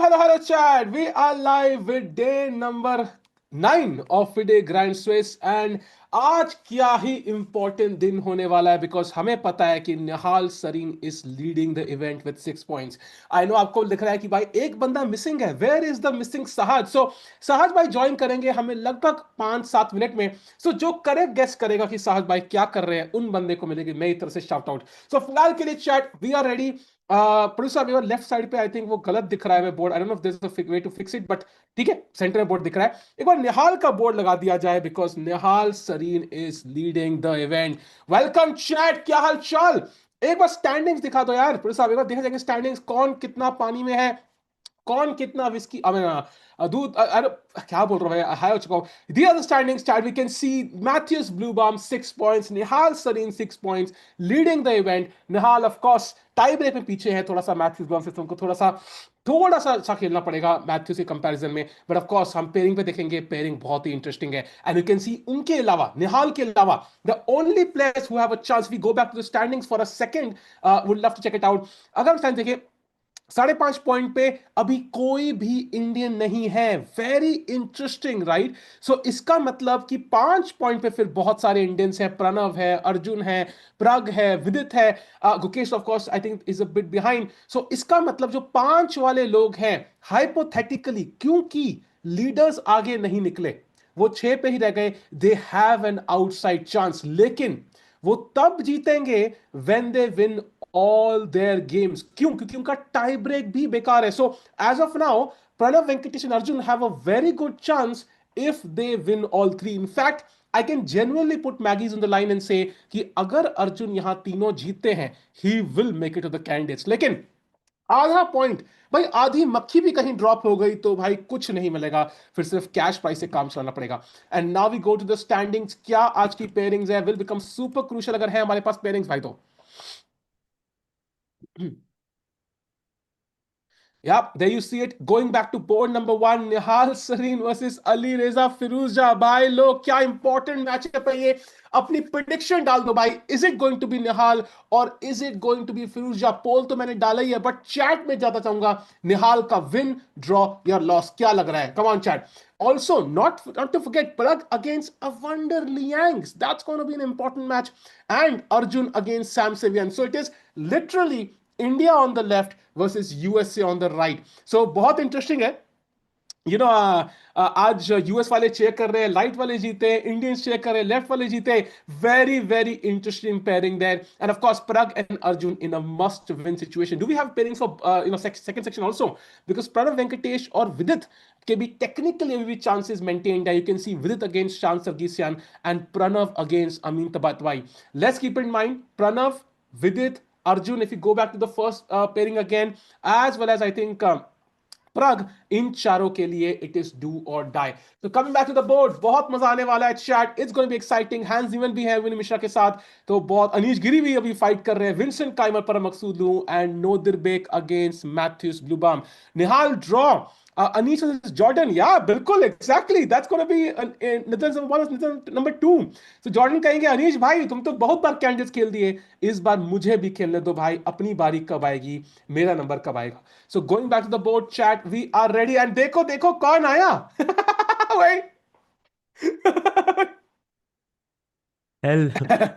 Hello, chat. We are live with day number 9 of FIDE Grand Swiss and आज क्या ही important दिन होने वाला है बिकॉज हमें पता है कि Nihal Sarin is leading the event with 6 points. I know आपको दिख रहा है कि भाई एक बंदा मिसिंग है। वेयर इज द मिसिंग सहज? सो सहज भाई ज्वाइन करेंगे हमें लगभग 5-7 मिनट में। सो जो करेक्ट गेस करेगा कि सहज भाई क्या कर रहे हैं उन बंदे को मिलेगी मेरी तरफ से शाउट आउट। सो फिलहाल के लिए chat we are ready. Producer left side पे आई थिंक वो गलत दिख रहा है बोर्ड। I don't know if there is a way to fix it but ठीक है सेंटर में बोर्ड दिख रहा है। एक बार निहाल का बोर्ड लगा दिया जाए because Nihal Sarin is leading the event. Welcome chat, क्या हाल चाल? एक बार स्टैंडिंग्स दिखा दो यार प्रोड्यूसर, एक बार देखा जाएगा स्टैंडिंग्स कौन कितना पानी में है, कौन कितना विस्की दूध अरे क्या बोल रहा हूं मैं, हाई हो चुका हूं। The other standings chart we can see Matthews Bluebomb 6 points, Nihal Sarin 6 points leading the event. Nihal of course tie break में पीछे है थोड़ा सा मैथ्यूज ब्लूबॉम से, तुमको थोड़ा सा अच्छा खेलना पड़ेगा मैथ्यूज के कंपैरिजन में। बट ऑफ कोर्स हम पेयरिंग पे देखेंगे, पेयरिंग बहुत ही इंटरेस्टिंग है। एंड यू कैन सी उनके अलावा निहाल के अलावा the only players who have a chance, we go back to the standings for a second, would love to check it out. अगर हम स्टैंड देखें 5.5 पॉइंट पे अभी कोई भी इंडियन नहीं है। Very interesting right. सो इसका मतलब कि 5 पॉइंट पे फिर बहुत सारे इंडियंस हैं। प्रणव है, अर्जुन है, प्रग है, विदित है, Gukesh of course I think is a bit behind. So इसका मतलब जो 5 वाले लोग हैं हाइपोथेटिकली, क्योंकि लीडर्स आगे नहीं निकले, वो 6 पे ही रह गए, they have an outside chance. लेकिन वो तब जीतेंगे when they win all their games. क्यों? क्योंकि उनका टाई ब्रेक भी बेकार है। So as of now Pranav, Venkatesh and Arjun have a very good chance if they win all three. In fact, I can genuinely put Maggies on the line and say कि अगर अर्जुन यहां तीनों जीतते हैं he will make it to the candidates। लेकिन आधा point भाई, आधी मक्खी भी कहीं ड्रॉप हो गई तो भाई कुछ नहीं मिलेगा, फिर सिर्फ कैश प्राइस से काम चलाना पड़ेगा। And now we go to the standings. क्या आज की पेयरिंग्स है विल बिकम सुपर क्रूशियल अगर है हमारे पास पेयरिंग्स भाई तो। Yep, there you see it. Going back to board number one, Nihal Sareen versus Ali Reza Firuza. भाई लोग क्या इंपॉर्टेंट मैचअप है ये। अपनी प्रिडिक्शन डाल दो भाई। Is it going to be Nihal और is it going to be Firouzja? Poll तो मैंने डाला ही है बट चैट में जाता चाहूंगा निहाल का विन, ड्रॉ या लॉस क्या लग रहा है? Come on chat. Also, not to forget, Pragg against a Wonder Liangs. That's going to be an important match. And Arjun against Sam Sevian. So it is literally India on the left versus USA on the right. So बहुत interesting है। You know आज US वाले check कर रहे हैं, light वाले जीते, Indians check कर रहे हैं, लेफ्ट वाले जीते। Very very interesting pairing there. And of course Pragg and Arjun in a must win situation. Do we have pairings for second section also? Because Pranav Venkatesh और विदित के भी टेक्निकली अभी भी चांसेस मेंटेन्ड है। You can see Vidit against Shant Sargsyan and Pranav against Amin Tabatabaei. Let's keep in mind Pranav, Vidit, Arjun, if you go back to the first pairing again, as well as I think Pragg, इन चारों के लिए it is do or die. तो coming back to the board, बहुत मजा आने वाला है chat. It's going be exciting. हैंस जीवन भी है विन मिश्रा के साथ, तो बहुत अनीश गिरी भी अभी फाइट कर रहे हैं। विंसेंट काइमर पर मकसूद लू and Nodirbek against Matthias Bluebaum. Nihal draw, Anish versus Jordan. Yeah, बिल्कुल exactly. That's going to be Nathan's number 1 Nathan's number 2. So Jordan कहेंगे अनीश भाई तुम तो बहुत बार कैंडिडेट्स खेल दिए, इस बार मुझे भी खेलने दो भाई, अपनी बारी कब आएगी, मेरा नंबर कब आएगा। So going back to the board chat, we are ready and देखो देखो कौन आया। Wait. Hell,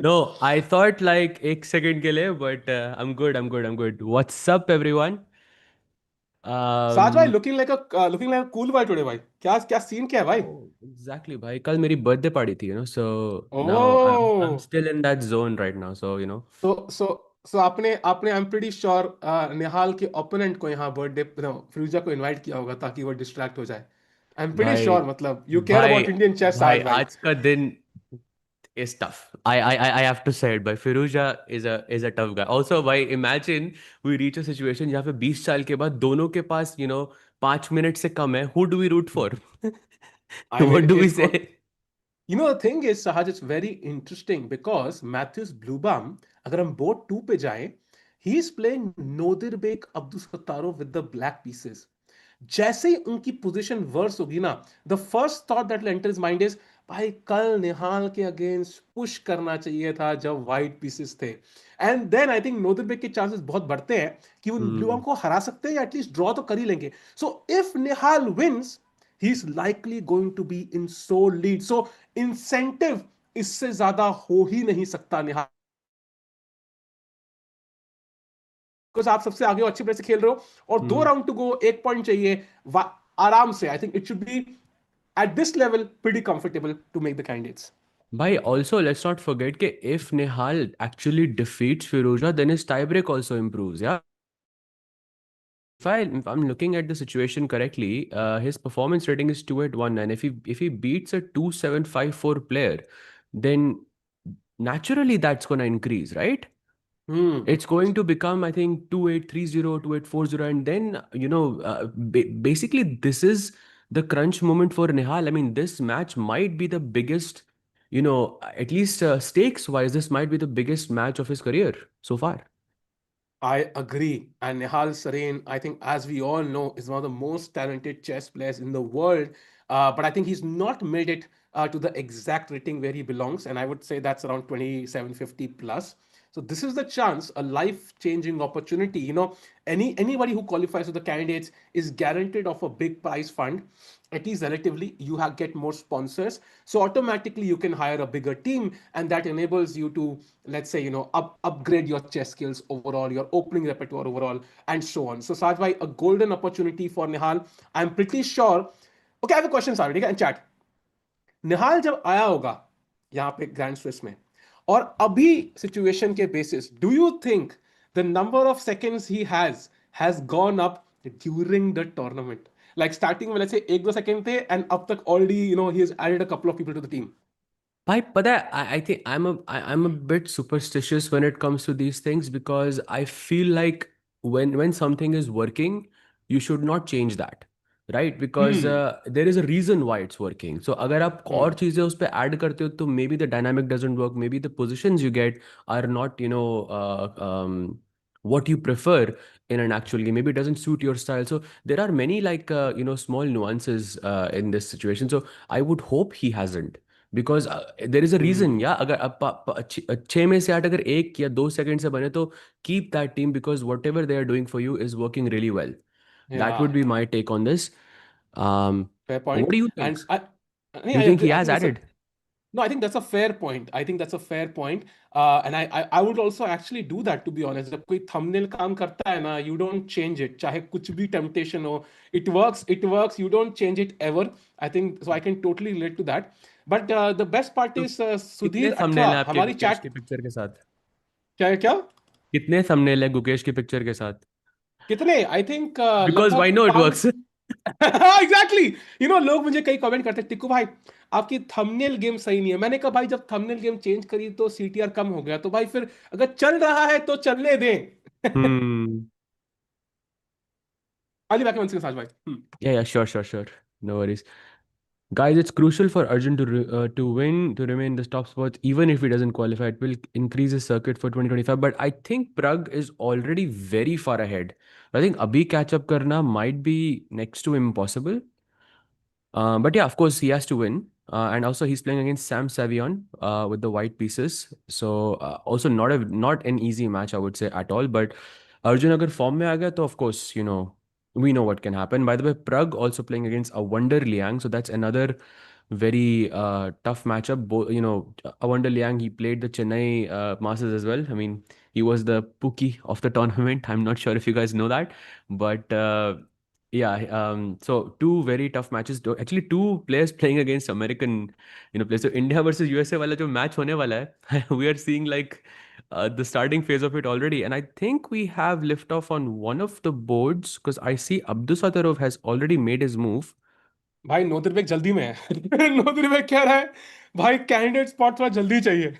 no, I thought like एक second के लिए, but I'm good. What's up, everyone? साज भाई Um, looking like a cool boy today भाई। क्या क्या सीन क्या है भाई? oh, exactly, भाई कल मेरी birthday party थी, so now I'm Oh, still in that zone right now, so. सो आपने आपने आई एम प्रीटी श्योर निहाल के ओपोनेंट को यहाँ बर्थडे फिरोजा को इनवाइट किया होगा ताकि वो डिस्ट्रैक्ट हो जाए। आई एम प्रीटी भाई श्योर, मतलब यू केयर भाई अबाउट इंडियन चेस भाई आज भाई। आज का दिन is tough. I have to say it. But Firuja is a tough guy. Also, भाई imagine we reach a situation जहाँ पे 20 साल के बाद दोनों के पास 5 मिनट से कम है. Who do we root for? I mean What do we it's say? You know the thing is Sahaj, it's very interesting because Matthias Bluebaum, अगर हम बोर्ड 2 पे जाएं, he is playing Nodirbek Abdusattorov with the black pieces. जैसे ही उनकी position worse होगी ना, the first thought that enter his mind is भाई कल निहाल के अगेंस्ट पुश करना चाहिए था जब वाइट पीसेस थे, एंड देन आई थिंक नोदरबेक के चांसेस बहुत बढ़ते हैं कि वो ब्लू हम्म। को हरा सकते हैं या एटलीस्ट ड्रॉ तो कर ही लेंगे. So if Nihal wins he is likely going to be in sole lead. So incentive इससे ज्यादा हो ही नहीं सकता निहाल, बिकॉज आप सबसे आगे हो, अच्छे प्लेयर से खेल रहे हो, और दो हम्म। राउंड टू गो, एक पॉइंट चाहिए आराम से. I think it should be at this level pretty comfortable to make the candidates. Bhai, also let's not forget that if Nihal actually defeats Firouzja, then his tiebreak also improves. Yeah. If I'm looking at the situation correctly, his performance rating is 2.19. And if he beats a 2.754 player, then naturally that's gonna increase, right? Hmm. It's going to become, I think, 2.830, 2.840, and then basically this is the crunch moment for Nihal. I mean, this match might be the biggest, at least stakes wise, this might be the biggest match of his career so far. I agree. And Nihal Sarin, I think, as we all know, is one of the most talented chess players in the world. But I think he's not made it to the exact rating where he belongs. And I would say that's around 2750 plus. So this is the chance, a life-changing opportunity. Anybody who qualifies for the candidates is guaranteed of a big prize fund. At least relatively, you get more sponsors, so automatically you can hire a bigger team, and that enables you to, let's say, upgrade your chess skills overall, your opening repertoire overall, and so on. So Sajbhai, a golden opportunity for Nihal. I'm pretty sure. Okay, I have a question, Sajbhai, in chat. निहाल जब आया होगा यहाँ पे grand Swiss में, और अभी situation के basis, do you think the number of seconds he has gone up during the tournament? Like starting में लेट्स से एक दो सेकंड थे, एंड अब तक already he has added a couple of people to the team. Bhai, but I think I'm a bit superstitious when it comes to these things because I feel like when something is working, you should not change that, right? Because hmm. there is a reason why it's working. So अगर आप और हम्म. चीजें उस पे add करते हो तो maybe the dynamic doesn't work, maybe the positions you get are not what you prefer in an actual game. Maybe it doesn't suit your style. So there are many like small nuances in this situation. So I would hope he hasn't. Because there is a reason. Hmm. या अगर आप 6 में से 8 अगर 1 या 2 second से बने तो keep that team because whatever they are doing for you is working really well. That yeah would be my take on this. Fair What point. do you and think? नहीं, Do you I think agree, he I has think that's. added? No, I think that's a fair point. I think that's a fair point. And I would also actually do that, to be honest. जब कोई thumbnail काम करता है ना, you don't change it. चाहे कुछ भी temptation हो, it works, it works. You don't change it ever. I think so. I can totally relate to that. But the best part तो is कितने Sudhir थंबनेल 18 है आपके हमारी गुकेश chat. की पिक्चर के साथ? क्या क्या? कितने थंबनेल है गुकेश की पिक्चर के साथ? कितने? आई थिंक बिकॉज लगभग वाई नो इट 5. वर्क्स. एग्जैक्टली. लोग मुझे कई कमेंट करते हैं, टिक्कू भाई आपकी थंबनेल गेम सही नहीं है. मैंने कहा भाई, जब थंबनेल गेम चेंज करी तो सीटीआर कम हो गया, तो भाई फिर अगर चल रहा है तो चलने दें. हम्म. आली बाकी मन सिंह साज भाई. Yeah, sure, sure, sure. No worries. Guys, it's crucial for Arjun to win to remain in the top spots, even if he doesn't qualify. It will increase his circuit for 2025. But I think Pragg is already very far ahead. I think Abhi catch up karna might be next to impossible. But yeah, of course, he has to win. And also, he's playing against Sam Savion with the white pieces. So also not an easy match, I would say at all. But Arjun agar form mein aa gaya, to of course, we know what can happen. By the way, Pragg also playing against a Wonder Liang, so that's another very tough matchup. Awanda Liang, he played the Chennai Masters as well. I mean, he was the Pookie of the tournament. I'm not sure if you guys know that, but yeah. So two very tough matches. Actually, two players playing against American, players. So India versus USA वाला जो match होने वाला है, we are seeing like the starting phase of it already, and I think we have liftoff on one of the boards because I see Abdusatarov has already made his move. भाई नोदिर जल्दी में है. नोदिर कह रहा है भाई कैंडिडेट स्पॉट थोड़ा जल्दी चाहिए.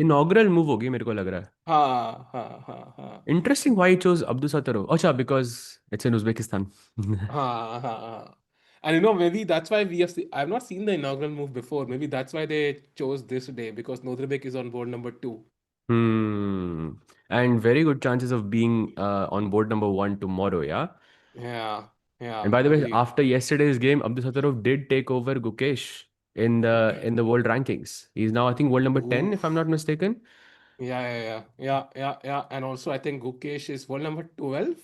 Inaugural move होगी मेरे को लग रहा है. हाँ हाँ हाँ हाँ. Interesting why he chose Abdusatarov. अच्छा, because it's in Uzbekistan. हाँ हाँ हाँ. And maybe that's why I've not seen the inaugural move before. Maybe that's why they chose this day, because Nodrbek is on board number 2. Hmm. And very good chances of being on board number one tomorrow, yeah? Yeah, And yeah, by the way, agreed. after yesterday's game, Abdusatarov did take over Gukesh. in the world rankings. He's now, I think, world number 10, if I'm Oof. not mistaken. Yeah. And also, I think Gukesh is world number 12.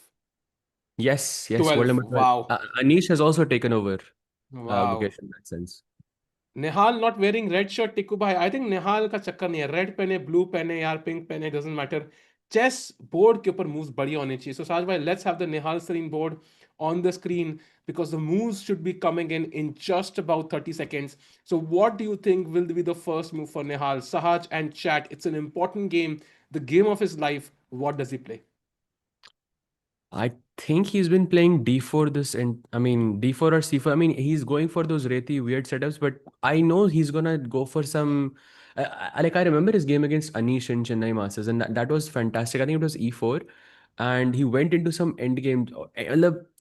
Yes, world 12. number 12. Wow. Anish has also taken over Wow. Gukesh in that sense. Nihal not wearing red shirt, Tikku भाई I think निहाल का चक्कर नहीं है, red पहने blue पहने यार pink पहने doesn't matter, chess board के ऊपर मूव्स बढ़िया होने चाहिए. सो साज भाई let's have the Nihal Sarin board on the screen because the moves should be coming in just about 30 seconds. So what do you think will be the first move for Nihal? Sahaj and chat, it's an important game, the game of his life. What does he play? I think he's been playing D4 this, and I mean D4 or C4. I mean, he's going for those really weird setups, but I know he's gonna go for some. Like I remember his game against Anish in Chennai Masters, and that was fantastic. I think it was E4, and he went into some endgame.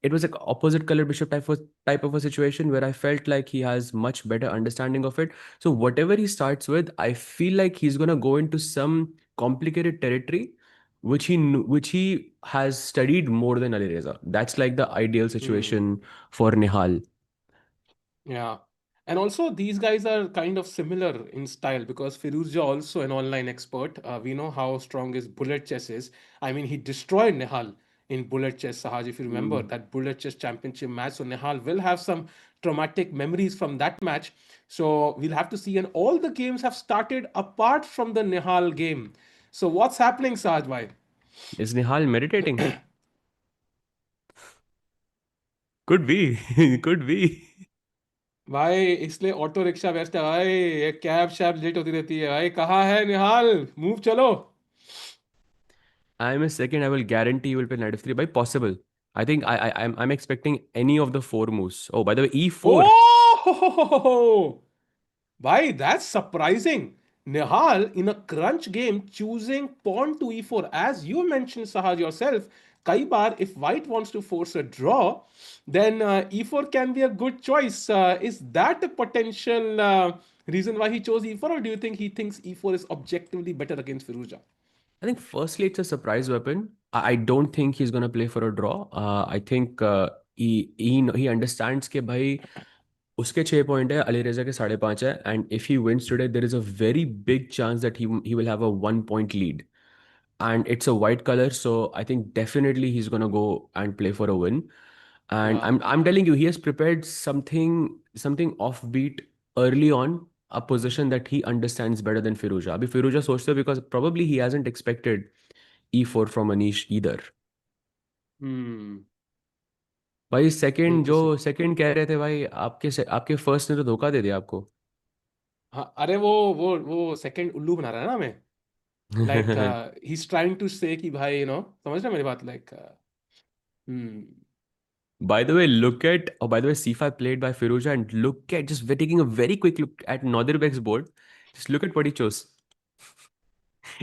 It was like opposite color bishop type of a situation where I felt like he has much better understanding of it. So whatever he starts with, I feel like he's gonna go into some complicated territory which he has studied more than Alireza. That's like the ideal Hmm. situation for Nihal. Yeah. And also, these guys are kind of similar in style because Firuzja also an online expert. We know how strong his bullet chess is. I mean, he destroyed Nihal in bullet chess, Sahaj, if you remember Mm. that bullet chess championship match. So Nihal will have some traumatic memories from that match. So we'll have to see. And all the games have started apart from the Nihal game. So what's happening, Sahaj, bhai? Is Nihal meditating? Could be. Could be. भाई इसलिए auto rickshaw बेचता है भाई, ये cab शैब late होती रहती है भाई. कहाँ है निहाल, मूव चलो. I'm a second. I will guarantee you will play knight f3 by possible. I think I'm expecting any of the four moves. Oh, by the way, e4. Oh, bhai, that's surprising. Nihal in a crunch game choosing pawn to e4. As you mentioned, Sahaj, yourself, kai baar, if white wants to force a draw, then e4 can be a good choice. Is that a potential reason why he chose e4, or do you think he thinks e4 is objectively better against Firuza? I think firstly it's a surprise weapon. I don't think he's gonna play for a draw. I think he understands कि भाई उसके 6 point है, अली रेजा के 5.5 है, and if he wins today there is a very big chance that he will have a 1 point lead, and it's a white color, so I think definitely he's gonna go and play for a win. And Yeah. I'm telling you, he has prepared something offbeat early on, a position that he understands better than Firuja. Abhi Firuja सोचते because probably he hasn't expected e4 from Anish either. Hmm. भाई second जो Interesting. Second कह रहे थे भाई, आपके first ने तो धोखा दे दिया आपको. हाँ, अरे वो सेकंड उल्लू बना रहा है ना हमें. Like he is trying to say कि भाई समझ रहे हो मेरी बात, like. Hmm. By the way, by the way, C5 played by Firuza, and look at, just we're taking a very quick look at Nodirbek's board. Just look at what he chose.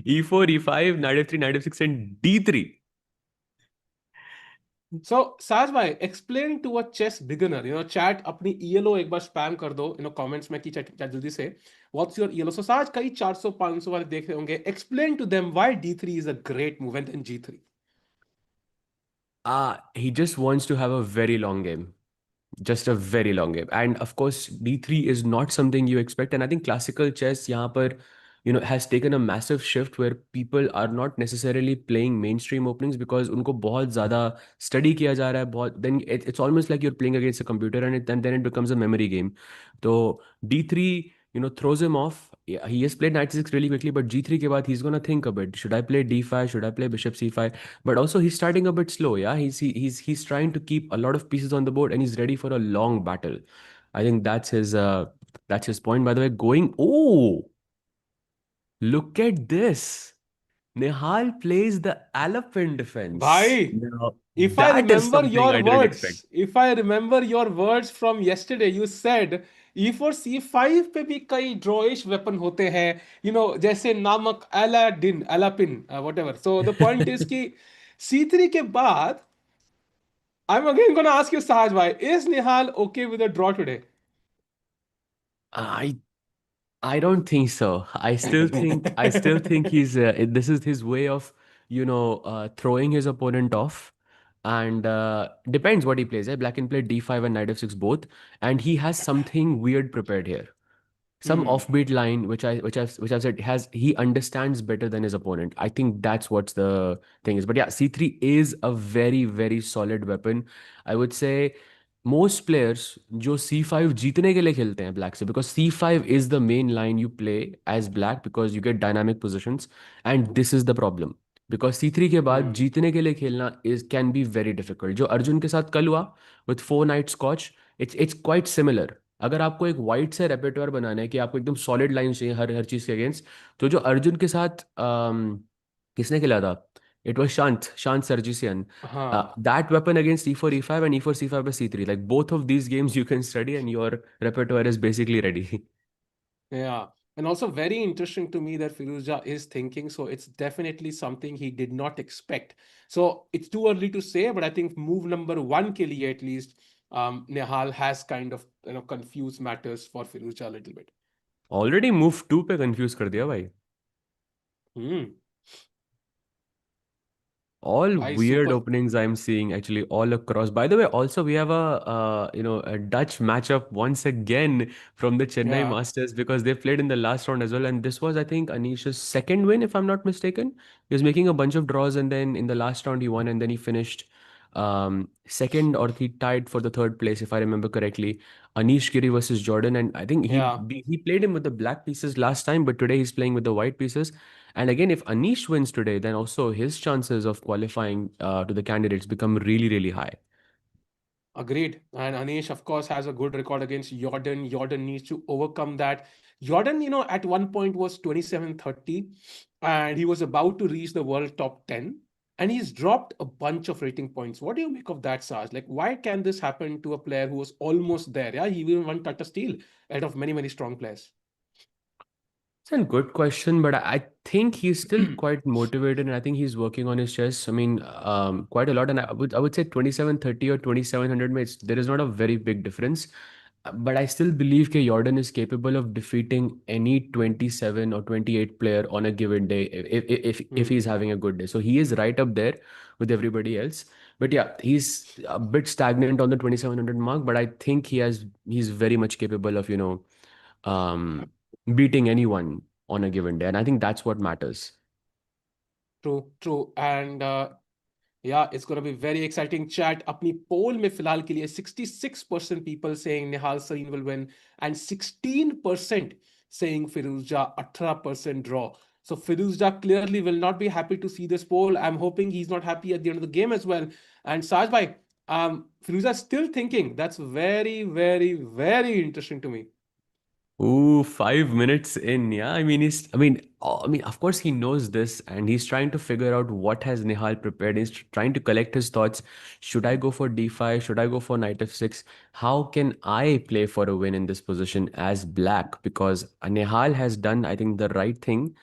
E4, E5, knight f3, knight f6, and D3. So साज भाई, explain to a chess beginner, chat अपनी ELO एक बार spam कर दो comments में कि chat chat जल्दी से, व्हाट्स योर ईएलओ. सो साज कई 400 500 वाले देख रहे होंगे, explain to them why D three is a great move and then जी3. He just wants to have a very long game. Just a very long game. And of course, D3 is not something you expect. And I think classical chess यहाँ पर, has taken a massive shift where people are not necessarily playing mainstream openings because उनको बहुत ज़्यादा study किया जा रहा है. Then it's almost like you're playing against a computer, and then it becomes a memory game. So D3, throws him off. Yeah, he has played knight c6 really quickly, but G3 के बाद he's gonna think a bit. Should I play D5? Should I play bishop C5? But also he's starting a bit slow. Yeah, he's trying to keep a lot of pieces on the board, and he's ready for a long battle. I think that's his point. By the way, going, oh, look at this. Nihal plays the elephant defense. भाई, Now, if I that is remember something your I didn't words, expect. if I remember your words from yesterday, you said E4 C5 पे भी कई ड्रॉइश weapon होते हैं, जैसे नामक Aladdin अलापिन whatever. So the point is कि C3 के बाद, I'm again gonna ask you, Sahaj bhai, is Nihal okay with a draw today? I I don't think so. I still think he's this is his way of throwing his opponent off, and depends what he plays. Black can play d5 and knight f6 both, and he has something weird prepared here. some Hmm. offbeat line which I've said has he understands better than his opponent. I think that's what's the thing is. But yeah, c3 is a very very solid weapon. I would say most players जो c5 जीतने के लिए खेलते हैं black से, because c5 is the main line you play as black because you get dynamic positions, and this is the problem. because c3 के बाद Hmm. जीतने के लिए खेलना is can be very difficult. जो अर्जुन के साथ कल हुआ with 4 knight scotch, it's quite similar. अगर आपको एक वाइट से रेpertoire बनाना है कि आपको एकदम सॉलिड लाइन चाहिए हर हर चीज के अगेंस्ट, तो जो अर्जुन के साथ किसने खेला था, इट वाज शांत शांत सर्जिसियन. हाँ. That weapon against e4 e5 and e4 c5 by c3, like both of these games you can study and your repertoire is basically ready. Yeah. And also very interesting to me that Firuza is thinking. So it's definitely something he did not expect. So it's too early to say, but I think move number one ke liye at least, Nihal has kind of confused matters for Firuza a little bit. Already move 2 पे confuse कर दिया भाई. Hmm. All I weird super. openings I'm seeing actually all across. By the way, also we have a a Dutch matchup once again from the Chennai Yeah. Masters, because they played in the last round as well, and this was, I think, Anish's second win if I'm not mistaken. He was making a bunch of draws, and then in the last round he won, and then he finished second, or he tied for the third place if I remember correctly. Anish Giri versus Jordan, and I think Yeah. he played him with the black pieces last time, but today he's playing with the white pieces. And again, if Anish wins today, then also his chances of qualifying to the candidates become really, really high. Agreed. And Anish, of course, has a good record against Jordan. Jordan needs to overcome that. Jordan, at one point was 27-30, and he was about to reach the world top 10, and he's dropped a bunch of rating points. What do you make of that, Saj? Like, why can this happen to a player who was almost there? Yeah, he even won Tata Steel out of many, many strong players. It's a good question, but I think he's still quite motivated, and I think he's working on his chess. I mean, quite a lot. And I would say 2730 or 2700 mates, there is not a very big difference. But I still believe that Jordan is capable of defeating any 27 or 28 player on a given day if he's Hmm. having a good day. So he is right up there with everybody else. But yeah, he's a bit stagnant on the 2700 mark, but I think he's very much capable of, um, beating anyone on a given day. And I think that's what matters. True, true. And yeah, it's going to be very exciting chat. अपनी poll में फिलहाल के लिए 66% people saying Nihal Sarin will win and 16% saying Firuzja, 18% draw. So Firuzja clearly will not be happy to see this poll. I'm hoping he's not happy at the end of the game as well. And Saj bhai, Firuzja is still thinking. That's very, very, very interesting to me. Ooh, 5 minutes in, yeah. I mean, of course he knows this, and he's trying to figure out what has Nihal prepared. He's trying to collect his thoughts. Should I go for d5? Should I go for knight f6? How can I play for a win in this position as black? Because Nihal has done, I think, the right thing.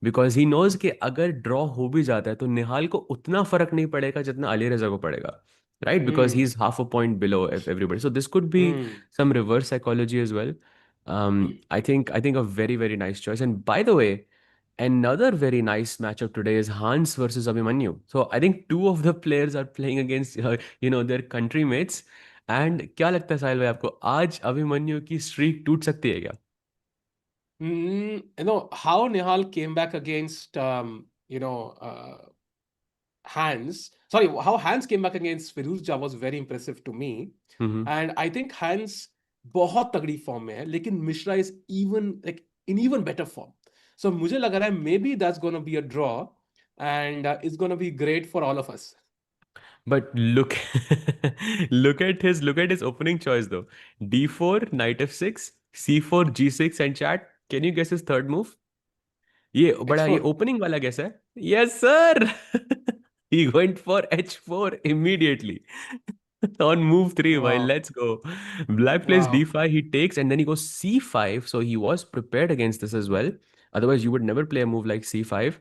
Because he knows कि अगर draw हो भी जाता है तो निहाल को उतना फर्क नहीं पड़ेगा जितना अली रजा को पड़ेगा. Right, because Hmm. he's half a point below everybody. So this could be Hmm. some reverse psychology as well. I think a very very nice choice. And by the way, another very nice matchup today is Hans versus Abhimanyu. So I think two of the players are playing against their country mates. And क्या लगता है साहिल भाई आपको, आज अभिमन्यु की streak टूट सकती है क्या? How Nihal came back against Hans, sorry, how Hans came back against Firuzja was very impressive to me. Hmm. And I think Hans बहुत तगड़ी फॉर्म में है, लेकिन Mishra is even like in even better form. So मुझे लग रहा है may be that's gonna be a draw and it's gonna be great for all of us. But look, look at his opening choice though. D4, knight f6, c4, g6, and chat. Can you guess his third move? ये H4. opening वाला guess है? Yes, sir. He went for h4 immediately. On move 3, while Wow. let's go. Black plays Wow. d5, he takes, and then he goes c5. So he was prepared against this as well. Otherwise, you would never play a move like c5.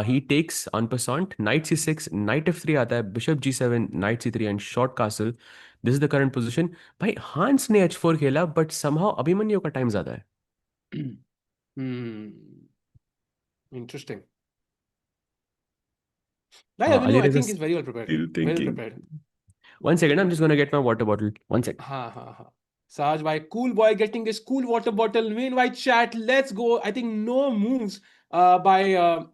He takes en passant, knight c6, knight f3 आता है, bishop g7, knight c3, and short castle. This is the current position. भाई हांस ने h4 खेला, but somehow Abhimanyu का time ज्यादा है. Hmm. Interesting. Yeah, Abhinyu, I Alireza think is very well prepared. still Well thinking. prepared. One second, I'm just gonna get my water bottle. One sec. हाँ हाँ हाँ. Saj by cool boy getting his cool water bottle. Meanwhile, chat, let's go. I think no moves by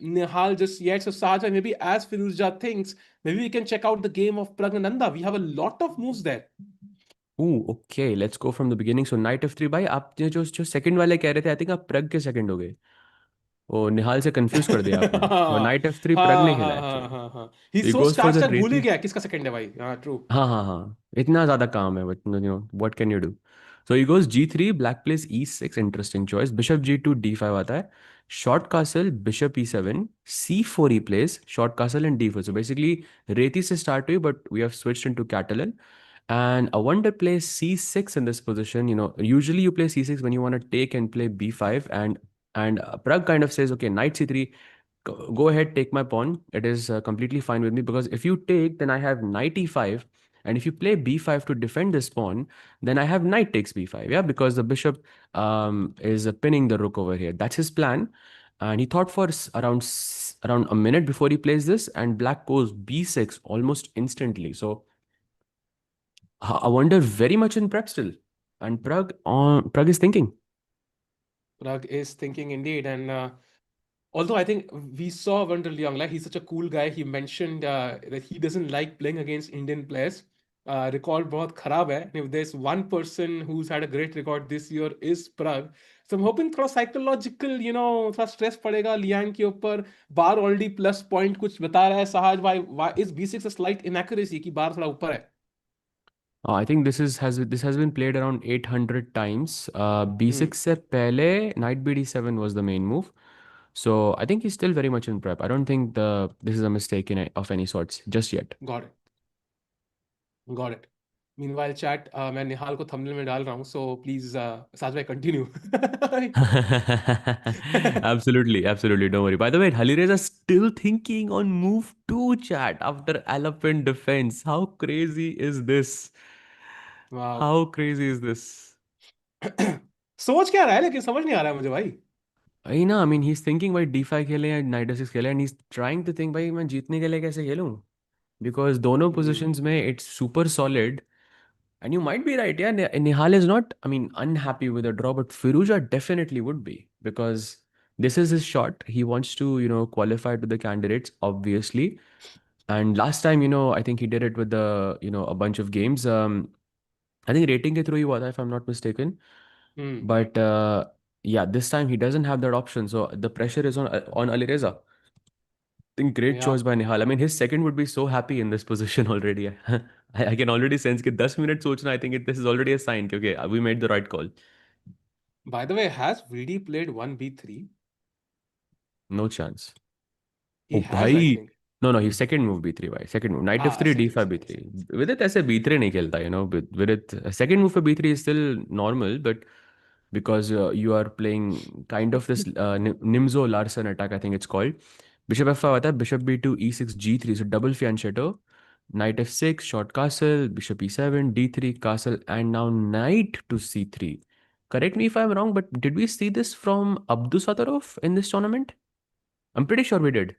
Nihal just yet. So Saj, maybe as Firuzja thinks, maybe we can check out the game of Pragg. We have a lot of moves there. Okay let's go from the beginning so night F3 भाई आप जो जो second वाले कह रहे थे I think आप प्रग के सेकंड हो गए ओ निहाल से कंफ्यूज कर दिया आपने वो हाँ नाइट F3 प्रग ने हाँ खेला हाँ हाँ एक्चुअली हाँ हाँ he he so goes for start the start भूल ही रेती गया किसका सेकंड है भाई हाँ ट्रू हाँ हाँ हाँ इतना ज्यादा काम है but you know what can you do so he goes G3 black place E6 interesting choice bishop G2 D5 आता है short castle bishop E7 C4 he place short castle and D4 so basically Reti से start हुई but we have switched into Catalan and a wonder plays C6 in this position. You know, usually you play C6 when you want to take and play B5, and Pragg kind of says, okay, knight C3, go ahead, take my pawn. It is completely fine with me because if you take, then I have knight E5, and if you play B5 to defend this pawn, then I have knight takes B5. Yeah, because the bishop is pinning the rook over here. That's his plan, and he thought for around a minute before he plays this, and black goes B6 almost instantly. So I wonder very much in Prep still. And Pragg is thinking. Pragg is thinking indeed and although I think we saw Wonder Leong, like he's such a cool guy. He mentioned that he doesn't like playing against Indian players. Record बहुत खराब है. And if there's one person who's had a great record this year is Pragg. So I'm hoping थोड़ा psychological, थोड़ा stress पड़ेगा Liang के ऊपर. बार already plus point कुछ बता रहा है सहज भाई. Why is B6 a slight inaccuracy कि बार थोड़ा ऊपर है? I think this has been played around 800 times. Hmm, B6 से पहले knight BD7 was the main move. So I think he's still very much in prep. I don't think this is a mistake of any sorts just yet. got it, got it. Meanwhile, chat, मैं निहाल को thumbnail में डाल रहा हूँ. So please, साज भाई continue. Absolutely, absolutely. Don't worry. By the way, Halireza is still thinking on move two chat after elephant defense. How crazy is this? Wow. How crazy is this? सोच क्या रहा है लेकिन समझ नहीं आ रहा है मुझे भाई. वही ना, I mean, he's thinking भाई D5 खेले या knight D6 खेले and he's trying to think भाई मैं जीतने के लिए कैसे खेलूं? Because दोनों Hmm. positions में it's super solid. And you might be right, yeah. Nihal is not, I mean, unhappy with the draw, but Firuza definitely would be because this is his shot. He wants to, qualify to the candidates, obviously. And last time, I think he did it with a bunch of games. I think rating ke through ही हुआ था, if I'm not mistaken. Hmm. But yeah, this time he doesn't have that option. So the pressure is on Alireza. Think great Yeah. choice by Nihal. I mean, his second would be so happy in this position already. I can already sense that 10 minutes सोचना, I think this is already a sign कि okay, we made the right call. By the way, has VD played 1b3? No chance. He Oh, has, I भाई. think. No, no, he's second move B3 भाई. Second move. Knight Ah, F3, second, D5, second, B3. second. Vidit ऐसे B3 नहीं खेलता, Vidit, second move for B3 is still normal, but because you are playing kind of this Nimzo Larsen attack, I think it's called. Bishop F5 आता है, Bishop B2, E6, G3, so double fianchetto. Knight F6, short castle, Bishop E7, D3, castle, and now Knight to C3. Correct me if I'm wrong, but did we see this from Abdusattorov in this tournament? I'm pretty sure we did.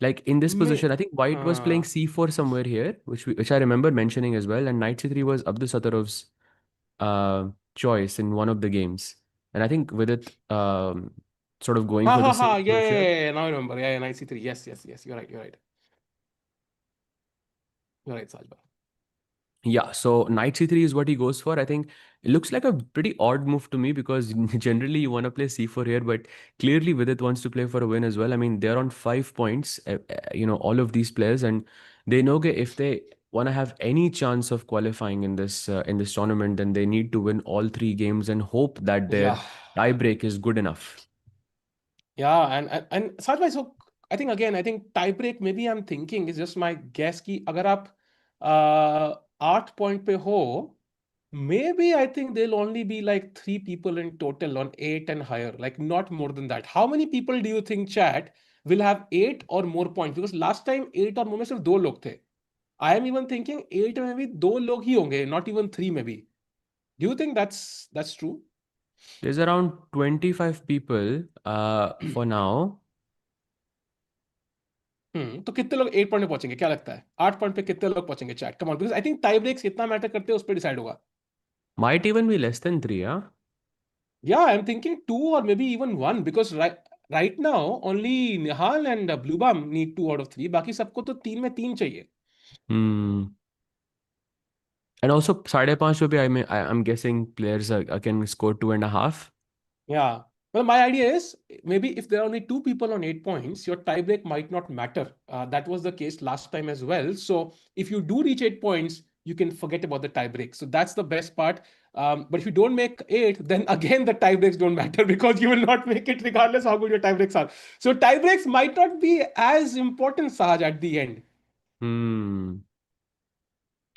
Like in this May, position, I think White was playing uh, C4 somewhere here, which I remember mentioning as well, and Knight C3 was Abdusattorov's choice in one of the games. And I think with it sort of going ha for the ha same ha, approach here. now I remember. Yeah, 9c3. Yes, yes, yes. You're right, you're right. You're right, Sajba. Yeah, so knight c3 is what he goes for. I think it looks like a pretty odd move to me because generally you want to play c4 here, but clearly Vidit wants to play for a win as well. I mean, they're on 5 points, all of these players, and they know that if they want to have any chance of qualifying in this tournament, then they need to win all 3 games and hope that their Yeah. tie break is good enough. Yeah, and Sajba, so I think again, I think tie break, maybe I'm thinking is just my guess कि अगर आप 8 point पे हो, maybe I think there'll only be like 3 people in total on 8 and higher, like not more than that. How many people do you think, chat, will have 8 or more points? Because last time 8 और more में सिर्फ 2 लोग थे. I am even thinking 8 में भी 2 लोग ही होंगे, not even 3 maybe. Do you think that's true? There's around 25 people for now. तो कितने लोग 8 पॉइंट पे पहुंचेंगे क्या लगता है 8 पॉइंट पे कितने लोग पहुंचेंगे chat come on because I think tie breaks कितना मैटर करते हैं उस पर डिसाइड होगा Might even be less than three, huh? Yeah, I'm thinking two or maybe even one because right now only Nihal and Bluebam need two out of three. बाकी सबको तो तीन में तीन चाहिए. Hmm. And also, साढ़े पाँच पे भी I'm guessing players can score 2.5. Yeah. Well, my idea is maybe if there are only two people on 8 points, your tiebreak might not matter. That was the case last time as well. So if you do reach 8 points, you can forget about the tiebreak. So that's the best part. But if you don't make eight, then again the tiebreaks don't matter because you will not make it regardless how good your tiebreaks are. So tiebreaks might not be as important, Sahaj, at the end. Hmm.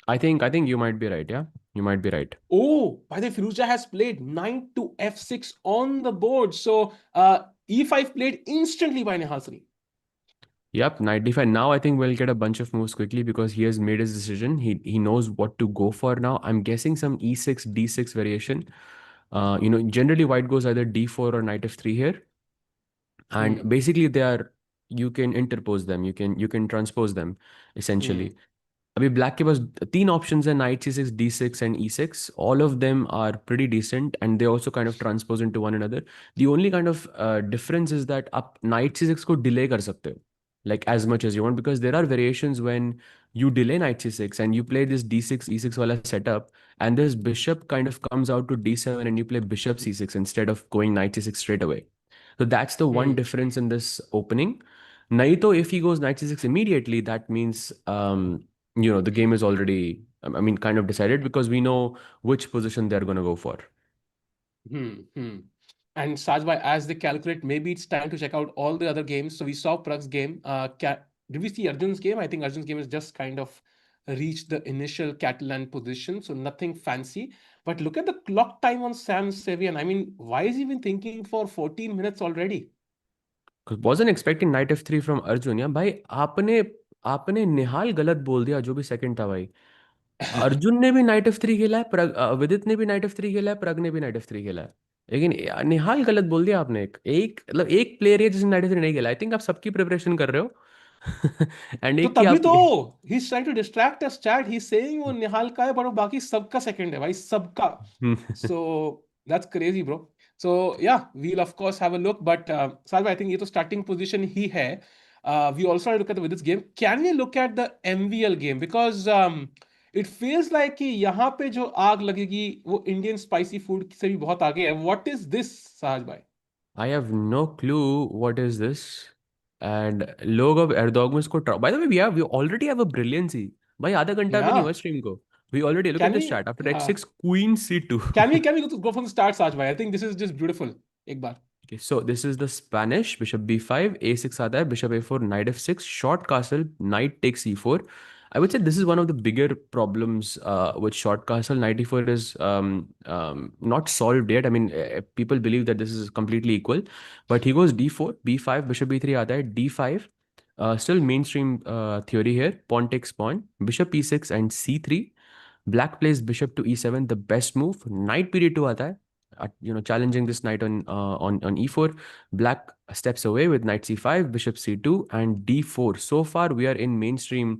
I think you might be right. Yeah, you might be right. Oh, by the way, Firuza has played knight to f6 on the board. So e5 played instantly by Nihal. Yep, knight d5. Now I think we'll get a bunch of moves quickly because he has made his decision. He knows what to go for now. I'm guessing some e6, d6 variation. Generally white goes either d4 or knight f3 here. And Hmm. basically they are, you can interpose them, you can transpose them Hmm. essentially. अभी black के पास तीन options है, night c6, d6 and e6. All of them are pretty decent and they also kind of transpose into one another. The only kind of difference is that आप night c6 को delay कर सकते हो like as much as you want, because there are variations when you delay knight c6 and you play this d6 e6 wala setup, and this bishop kind of comes out to d7 and you play bishop c6 instead of going knight c6 straight away. So that's the one Hmm. difference in this opening. Naito, if he goes knight c6 immediately, that means the game is already, I mean, kind of decided because we know which position they're going to go for. Hmm. Hmm. And Sajbhai, as they calculate, maybe it's time to check out all the other games. So we saw Pragg's game. Did we see Arjun's game? I think Arjun's game has just kind of reached the initial Catalan position, so nothing fancy. But look at the clock time on Sam Sevian. I mean, why is he even thinking for 14 minutes already? Because wasn't expecting knight f3 from Arjun. या भाई आपने आपने निहाल गलत बोल दिया जो भी second था भाई. अर्जुन ने भी नाइट एफ थ्री खेला है, विदित ने भी नाइट एफ थ्री खेला है, प्रग ने भी नाइट एफ थ्री खेला है. लेकिन निहाल गलत बोल दिया आपने. एक प्लेयर है जिसने नाइट एफ थ्री नहीं खेला. आई थिंक आप सबकी प्रिपरेशन कर रहे हो. एंड तो एक की तभी आप. तो he is trying to distract us chat he saying वो निहाल का है पर वो बाकी सबका सेकंड है भाई सबका so that's crazy bro so ya we'll of course have a look but साल आई थिंक ये तो स्टार्टिंग पोजीशन ही है we also look at with this game can we look at the MVL game because it feels like कि यहाँ पे जो आग लगेगी वो इंडियन स्पाइसी फूड से भी बहुत आगे है व्हाट इज दिस साज भाई I have no clue what is this. And लोग अब एर्दोगन को by the way we already have a brilliancy. भाई आधा घंटा भी या नहीं हुआ स्ट्रीम को. We already look at can this we chat after h6 queen c2. can we go from the start Saj bhai I think this is just beautiful एक बार Okay, so this is the Spanish. Bishop b5, a6 आता है, bishop a4, knight f6, short castle, knight takes e4. I would say this is one of the bigger problems with short castle. Knight e4 is not solved yet. I mean, people believe that this is completely equal, but he goes d4, b5, bishop b3 आता है, d5. Still mainstream theory here. Pawn takes pawn, bishop e6 and c3. Black plays bishop to e7, the best move. Knight pd2 आता है, challenging this knight on e4. Black steps away with knight c5, bishop c2, and d4. So far, we are in mainstream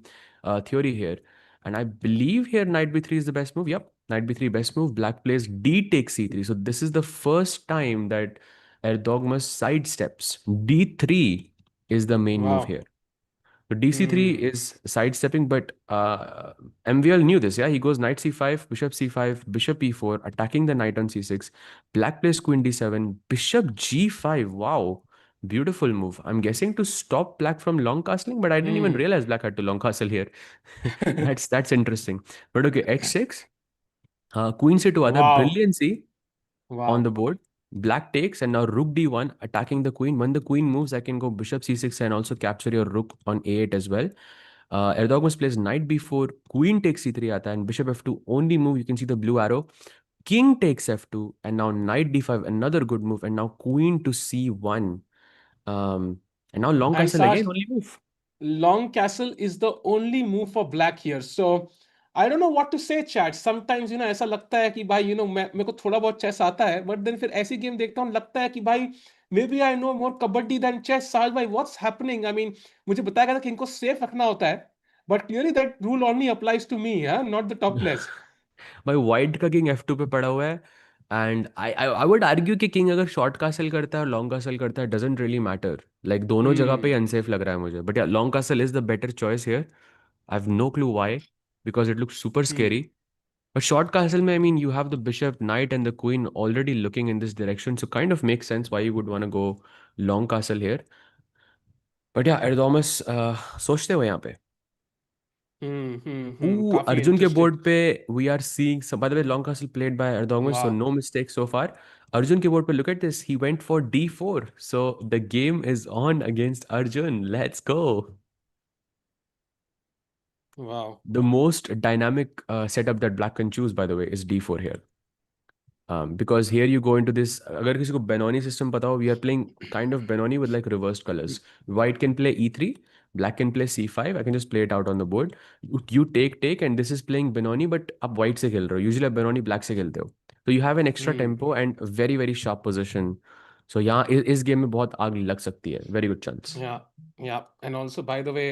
theory here, and I believe here knight b3 is the best move. Yep, knight b3 best move. Black plays d takes c3. So this is the first time that Erdoğan sidesteps. d3 is the main move wow here. So DC3 Hmm. is sidestepping, but MVL knew this. Yeah, he goes knight c5, bishop c5, bishop e4, attacking the knight on c6. Black plays queen d7, bishop g5. Wow, beautiful move. I'm guessing to stop black from long castling, but I didn't even Hmm. realize black had to long castle here. That's interesting. But okay, h6, queen c2, other Wow. brilliancy on the Wow. board. Black takes and now rook d1 attacking the queen. When the queen moves, I can go bishop c6 and also capture your rook on a8 as well. Erdogan plays knight b4, queen takes c3 aata and bishop f2 only move. You can see the blue arrow. King takes f2 and now knight d5, another good move, and now queen to c1. Um, and now long And castle again, Saj, only move. long castle is the only move for black here. So I don't know what to say, chat. Sometimes ऐसा लगता है कि भाई मैं मेरे को थोड़ा बहुत चेस आता है बट देन फिर ऐसी गेम देखता हूँ लगता है कि भाई maybe I know more kabaddi than chess Saj भाई व्हाट्स हैपनिंग आई मीन मुझे बताया गया था कि इनको सेफ रखना होता है but clearly that rule only applies to me not the top players भाई वाइट का किंग F2 पे पड़ा हुआ है, एंड आई वुड आर्ग्यू कि किंग अगर शॉर्ट कासल करता है और लॉन्ग कासल करता है डजेंट रियली मैटर, लाइक दोनों जगह पे Hmm. अनसेफ लग रहा है मुझे, but ya long castle is the better choice here. I have no clue why, because it looks super Hmm. Scary. But short castle में, I mean, you have the bishop knight and the queen already looking in this direction, so kind of make sense why you would want to go long castle here. But ya एडोमस सोचते हुए यहाँ पे, काफी Arjun के interesting. board पे we are seeing some, by the way, long castle played by Erdogan, so वाह। no mistake so far. Arjun के board पे, look at this, he went for D4, so the game is on against Arjun. Let's go. वाह। The most dynamic setup that black can choose, by the way, is D4 here. Because here you go into this, अगर किसी को Benoni system पता हो, we are playing kind of Benoni with like reversed colors. White can play E3, black can play C5. I can just play it out on the board. You take, and this is playing Benoni, but आप white से खेल रहे हो. Usually आप Benoni black से खेलते हो. So you have an extra Hmm. tempo and very very sharp position. So यहाँ इस game में बहुत आग लग सकती है. Very good chance. Yeah, yeah. And also, by the way,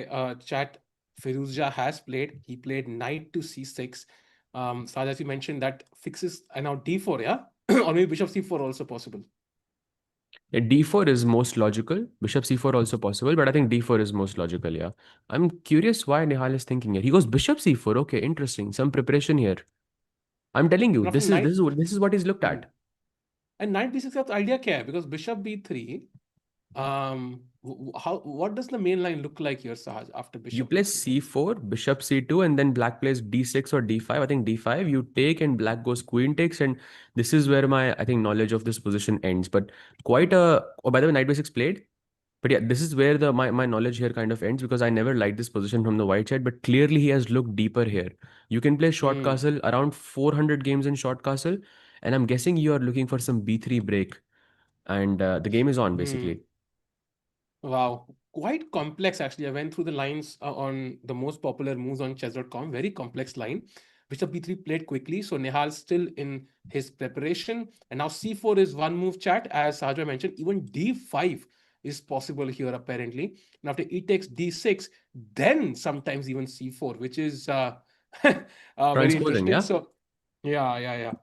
chat, Firuzja has played. He played knight to c6. Saj, as you mentioned, that fixes and now d4, yeah? Or maybe bishop c4 also possible. Yeah, D4 is most logical. Bishop C4 also possible, but I think D4 is most logical. Yeah, I'm curious why Nihal is thinking here. He goes Bishop C4. Okay, interesting. Some preparation here. I'm telling you, And after this is knight, this is what this is what he's looked hmm. at. And knight b6 का idea क्या है? Because bishop b3, how what does the main line look like here, Sahaj, after You bishop play b3? C4, Bishop C2, and then Black plays D6 or D5. I think D5. You take, and Black goes Queen takes, and this is where my, I think, knowledge of this position ends. But quite a. Oh, by the way, Knight B6 played. But yeah, this is where my knowledge here kind of ends, because I never liked this position from the white side. But clearly, he has looked deeper here. You can play short Hmm. castle, around 400 games in short castle, and I'm guessing you are looking for some B3 break, and the game is on Hmm. basically. Wow, quite complex actually. I went through the lines on the most popular moves on chess.com. Very complex line. Bishop b3 played quickly, so Nihal's still in his preparation. And now c4 is one move, chat. As Sajwa mentioned, even d5 is possible here apparently. And after e takes d6, then sometimes even c4, which is very Transposing, interesting. yeah. So yeah, yeah, yeah.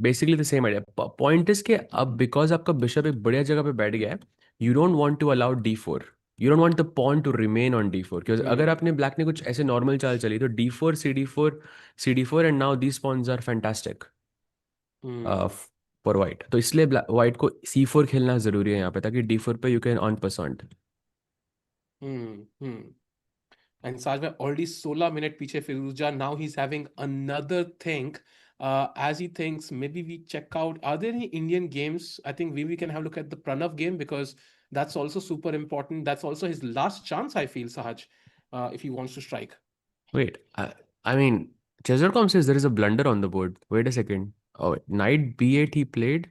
Basically the same idea. Point is के अब because आपका bishop एक बढ़िया जगह पे बैठ गया है, you don't want to allow D4. You don't want the pawn to remain on D4, क्योंकि अगर Hmm, आपने ब्लैक ने कुछ ऐसे नॉर्मल चाल चली तो D4 CD4 and now these pawns are fantastic hmm, for white. तो इसलिए वाइट को C4 खेलना जरूरी है यहाँ पे, ताकि D4 पे you can on percent. hmm. And Sajma already 16 minute पीछे Firuza. Now he's having another think. As he thinks, maybe we check out. Are there any Indian games? I think we can have a look at the Pranav game because that's also super important. That's also his last chance, I feel, Sahaj, if he wants to strike. Wait, I mean, Chesscom says there is a blunder on the board. Wait a second. Oh, wait. Knight B8 he played.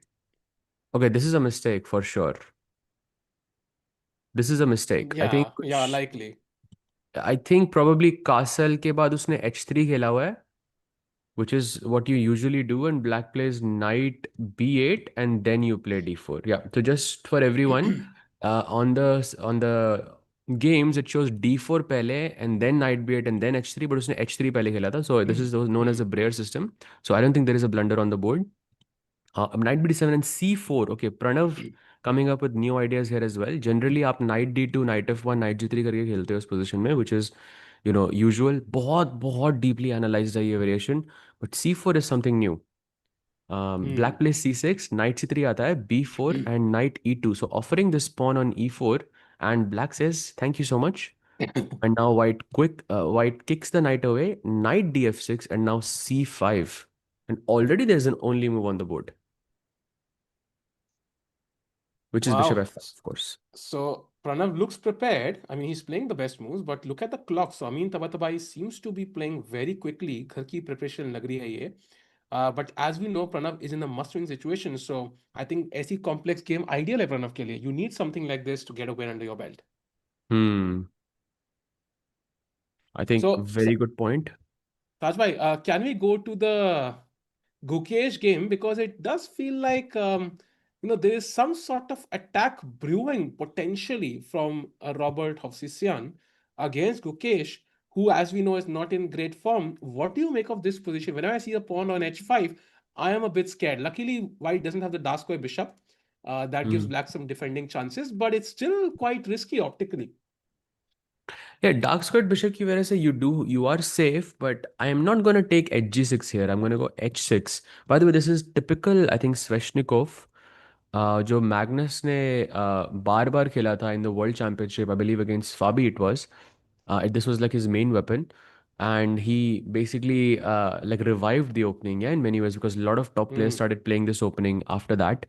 Okay, this is a mistake for sure. This is a mistake. I think Yeah, yeah, likely. I think probably castle के बाद उसने H3 खेला हुआ है, which is what you usually do, and black plays knight B8 and then you play D4. Yeah, so just for everyone, on the games it shows D4 पहले and then knight B8 and then H3, but उसने H3 पहले खेला था, so this is known as Hmm, a Breyer system. So I don't think there is a blunder on the board. Knight b7 and c4. Okay, Pranav coming up with new ideas here as well. Generally, आप knight d2, knight f1, knight g3 करके खेलते हो इस position में, which is usual. बहुत बहुत deeply analyzed है ये variation. But c4 is something new. hmm. Black plays c6, knight c3 आता है, b4 and knight e2. So offering this pawn on e4, and black says thank you so much. And now white kicks the knight away, knight df6, and now c5. And already there's an only move on the board, which is bishop Wow. f5, of course. So Pranav looks prepared. I mean, he's playing the best moves, but look at the clock. So Amin Tabatabai seems to be playing very quickly. घर की preparation लग रही है ये. But as we know, Pranav is in a must-win situation. So I think ऐसी complex game ideal है Pranav के लिए. You need something like this to get a win under your belt. Hmm. I think So very good point. Taj bhai, can we go to the Gukesh game because it does feel like there is some sort of attack brewing potentially from Robert Hovsisian against Gukesh. who, as we know, is not in great form. What do you make of this position? Whenever I see a pawn on h5, I am a bit scared. Luckily, white doesn't have the dark square bishop. That gives Hmm. black some defending chances, but it's still quite risky optically. Yeah, dark squared bishop की वजह से you are safe, but I am not going to take hg6 here. I'm going to go h6. By the way, this is typical, I think, Sveshnikov, जो Magnus ने बार बार खेला था in the World Championship, I believe against Fabi it was. This was like his main weapon, and he basically like revived the opening, yeah, in many ways, because a lot of top players Hmm. started playing this opening after that.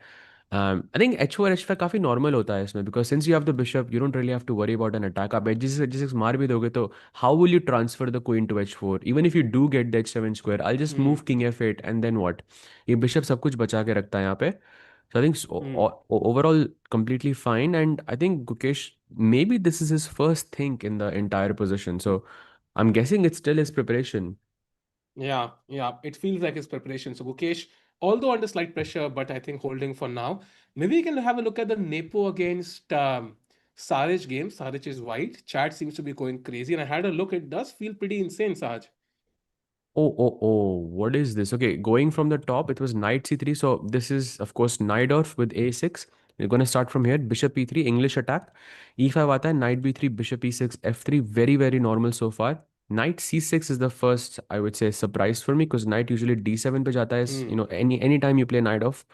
I think h4 h5 काफी normal होता है इसमें, because since you have the bishop, you don't really have to worry about an attack. आप h6 मार भी दोगे तो how will you transfer the queen to h4? Even if you do get the h7 square, I'll just Hmm. move king f8 and then what? ये bishop सब कुछ बचा के रखता है यहाँ पे. So I think Hmm. overall completely fine, and I think Gukesh, maybe this is his first think in the entire position. So I'm guessing it's still his preparation. Yeah, yeah, it feels like his preparation. So Gukesh, although under slight pressure, but I think holding for now. Maybe we can have a look at the Nepo against Sarich game. Sarich is white. Chat seems to be going crazy, and I had a look. It does feel pretty insane, Saj. Oh, what is this? Okay, going from the top, it was knight c3. So this is, of course, Najdorf with a6. We're going to start from here. Bishop e3, English attack. e5 आता है, knight b3, bishop e6, f3. Very, very normal so far. Knight c6 is the first, I would say, surprise for me, because knight usually d7 पे जाता है. Hmm. Any time you play knight off,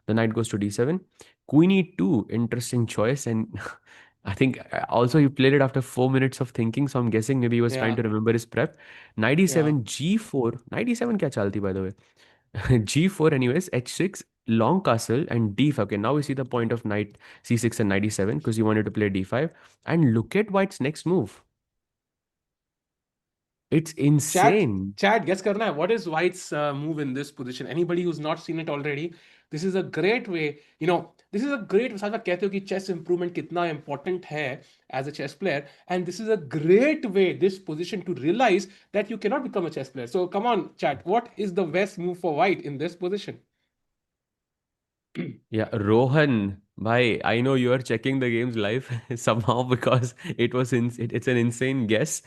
the knight goes to d7. Queen e2, interesting choice. And I think also he played it after 4 minutes of thinking. So I'm guessing maybe he was trying Yeah, to remember his prep. Knight yeah. e7, g4. Knight e7 क्या चालती, by the way? g4 anyways, h6, long castle, and d5. Okay, now we see the point of knight c6 and knight e7, because you wanted to play d5. And look at white's next move. It's Chat, insane. chat, guess karna hai. What is White's move in this position? Anybody who's not seen it already, this is a great way. This is a great. साथ में कहते हो कि chess improvement कितना important है as a chess player, and this is a great way, this position, to realize that you cannot become a chess player. So come on, chat. What is the best move for White in this position? Yeah, Rohan, bhai, I know you are checking the games live somehow, because it's an insane guess.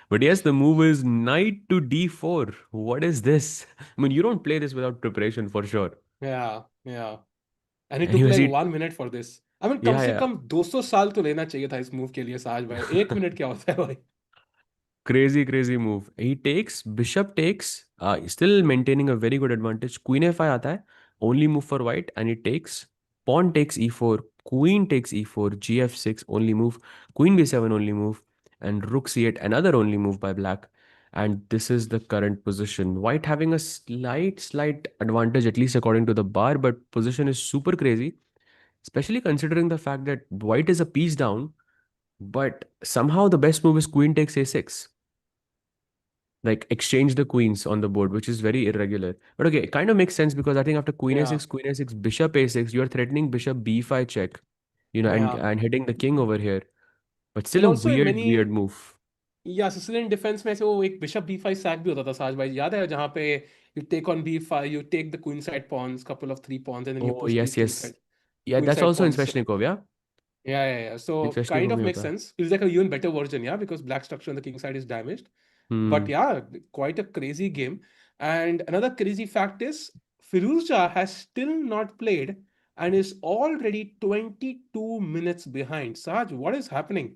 But yes, the move is knight to d4. What is this? I mean, you don't play this without preparation for sure. Yeah, yeah. And it took Anyways, like he, 1 minute for this. I mean, come yeah, से yeah. कम 200 साल तो लेना चाहिए था इस move के लिए, साज भाई। 1 मिनट क्या होता है भाई? Crazy, crazy move. He takes, bishop takes, still maintaining a very good advantage. Queen f5 आता है, only move for white, and he takes. Pawn takes e4, queen takes e4, gf6, only move. Queen b7, only move. And rook c8, another only move by black. And this is the current position. White having a slight advantage, at least according to the bar, but position is super crazy, especially considering the fact that white is a piece down, but somehow the best move is queen takes a6, like exchange the queens on the board, which is very irregular. But okay, it kind of makes sense, because I think after Yeah, queen a6, bishop a6, you're threatening bishop b5 check, and yeah. and hitting the king over here. But still And a also in weird many, move. या Sicilian defence में से वो एक bishop b5 sac भी होता था, साज भाई याद है, जहाँ पे you take on b5, you take the queen side pawns, couple of three pawns, and then you Oh push these yes, yes, yeah. queen That's side also in pawns. So Sveshnikov, yeah. yeah, yeah, yeah. In So kind Sveshnikov of में makes होता है. sense. Feels like a even better version, yeah, because black structure on the king side is damaged. But Hmm. yeah, quite a crazy game. And another crazy fact is Firuzja has still not played and is already 22 minutes behind. Saj, what is happening?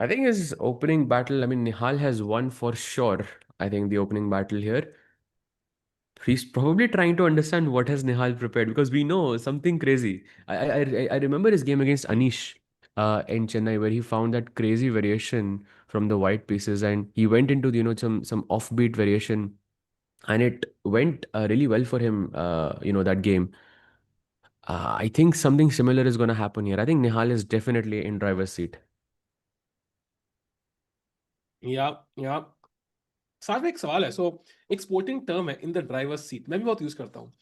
I think his opening battle. I mean, Nihal has won for sure. I think the opening battle here. He's probably trying to understand what has Nihal prepared, because we know something crazy. I remember his game against Anish in Chennai, where he found that crazy variation from the white pieces, and he went into some offbeat variation, and it went really well for him. That game. I think something similar is going to happen here. I think Nihal is definitely in driver's seat. Yeah, yeah. साथ में एक सवाल है, सो एक sporting term है in the driver seat, मैं भी बहुत यूज करता हूँ.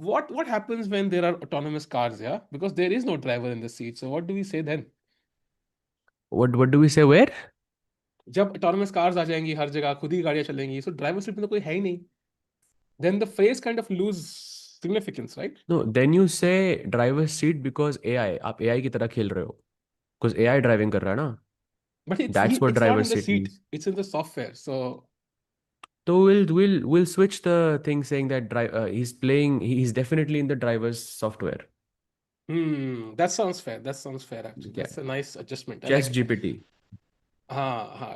What happens when there are autonomous cars, yeah, because there is no driver in the seat, so what do we say then? What do we say? Where? जब autonomous cars आ जाएंगी हर जगह, खुद ही गाड़ियां चलेंगी, so ड्राइवर सीट में तो कोई है ही नहीं, then the phrase kind of lose significance, right? No, then you say driver's seat because AI. आप AI की तरह खेल रहे हो, because AI ड्राइविंग कर रहा है ना. But That's what it's not driver in the state seat. means. It's in the software. So So we'll switch the thing saying that he's playing, he's definitely in the driver's software. that sounds fair. That sounds fair. Actually, Yeah. that's a nice adjustment. I Chess like it. GPT.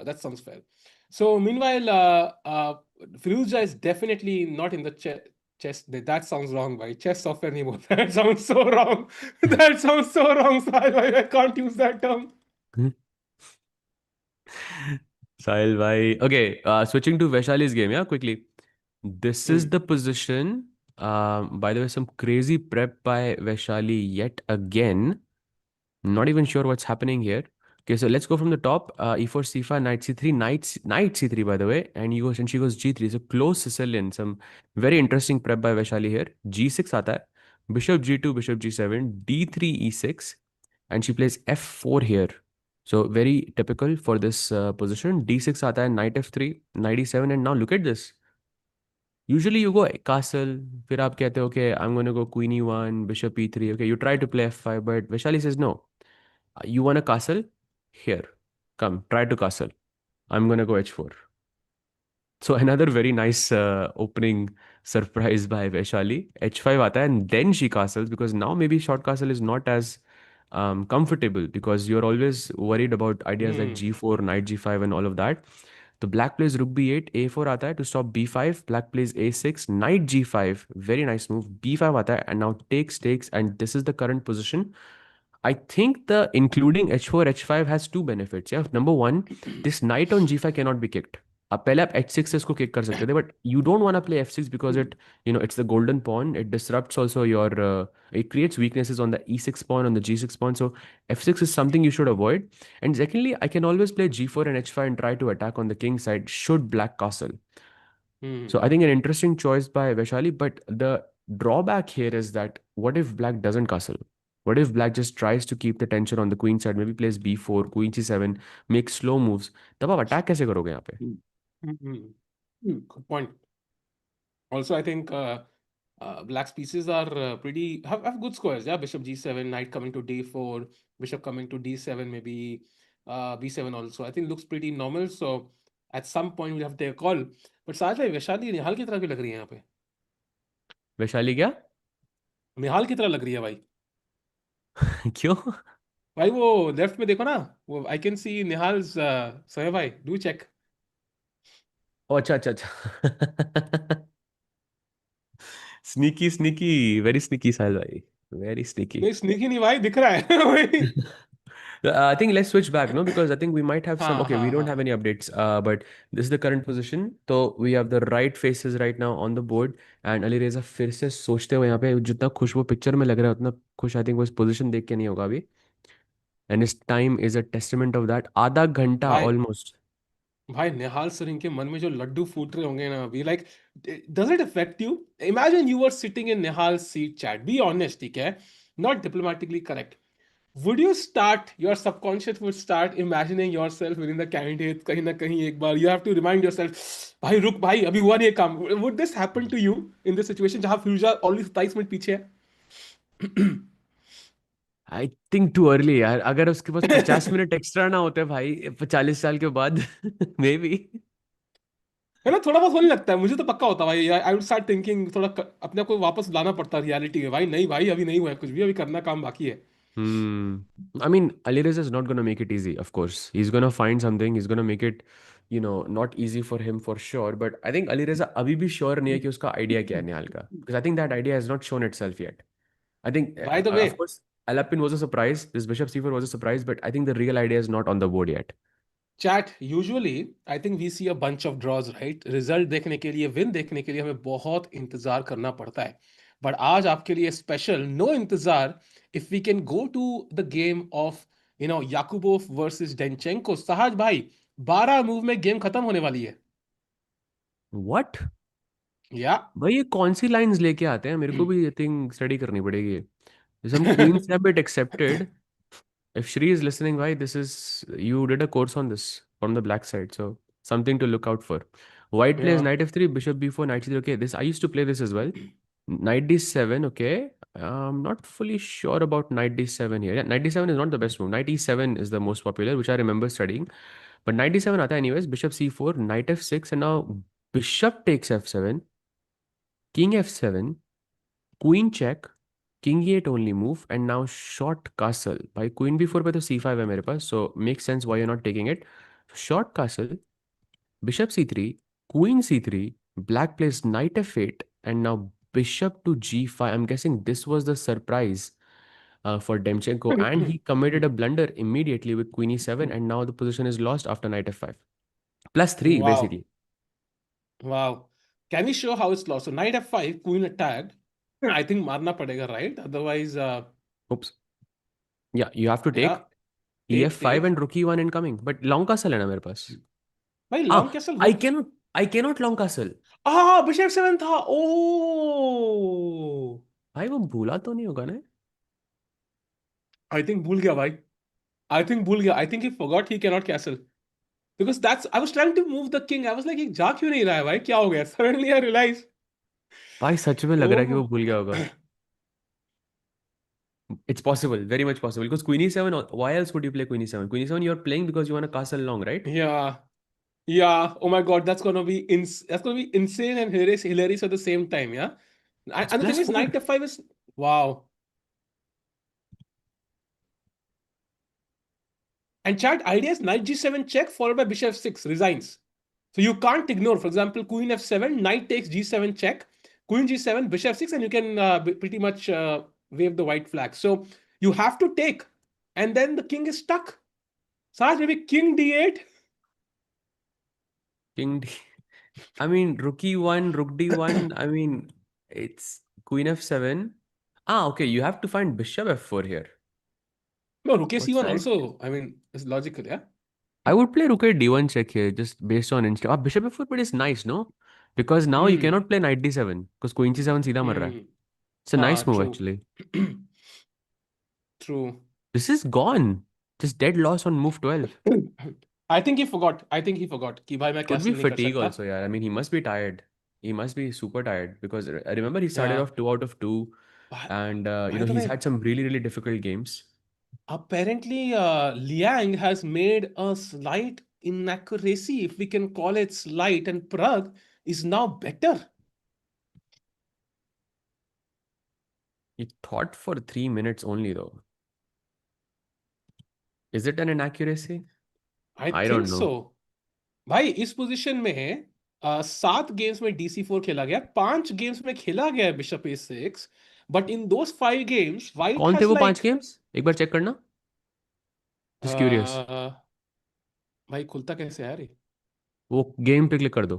That sounds fair. So meanwhile, Firuza is definitely not in the chess. That sounds wrong, by chess software नहीं बोलता. That sounds so wrong. That sounds so wrong. So I can't use that term. Sahil bhai. Okay, switching to Vaishali's game, yeah, quickly. This is Hmm. the position. By the way, some crazy prep by Vaishali yet again. Not even sure what's happening here. Okay, so let's go from the top. E4, C5, knight C3, knight C3, by the way, and she goes G3. So close Sicilian. Some very interesting prep by Vaishali here. G6 आता है. Bishop G2, Bishop G7, D3, E6, and she plays F4 here. So very typical for this position. D6 आता है, Knight F3, Knight E7, and now look at this. Usually you go castle, फिर आप कहते हो okay, I'm going to go Queen E1, Bishop E3. Okay, you try to play F5, but Vaishali says no. You want a castle? Here, come, try to castle. I'm going to go H4. So another very nice opening surprise by Vaishali. H5 आता है and then she castles because now maybe short castle is not as comfortable because you're always worried about ideas like Hmm. G4, knight G5 and all of that. The black plays rook B8, A4 आता है to stop B5. Black plays A6, knight G5. Very nice move. B5 आता है and now takes and this is the current position. I think the including H4, H5 has two benefits. Yeah, number one, this knight on G5 cannot be kicked. आप पहले आप H6 से इसको kick कर सकते थे, but you don't want to play F6 because it's the golden pawn. It disrupts also it creates weaknesses on the E6 pawn, on the G6 pawn. So F6 is something you should avoid. And secondly, I can always play G4 and H5 and try to attack on the king side should black castle. So Hmm. I think an interesting choice by Vaishali, but the drawback here is that what if black doesn't castle? What if black just tries to keep the tension on the queen side, maybe plays b4, queen c7, makes slow moves? तब आप attack कैसे करोगे यहाँ पे? Hmm. Good point. Also, I think black's pieces are pretty have good squares. Yeah, Bishop G7, Knight coming to D4, Bishop coming to D7, maybe B7 also. I think looks pretty normal. So at some point we have to take a call. But साथ में वैशाली निहाल की तरह भी लग रही है यहाँ पे. वैशाली क्या? निहाल की तरह लग रही है भाई. क्यों? भाई वो लेफ्ट में देखो ना. वो आई कैन सी निहाल्स सोहे भाई. Do check. ओ अच्छा अच्छा अच्छा. स्नीकी स्नीकी, वेरी स्नीकी साहिल भाई, वेरी स्नीकी. नहीं स्नीकी नहीं भाई दिख रहा है. वही. I think let's switch back, no, because I think we might have some. हाँ Okay, we हाँ don't have हाँ. any updates, but this is the current position. So we have the right faces right now on the board, and Ali Reza फिर से सोचते हुए यहाँ पे जितना खुश वो पिक्चर में लग रहा है उतना खुश आई थिंक वो इस पोजीशन देख के नहीं होगा अभी. And his time is a testament of that. आधा घंटा भाई almost. भाई निहाल सरीन के मन में जो लड्डू फूट रहे होंगे ना अभी like does it affect you imagine you are sitting in Nihal seat chat be honest ठीक है not diplomatically correct would you start your subconscious would start imagining yourself within the candidate कहीं ना कहीं एक बार you have to remind yourself भाई रुक भाई अभी हुआ नहीं है काम would this happen to you in this situation जहां फिरोजा ऑलरेडी 27 मिनट पीछे आई थिंक टू अर्ली यार, अगर उसके पास 50 मिनट एक्स्ट्रा ना होते भाई 40 साल के बाद मे बी. है ना थोड़ा बहुत होने लगता है मुझे तो पक्का होता भाई आई वुड स्टार्ट थिंकिंग थोड़ा अपने आप को वापस लाना पड़ता रियलिटी में भाई नहीं भाई अभी नहीं हुआ है कुछ भी अभी करना काम बाकी है Hmm. I mean, Alireza is not going to make it easy, of course. He's going to find something. He's going to make it, not easy for him for sure. But I think Alireza अभी भी sure नहीं है कि उसका idea क्या है निहाल का. Because I think that idea has not shown itself yet. I think, bye the way of course, Alapin was a surprise. This Bishop C4 was a surprise, but I think the real idea is not on the board yet. Chat usually I think we see a bunch of draws right result देखने के लिए win देखने के लिए हमें बहुत इंतजार करना पड़ता है बट आज आपके लिए स्पेशल नो इंतजार if we can go to the game of Yakubboev versus Denchenko Sahaj भाई 12 मूव में गेम खत्म होने वाली है What? या भाई ये कौन सी लाइंस लेके आते हैं? मेरे को भी आई थिंक स्टडी करनी पड़ेगी. Some queens have it accepted. If Shri is listening, why this is you did a course on this from the black side, so something to look out for. White plays या knight f3, bishop b4, knight c3. Okay, this I used to play this as well. Knight d7, okay. I'm not fully sure about knight d7 here. Yeah, knight d7 is not the best move. Knight e7 is the most popular, which I remember studying. But knight d7 आता है anyways. Bishop c4, knight f6, and now bishop takes f7, king f7, queen check, king e8 only move, and now short castle. भाई queen b4 पे तो c5 है मेरे पास, so makes sense why you're not taking it. Short castle, bishop c3, queen c3, black plays knight f8, and now bishop to g5. I'm guessing this was the surprise for Demchenko, and he committed a blunder immediately with queen e7, and now the position is lost after knight f5. +3, Wow. basically. Wow. Can we show how it's lost? So knight f5, queen attacked. I think मारना पड़ेगा, right? Otherwise, Oops. Yeah, you have to take yeah, ef5 take. and rook e1 incoming. But long castle है ना मेरे पास. भाई Ah, long castle I what? cannot, I cannot long castle. Bishop 7 था। ओ भाई वो भूला तो नहीं होगा ना? आई थिंक भूल गया भाई। आई थिंक भूल गया। I think he forgot he cannot castle, because that's I was trying to move the king. I was like ये जा क्यों नहीं रहा है भाई, क्या हो गया? Suddenly I realise. भाई सच में लग रहा है कि ओह वो भूल गया होगा. It's possible, very much possible. Because Queen e7, why else would you play Queen e7? Queen e7, you're playing because you want a castle long, right? या या oh my God, that's gonna be insane and hilarious at the same time, yeah. It's And the thing is +4. knight f5 is wow. And chat idea is knight g7 check followed by bishop f6 resigns. So you can't ignore, for example, queen f7, knight takes g7 check, queen g7, bishop 6, and you can pretty much wave the white flag. So you have to take, and then the king is stuck. Saraj, maybe king d8. King D. I mean, rook e1, rook d1. I mean, it's Queen f7. Ah, okay. You have to find bishop f4 here. No, rook What's c1 the idea? also, I mean, it's logical, yeah? I would play rook at d1 check here, just based on instinct. Ah, bishop f4, but it's nice, no? Because now you Hmm. cannot play knight d7 because queen c7 सीधा मर रहा है. Hmm. It's a nice move True. actually. True. This is gone. Just dead loss on move 12. I think he forgot. I think he forgot कि भाई मैं Could be castle नहीं कर fatigue सकता. also, yeah. I mean, he must be tired. He must be super tired because I remember he started Yeah. off 2 out of 2, By, and by the he's way, had some really really difficult games. apparently Liang has made a slight inaccuracy, if we can call it slight, and Pragg is now better. He thought for 3 minutes only though. Is it an inaccuracy? I I think don't know. so. भाई इस position में 7 games में DC4 खेला गया, 5 games में खेला गया bishop A6, but in those 5 games white कौन थे हैज वो पांच लाइक गेम्स एक बार चेक करना. Just curious. भाई खुलता कैसे है यार ये? वो गेम पे क्लिक कर दो.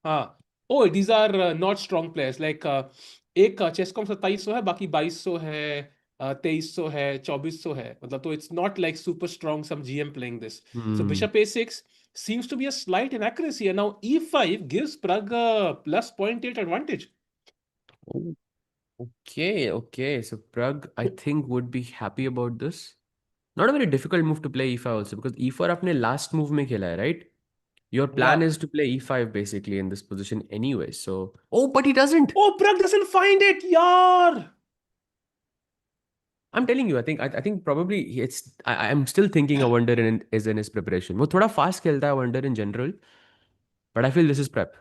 हाँ, oh these are not strong players, like एक चेसकॉम 2700 है, बाकी 2200 है, 2300 है, 2400 है, मतलब तो it's not like super strong some GM playing this. So Hmm. Bishop A6 seems to be a slight inaccuracy, and now E5 gives Pragg a +0.8 advantage. Oh, okay, okay. So Pragg, I think, would be happy about this. Not a very difficult move to play e5 also because e4 आपने last move में खेला है, right? Your plan Yeah. is to play e5 basically in this position anyway. So, oh, but he doesn't. Oh, Pragg doesn't find it, yaar. I'm telling you, I think probably I'm still thinking a wonder is in his preparation. वो थोड़ा fast खेलता है wonder in general, but I feel this is prep.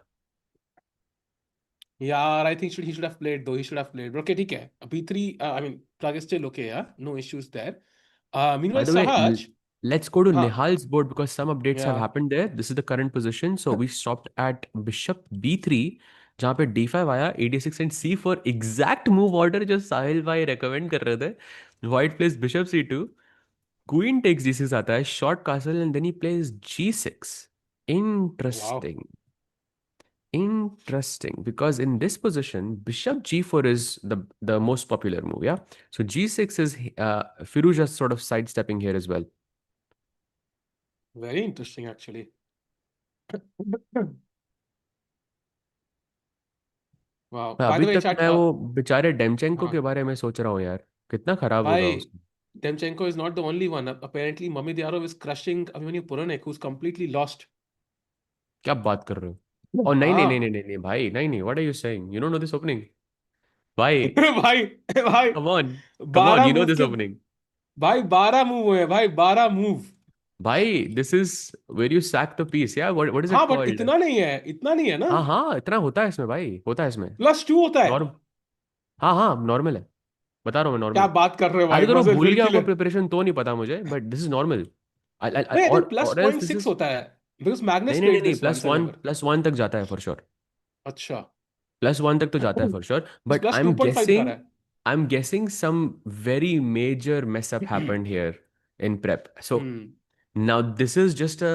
Yeah, I think he should have played though. He should have played. Okay, ठीक है. B3, I mean, Pragg is still okay, yeah. No issues there. By Meanwhile, the way, Sahaj, let's go to huh, Nihal's board because some updates have yeah. happened there. This is the current position. So we stopped at bishop b3, जहाँ पे d5 आया, a6 and c4 exact move order जो साहिल भाई recommend कर रहे थे. White plays bishop c2, queen takes g6 आता है, short castle and then he plays g6. Wow. Interesting. Interesting, because in this position, bishop g4 is the most popular move, yeah? So g6 is Firuza sort of sidestepping here as well. Very interesting, actually. Wow. By अभी the way, तक chat, मैं वो बेचारे Demchenko huh, के बारे में सोच रहा हूँ यार. कितना खराब होगा bhai, उसको. Demchenko is not the only one. Apparently, Mamidyarov is crushing Abhimanyu Puranik, who's completely lost. क्या बात कर रहे हो. और नहीं नहीं नहीं हाँ, नहीं नहीं नहीं भाई, नहीं नहीं, what are you saying, you don't know this opening. भाई, भाई भाई come on, come on, 12 you know move this के, opening. भाई 12 मूव हुए भाई, 12 मूव। भाई, this is where you sack the piece, yeah, what is it हाँ but called? इतना नहीं है, इतना नहीं है ना। हाँ हाँ, इतना होता है इसमें भाई, होता है इसमें। +2 होता है। नॉर्म हाँ हाँ, नॉर्मल है, बता रहा हूँ मैं, क्या नॉर्मल। बात कर रहे हो आज भाई, अगर वो मजे भूल गया लुड़की ले। होगा प्रिपरेशन तो नहीं पता मुझे, बट दिस इज नॉर्मल। नहीं, आई थिंक प्लस और else point this six is, होता है, बिकॉज मैग्नस नहीं नहीं नहीं प्लेड नहीं, दिस वंस आई रिमेंबर। +1 तक जाता है फॉर श्योर। अच्छा। +1 तक तो जाता है फॉर श्योर, बट प्लस 2.5 कर रहा I am guessing some very major mess up है। Happened here in prep. So hmm. Now this is just a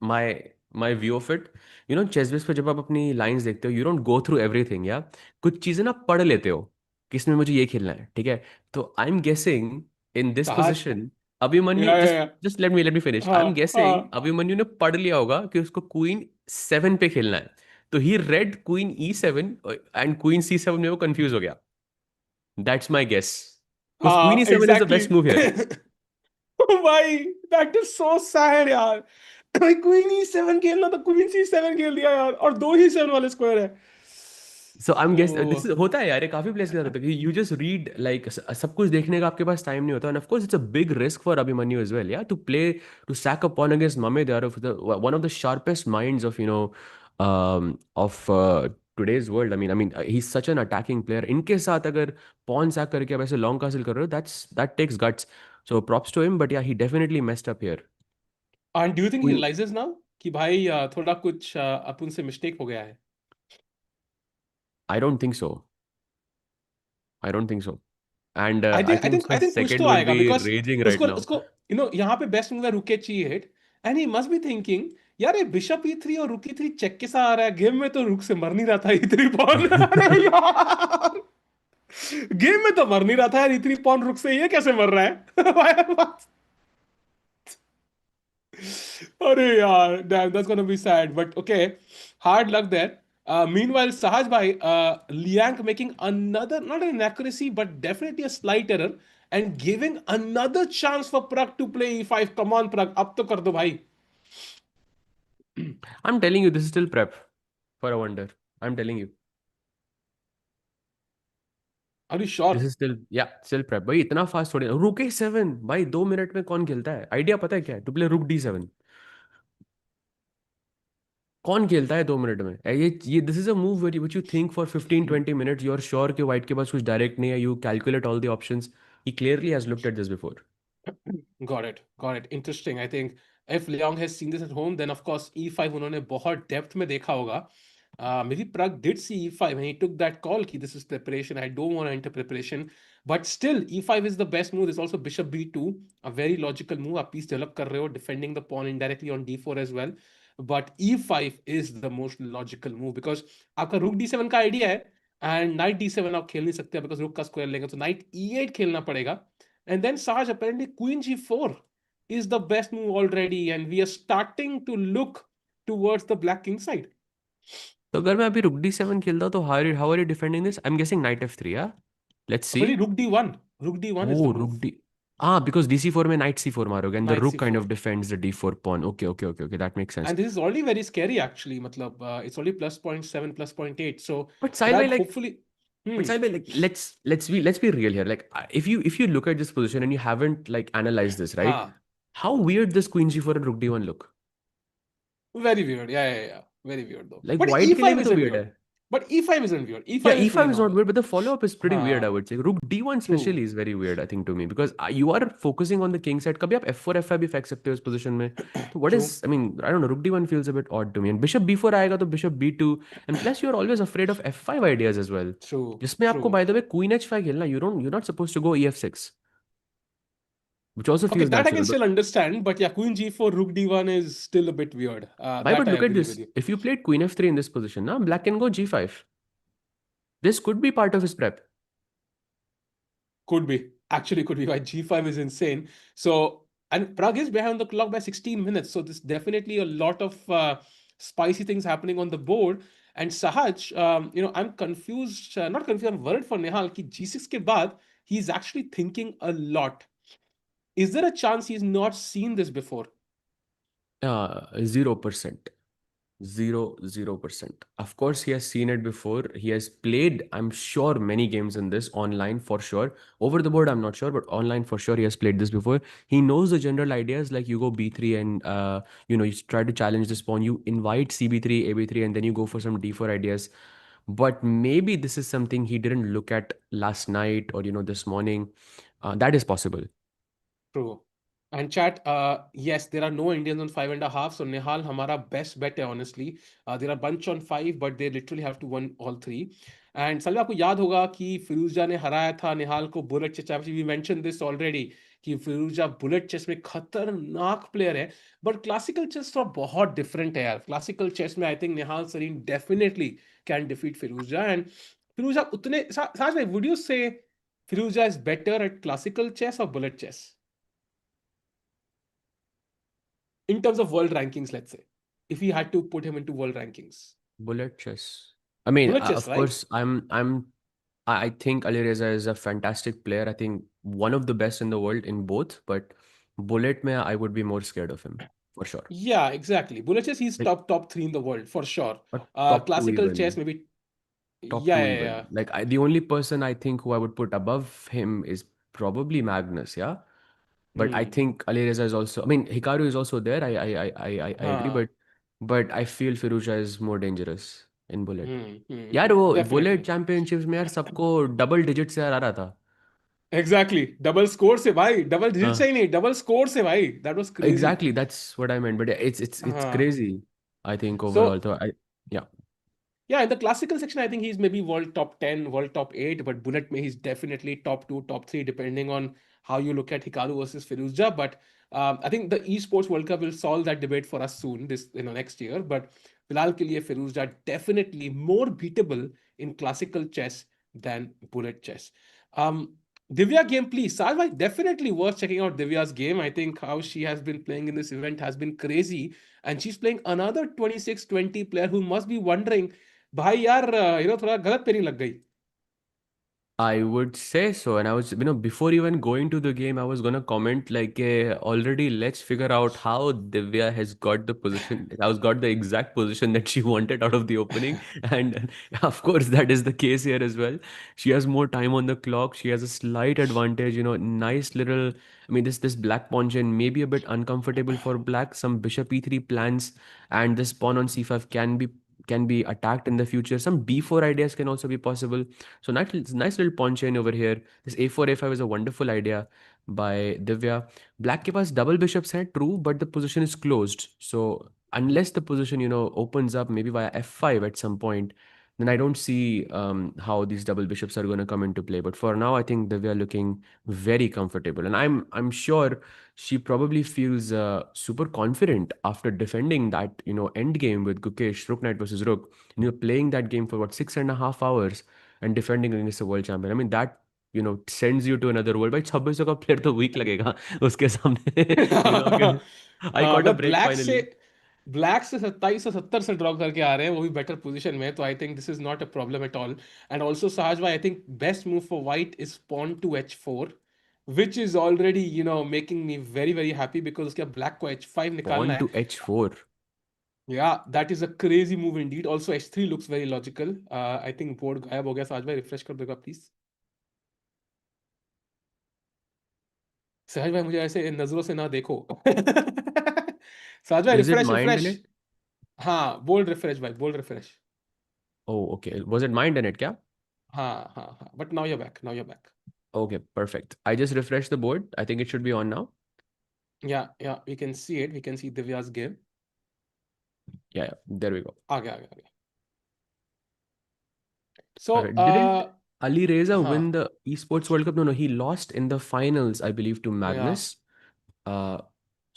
my my view of it. Chess base पे जब आप अपनी लाइंस देखते हो, you don't go through everything, या कुछ चीजें ना पढ़ लेते हो कि इसमें मुझे ये खेलना है, ठीक है। तो I am guessing in this Sahaj. Position, Abhimanyu, just ya. Just let me finish, I am हाँ गेसिंग हाँ। अभिमन्यु ने पढ़ लिया होगा कि उसको क्वीन 7 पे खेलना है। तो he played queen E7 and queen C7 में वो कंफ्यूज हो गया। That's my guess, because queen हाँ E seven is the exactly. Best move here. भाई दैट इज सो सैड यार। भाई क्वीन E7 खेलना था, क्वीन C7 खेल दिया यार, और दो ही 7 वाले स्क्वायर है। So I am guess oh. This होता है यार, ये काफी प्लेस के साथ होता है कि यू जस्ट रीड लाइक सब कुछ देखने का आपके पास टाइम नहीं होता, and of course it's a big risk for Abhimanyu as well, ya to play, to sack a pawn against ममे, they are one of the sharpest minds of of today's world. I mean he is such an attacking player, इनके साथ अगर pawn sac करके आप ऐसे long कासिल कर रहे हो, that takes guts. So props to him, but ya he definitely messed up here. And do you think he queen, realizes now कि भाई थोड़ा कुछ अपन से मिस्टेक हो गया है? आई don't think so, I don't think so, and I I think I think think उसका I think कुछ तो सेकंड वुड आएगा, बी बिकॉज रेजिंग राइट उसको नाउ। उसको यहाँ पे बेस्ट मूव है रुके ची hit, and he must be thinking यार ये बिशप E3 और रुक E3 चेक के साथ आ रहा है, गेम में तो रुक से मर नहीं रहा था E3 पॉन। अरे यार, गेम में तो मर नहीं रहा था यार E3 पॉन, रुक से ये कैसे मर रहा है? अरे यार, damn, that's gonna be sad, but okay, hard luck there. Meanwhile, Sahaj bhai, Liang making another, not an inaccuracy, but definitely a slight error, and giving another chance for Pragg to play E5. Come on, Pragg, अब तो कर दो भाई। I'm telling you, this is still prep for a wonder. I'm telling you, Are you sure? this is still, yeah, still prep भाई, इतना fast थोड़ी रुके 7 भाई, 2 मिनट में कौन खेलता है? आइडिया पता है क्या है? टू प्ले रुक D7, कौन खेलता है 2 मिनट में? ये this is a move very which you think for 15-20 minutes, you are sure कि व्हाइट के पास कुछ डायरेक्ट नहीं है, you calculate all the options. He clearly has looked at this before. Got it. Got it. Interesting. I think if Leong has seen this at home, then of course E5 उन्होंने बहुत depth में देखा होगा. Maybe Pragg did see E5 and he took that call कि this is preparation. I don't want to enter preparation. But still, E5 is the best move. There's also Bishop B2, a very logical move. आप piece develop कर रहे हो, defending the pawn indirectly on D4 as well. But E5 is the most logical move because आपका Rook D7 का idea है, and Knight D7 आप खेल नहीं सकते because Rook का स्क्वायर लेंगे, तो Knight E8 खेलना पड़ेगा. And then Saj, apparently Queen G4 is the best move already, and we are starting to look towards the Black King side. तो अगर मैं अभी रुक D7 खेलता हूँ, तो how are you defending this? I am guessing Knight F3, या let's see. Apparently Rook D1. Rook D1 is the Oh, move. rook D. Ah, because D4 में knight C4 मारोगे, and the Knight rook kind C4. of defends the D4 pawn. Okay, okay, okay, okay. That makes sense. And this is already very scary, actually. Matlab, it's only +0.7, +0.8. So But side by Pragg like, hopefully. but Hmm. side by like, let's be real here. Like, if you look at this position and you haven't like analyzed this, right? Ha. How weird this Queen G4 and Rook D1 look. Very weird. Yeah, yeah, yeah. Very weird though. Like But white के लिए E5 भी तो isn't weird weird. है. But E5 isn't weird. Yeah, E5 is pretty E5 is not normal. weird, but the follow-up is pretty weird, I Ha. would say. Rook D1 True. especially is very weird, I think, to me, because you are focusing on the king side. कभी आप F4 F5 भी फेंक सकते हो इस position में. So what is, True. I mean, I don't know, Rook D1 feels a bit odd to me. And Bishop B4 आएगा तो Bishop B2. And plus you're always afraid of F5 ideas as well. True. जिसमें आपको, True. by the way, Queen H5 खेलना, you're not supposed to go EF6, which also Okay, feels that I can natural. But still understand, but yeah, Queen G4, Rook D1 is still a bit weird. why? That But I look at agree with this. you. If you played Queen F3 in this position, now Black can go G5. This could be part of his prep. Could be. Actually, could be. Why G5 is insane. So, and Prague is behind the clock by 16 minutes. So, there's definitely a lot of spicy things happening on the board. And Sahaj, I'm confused, not confused, I'm worried for Nihal कि G6 के बाद he's actually thinking a lot. Is there a chance he's not seen this before? 0%. 0%. Of course, he has seen it before. He has played, I'm sure, many games in this online for sure. Over the board, I'm not sure, but online for sure, he has played this before. He knows the general ideas like you go b3 and you try to challenge this pawn. You invite cb3, ab3, and then you go for some d4 ideas. But maybe this is something he didn't look at last night or this morning. That is possible. True. And chat, yes, there are no Indians on 5.5. So Nihal, हमारा best bet है honestly. There are bunch on 5, but they literally have to win all three. And सलवे आपको याद होगा कि फिरोजा ने हराया था निहाल को bullet chess championship. We mentioned this already कि फिरोजा बुलेट चेस में खतरनाक प्लेयर है. बट क्लासिकल चेस तो बहुत डिफरेंट है यार. क्लासिकल चेस में I think Nihal Sarin definitely can defeat Firouzja. And Firouzja उतने साथ में would you say Firouzja is better at classical chess और bullet chess in terms of world rankings, let's say, if we had to put him into world rankings? Bullet chess. I mean, Bullet chess, of right? course, I think Ali Reza is a fantastic player. I think one of the best in the world in both, but Bullet mein I would be more scared of him for sure. Yeah, exactly. Bullet chess, he's Like top three in the world for sure. or top two Classical chess, even. maybe. Top Yeah, two yeah, even. yeah. Like the only person I think who I would put above him is probably Magnus, yeah. But I Hmm. think Ali Reza is also. I mean, Hikaru is also there. I agree, Huh. but I feel Firuza is more dangerous in Bullet. यार वो bullet Definitely. Championships में यार सबको double digit से यार आ रहा था. Exactly. Double score से भाई. Double digit से हाँ, ही नहीं. Double score से भाई. That was crazy. exactly, that's what I meant, but it's हाँ. crazy, I think overall. So So I yeah, yeah, in the classical section, I think he's maybe world top 10, world top 8, but Bullet May he's definitely top 2, top 3, depending on how you look at Hikaru versus Firuzja. But I think the esports World Cup will solve that debate for us soon, this next year. But Filal ke liye Firuzja definitely more beatable in classical chess than Bullet chess. Um, Divya game, please. Sarvaj, definitely worth checking out Divya's game. I think how she has been playing in this event has been crazy. And she's playing another 26-20 player who must be wondering भाई यार थोड़ा गलत pairing लग गई. I would say so. And I was, before even going to the game, I was gonna comment like, already let's figure out how Divya has got the position, has got the exact position that she wanted out of the opening. And of course, that is the case here as well. She has more time on the clock. She has a slight advantage, nice little, I mean, this black pawn chain may be a bit uncomfortable for black. Some bishop e3 plans and this pawn on c5 can be attacked in the future. Some b4 ideas can also be possible. So nice little pawn chain over here. This a4 a5 is a wonderful idea by Divya. Black ke paas double bishops hai, true, but the position is closed. So unless the position opens up maybe via f5 at some point, then I don't see how these double bishops are going to come into play. But for now, I think Divya looking very comfortable, and I'm sure she probably feels super confident after defending that end game with Gukesh, Rook Knight versus Rook. And you're playing that game for what 6.5 hours and defending against a world champion. I mean, that sends you to another world. भाई 2600 का player तो week लगेगा उसके सामने. कि I हाँ got a मतलब break finally. Black से 2770 से ड्रॉ करके आ रहे हैं वो भी बेटर पोजीशन में. तो I think this is not a problem at all. And also Sahaj भाई I think best move for white is pawn to h4, which is already making me very very happy because उसके बाद black को h5 निकालना Pawn है. to h4. Yeah, that is a crazy move indeed. Also h3 looks very logical. I think board गायब हो गया. सहज भाई रिफ्रेश कर देगा प्लीज. सहज भाई मुझे ऐसे नजरों से ना देखो. सहज भाई Is it refresh mind in refresh. it? हाँ बोल्ड रिफ्रेश भाई bold refresh. Oh, okay. Was it mind in it? क्या? हाँ हाँ हाँ but now you're back now you're back. Okay, perfect. I just refreshed the board. I think it should be on now. या we can see it. We can see Divya's game. Yeah, yeah. There we go. आ गया आ गया. सो Perfect. Didn't Ali Reza हाँ win the Esports World Cup? No, no, he lost in the finals, I believe, to या Magnus. Uh,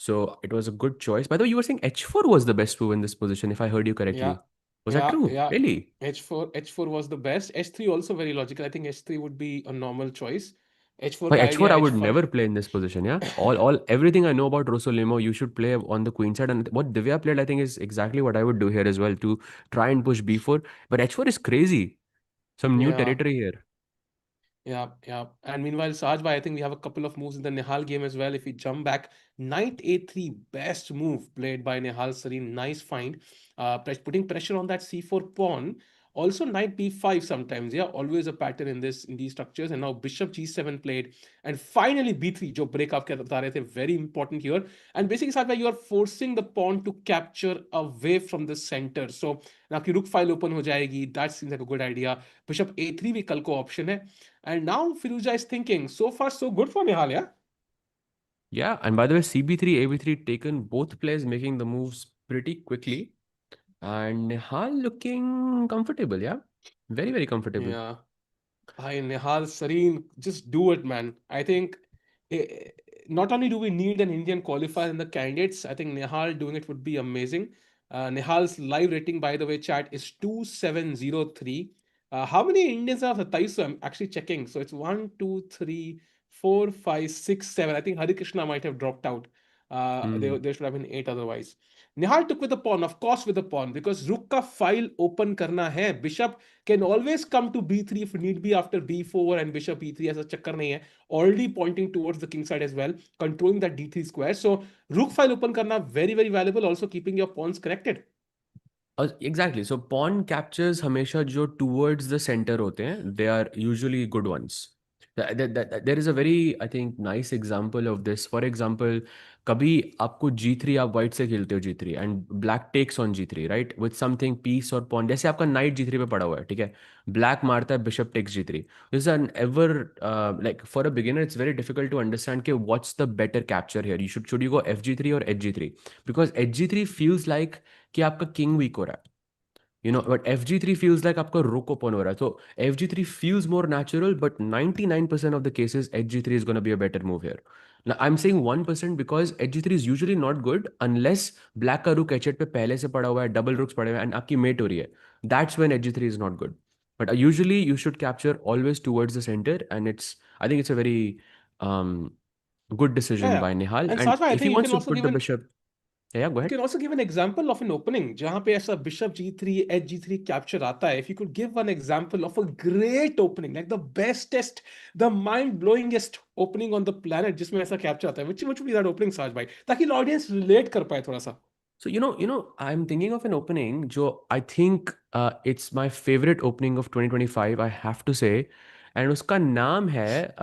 so it was a good choice. By the way, you were saying H4 was the best move in this position, if I heard you या correctly. Was that true? या Really? h4 was the best. h3 also very logical. I think h3 would be a normal choice. h4 By का H4, idea I would h5. never play in this position. Yeah, everything I know about Rosolimo, you should play on the queen side. And what Divya played, I think, is exactly what I would do here as well to try and push B4. But H4 is crazy. Some new Yeah. territory here. Yeah, yeah. And meanwhile, Sajbhai, I think we have a couple of moves in the Nihal game as well. If we jump back, knight a3, best move played by Nihal Sarin. Nice find. putting pressure on that c4 pawn. Also knight b5 sometimes, yeah, always a pattern in this in these structures. And now bishop g7 played, and finally b3 जो break आप क्या बता रहे थे, very important here. And basically साथ में you are forcing the pawn to capture away from the center. So now आपकी rook file open हो जाएगी, that seems like a good idea. Bishop a3 भी कल को option है. And now Firuza is thinking, so far so good for Nihal, yeah. Yeah, and by the way, CB3, AB3 taken, both players making the moves pretty quickly. And Nihal looking comfortable, yeah. Very, very comfortable. Yeah. Hi, Nihal, Sarin, just do it, man. I think eh, not only do we need an Indian qualifier in the candidates, I think Nihal doing it would be amazing. Nihal's live rating, by the way, chat is 2703. How many Indians are Taisu? I'm actually checking. So it's 1, 2, 3, 4, 5, 6, 7. I think Hari Krishna might have dropped out. Hmm. There should have been eight otherwise. Nihal took with the pawn, of course, with the pawn, because Rook ka file open karna hai. Bishop can always come to b3 if need be after b4 and bishop e3 ऐसा चक्कर नहीं है. Already pointing towards the king side as well, controlling that d3 square. So rook file open करना very very valuable, also keeping your pawns connected. Exactly. So pawn captures हमेशा जो towards the center होते हैं, they are usually good ones. There is a very, I think, nice example of this. For example, कभी आपको G3 आप white से खेलते हो G3 and black takes on G3, right? With something piece और pawn. जैसे आपका knight G3 पे पड़ा हुआ है, ठीक है? Black मारता है bishop takes G3. This is an ever like for a beginner, it's very difficult to understand कि what's the better capture here. Should you go FG3 or HG3? Because HG3 feels like कि आपका king week हो रहा है but FG3 feels like आपका रुक open हो रहा है तो FG3 feels more natural but 99% of the cases HG3 is going to be a better move here. Now I'm saying 1% because HG3 is usually not good unless black का रुक H8 पे पहले से पड़ा हुआ है डबल रुक्स पड़े हुए हैं and आपकी मेट हो रही है. That's when HG3 is not good. But usually you should capture always towards the center and I think it's a very um, good Yeah, decision yeah. by Nihal And and Sajma, I if he think wants to put the bishop, yeah, go you ahead. can also give an example of an opening जहां पे ऐसा bishop g3 edge g3 capture आता है. If you could give one example of a great opening, like the bestest, the mind blowingest opening on the planet जिसमें ऐसा capture आता है, which would be that opening, साज भाई, ताकि audience relate कर पाए थोड़ा सा. So I'm thinking of an opening. जो I think it's my favorite opening of 2025. I have to say, and उसका नाम है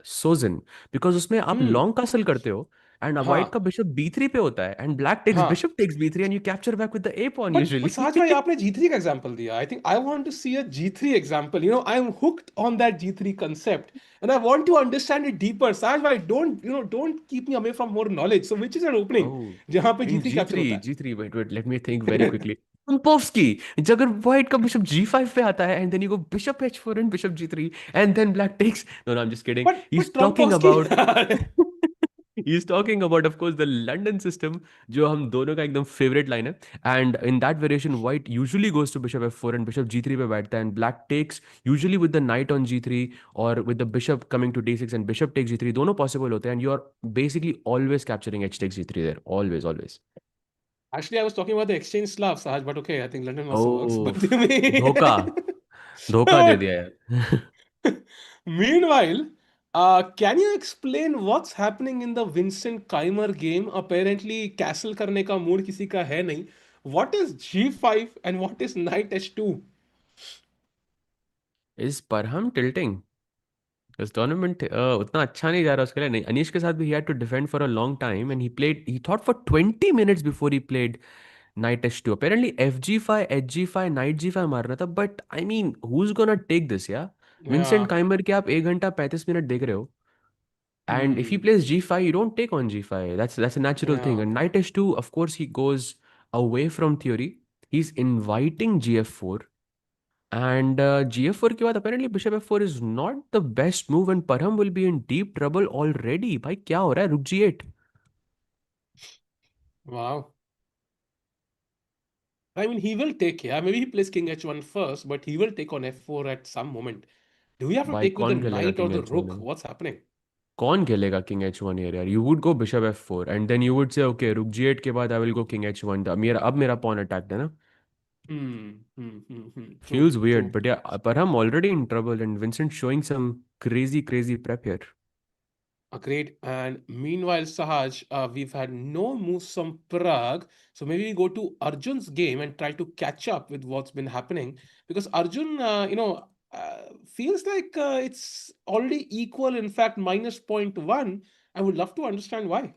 सोजन because उसमें आप हम्म. लॉन्ग कासल करते हो and white हाँ. का बिशप B3 पे होता है and black takes हाँ. bishop takes B3 and you capture back with the A pawn But usually. Saj bhai, आपने G3 का example दिया. I think I want to see a G3 example. I'm hooked on that G3 concept, and I want to understand it deeper. Saj bhai, don't keep me away from more knowledge. So which is an opening Oh, जहाँ पे in G3 capture G3, होता G3, wait, let me think very है. quickly. Pompovsky, अगर white का bishop G5 पे आता है and then you go bishop H4 and bishop G3 and then black takes. No, I'm just kidding. He's But talking Trompowsky. about he's talking about of course the London system जो हम दोनों का एकदम favorite line है and in that variation white usually goes to bishop F4 and bishop G3 पे बैठता है and black takes usually with the knight on G3 or with the bishop coming to D6 and bishop takes G3 दोनों possible होते हैं and you are basically always capturing H takes G3 there always. Actually, I was talking about the exchange Slav, Saj, but okay, I think London also works. Oh, But you mean... धोखा धोखा दे दिया यार. Meanwhile, can you explain what's happening in the Vincent Keimer game? Apparently, castle करने का mood किसी का है नहीं. What is G5 and what is Knight H2? इस पर हम टिल्टिंग इस टूर्नामेंट उतना अच्छा नहीं जा रहा उसके लिए नहीं अनीश के साथ भी he had to defend for a long time and he thought for 20 minutes before he played knight h2 apparently fg5 hg5 knight g5 मार रहा था but I mean who's gonna take this yeah Vincent Yeah. काइमर के आप 1 घंटा 35 minute देख रहे हो and if he Hmm. plays g5 you don't take on g5 that's a natural thing Yeah. and knight h2 of course he goes away from theory he's inviting gf4 and gf4 के बाद apparently bishop f4 is not the best move and Parham will be in deep trouble already भाई क्या हो रहा है रुक g8 Wow. I mean, he will take, yeah. Maybe he plays King H1 first, but he will take on F4 at some moment. Do we have to भाई take with the कौन खेलेगा knight or king the h1 rook? है What's happening? कौन खेलेगा king h1 here यार you would go bishop f4 and then you would say okay रुक g8 के बाद I will go king h1 अब मेरा pawn attacked है ना True, feels weird true. but yeah Parham already in trouble and Vincent showing some crazy prep here Agreed. And meanwhile, Sahaj, we've had no moves from Prague. So maybe we go to Arjun's game and try to catch up with what's been happening. Because Arjun, feels like it's already equal, in fact, minus point 0.1. I would love to understand why.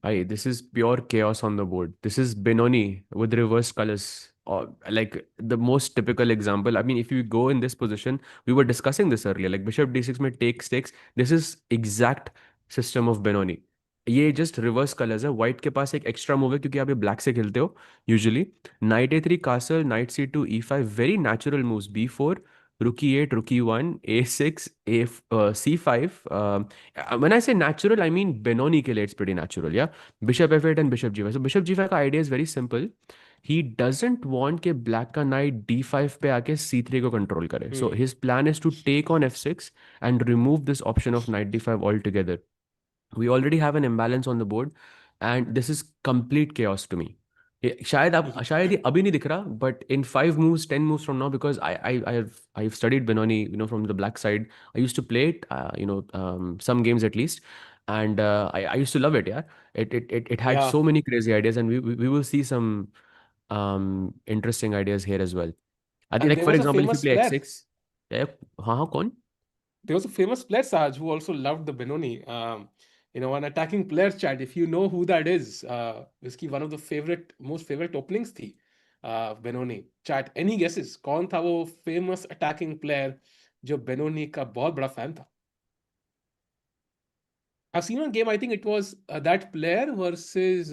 Aye, this is pure chaos on the board. This is Benoni with reverse colors. Or like the most typical example. I mean, if you go in this position, we were discussing this earlier. Like Bishop D6 may take stakes. This is exact system of Benoni. ये just reverse colors है. White के पास एक extra move है क्योंकि आप ये black से खेलते हो usually. Knight A3 castle, Knight C2 E5, very natural moves. B4, Rook E8, Rook E1, A6, C5. When I say natural, I mean Benoni ke liye it's pretty natural. Yeah, Bishop F8 and Bishop G5. So Bishop G5 का idea is very simple. He doesn't want के black का knight D5 पे आके C3 को control करे. So Hmm. his plan is to take on F6 and remove this option of knight D5 altogether. We already have an imbalance on the board, and this is complete chaos to me. शायद ये अभी नहीं दिख रहा, but in 5 moves, 10 moves from now, because I've studied Benoni, from the black side. I used to play it, some games at least, and I used to love it. Yeah, it had Yeah. so many crazy ideas, and we will see some interesting ideas here as well. I think, And like there for was a example, if you famous play player. x6, yeah, हाँ कौन? There was a famous player, Saj, who also loved the Benoni. An attacking player chat. If you know who that is, इसकी one of the most favorite openings थी Benoni chat. Any guesses? कौन था वो famous attacking player जो Benoni का बहुत बड़ा fan था? I've seen one game. I think it was that player versus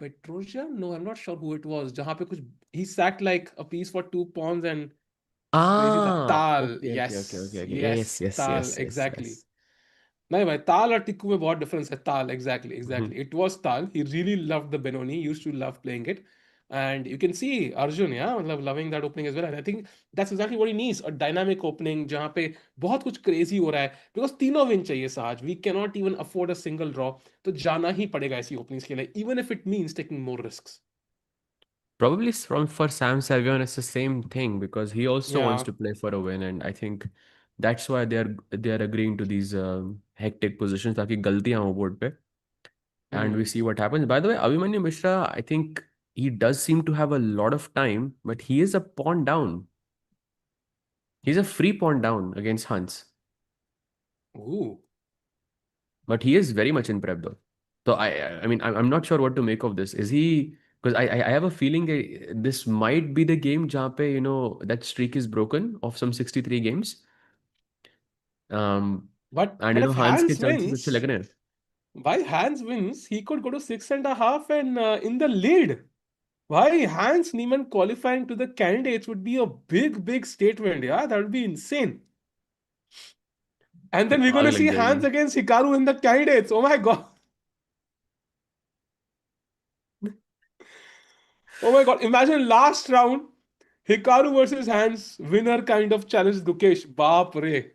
Petrosian. No, I'm not sure who it was. जहाँ पे कुछ he sacked like a piece for 2 pawns and crazy था. Ah, Tal. okay, okay, okay, Yes, okay, okay. Yes, yes, yes, Tal. yes, yes, Exactly. yes. नहीं भाई ताल और टिक्कू में बहुत डिफरेंस है Tal exactly Mhm. Exactly it was Tal he really loved the Benoni used to love playing it and you can see Arjun या मतलब loving that opening as well and I think that's exactly what he needs a dynamic opening जहां पे बहुत कुछ crazy हो रहा है because तीनों विन चाहिए Sahaj we can not even afford a single draw तो जाना ही पड़ेगा ऐसी ओपनिंग्स के लिए even if it means taking more risks Probably from for Sam Savion, it's the same thing because he also wants या to play for a win, and I think that's why they are agreeing to these hectic positions ताकि गलतियां हो board पे, and we see what happens. By the way, Abhimanyu Mishra, I think he does seem to have a lot of time, but he is a pawn down. He's a free pawn down against Hans. Ooh. But he is very much in prep though. So I mean I'm not sure what to make of this. Is he, because I have a feeling this might be the game जहाँ पे that streak is broken of some 63 games. Um and But if Hans के Hans chances अच्छे लग wins, रहे हैं. why Hans wins, he could go to 6.5 and in the lead. Why Hans Niemann qualifying to the candidates would be a big, big statement. Yeah, that would be insane. And then we're going आग to see लग जाएगी. Hans against Hikaru in the candidates. Oh my God. Oh my God. Imagine last round, Hikaru versus Hans, winner kind of challenge Gukesh. Baap re.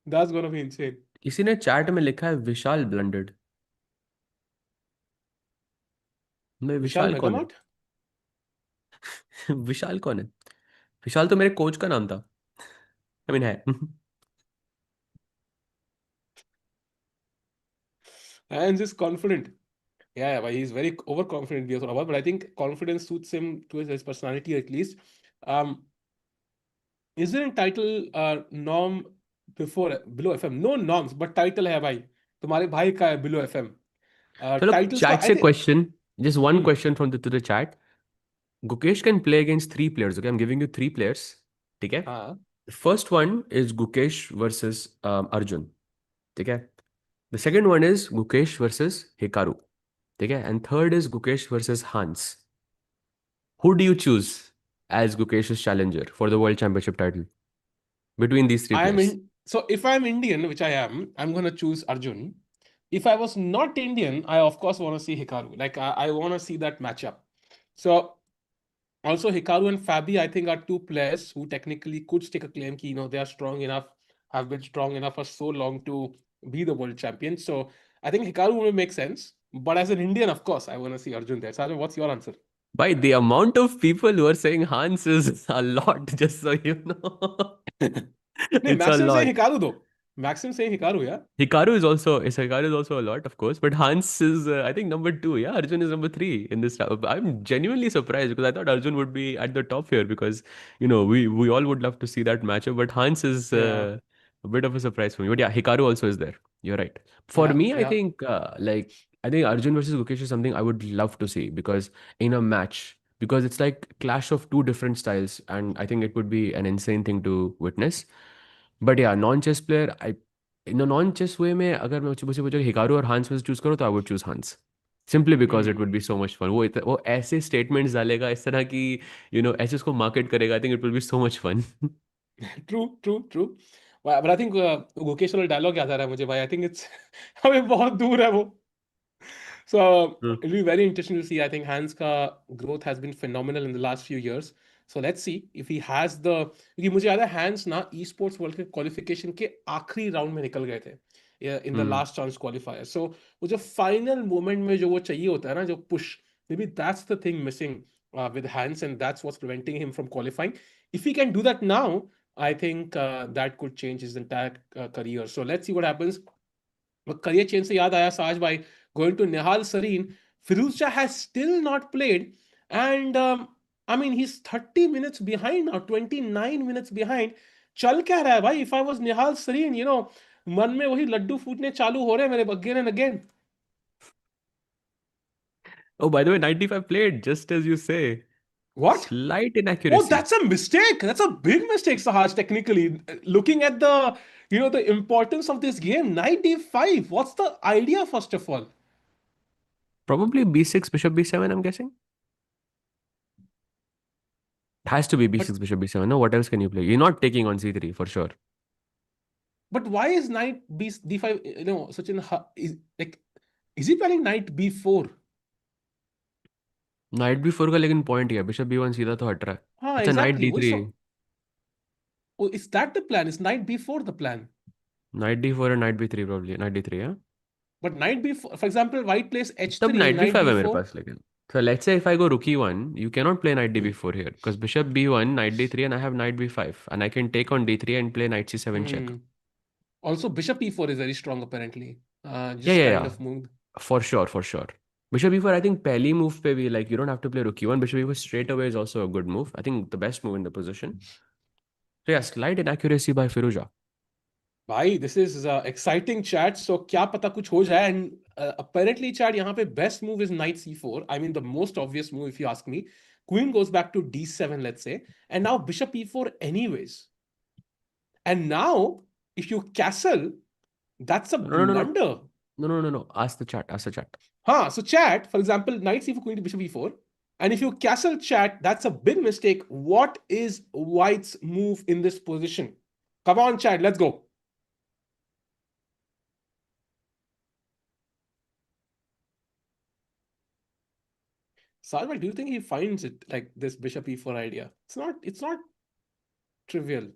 That's going to be insane. किसी ने chat में लिखा है विशाल ब्लंडर्ड. मैं Vishal विशाल कौन Megamart? है? विशाल कौन है? विशाल तो मेरे कोच का नाम था. आई मीन है. Hans is confident. Yeah, but he's very overconfident भी है थोड़ा बहुत, but I think confidence suits him to his personality at least. Um, is there in title norm before below FM? No norms, but title है भाई. तुम्हारे भाई का है below FM. चलो Titles का चैट I से think. Question, just one Hmm. Question from the two the chat. Gukesh can play against three players. Okay, I'm giving you three players. ठीक है. हाँ. The first one is Gukesh versus Arjun. ठीक है. The second one is Gukesh versus Hikaru. ठीक है. And third is Gukesh versus Hans. Who do you choose as Gukesh's challenger for the World Championship title between these three I am players? in. So if I'm Indian, which I am, I'm gonna choose Arjun. If I was not Indian, I of course want to see Hikaru. Like I want to see that matchup. So also, Hikaru and Fabi, I think, are two players who technically could stake a claim ki, they are strong enough, have been strong enough for so long to be the world champion. So I think Hikaru will make sense. But as an Indian, of course, I want to see Arjun there. Sajid, what's your answer? By the amount of people who are saying Hans is a lot, just so you know. नहीं It's a massive say lot. Hikaru though. Maxim saying Hikaru, yeah. Hikaru is also a lot, of course, but Hans is I think number two. Yeah, Arjun is number three in this. I'm genuinely surprised because I thought Arjun would be at the top here because we all would love to see that matchup, but Hans is Yeah, a bit of a surprise for me. But yeah, Hikaru also is there. You're right. For yeah, me, I yeah. think I think Arjun versus Gukesh is something I would love to see because in a match because it's like clash of two different styles, and I think it would be an insane thing to witness. But yeah, non-chess player, I in a non-chess way में अगर मैं मुझसे पूछे Hikaru और हंस में से choose करो तो I would choose Hans simply because it would Hmm. Be so much fun वो ऐसे स्टेटमेंट्स डालेगा इस तरह की ऐसे उसको मार्केट करेगा I think it will be so much fun True, true, true. But I think Gukesh वाला डायलॉग याद आ रहा है मुझे भाई. I think it's हमें बहुत दूर है वो. So it'll be very interesting to see. I think Hans ka growth has been phenomenal in the last few years. So let's see if he has the. क्योंकि मुझे याद है हैंस ना esports वर्ल्ड के क्वालिफिकेशन के आखिरी round में निकल गए थे in the last chance qualifier. So वो जो फाइनल मोमेंट में जो वो चाहिए होता है ना जो push, may be that's the thing missing with Hans, and that's what's preventing him from qualifying. If he can do that now, I think that could change his entire career. So let's see what happens. But career change से याद आया Saj by going to Nihal Sarin. Firuzja has still not played, and I mean he's 30 minutes behind now, 29 minutes behind. चल क्या रहा है भाई? If I was Nihal Sarin, मन में वही लड्डू फूटने चालू हो रहे हैं मेरे again and again. oh by the way 95 played just as you say What? slight Oh, inaccuracy that's a mistake. That's a big mistake, Sahaj. Technically, looking at the importance of this game, knight d5. What's the idea first of all? probably b6 bishop b7 I'm guessing it has to be But b6 bishop b7 no what else can you play you're not taking on c3 for sure But why is knight d5? Such an is like is he planning knight b4? Knight B four का लेकिन point क्या bishop B one सीधा तो हट रहा है हाँ, अच्छा night exactly. D three Oh, is that the plan? Is knight b4 the plan? Knight D four और knight B three probably knight D three है But knight b4, for example, white plays तब h3, night B knight five है मेरे b4. पास लेकिन so let's say if I go rook e1 you cannot play knight db4 here because bishop b1 knight d3 and I have knight b5 and I can take on d3 and play knight c7 check Hmm. Also, bishop e4 is very strong apparently. yeah Just yeah kind yeah of moved. for sure bishop e4 I think पहली move पे भी like you don't have to play rook e1 bishop e4 straight away is also a good move I think the best move in the position so yeah slight inaccuracy by Firuza भाई this is exciting chat. सो क्या पता कुछ हो जाए. And apparently chat यहाँ पे best move is night c4. I mean the most obvious move if you ask me. Queen goes back to d7, let's say, and now bishop e4 anyways. And now, if you castle, that's a no no no no blunder. no no no no ask the chat Huh, so chat, for example, knight c4, queen to bishop e4. And if you castle chat, that's a big mistake. What is white's move in this position? Come on, chat, let's go. Sarva, do you think he finds it like this bishop e4 idea? It's not trivial.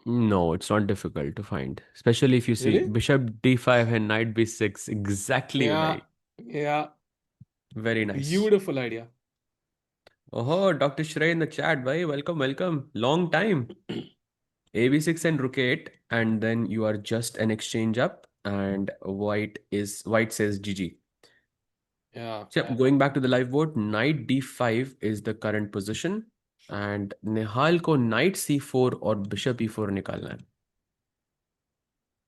No, it's not difficult to find, especially if you see Really? bishop d5 and knight b6. Exactly, Yeah. bhai. Yeah. Very nice. Beautiful idea. Oh, Dr. Shrey in the chat, bhai. Welcome, welcome. Long time. AB6 and rook 8, and then you are just an exchange up, and white says GG. Yeah, So, yeah. going back to the live board, knight d5 is the current position, and Nihal को knight c4 और bishop e4 निकालना है.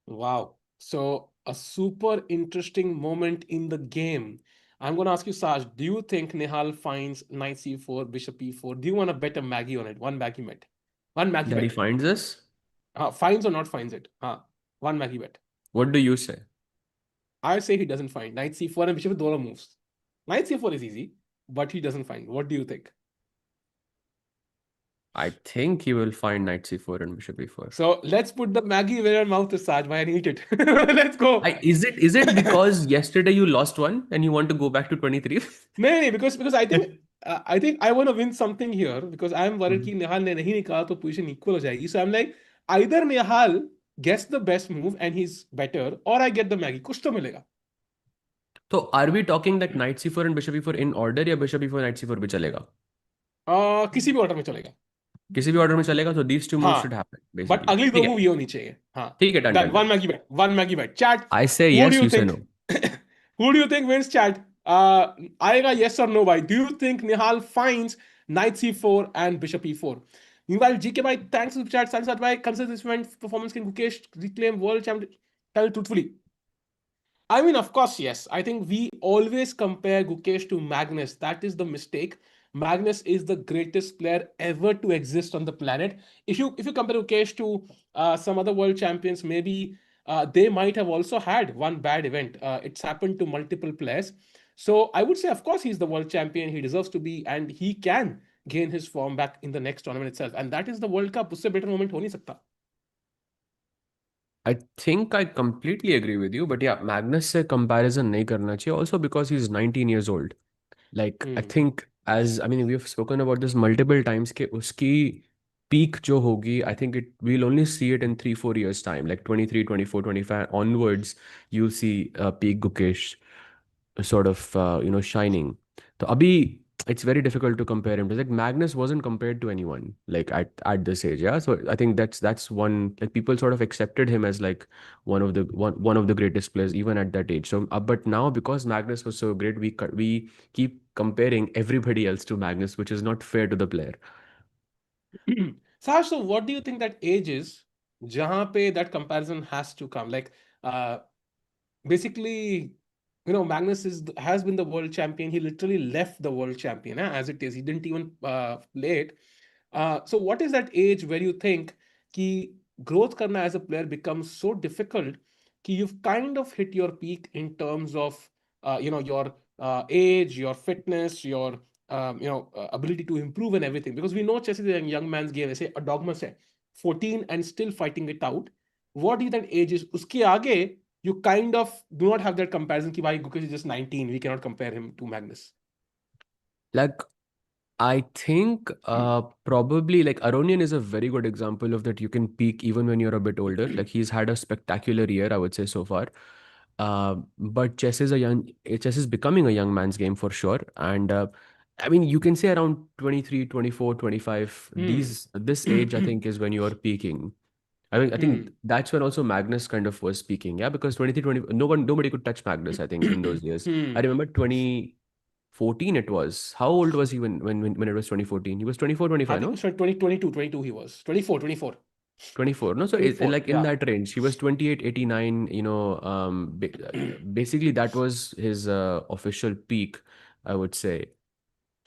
Wow. So a super interesting moment in the game. I'm going to ask you, Saj, do you think Nihal finds knight c4, bishop e4? Do you want to bet a Maggie on it? One Maggie bet. One Maggie That he bet. finds us. Finds or not finds it? One Maggie bet. What do you say? I say he doesn't find. Knight c4 and bishop dono moves. Knight c4 is easy, but he doesn't find. What do you think? I think he will find knight c4 and bishop e4. So let's put the Maggie where your mouth is, Saj, and eat it. Let's go. Is it because yesterday you lost one and you want to go back to 23? नहीं, because I think I want to win something here because I am worried कि निहाल ने नहीं निकाला तो position equal हो जाएगी. So I'm like either Nihal gets the best move and he's better, or I get the Maggie. कुछ तो मिलेगा. So are we talking that knight c4 and bishop e4 in order या bishop e4 knight c4 भी चलेगा? किसी भी order में चलेगा. किसी भी ऑर्डर में चलेगा, तो दीज टू मूव्स शुड हाँ, हैपन बट बेसिकली। अगली ठीक दो है, मूव ये होनी चाहिए। हाँ, ठीक है, done done. Done one done. Maggi bet, one Maggi bet chat. I say who do yes, you you say think no. Who do you think wins chat? आएगा यस और नो भाई? Do you think Nihal finds knight C4 and bishop E4? Meanwhile, GK bhai, thanks to the chat. Sarin bhai, consider this event performance can Gukesh reclaim world champion? Tell truthfully. I mean, of course, yes. I think we always compare Gukesh to Magnus. That is the mistake. Magnus is the greatest player ever to exist on the planet. If you compare Gukesh to some other world champions, maybe they might have also had one bad event. It's happened to multiple players. So I would say, of course, he's the world champion. He deserves to be, and he can gain his form back in the next tournament itself. And that is the World Cup. उससे better moment हो नहीं सकता. I think I completely agree with you, but या Magnus से comparison नहीं करना चाहिए, also because he is 19 years old. Like I Hmm. Think, as I mean we have spoken about this multiple times, कि उसकी पीक जो होगी, I think it will only see it in 3-4 years time, like 23, 24, 25 onwards, you see peak Gukesh sort of shining. So abhi it's very difficult to compare him to, like, Magnus wasn't compared to anyone like at this age. Yeah, so I think that's one, like, people sort of accepted him as like one of the greatest players even at that age. So but now, because Magnus was so great, we keep comparing everybody else to Magnus, which is not fair to the player. Sash, so what do you think that age is? Jahan pe that comparison has to come. Like, basically, Magnus has been the world champion. He literally left the world champion as it is. He didn't even play it. So what is that age where you think कि growth करना as a player becomes so difficult कि you've kind of hit your peak in terms of your age, your fitness, your ability to improve and everything, because we know chess is a young man's game. ऐसे a dogma है 14 and still fighting it out. What do you think age is? उसके आगे you kind of do not have that comparison कि भाई Gukesh is just 19, we cannot compare him to Magnus. Like, I think probably, like, Aronian is a very good example of that. You can peak even when you're a bit older. Like, he's had a spectacular year, I would say, so far. But chess is becoming a young man's game for sure. And I mean, you can say around 23, 24, 25. Hmm. This age, I think, is when you're peaking. I think Hmm. that's when also Magnus kind of was peaking. Yeah, because 23, 20, nobody could touch Magnus, I think, in those years. I Hmm. remember 2014 it was. How old was he when it was 2014? He was 24, I 25, think it no? was 2022, 22 he was. 24, 24, 24. No, so 24. like in Yeah. that range. He was 28, 89, basically that was his official peak, I would say.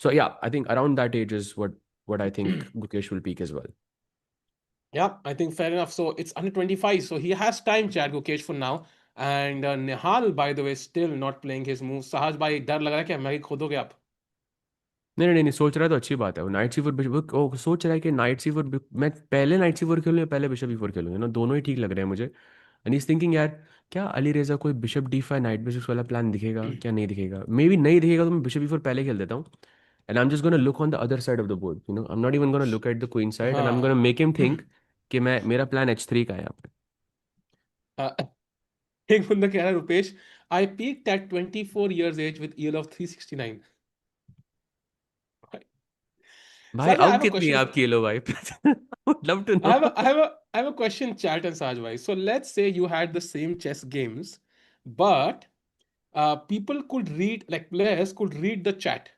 So yeah, I think around that age is what I think Gukesh will peak as well. Yeah, I think fair enough. So it's under 25. So he has time, Chad Gukesh, for now. And Nihal, by the way, still not playing his moves. Sahaj भाई डर लग रहा है क्या मैं खोदोगे आप? नहीं नहीं नहीं, सोच रहा है तो अच्छी बात है। वो नाइट सी फोर बिशप, वो सोच रहा है कि नाइट सी फोर, मैं पहले नाइट सी फोर खेलूँ या पहले बिशप ई फोर खेलूँ, ना दोनों ही ठीक लग रहे हैं मुझे। एंड इज थिंकिंग, यार क्या अली रेजा कोई बिशप D5 नाइट बिशप वाला प्लान दिखेगा क्या, नहीं दिखेगा, मे बी नहीं दिखेगा, तो मैं बिशप ई फोर पहले खेल देता हूँ। And I am just gonna look on the other side of the board, I am not even gonna look at the queen side, and I am gonna हाँ. Make him think कि मैं मेरा plan H3 का है यहाँ पे। Uh, एक बंदा कह रहा है Rupesh, I peaked at 24 years age with EL of 369. भाई Saj, I out have a कितनी है question for आपकी, लो भाई would love to I have no. a I have a I have a question, chat and Sajwai. So let's say you had the same chess games, but people could read, like players could read the chat,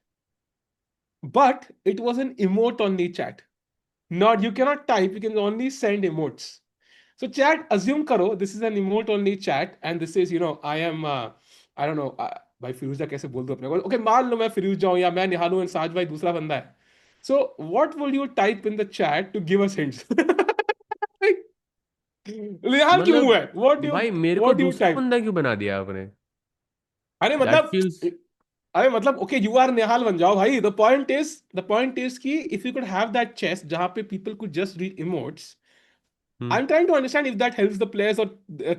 but it was an emote only chat. Not you cannot type, you can only send emotes. So chat, assume karo this is an emote only chat, and this is I am I don't know भाई फिरोजा कैसे बोल दो अपने को, okay मान लो मैं फिरोज हूं या मैं निहाल हूं and साज भाई दूसरा बंदा है. So what will you type in the chat to give us hints? निहाल की मुंह मतलब है, व्हाट यू भाई मेरे को व्हाट यू दूसरा टाइप? बंदा क्यों बना दिया आपने? अरे दैट मतलब feels, okay you are Nihal बन जाओ भाई. द पॉइंट इज कि if you could have that chess जहां पे people could just read emotes, I am trying to understand if that helps the players और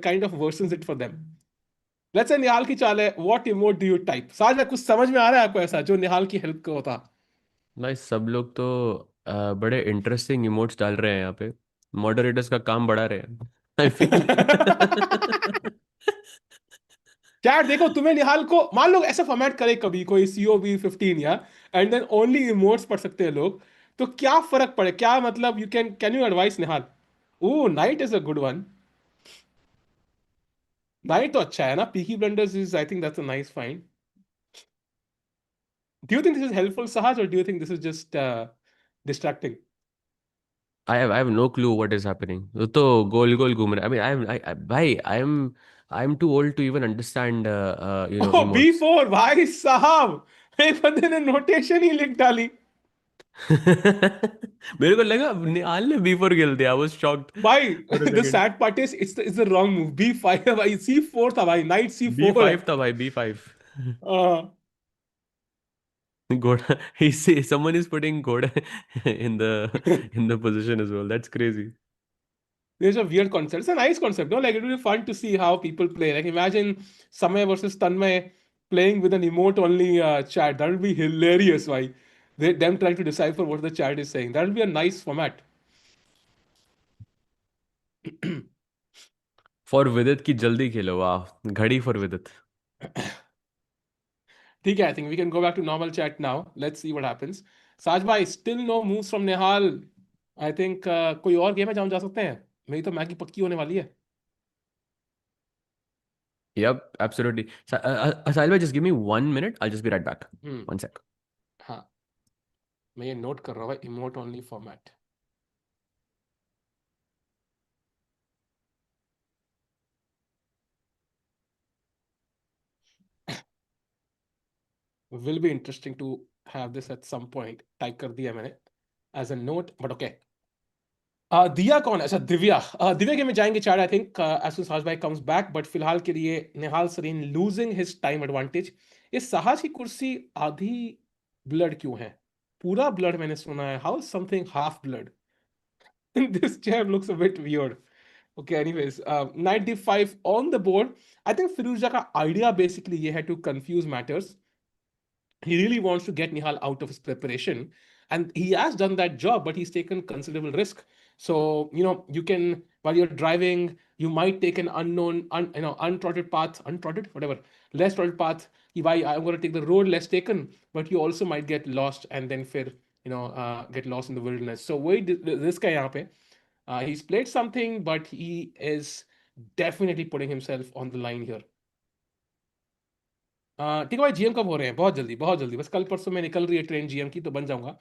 kind of versions it for them. Let's say Nihal की चाल है, what emote do you type? साज कुछ समझ में आ रहा है आपको ऐसा जो निहाल की हेल्प को होता? भाई सब लोग तो बड़े इंटरेस्टिंग इमोट्स डाल रहे हैं यहाँ पे, मॉडरेटर्स का काम बढ़ा रहे हैं आई फील चैट देखो, तुम्हें निहाल को मान लो ऐसा फॉर्मेट करे कभी कोई COB 15 या, एंड देन ओनली इमोट्स पढ़ सकते हैं लोग. तो क्या फर्क पड़े, क्या मतलब, you can you advise Nihal? Oh knight is a good one. Knight तो अच्छा है ना, peaky blunders is, I think that's a nice find. Do you think this is helpful Sahaj, और do you think this is just distracting? I have no clue what is happening. वो तो गोल गोल घूम रहा है. भाई I am too old to even understand O B emotes. Four भाई साहब, एक बंदे ने नोटेशन ही लिख डाली। मेरे को लगा निहाल ने B4 खेल दिया. I was shocked भाई for a the second. Sad part is it's the wrong move, B five भाई, सी फोर था भाई, नाइट सी फोर है। B5 था भाई, B5. Uh, घोड़ा. He say someone is putting घोड़ा in the position as well. That's crazy. there's a weird concept. It's a nice concept, no? Like it would be fun to see how people play. Like imagine Samay versus Tanmay playing with an emote only chat. That would be hilarious. Why? Them trying to decipher what the chat is saying. That would be a nice format. For Vidit की जल्दी खेलो. वाह, घड़ी for Vidit. ठीक है, I think we can go back to normal chat now. Let's see what happens. Saj bhai, still no moves from Nihal. I think कोई और game है जहाँ हम जा सकते हैं? मेरी तो मैगी पक्की होने वाली है. Yep, absolutely. Salva, just give me 1 minute. I'll just be right back. Hmm. 1 sec. हाँ, मैं ये नोट कर रहा हूँ भाई, emote only format. Will be interesting to have this at some point. Type कर दिया मैंने as a note, but okay. दिया कौन है? अच्छा, दिव्या. दिव्या के में जाएंगे चार, आई थिंक एज सुन साज भाई कम्स बैक, बट फिलहाल के लिए Nihal Sarin losing his time advantage. ये साहज की कुर्सी आधी ब्लड क्यों है? पूरा ब्लड मैंने सुना है, how something half blood? This chair looks a bit weird. Okay, anyways, 95 on the board. I think Firuza का idea basically ये है to confuse matters. He really wants to get Nihal out of his preparation, and he has done that job, but he's taken considerable risk. So you can, while you're driving, you might take an unknown, untrodden path, untrodden, whatever, less trodden path. Why I'm going to take the road less taken, but you also might get lost and then get lost in the wilderness. So wait, this guy यहाँ पे, he's played something, but he is definitely putting himself on the line here. ठीक है भाई, GM कब हो रहे हैं? बहुत जल्दी, बहुत जल्दी, बस कल परसों में निकल रही है ट्रेन जीएम की, तो बन जाऊंगा.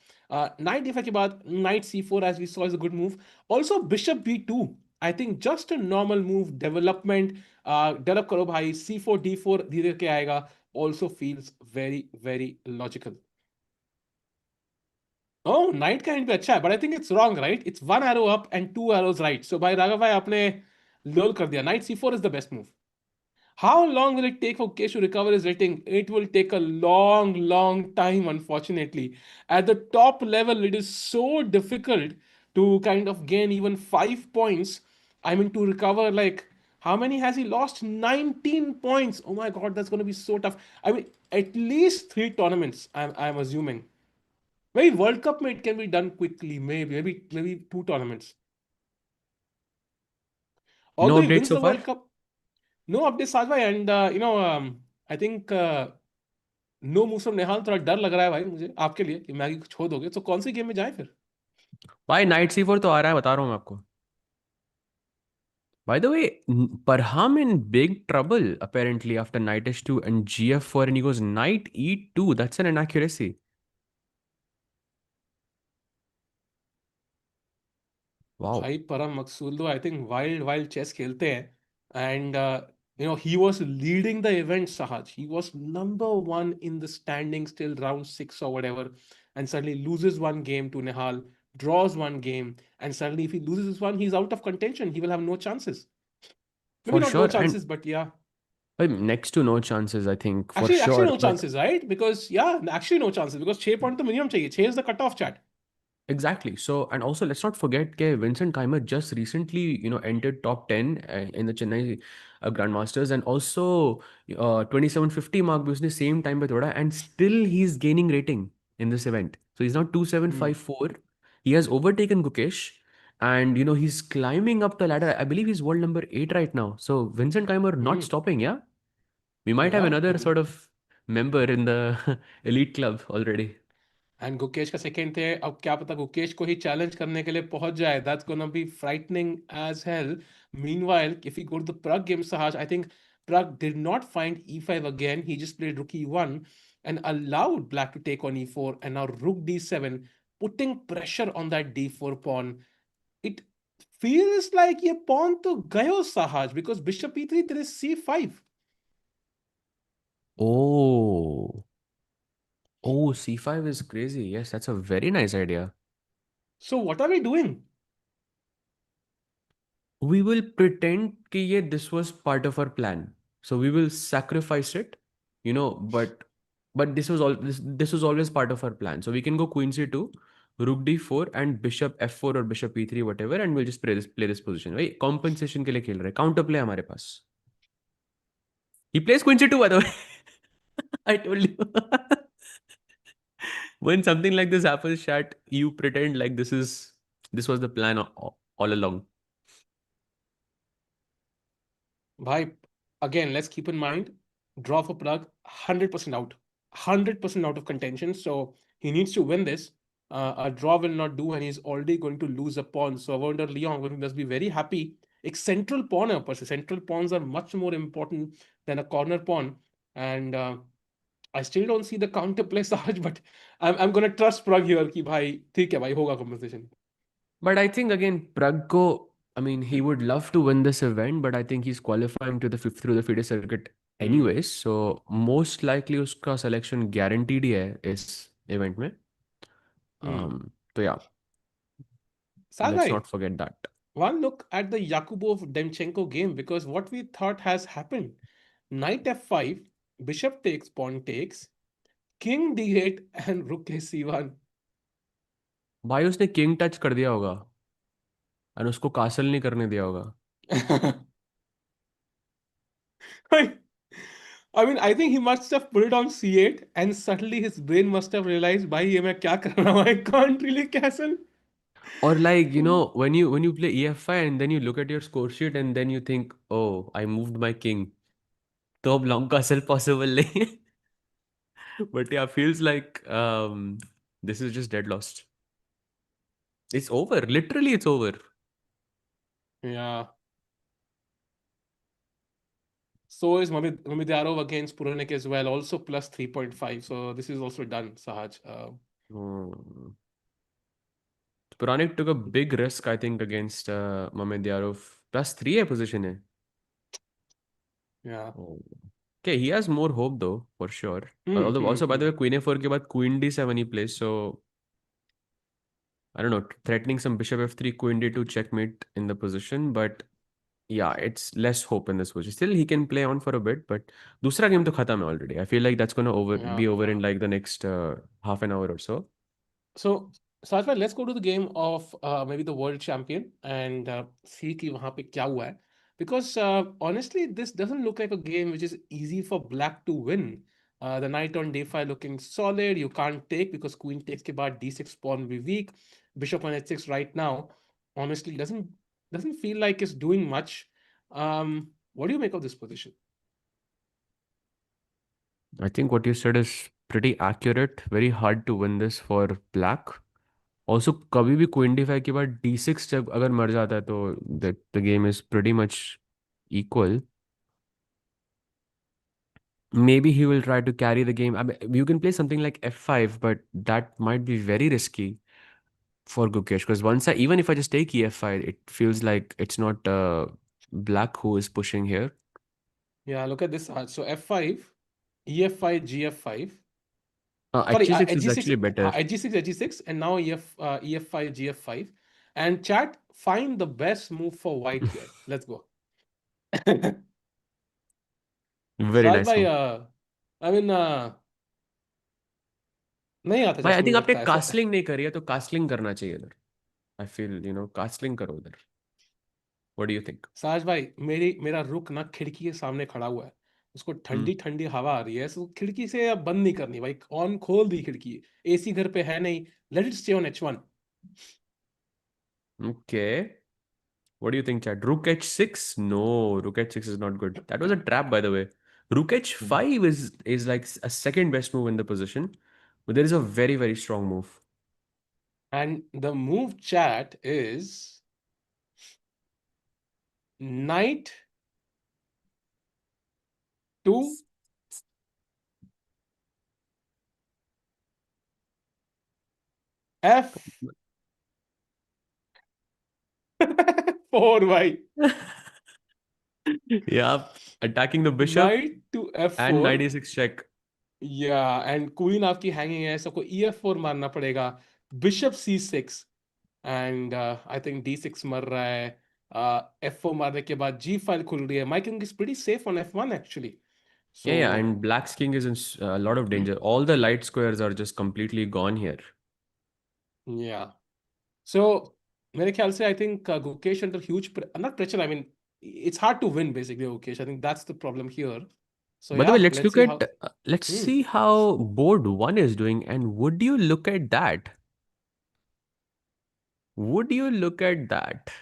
नाइट डिफा के बाद knight C four as we saw is a good move. Also bishop B two, I think just a normal move, development. Develop करो भाई, सी फोर डी फोर धीरे के आएगा. Also feels very very logical. Oh, knight का and भी अच्छा है, but I think it's wrong, right? It's one arrow up and two arrows right. So भाई राघव भाई आपने लोल कर दिया. Night C four is the best move. How long will it take for Gukesh to recover his rating? It will take a long, long time, unfortunately. At the top level, it is so difficult to kind of gain even 5 points. I mean, to recover, like, how many has he lost? 19 points. Oh my God, that's going to be so tough. I mean, at least three tournaments, I'm assuming. Maybe World Cup, it can be done quickly. Maybe two tournaments. No Although he updates wins so the far. World Cup, no updates, Sajbhai. And, I think. No move from Nihal. थोड़ा डर लग रहा है भाई मुझे आपके लिए कि मैगी को छोड़ दोगे, तो कौन सी गेम में जाए फिर? भाई नाइट C4 तो आ रहा है, बता रहा हूँ मैं आपको. By the way, Parham in big trouble apparently after knight H2 and GF4, and he goes knight E2. That's an inaccuracy. Wow. भाई Parham Maghsoodloo I think wild wild chess खेलते हैं. And he was leading the event Sahaj. He was number one in the standing still round six और whatever, and suddenly loses one game to Nihal, draws one game, and suddenly if he loses this one, he's out of contention. He will have no chances. Maybe For not no sure. And chances, but yeah. next to no chances, I think, for Actually sure. no But chances, right? Because yeah, actually no chances, because 6 point तो minimum चाहिए. 6 is the cut off, chat. exactly. So, and also let's not forget that Vincent Keimer just recently, entered top 10 in the Chennai Grandmasters, and also 2750 mark was the same time with Oda, and still he's gaining rating in this event. So he's now Hmm. 2754. He has overtaken Gukesh, and he's climbing up the ladder. I believe he's world number 8 right now. So Vincent Keimer not Hmm. stopping, yeah. We might have Yeah. another sort of member in the elite club already. And Gukesh का second थे, अब क्या पता गुकेश को ही challenge करने के लिए पहुंच जाए, that's gonna be frightening as hell. Meanwhile, if we go to the Pragg game, Sahaj, I think Pragg did not find e5 again. He just played rook e1 and allowed black to take on e4, and now rook d7, putting pressure on that d4 pawn. It feels like ये pawn तो गयो Sahaj, because bishop e3 there is c5. Oh, oh, C5 is crazy. Yes, that's a very nice idea. So what are we doing? We will pretend कि ये this was part of our plan. So we will sacrifice it, but this was always part of our plan. So we can go queen c2, rook d4 and bishop f4 or bishop e3 whatever, and we'll just play this position. भाई compensation के लिए खेल रहे हैं, counter play हमारे पास. He plays queen c2 by the way. I told you. When something like this happens, chat, you pretend like this was the plan all along. Bhai, again, let's keep in mind, draw for Pragg, 100% out. 100% out of contention. So he needs to win this. A draw will not do, and he's already going to lose a pawn. So Wonder Leon must be very happy. एक central pawn है ऊपर से. Central pawns are much more important than a corner pawn. And I still don't see the counter play Sahaj, but I'm gonna trust Pragg here कि भाई ठीक है भाई होगा compensation. But I think again, Pragg, I mean, he would love to win this event, but I think he's qualifying to the fifth through the FIDE circuit Hmm. anyways. So most likely उसका selection guaranteed ही है इस event में. Hmm. So yeah, Sahaj let's भाई, not forget that. one look at the Yakubov Demchenko game, because what we thought has happened. Knight f5, bishop takes, pawn takes, king d8, and rook c1. भाई उसने king touch कर दिया होगा और उसको castle नहीं करने दिया होगा. I mean, I think he must have put it on c8, and suddenly his brain must have realized, भाई ये मैं क्या कर रहा हूँ? I can't really castle. Or like, when you play EF5 and then you look at your score sheet and then you think, oh, I moved my king. तो अब long castle possible नहीं है. But yeah, feels like this is just dead lost. It's over. Literally, it's over. Yeah. So is Mamidyarov against Puranik as well, also plus 3.5. So this is also done, Sahaj. Hmm. Puranik took a big risk, I think, against Mamedyarov. Plus three है position है. Yeah. Oh. Okay, he has more hope though, for sure. Hmm, Although hmm, also by the hmm. way, Queen A4 के बाद Queen D7 he plays, so I don't know, threatening some Bishop F3, Queen D2 checkmate in the position, but yeah, it's less hope in this position. Still, he can play on for a bit, but दूसरा game तो खत्म है already. I feel like that's gonna Yeah, be over yeah. in like the next half an hour or so. So, Sajma, let's go to the game of maybe the world champion and see कि वहाँ पे क्या हुआ है. Because honestly, this doesn't look like a game which is easy for black to win. The knight on d5 looking solid. You can't take because queen takes के बाद d6 pawn will be weak. Bishop on h6 right now, honestly, doesn't feel like it's doing much. What do you make of this position? I think what you said is pretty accurate. Very hard to win this for black. Also, कभी भी queen डी5 के बाद d6 जब अगर मर जाता है तो the game is pretty much equal. Maybe he will try to carry the game. I mean, you can play something like f5, but that might be very risky for Gukesh because even if I just take ef5, it feels like it's not black who is pushing here. Yeah, look at this. So f5, ef5, gf5. Sorry, hg6 is G6, actually better. G6, G6, and now EF5, GF5. And chat, find the best move for white here. Let's go. Very Saj nice भाई move. I mean नहीं आता भाई chess आई मुझे think आपने लगता है ऐसा. Castling नहीं करी है तो कास्टलिंग करना चाहिए इधर. आई फील कास्टलिंग करो उधर. What do you think? साज भाई, मेरा रुक ना खिड़की के सामने खड़ा हुआ है. उसको ठंडी ठंडी हवा आ रही है, so खिड़की से अब बंद नहीं करनी भाई, ऑन खोल दी खिड़की. एसी घर पे है नहीं. Let it stay on H1. Okay. What do you think, Chad? Rook h6? No, Rook h6 is not good. That was a trap, by the way. Rook h5 is like a second best move in the position. But there is a very, very strong move. And the move chat is knight to f4 भाई. Yeah, attacking the bishop Knight to and knight f4. e6 check. या and queen आपकी hanging है, सबको e4 मारना पड़ेगा. Bishop c6 and I think d6 मर रहा है. f4 मारने के बाद g फाइल खुल रही है. My king is pretty safe on f1 actually. Yeah, so yeah, and black's king is in a lot of danger. All the light squares are just completely gone here. या सो मेरे ख्याल से I think Gukesh under huge not pressure. I mean it's hard to win basically Gukesh. I think that's the problem here. So By the या way, let's let's look see at how. let's see how board one is doing, and would you look at that? Would you look at that?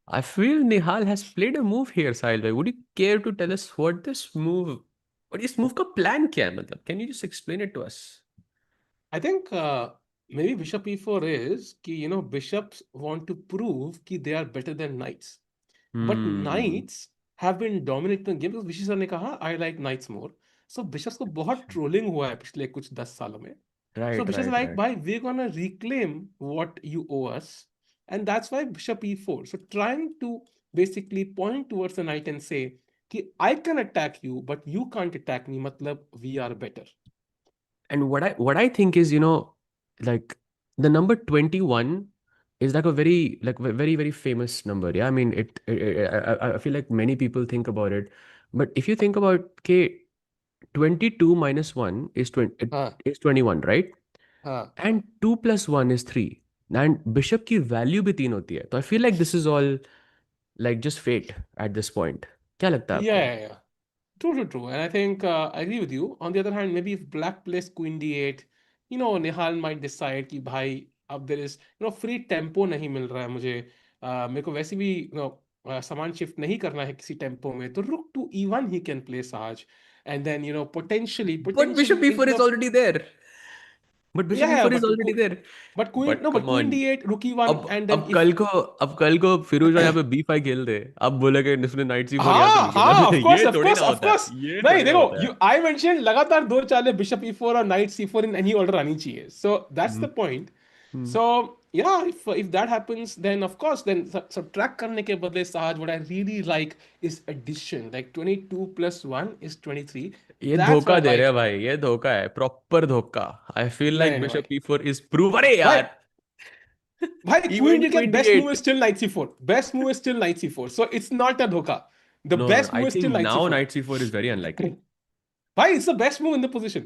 I feel Nihal has played a move here, Sahil bhai. Would you care to tell us what this move का plan क्या है मतलब? Can you just explain it to us? I think maybe bishop e4 is कि bishops want to prove कि they are better than knights. But Hmm. knights have been dominating the game because विशी sir ने कहा I like knights more. So bishops को बहुत trolling हुआ है पिछले कुछ 10 सालों में. So Right, bishops are right, like, right. भाई we're gonna reclaim what you owe us, and that's why bishop e4. So trying to basically point towards the knight and say कि I can attack you, but you can't attack me. मतलब we are better. And what I think is, like the number 21 is like a very, very famous number. Yeah, I mean I feel like many people think about it. But if you think about, okay, 22 minus 1 is 20, हाँ is 21, right? हाँ. And 2 plus 1 is 3. And bishop की value भी 3 होती है. So I feel like this is all like just fate at this point. क्या लगता है Yeah, आपको? yeah, yeah. True, true, true. And I think I agree with you. On the other hand, maybe if black plays queen d8, Nihal might decide कि भाई अब there is free tempo नहीं मिल रहा है मुझे. मेरे को वैसे भी सामान शिफ्ट नहीं करना है किसी टेम्पो में, तो rook to e1 he can play Sahaj. And then potentially But bishop potentially e4 instead is of. already there. But bishop Yeah, e4 is already there. but queen, But no, but come queen on. d8 rook e1 अब and then अब if. कल को अब कल को फिरोजा यहाँ पे b5 खेल दे, अब बोले कि इसने नाइट c4 यहाँ क्यों हाँ नहीं हाँ, खेला? ऑफ कोर्स ये ऑफ थोड़ी कोर्स ना ऑफ होता है, कोर्स. ये नहीं थोड़ी ना देखो, होता है. यू आई मेंशन लगातार दो चालें बिशप e4 और night c4 in any order आनी चाहिए. So that's hmm, the point. Hmm. So ya if that happens, then of course then subtract करने के बदले सहज what I really like is addition. Like 22 plus 1 is 23. ये That's धोखा what I दे रहे like. हैं भाई, ये धोखा है, प्रॉपर धोखा. आई फील नहीं लाइक नहीं भाई. Bishop e4 is prove. अरे भाई यार. भाई queen even d8 queen best move d8. is still knight c4. Best move is still knight c4. So it's not a धोखा. The no no, best I move is think still knight now c4. Knight c4 is very unlikely. भाई it's the best move in the position.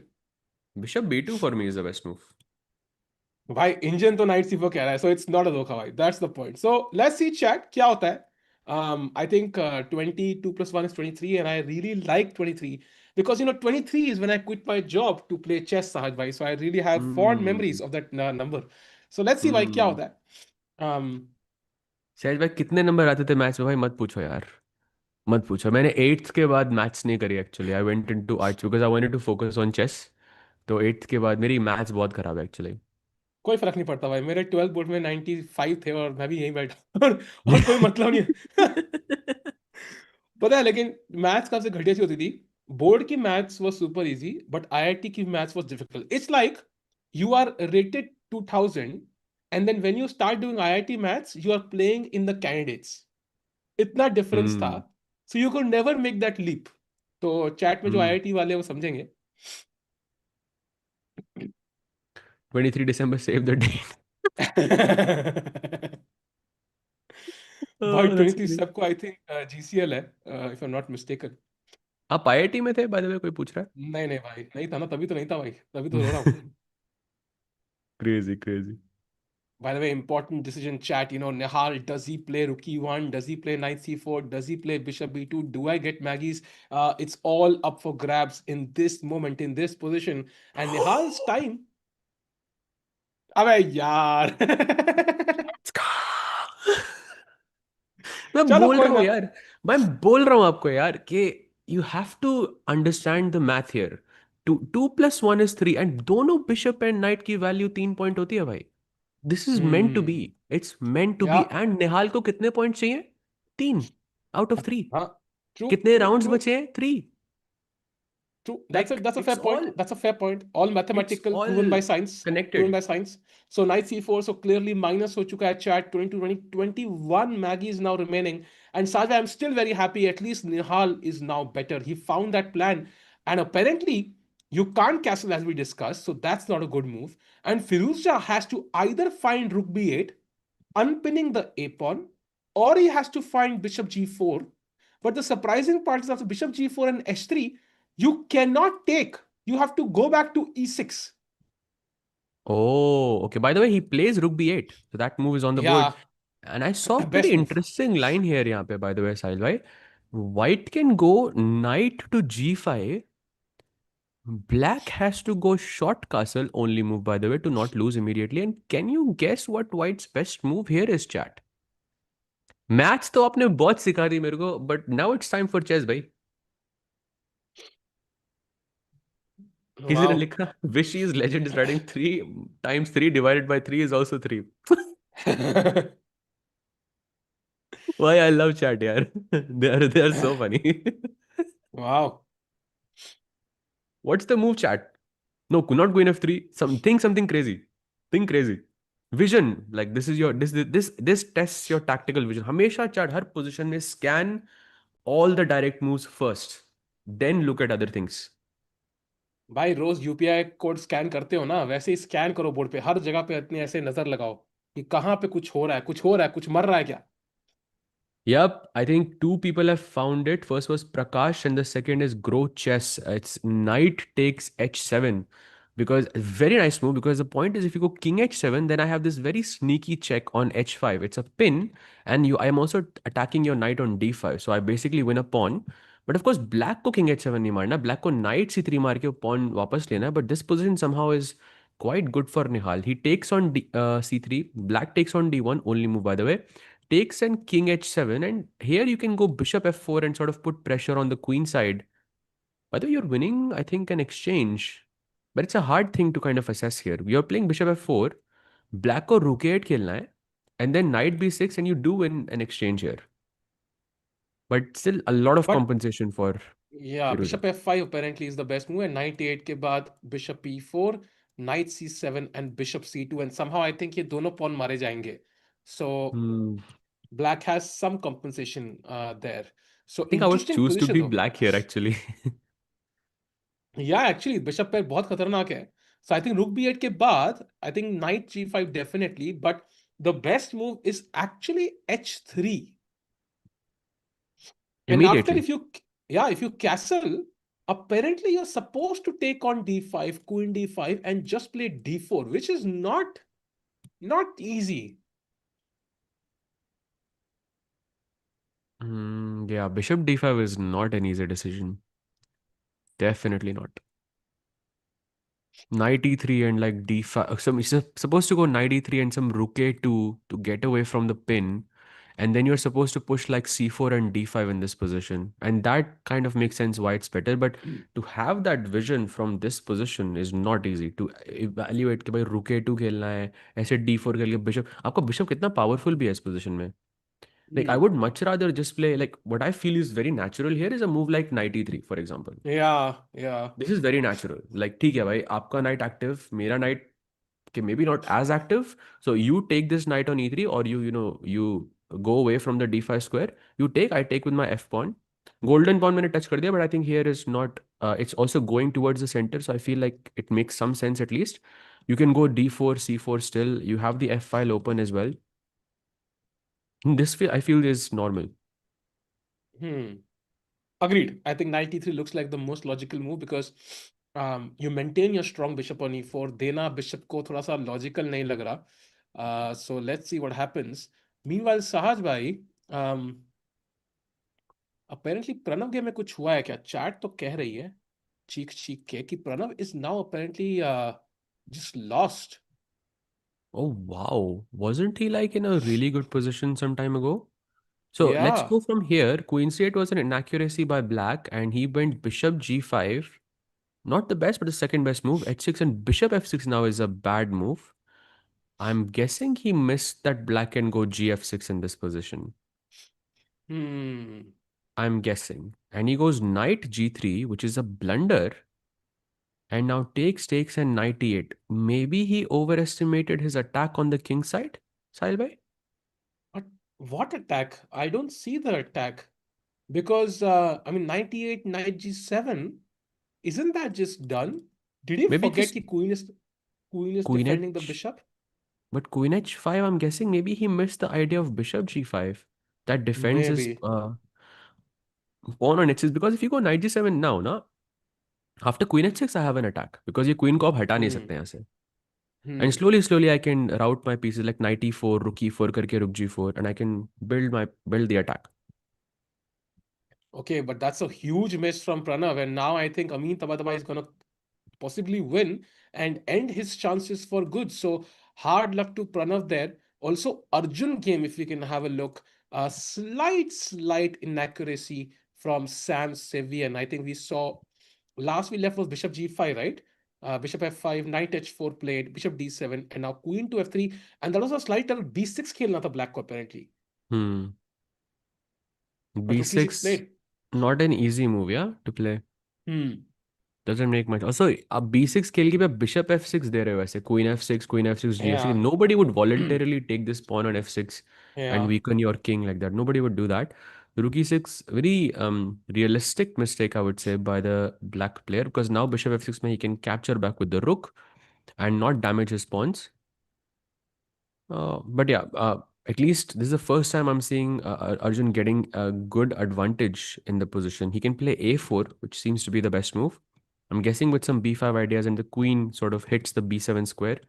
Bishop b2 for me is the best move. भाई engine तो knight C four कह रहा है, so it's not a धोखा भाई. That's the point. So let's see chat क्या होता है. I think 22 plus 1 is 23, and I really like 23 because 23 is when I quit my job to play chess, Sahaj bhai. So I really have fond hmm. memories of that number. So let's see भाई क्या हम्म. होता है. सहज भाई कितने number आते थे maths में भाई, मत पूछो यार. मत पूछो. मैंने एट्थ के बाद मैथ्स नहीं करी actually. I went into arts because I wanted to focus on chess. तो एट्थ के बाद मेरी मैथ्स बहुत खराब है एक्चुअली. कोई फर्क नहीं पड़ता भाई. मेरे 12th बोर्ड में 95 थे और मैं भी यहीं बैठा और कोई मतलब नहीं है. पता है, लेकिन मैथ्स काफी घटिया सी होती थी. बोर्ड की maths was super easy, but IIT की maths was difficult. It's like you are rated 2000, and then when you start doing IIT maths you are playing in the candidates. इतना डिफरेंस था. Hmm. So you could never make that leap. तो chat में जो hmm. IIT वाले हैं, वो समझेंगे. 23 December save the date. भाई दैट्स 23 फनी. सबको आई थिंक जीसीएल है, if I am not mistaken. आप आईआईटी में थे बाय द वे, कोई पूछ रहा है? नहीं नहीं भाई, नहीं था ना, तभी तो नहीं था भाई, तभी तो रो रहा हूँ. Crazy crazy. By the way, important decision chat. Nihal, does he play rook e1? Does he play knight c4? Does he play bishop b2? Do I get Maggie's? It's all up for grabs in this moment, in this position. And Nihal's time. अबे यार. मैं चलो बोल कोई रहा हूँ ना. यार. मैं बोल रहा हूँ आपको यार कि you have to understand the math here. Two plus one is three, and दोनों बिशप एंड नाइट की वैल्यू 3 पॉइंट होती है भाई. This is meant to be. Hmm. It's meant to या. बी. एंड निहाल को कितने पॉइंट चाहिए? 3 आउट ऑफ 3. हाँ. ट्रू. कितने ट्रू. Rounds true. बचे हैं? 3. True. Like That's a fair it's point. all That's a fair point. All it's mathematical, proven all by science. Proven connected. by science. So knight c4. So clearly minus हो चुका है chat. 22, 20, 21 Maggie is now remaining. And Sajva, I'm still very happy. At least Nihal is now better. He found that plan. And apparently, you can't castle as we discussed. So that's not a good move. And Firuzja has to either find rook b8, unpinning the a pawn, or he has to find bishop g4. But the surprising part is after bishop g4 and h3, you cannot take. You have to go back to e6. Oh, okay. By the way, he plays rook b8, so that move is on the board. Yeah, And I saw a pretty best move. interesting line here, यहाँ पे, by the way, Sahil bhai. White can go knight to g5. Black has to go short castle, only move, by the way, to not lose immediately. And can you guess what White's best move here is, chat? Maths तो आपने बहुत सिखा दी मेरे को, but now it's time for chess भाई. किसी ने Wow. लिखा Vish is legend is writing 3 times 3 divided by 3 is also 3. Why I love chat यार. They are so funny. Wow. What's the move, chat? No, not queen f3. Something crazy. Think crazy. Vision, like this is your this tests your tactical vision. हमेशा chat हर position में scan all the direct moves first, then look at other things. भाई रोज UPI code scan करते हो ना, वैसे ही scan करो board पे, हर जगह पे इतने ऐसे नजर लगाओ कि कहाँ पे कुछ हो रहा है, कुछ हो रहा है, कुछ मर रहा है क्या. Yep, I think two people have found it. First was Prakash, and the second is Grow Chess. It's knight takes h7, because very nice move. Because the point is, if you go king h7, then I have this very sneaky check on h5. It's a pin, and I am also attacking your knight on d5. So I basically win a pawn. But of course, black को king h7 नहीं मारना. Black को knight c3 मार के pawn वापस लेना. But this position somehow is quite good for Nihal. He takes on c3. Black takes on d1. Only move, by the way, takes and king h7, and here you can go bishop f4 and sort of put pressure on the queen side. By the way, you're winning, I think, an exchange, but it's a hard thing to kind of assess here. You're playing bishop f4, black को rook a8 खेलना है, and then knight b6, and you do win an exchange here, but still a lot of but compensation for ya Firouzja. Bishop f5 apparently is the best move, and knight A eight के बाद bishop e4, knight c7 and bishop c2, and somehow I think ये दोनों pawn मारे जाएंगे. So Hmm. black has some compensation there. I So think I would interesting choose to position be though. black here actually. Yeah, actually bishop पे बहुत खतरनाक है. So I think rook b8 के बाद I think knight g5 definitely, but the best move is actually h3. And after Immediately. if you, yeah, if you castle, apparently you're supposed to take on d5, queen d5, and just play d4, which is not easy. Yeah, bishop d5 is not an easy decision. Definitely not. Knight e3 and like d5. Some you're supposed to go knight e3 and some rook a2 to get away from the pin, and then you're supposed to push like c4 and d5 in this position, and that kind of makes sense why it's better. But to have that vision from this position is not easy to evaluate कि भाई rook a2 खेलना है, ऐसे d4 खेल के bishop. आपका bishop कितना powerful भी है इस position में. Like I Hmm. would much rather just play, like what I feel is very natural here is a move like knight e3, for example. Yeah, yeah. This is very natural. Like ठीक है भाई, आपका knight active, मेरा knight okay, maybe not as active. So you take this knight on e3, or you go away from the d5 square. I take with my f pawn. Golden pawn मैंने touch कर दिया, but I think here is not. It's also going towards the center, so I feel like it makes some sense at least. You can go d4, c4 still. You have the f file open as well. This I feel is normal. Hmm. Agreed. I think knight e3 looks like the most logical move because you maintain your strong bishop on e4. देना bishop को थोड़ा सा logical नहीं लग रहा. So let's see what happens. Meanwhile, Sahaj bhai, apparently Pranav game में कुछ हुआ है क्या? चैट तो कह रही है चीख चीख के कि Pranav is now apparently just lost. Oh wow, wasn't he like in a really good position some time ago? So let's Yeah. go from here. Queen c8 was an inaccuracy by black, and he went bishop g5. Not the best, but the second best move. H6 and bishop f6 now is a bad move. I'm guessing he missed that black can go gf6 in this position. Hmm. I'm guessing. And he goes knight g3, which is a blunder. And now takes and knight e8. Maybe he overestimated his attack on the king side, Sahil. But what attack? I don't see the attack because I mean 98 knight g7. Isn't that just done? Did he Maybe forget because that queen is queen defending the h, bishop? but queen h5, I'm guessing maybe he missed the idea of bishop g5 that defends his Maybe. pawn on h6. Because if you go knight g7 now, na, after queen h6, I have an attack because ये queen को आप हटा नहीं Hmm. सकते यहाँ से. And Hmm. slowly I can route my pieces like knight e4, rook e4 करके rook g4, and I can build the attack. Okay, but that's a huge miss from Pranav, and now I think Amin Tabatabai is gonna possibly win and end his chances for good. So hard luck to Pranav there. Also, Arjun game, if we can have a look, a slight inaccuracy from Sam Sevian. I think we saw last we left was bishop g5, right? Bishop f5, knight h4 played, bishop d7, and now queen to f3. And that was a slight b6 खेलना था black को apparently. Hmm. But rook e6 b6, played. not an easy move, yeah, to play. Hmm. Doesn't make much. Also, अब b6 खेल के भी आप bishop f6 दे रहे हो वैसे. Queen f6, g6. Yeah. Nobody would voluntarily take this pawn on f6 and Yeah. weaken your king like that. Nobody would do that. Rook e6, very realistic mistake, I would say, by the black player, because now bishop f6 में he can capture back with the rook and not damage his pawns. But yeah, at least this is the first time I'm seeing Arjun getting a good advantage in the position. He can play a4, which seems to be the best move. I'm guessing with some b5 ideas, and the queen sort of hits the b7 square.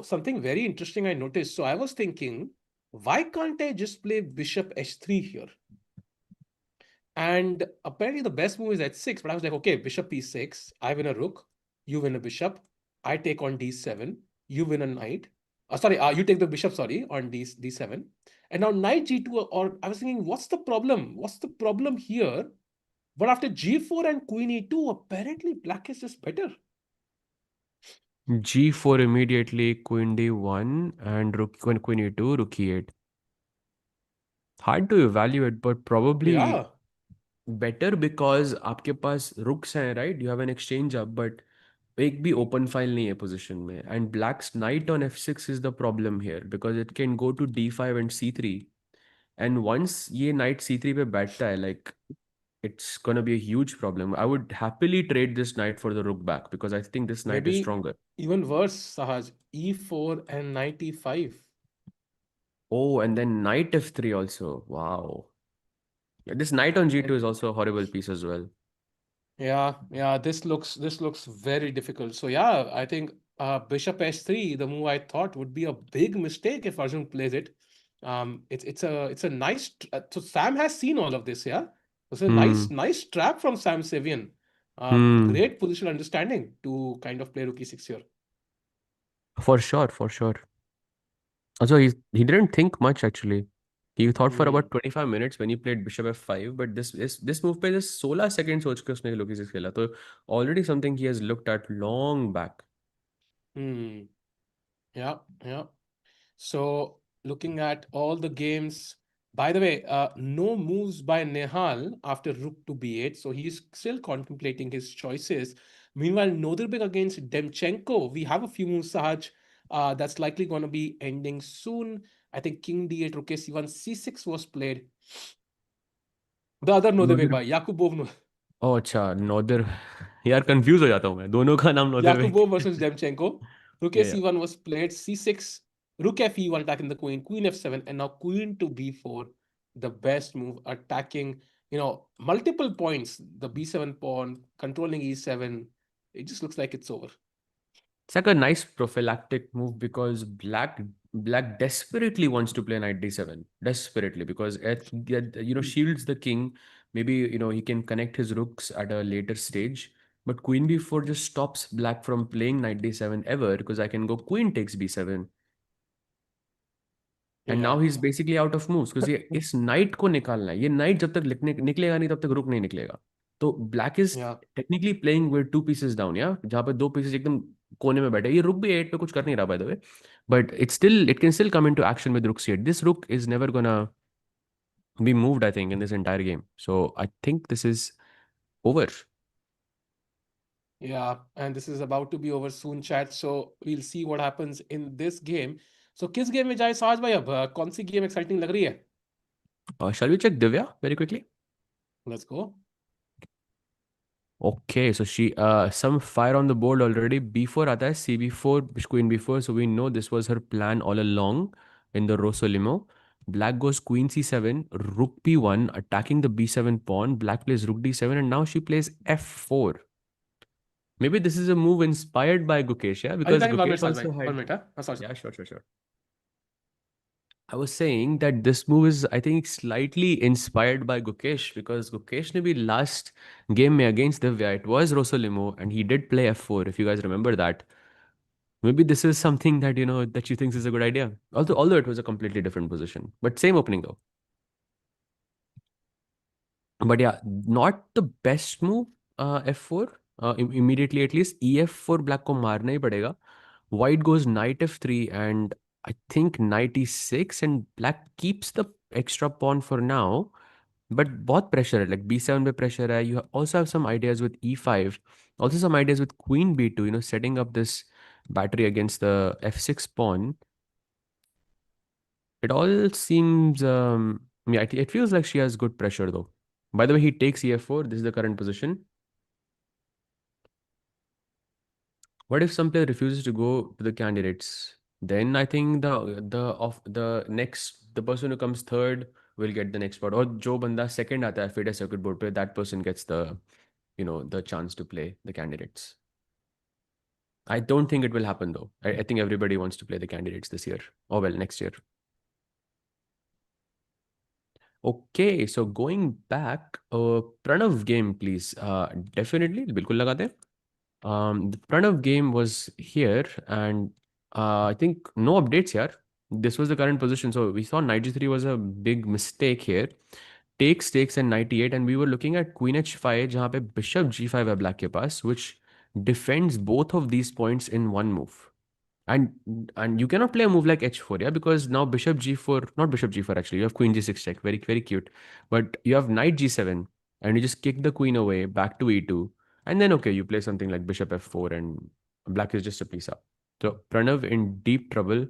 Something very interesting I noticed. So I was thinking, why can't I just play bishop h3 here? And apparently the best move is h6, but I was like, okay, bishop e6, I win a rook, you win a bishop, I take on d7, you win a knight. Sorry, you take the bishop, sorry, on d7. And now knight g2, or I was thinking, what's the problem? What's the problem here? But after g4 and queen e2, apparently black is just better. g4 immediately, queen d1, and rook queen e2, rook e8. Hard to evaluate, but probably Yeah, better because आपके पास rooks हैं, right? You have an exchange up, but एक भी open file नहीं है position में. And black's knight on f6 is the problem here because it can go to d5 and c3. And once ये knight c3 पे बैठता है, like it's gonna be a huge problem. I would happily trade this knight for the rook back because I think this knight is maybe stronger. even worse, Sahaj, e4 and knight e5. Oh, and then knight f3 also. Wow. Yeah, this knight on g2 is also a horrible piece as well. Yeah. This looks very difficult. So yeah, I think Bishop h3, the move I thought would be a big mistake if Arjun plays it. It's a nice. So Sam has seen all of this. Yeah, it's a nice Hmm. nice trap from Sam Savian. Hmm. Great positional understanding to kind of play Rook e6 here. For sure, for sure. Also, he didn't think much actually. He thought for Hmm. about 25 minutes when he played Bishop f5, but this move पे just 16 seconds सोच के उसने लोकी से खेला. तो already something he has looked at long back. Hmm. Yeah. So, looking at all the games, by the way, no moves by Nihal after rook to b8. So, he's still contemplating his choices. Meanwhile, Nodirbek against Demchenko, we have a few moves, Sahaj, that's likely going to be ending soon. I think king d8, rook a1, c6 was played. The other Nodirbek नोदिर by Yakubov, ओह अच्छा नोदिर यार confuse हो जाता हूँ मैं दोनों का नाम नोदिर भाई Yakubov versus Demchenko. Rook या c1 was played, c6, rook fe1 attacking the queen, queen f7, and now queen to b4. The best move, attacking, multiple points. The b7 pawn, controlling e7. It just looks like it's over. It's like a nice prophylactic move because black desperately wants to play knight d7 desperately because shields the king. Maybe he can connect his rooks at a later stage, but queen b4 just stops black from playing knight d7 ever because I can go queen takes b7, and now Yeah. he's basically out of moves because ये इस knight को निकालना है. ये knight जब तक निकलेगा नहीं तब तक रुक नहीं निकलेगा. तो black is Yeah. Technically playing with two pieces down, या जहाँ पे दो पीसेस एकदम कोने में बैठे, ये रुक भी एट पे कुछ कर नहीं रहा bye the way, but it can still come into action with रुक सी8. दिस रुक is never gonna be moved, I think, in this entire game. So I think this is over. Yeah, and this is about to be over soon, chat. So we'll see what happens in this game. So किस game में जाए साज भाई अब कौन सी game exciting लग रही है? Shall we check Divya very quickly? Let's go. Okay, so she some fire on the board already. B4 आता है, CB4, Queen B4. So we know this was her plan all along in the Rosso limo. Black goes Queen C7, Rook B1, attacking the B7 pawn. Black plays Rook D7, and now she plays F4. Maybe this is a move inspired by Gukesh, yeah, Are you because talking 1 minute Gukesh साज भाई? also 1 had. minute, हाँ? हाँ, sorry. Yeah, sure, sure, sure. I was saying that this move is, I think, slightly inspired by Gukesh, because Gukesh ne bhi last game mein against Divya, it was Rosolimo and he did play F4, if you guys remember that. Maybe this is something that, that you think is a good idea. Although it was a completely different position, but same opening though. But yeah, not the best move, F4. Immediately at least EF4 black को मारना ही पड़ेगा. White goes knight f3 and I think knight e6, and black keeps the extra pawn for now. But बहुत pressure है, like b7 पे pressure है. You also have some ideas with e5, also some ideas with queen b2, setting up this battery against the f6 pawn. It all seems, yeah, it feels like she has good pressure though. By the way, he takes ef4. This is the current position. What if some player refuses to go to the candidates? Then I think the person who comes third will get the next spot. Or जो बंदा second आता है FIDE circuit board पे, that person gets the chance to play the candidates. I don't think it will happen though. I think everybody wants to play the candidates this year. Or well, next year. Okay, so going back, Pranav game, please. Definitely, बिल्कुल लगाते हैं. The Pranav game was here, and I think no updates here. This was the current position. So we saw knight g3 was a big mistake here. Takes and knight e8, and we were looking at queen h5, जहाँ पे bishop g5 है black के पास, which defends both of these points in one move. And you cannot play a move like h4, yeah, because now bishop g4, not bishop g4 actually, you have queen g6 check, very very cute, but you have knight g7, and you just kick the queen away back to e2, and then okay, you play something like bishop f4, and black is just a piece up. So Pranav in deep trouble.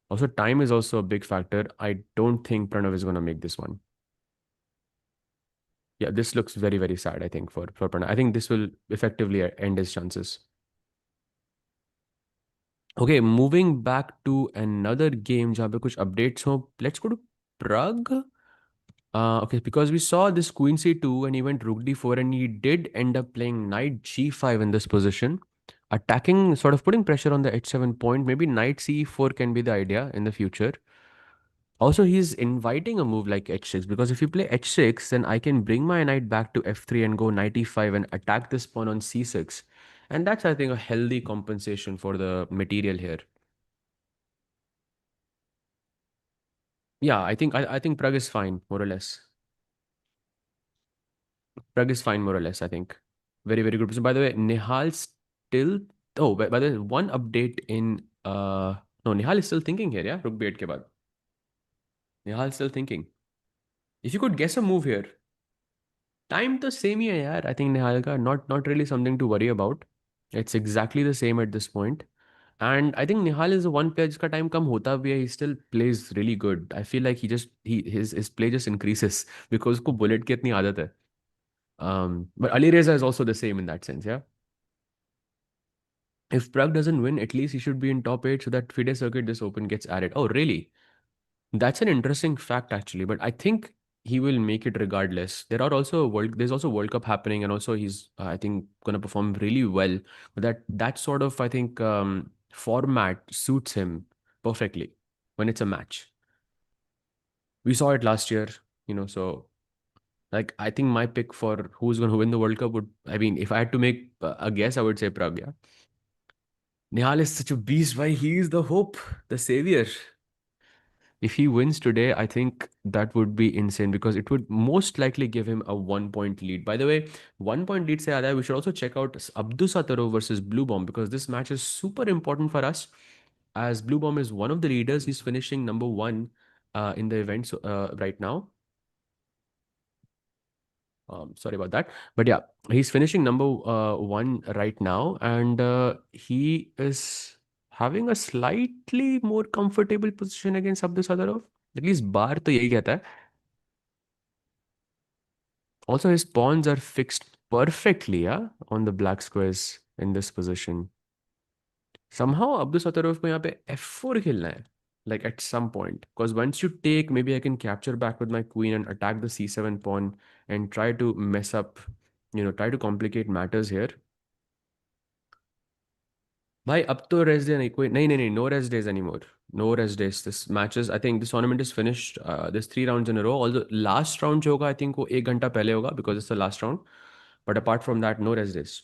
Also, time is also a big factor. I don't think Pranav is going to make this one. Yeah, this looks very very sad, I think, for Pranav. I think this will effectively end his chances. Okay, moving back to another game जहाँ पे कुछ updates हो. Let's go to Pragg. Okay, because we saw this queen c2 and he went rook d4, and he did end up playing knight g5 in this position, attacking, sort of putting pressure on the h7 point. Maybe knight c4 can be the idea in the future. Also, he's inviting a move like h6, because if you play h6, then I can bring my knight back to f3 and go knight e5 and attack this pawn on c6. And that's, I think, a healthy compensation for the material here. Yeah, I think Pragg is fine, more or less. Pragg is fine, more or less, I think. Very, very good. So by the way, Nihal still, oh, by the way, one update in no, Nihal is still thinking here, yeah? Rook b8 ke baad. Nihal still thinking. If you could guess a move here, time तो same ही है यार. I think Nihal का not really something to worry about. It's exactly the same at this point. And I think Nihal is the one player जिसका time कम होता भी है. He still plays really good. I feel like his play just increases because उसको bullet की इतनी आदत है. But Ali Reza is also the same in that sense, yeah. If Pragg doesn't win, at least he should be in top 8 so that FIDE circuit this open gets added. Oh, really? That's an interesting fact actually, but I think he will make it regardless. There's also World Cup happening, and also he's I think gonna perform really well. But that sort of, I think, format suits him perfectly when it's a match. We saw it last year, so like I think my pick for who's gonna win the World Cup would, I mean, if I had to make a guess, I would say Pragg, yeah. Nihal is such a beast. Why, he is the hope, the savior. If he wins today, I think that would be insane because it would most likely give him a 1 point lead. By the way, 1 point lead se aaya hai, we should also check out Abdus Satarov versus Blue Bomb because this match is super important for us as Blue Bomb is one of the leaders. He's finishing number one in the event right now. Sorry about that. But yeah, he's finishing number one right now, and he is having a slightly more comfortable position against Abdus Sadarov. At least bar तो यही कहता है. Also, his pawns are fixed perfectly, yeah, on the black squares in this position. Somehow, Abdus Satarov को यहाँ पे f4 खेलना है. Like at some point, because once you take, maybe I can capture back with my queen and attack the c7 pawn and try to mess up, try to complicate matters here. भाई अब तो rest day नहीं कोई नहीं नहीं नहीं no rest days anymore no rest days this matches I think this tournament is finished this 3 rounds in a row although last round जो होगा आई थिंक वो 1 घंटा पहले होगा because it's the last round but apart from that no rest days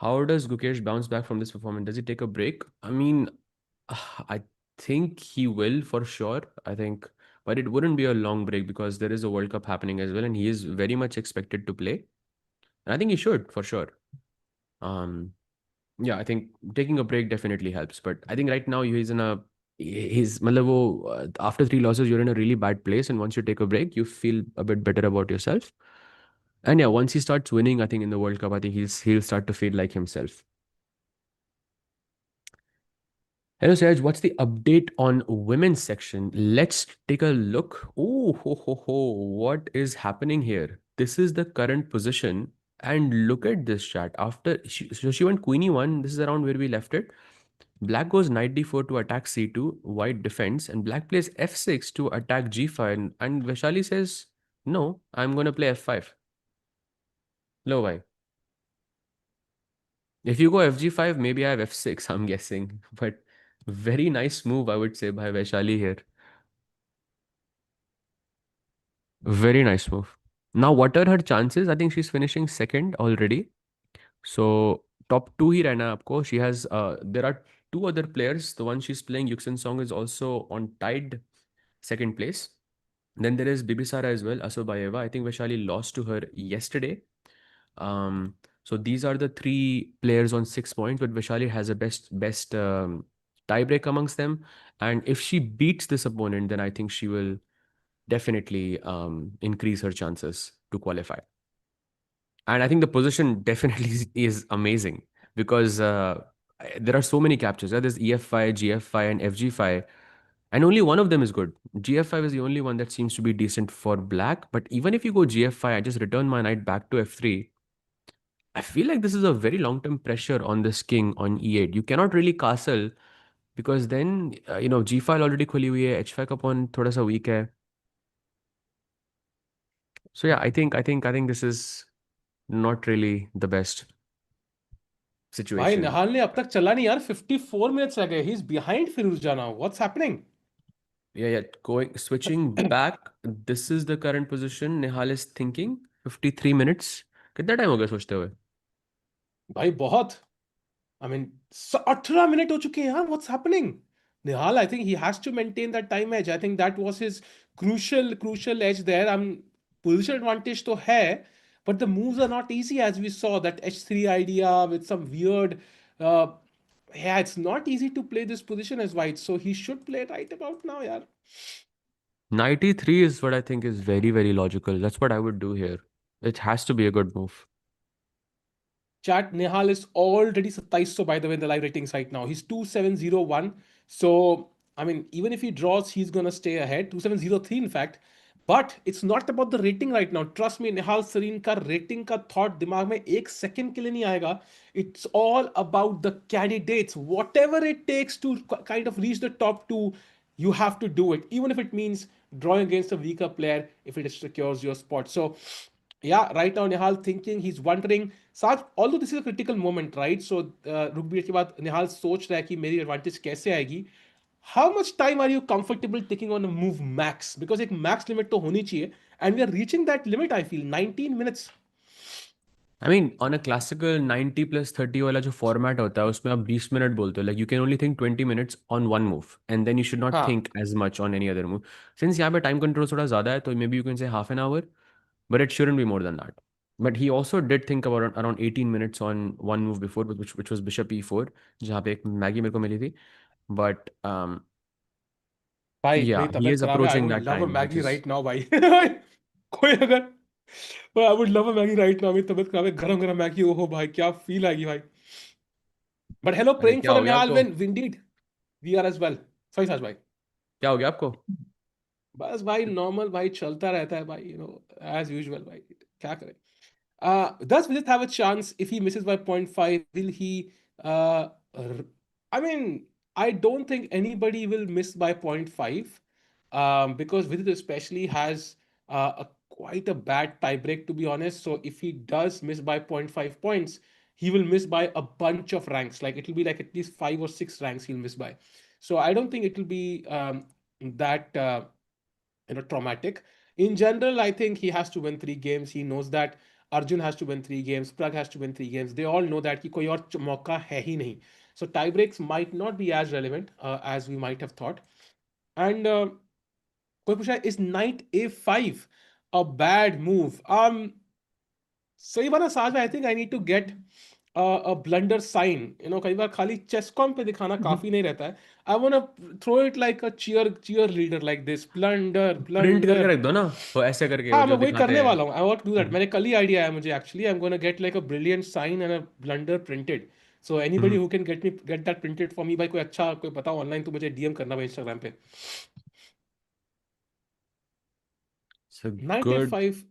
how does Gukesh bounce back from this performance does he take a break I mean I think he will for sure I think but it wouldn't be a long break because there is a world cup happening as well and he is very much expected to play and I think he should for sure um yeah, I think taking a break definitely helps. But I think right now he's in a मतलब वो after 3 losses you're in a really bad place and once you take a break you feel a bit better about yourself. And yeah, once he starts winning, I think in the World Cup, I think he'll start to feel like himself. Hello, Saj. What's the update on women's section? Let's take a look. Oh, ho, ho, ho. What is happening here? This is the current position. And look at this chat. So she went queenie one. This is around where we left it. Black goes knight d4 to attack c2, white defends, and black plays f6 to attack g5. And Vaishali says, no, I'm going to play f5. Low, why? If you go fg5, maybe I have f6, I'm guessing. But very nice move, I would say, by Vaishali here. Very nice move. Now, what are her chances? I think she's finishing second already. So, top two ही रहना है आपको. She has, there are two other players. The one she's playing, Yuxin Song, is also on tied second place. Then there is Bibisara as well, Asobayeva. I think Vaishali lost to her yesterday. So these are the three players on 6 points, but Vaishali has a best tiebreak amongst them. And if she beats this opponent, then I think she will definitely increase her chances to qualify. And I think the position definitely is amazing because there are so many captures. There's EF5, GF5, and FG5, and only one of them is good. GF5 is the only one that seems to be decent for black. But even if you go GF5, I just return my knight back to F3. I feel like this is a very long-term pressure on this king on E8. You cannot really castle because then G5 already खुली हुई है, H5 का pawn थोड़ा सा weak है. So yeah, I think this is not really the best भाई situation. निहाल ने अब तक चला नहीं यार, 54 मिनट्स रह गए. He is behind Firouzja now. What's happening? Yeah, switching back. This is the current position. Nihal is thinking 53 minutes. कितना टाइम हो गया सोचते हुए? भाई बहुत. I mean, 18 मिनट हो चुके हैं यार. What's happening? Nihal, I think he has to maintain that time edge. I think that was his crucial edge there. Position advantage तो है, but the moves are not easy as we saw that H3 idea with some weird. Uh, yeah, it's not easy to play this position as white, so he should play right about now, yeah. 93 is what I think is very, very logical. That's what I would do here. It has to be a good move. Chat, Nihal is already 2700 by the way in the live ratings right now. He's 2701. So, I mean, even if he draws, he's going to stay ahead. 2703 in fact. But it's not about the rating right now. Trust me, Nihal Sarin का rating का thought दिमाग में एक second के लिए नहीं आएगा. It's all about the candidates. Whatever it takes to kind of reach the top two, you have to do it. Even if it means drawing against a weaker player, if it secures your spot. So yeah, right now Nihal thinking, he's wondering, Saj, although this is a critical moment, right? So रुकबीर के बाद निहाल सोच रहा है कि मेरी advantage कैसे आएगी. How much time are you comfortable taking on a move max? Because एक max limit तो होनी चाहिए, and we are reaching that limit. I feel 19 minutes. I mean on a classical 90+30 वाला जो फॉर्मेट होता है उसमें आप 20 मिनट बोलते हो, like you can only think 20 minutes on one move and then you should not हाँ think as much on any other move. Since यहाँ पे टाइम कंट्रोल थोड़ा ज़्यादा है तो may be you can say half an hour, but it shouldn't be more than that. But he also did think about around 18 minutes on one move before which was bishop E4, जहाँ पे एक Maggi मेरे को मिली थी। But भाई, या मेरी ही तबीयत इज खराब है, I approaching would that love a time which Maggi is. Right now भाई। कोई अगर, I would love a Maggi right now, मेरी तबीयत खराब है, गरम गरम मैगी, ओहो भाई क्या फील आएगी भाई। बट हेलो, अरे प्रेइंग क्या फॉर हो अ गया निहाल आपको? Win, indeed we are as well. सही साज भाई। क्या हो गया आपको? बस भाई नॉर्मल भाई, चलता रहता है भाई, एज यूजुअल भाई, क्या करें। Does Vidit have a chance if he misses by point 0.5? Will he? I mean, I don't think anybody will miss by point 0.5, because Vidit especially has quite a bad tiebreak, to be honest. So if he does miss by point 0.5 points, he will miss by a bunch of ranks. Like it will be like at least 5 or 6 ranks he'll miss by. So I don't think it will be that. Traumatic. In general, I think he has to win 3 games. He knows that Arjun has to win 3 games, Pragg has to win 3 games. They all know that कि कोई और मौका है ही नहीं. So tie breaks might not be as relevant as we might have thought. And कोई पूछा is knight a5 a bad move? सही बात है Saj, I think I need to get a blunder sign. कई बार खाली चेसकॉम पे दिखाना काफी नहीं रहता है। I want throw it like a cheer leader, like this blunder print करके ब्लंडर। रख दो ना, वो ऐसे करके वो हाँ, मैं जो वही दिखाते करने हैं। वाला हूँ, I want to do that. Hmm, मैंने कल ही आइडिया आया मुझे actually, I am gonna get like a brilliant sign and a blunder printed. So anybody hmm. Who can get that printed for me, भाई कोई अच्छा कोई बताओ ऑनलाइन, तो मुझे डीएम करना भाई इंस्टाग्राम पे। It's a night A good five.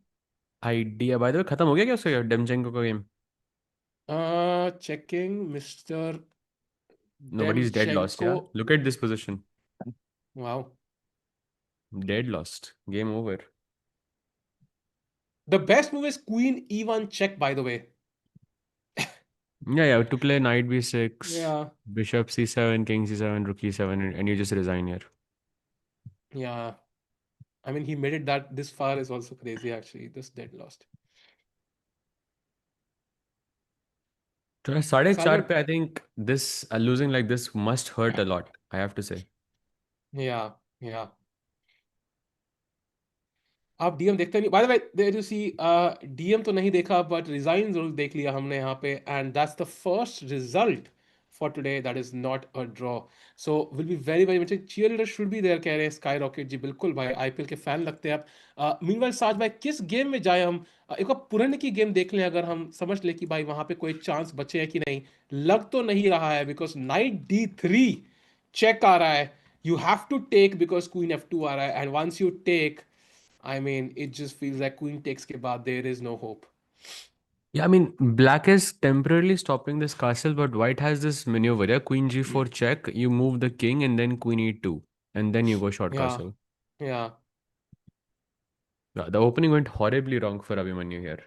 idea. Bye the वे खत्म हो गया क्या उसका डेमचेंको का game? Checking mister Nobody's dead lost, Demchenko. yeah. Look at this position. Wow. Dead lost. Game over. The best move is Queen E1 check, by the way. Yeah, yeah. To play knight B6, Yeah, bishop C7, king C7, rook E7, and you just resign here. yeah. I mean, he made it that this far is also crazy, actually. This dead lost. So 4.5 Sajwal, पे I think this losing like this must hurt a lot, I have to say. yeah, yeah. आप DM देखते नहीं, by the way there you see. DM तो नहीं देखा, but resign जरूर देख लिया हमने यहाँ पे, and that's the first result for today that is not a draw. So will be very very much, cheer leader should be there, कह रहे हैं स्काई रॉकेट जी, बिल्कुल भाई, आईपीएल के फैन लगते हैं आप। मीनवाइल साज भाई, किस गेम में जाए हम? एक बार पुराने की गेम देख लें, अगर हम समझ ले कि भाई वहां पे कोई चांस बचे हैं कि नहीं। लग तो नहीं रहा है, बिकॉज नाइट D3 चेक आ रहा है। You have to take because queen F2 आ रहा है, and once you take, I mean, it just feels like queen takes के बाद there is no hope. Yeah, I mean, black is temporarily stopping this castle, but white has this maneuver. Yeah, queen G4 check, you move the king, and then queen E2, and then you go short Yeah, castle. yeah. Yeah, the opening went horribly wrong for Abhimanyu here.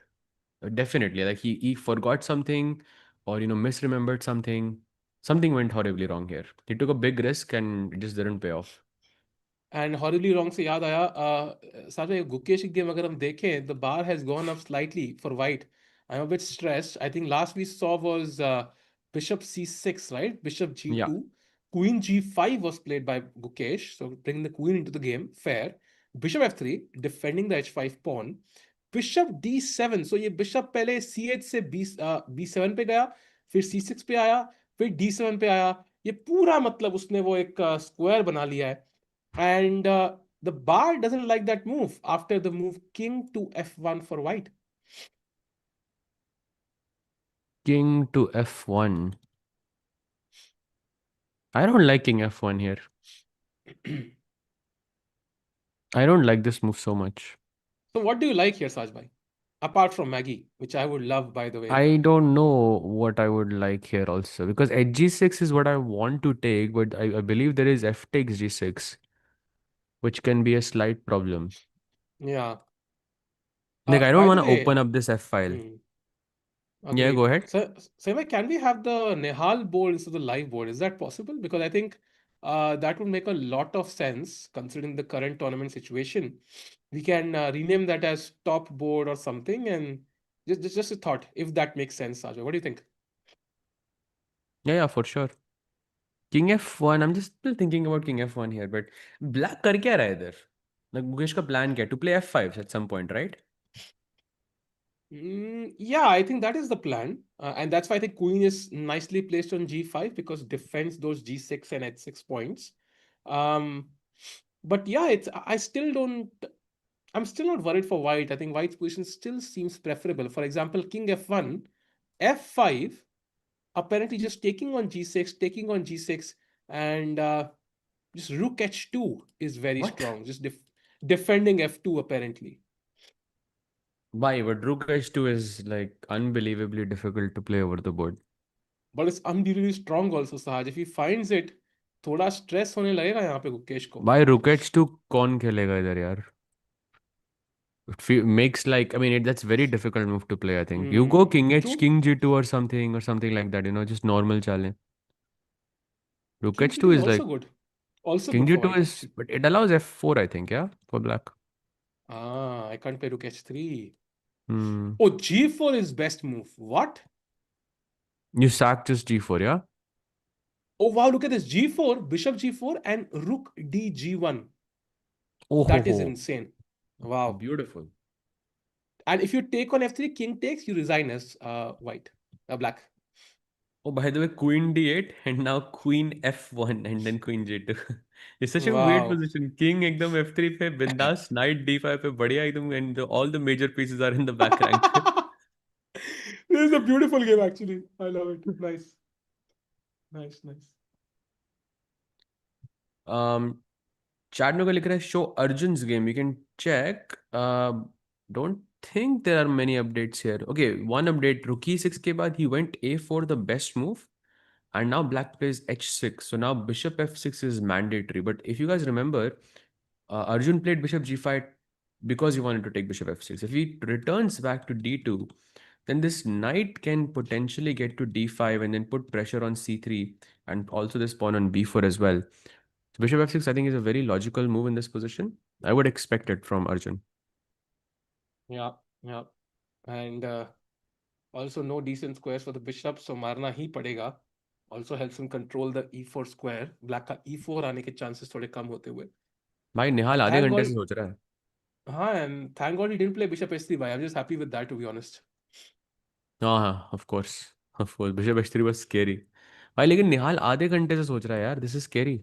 Definitely, like he forgot something, or misremembered something. Something went horribly wrong here. He took a big risk, and it just didn't pay off. And horribly wrong से याद आया, साथ में गुकेश की game अगर हम देखें, the bar has gone up slightly for white. I am a bit stressed. I think last we saw was bishop C6, right? Bishop Yeah, G2, queen G5 was played by Gukesh, so bringing the queen into the game, fair. Bishop F3, defending the H5 pawn. Bishop D7, so ये bishop पहले C8 से B7 पे गया, फिर C6 पे आया, फिर D7 पे आया। ये पूरा मतलब उसने वो एक स्क्वायर बना लिया है। And the bar doesn't like that move after the move king to F1 for white. king to F1. I don't like king F1 here. I don't like this move so much. So what do you like here, Sajbhai? Apart from Maggie, which I would love, by the way. I don't know what I would like here also because H6 is what I want to take, but I believe there is F takes G6, which can be a slight problem. Yeah. Like I don't By the want to way, open up this F file. hmm, Yeah, go agreed. ahead. So, Seema, can we have the Nihal board instead of the live board? Is that possible? Because I think that would make a lot of sense considering the current tournament situation. We can rename that as top board or something, and Just a thought, if that makes sense, Sajay. What do you think? Yeah, yeah, for sure. King F1, I'm just still thinking about King F1 here, but Black कर क्या रहा है इधर? Like Mukesh का plan क्या है? To play F5 at some point, right? Yeah, I think that is the plan. And that's why I think queen is nicely placed on g5 because defends those g6 and h6 points. Um, but yeah, I still don't. I'm still not worried for white. I think white's position still seems preferable. For example, king f1, f5, apparently just taking on g6, taking on g6, and just rook h2 is very What? strong. Just defending f2 apparently. Why? But Rook H2 is like unbelievably difficult to play over the board. But it's unbelievably strong also, Sahaj. If he finds it, थोड़ा stress होने लगेगा यहाँ पे गुकेश को. Why Rook H2 कौन खेलेगा इधर यार? Makes like, I mean, that's very difficult move to play, I think. You go King H, True. King G2 or something like that, just normal challenge. Rook King H2 G2 is is also like, good. Also King good for G2 white is, actually. but it allows F4, I think, yeah, for black. Ah, I can't play rook h3. Hmm. Oh, g4 is best move. What? You sack just G4, yeah? Oh wow, look at this. G4, bishop g4 and rook d g1. Oh, ho, That is ho. insane. Wow. Beautiful. And if you take on f3, king takes, you resign as white, black. Oh, by the way, Queen D8 and now Queen F1 and then Queen G2. It's such a weird Wow. position. King एकदम F3 पे बिंदास, Knight D5 पे बढ़िया एकदम, and all the major pieces are in the back rank. This is a beautiful game actually. I love it. Nice. Nice, nice. Um, Chat में कोई लिख रहा है show Arjun's game. You can check. Don't think there are many updates here. Okay, one update. Rook E6 के बाद he went A4, the best move, and now Black plays H6. So now Bishop F6 is mandatory. But if you guys remember, Arjun played Bishop G5 because he wanted to take Bishop F6. If he returns back to D2, then this knight can potentially get to D5 and then put pressure on C3 and also this pawn on B4 as well. So Bishop F6, I think, is a very logical move in this position. I would expect it from Arjun. Yeah, yeah. And also no decent squares for the bishop, so मारना ही पड़ेगा. Also helps him control the e4 square. Black का e4 आने के chances थोड़े कम होते हुए. भाई निहाल And आधे thank घंटे God, से सोच रहा है. हाँ, and thank God he didn't play bishop h3 by. I'm just happy with that to be honest. हाँ हाँ, of course bishop H3 was scary. भाई लेकिन निहाल आधे घंटे से सोच रहा है यार, दिस इज स्केरी.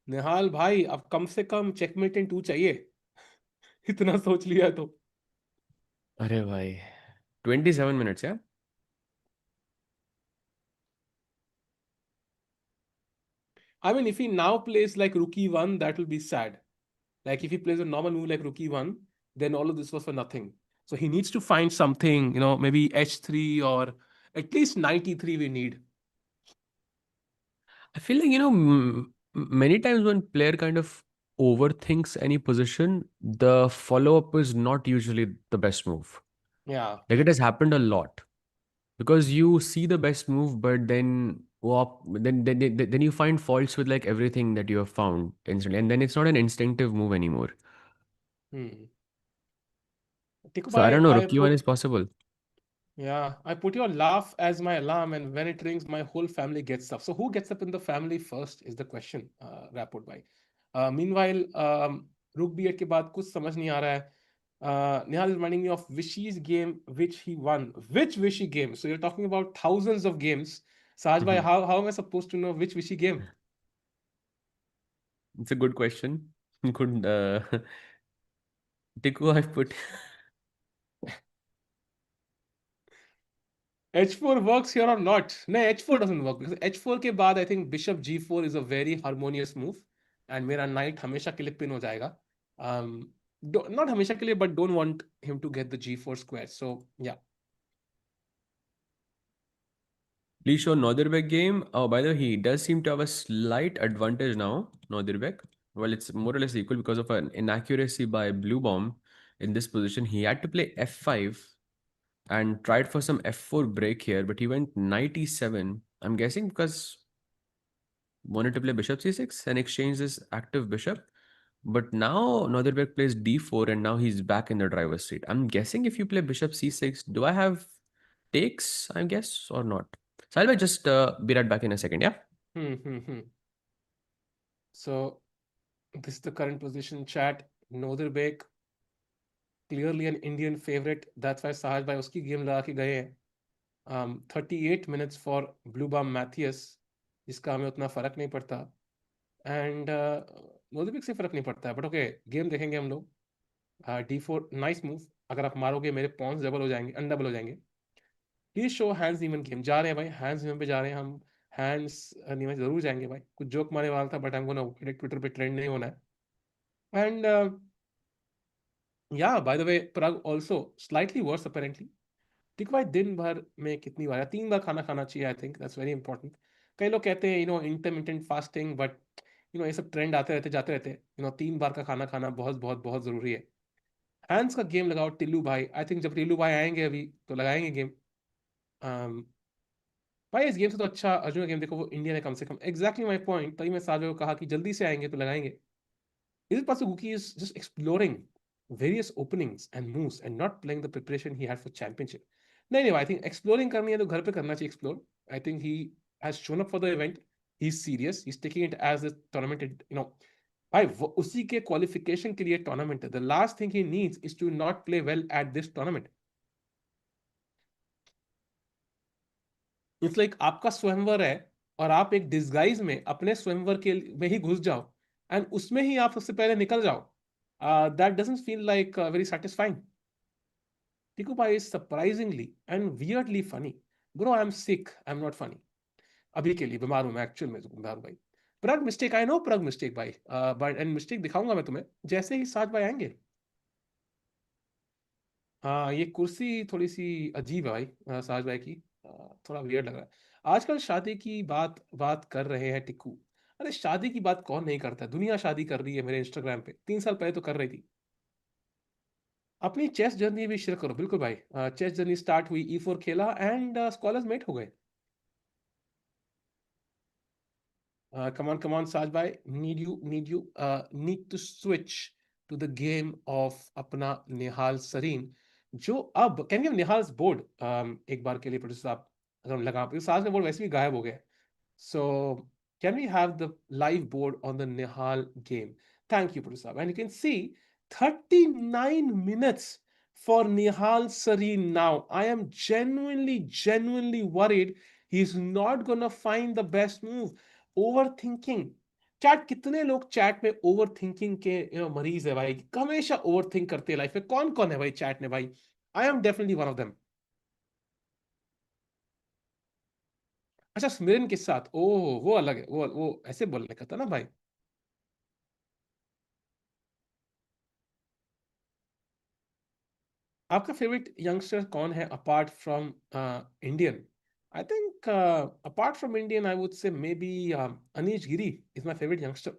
निहाल भाई, अब कम से कम चेकमेट इन 2 चाहिए. इतना सोच लिया तो. अरे भाई 27 minutes, yeah. I mean, if he now plays like rook e1, that will be sad. Like if he plays a normal move like rook e1, then all of this was for nothing. So he needs to find something, maybe h3 or at least knight e3 we need. I feel like, many times when player kind of overthinks any position, the follow-up is not usually the best move. Yeah. Like it has happened a lot. Because you see the best move, but then then you find faults with like everything that you have found instantly. And then it's not an instinctive move anymore. Hmm. Tiku So I bhai, don't know, rookie one is possible. yeah, I put your laugh as my alarm, and when it rings, my whole family gets up. So who gets up in the family first is the question, Rapport bhai. Meanwhile, Rook B8 के बाद कुछ समझ नहीं आ रहा है. Nihal is reminding me of Vishy's game, which he won. Which Vishy game? So you're talking about thousands of games. Saj bhai, how am I supposed to know which Vishy game? It's a good question. Good Tiku, I put H4 works here or not? No, H4 doesn't work because H4 के बाद I think Bishop G4 is a very harmonious move and मेरा knight हमेशा के लिए pin हो जाएगा. Um, not हमेशा के लिए, but don't want him to get the G4 square. So yeah, please show Nodirbek game. Oh, by the way, he does seem to have a slight advantage now, Nodirbek. Well, it's more or less equal because of an inaccuracy by Blue Bomb in this position. He had to play F5 and tried for some F4 break here, but he went knight E7. I'm guessing because wanted to play bishop C6 and exchange this active bishop. But now Northern plays d4 and now he's back in the driver's seat. I'm guessing if you play bishop c6, do I have takes, I guess, or not? So I'll just be right back in a second, yeah? Hmm. So this is the current position, chat. Northern clearly an Indian favorite. That's why Sahaj भाई उसकी game लगा के गए हैं. 38 minutes for Blue Bomb Matthias, जिसका हमें उतना फर्क नहीं पड़ता. एंड नोजबिक से फर्क नहीं पड़ता है, बट ओके, गेम देखेंगे हम लोग. D4 nice move. अगर आप मारोगे मेरे पॉन्स डबल हो जाएंगे, अनडबल हो जाएंगे. प्लीज शो हैंड्स नीमन गेम. जा रहे हैं भाई, हैंड्स नीमन पे जा रहे हैं हम. हैंड्स नीमन जरूर जाएंगे भाई. कुछ जोक मारने वाला था, बट हमको ना ट्विटर पे ट्रेंड नहीं होना है. And ya by the way, Pragg also slightly worse apparently. ठीक भाई, दिन भर में कितनी बार, 3 बार खाना खाना चाहिए. आई थिंक दैट्स वेरी इंपॉर्टेंट. कई लोग कहते हैं इंटरमिटेंट फास्टिंग, बट ये सब ट्रेंड आते रहते जाते रहते हैं. 3 बार का खाना खाना बहुत बहुत बहुत जरूरी है. हैंड्स का गेम लगाओ टिल्लू भाई. आई थिंक जब टिल्लू भाई आएंगे अभी तो लगाएंगे गेम. भाई इस गेम से तो अच्छा अर्जुन का गेम देखो, वो इंडिया ने कम से कम. एग्जैक्टली माई पॉइंट, तभी मैं साजो को कहा कि जल्दी से आएंगे तो लगाएंगे. Is it possible Guki is just exploring various openings and moves and not playing the preparation he had for championship? नहीं नहीं, I think exploring करनी है तो घर पे करना चाहिए explore. I think he has shown up for the event. He's serious. He's taking it as a tournament. भाई उसी के qualification के लिए tournament है. The last thing he needs is to not play well at this tournament. It's like आपका स्वयंवर है और आप एक डिस्गाइज में अपने स्वयंवर के में ही घुस जाओ एंड उसमें ही आप सबसे पहले निकल जाओ. That doesn't feel like very satisfying. Tiku भाई is surprisingly and weirdly funny. Bro I am sick, I am not funny. अभी के लिए बीमार हूं मैं, एक्चुअल में बीमार हूं भाई. प्रग मिस्टेक, आई नो प्रग मिस्टेक भाई. बट एंड मिस्टेक दिखाऊंगा मैं तुम्हें जैसे ही साथ भाई आएंगे. हाँ, ये कुर्सी थोड़ी सी अजीब है भाई, साज भाई की. थोड़ा वियर्ड लग रहा है. आजकल शादी की बात बात कर रहे हैं टिक्कू. अरे शादी की बात कौन नहीं करता है? दुनिया शादी कर रही है. मेरे इंस्टाग्राम पे 3 साल पहले तो कर रही थी. अपनी चेस जर्नी भी शेयर करो. बिल्कुल भाई, चेस जर्नी स्टार्ट हुई, E4 खेला एंड स्कॉलर्स मेट हो गए. Come on, Saj bhai. Need to switch to the game of अपना निहाल सरीन. जो अब कैन गिव निहाल्स बोर्ड एक बार के लिए प्रोड्यूसर साहब, अगर हम लगा पे साज का बोर्ड वैसे भी गायब हो गया. So can we have the live board on the Nihal game? Thank you, Producer. And you can see 39 minutes for Nihal Sareen now. I am genuinely worried he's not gonna find the best move. Overthinking. Chat, कितने लोग chat में over thinking के मरीज है भाई. हमेशा over think करते हैं लाइफ में. कौन कौन है भाई चैट में भाई? I am definitely one of them. अच्छा, स्मिरन के साथ, ओह वो अलग है. वो ऐसे बोलने का था ना भाई. आपका फेवरेट यंगस्टर कौन है apart from Indian? I think apart from Indian I would से may be Anish Giri is my favourite youngster.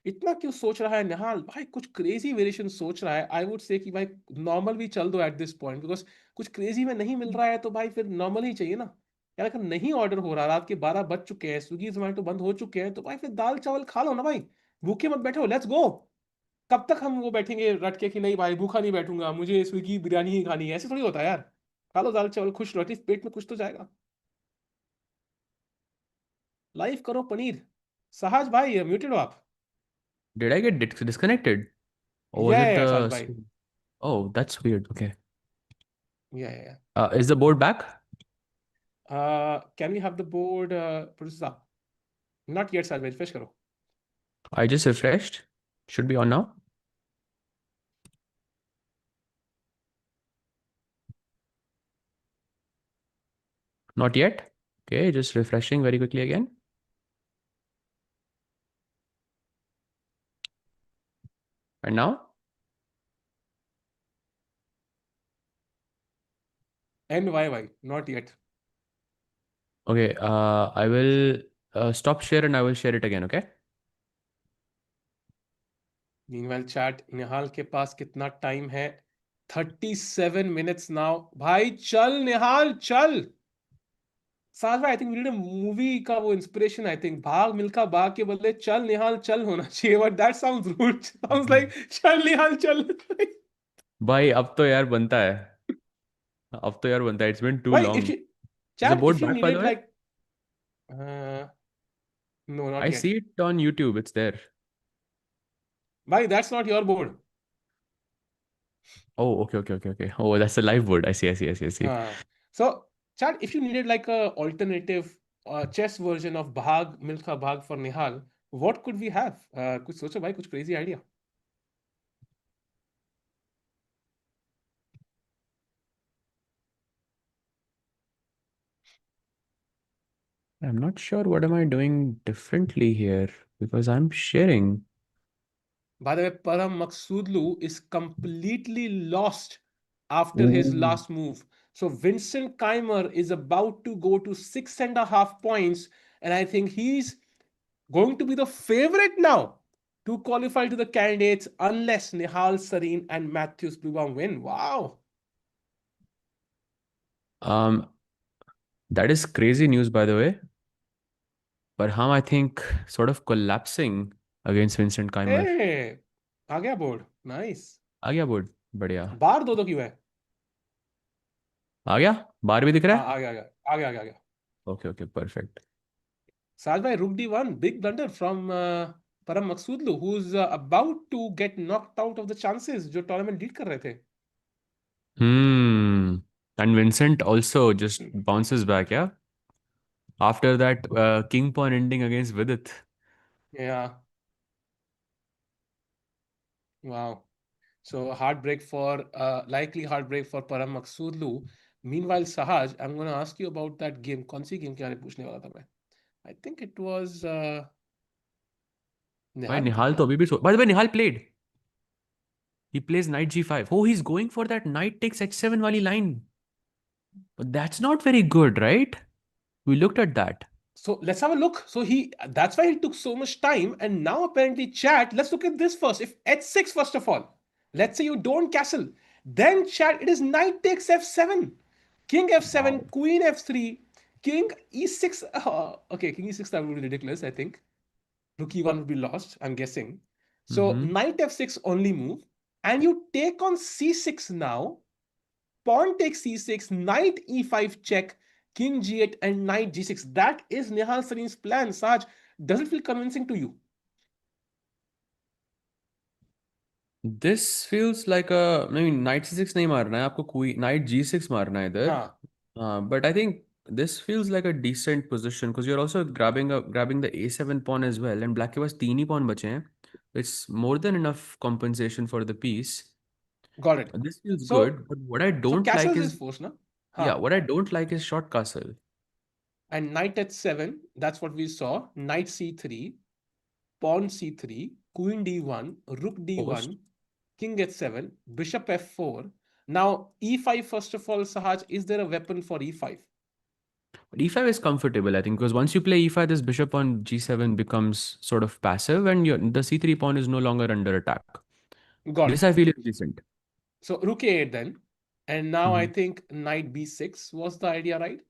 इतना क्यों सोच रहा है निहाल भाई? कुछ क्रेजी वेरिएशन सोच रहा है. आई वुड से कि भाई नॉर्मल भी चल दो एट दिस पॉइंट, बिकॉज कुछ क्रेजी में नहीं मिल रहा है तो भाई फिर नॉर्मल ही चाहिए ना यार. अगर नहीं ऑर्डर हो रहा, रात के 12 बज चुके हैं, स्विगी जोमेटो बंद हो चुके हैं, तो भाई फिर दाल चावल खा लो ना भाई. भूखे मत बैठो, लेट्स गो. कब तक हम वो बैठेंगे रट के कि नहीं भाई भूखा नहीं बैठूंगा, मुझे स्विगी बिरयानी ही खानी है? ऐसे थोड़ी होता है यार. खा लो दाल चावल, खुश रहो, एटलीस्ट पेट में कुछ तो जाएगा. लाइव करो पनीर. सहाज भाई म्यूटेड हो आप. Did I get disconnected? Or was it ये सहाज the भाई. Oh, that's weird. Okay. या Is the board back? Can we have the board producer साहब? नॉट येट सहाज भाई, रिफ्रेश करो. I just refreshed. Should be on now. Not yet. Okay, just refreshing very quickly again. And now? And why why not yet. Okay, I will stop share and I will share it again, okay? Meanwhile chat, Nihal के पास कितना time है? 37 minutes now. भाई चल निहाल चल. साथ में I think we need a movie का वो इंस्पिरेशन, आई थिंक भाग मिल्खा भाग के बदले चल निहाल चल होना चाहिए, but that sounds rude, sounds like चल निहाल चल। भाई अब तो यार बनता है, अब तो यार बनता है, इट्स बीन टू भाई if long. You is the chat board if you back by the needed way? Like, no not I yet. see it on YouTube, it's there. भाई that's not your board. Oh, okay, okay, okay, okay. Oh, that's the live board. I see, I see, I see, I see. हाँ, so chat if you needed like a alternative chess version of भाग मिल्खा भाग for Nihal, what could we have? कुछ सोचो भाई, कुछ crazy idea। I'm not sure what am I doing differently here because I'm sharing. By the way, Param Maksudlu is completely lost after his Ooh. last move. So Vincent Keimer is about to go to 6.5 points, and I think he's going to be the favorite now to qualify to the candidates unless Nihal Sarin and Matthews Blubam win. Wow. Um, that is crazy news, by the way. But how I think sort of collapsing against Vincent Keimer. Hey, आ गया board, nice. आ गया board, बढ़िया। बार दो क्यों है? आ गया, बार भी दिख रहा हाँ, है। आ गया, आ गया, आ गया, आ गया, आ गया। Okay okay perfect. Saj bhai, Rook D1, big blunder from Param Maksudlu, who's about to get knocked out of the chances जो tournament lead कर रहे थे। Hmm. And Vincent also just bounces back, yeah. After that king pawn ending against Vidit. Yeah, wow. So heartbreak for likely heartbreak for Param Maksudlu. Meanwhile, Sahaj, I'm going to ask you about that game. कौन सी game के बारे में पूछने वाला था मैं? I think it was By Nihal, Nihal ना? to abhi bhi by the way, Nihal played. He plays knight g5. Oh, he's going for that knight takes h7 wali line. But that's not very good, right? We looked at that. So let's have a look. So that's why he took so much time. And now apparently chat, let's look at this first. If h6 first of all, let's say you don't castle, then chat, it is knight takes f7, king f7, Wow. queen f3, king e6. Okay, king e6, that would be ridiculous, I think. Rook e1 would be lost, I'm guessing. So Mm-hmm. knight f6 only move. And you take on c6 now, pawn takes c6, knight e5 check, king g8, and knight g6. That is Nihal Sarin's plan. Saj, does it feel convincing to you? This feels like a, I mean, knight c6 नहीं मारना है आपको, queen knight g6 मारना है इधर. हाँ, But I think this feels like a decent position because you're also grabbing the a7 pawn as well, and black के पास तीन ही pawn बचे हैं. It's more than enough compensation for the piece. got it. This feels So, good, but what I so don't like castles is, is forced, na? yeah, Huh. what I don't like is short castle. And knight h7, that's what we saw. Knight c3, pawn c3, queen d1, rook Post. d1, king h7, bishop f4. Now, e5, first of all, Sahaj, is there a weapon for e5? But e5 is comfortable, I think, because once you play e5, this bishop on g7 becomes sort of passive, and the c3 pawn is no longer under attack. Got This it. I feel is decent. So rook a8 then. And now I Hmm. think knight b6 was the idea, right?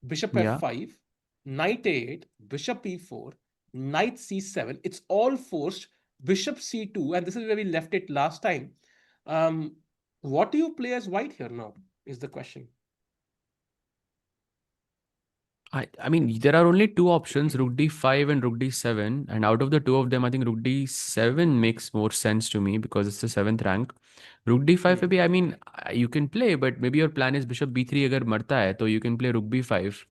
Bishop Yeah. f5, knight a8, bishop e4, knight c7. It's all forced. Bishop c2, and this is where we left it last time. Um, what do you play as white here now? Is the question. I mean, there are only two options, Rook d5 and Rook d7. And out of the two of them, I think Rook d7 makes more sense to me because it's the seventh rank. Rook d5 पे Hmm. भी, I mean, you can play, but maybe your plan is Bishop b3 अगर मरता है, तो you can play Rook b5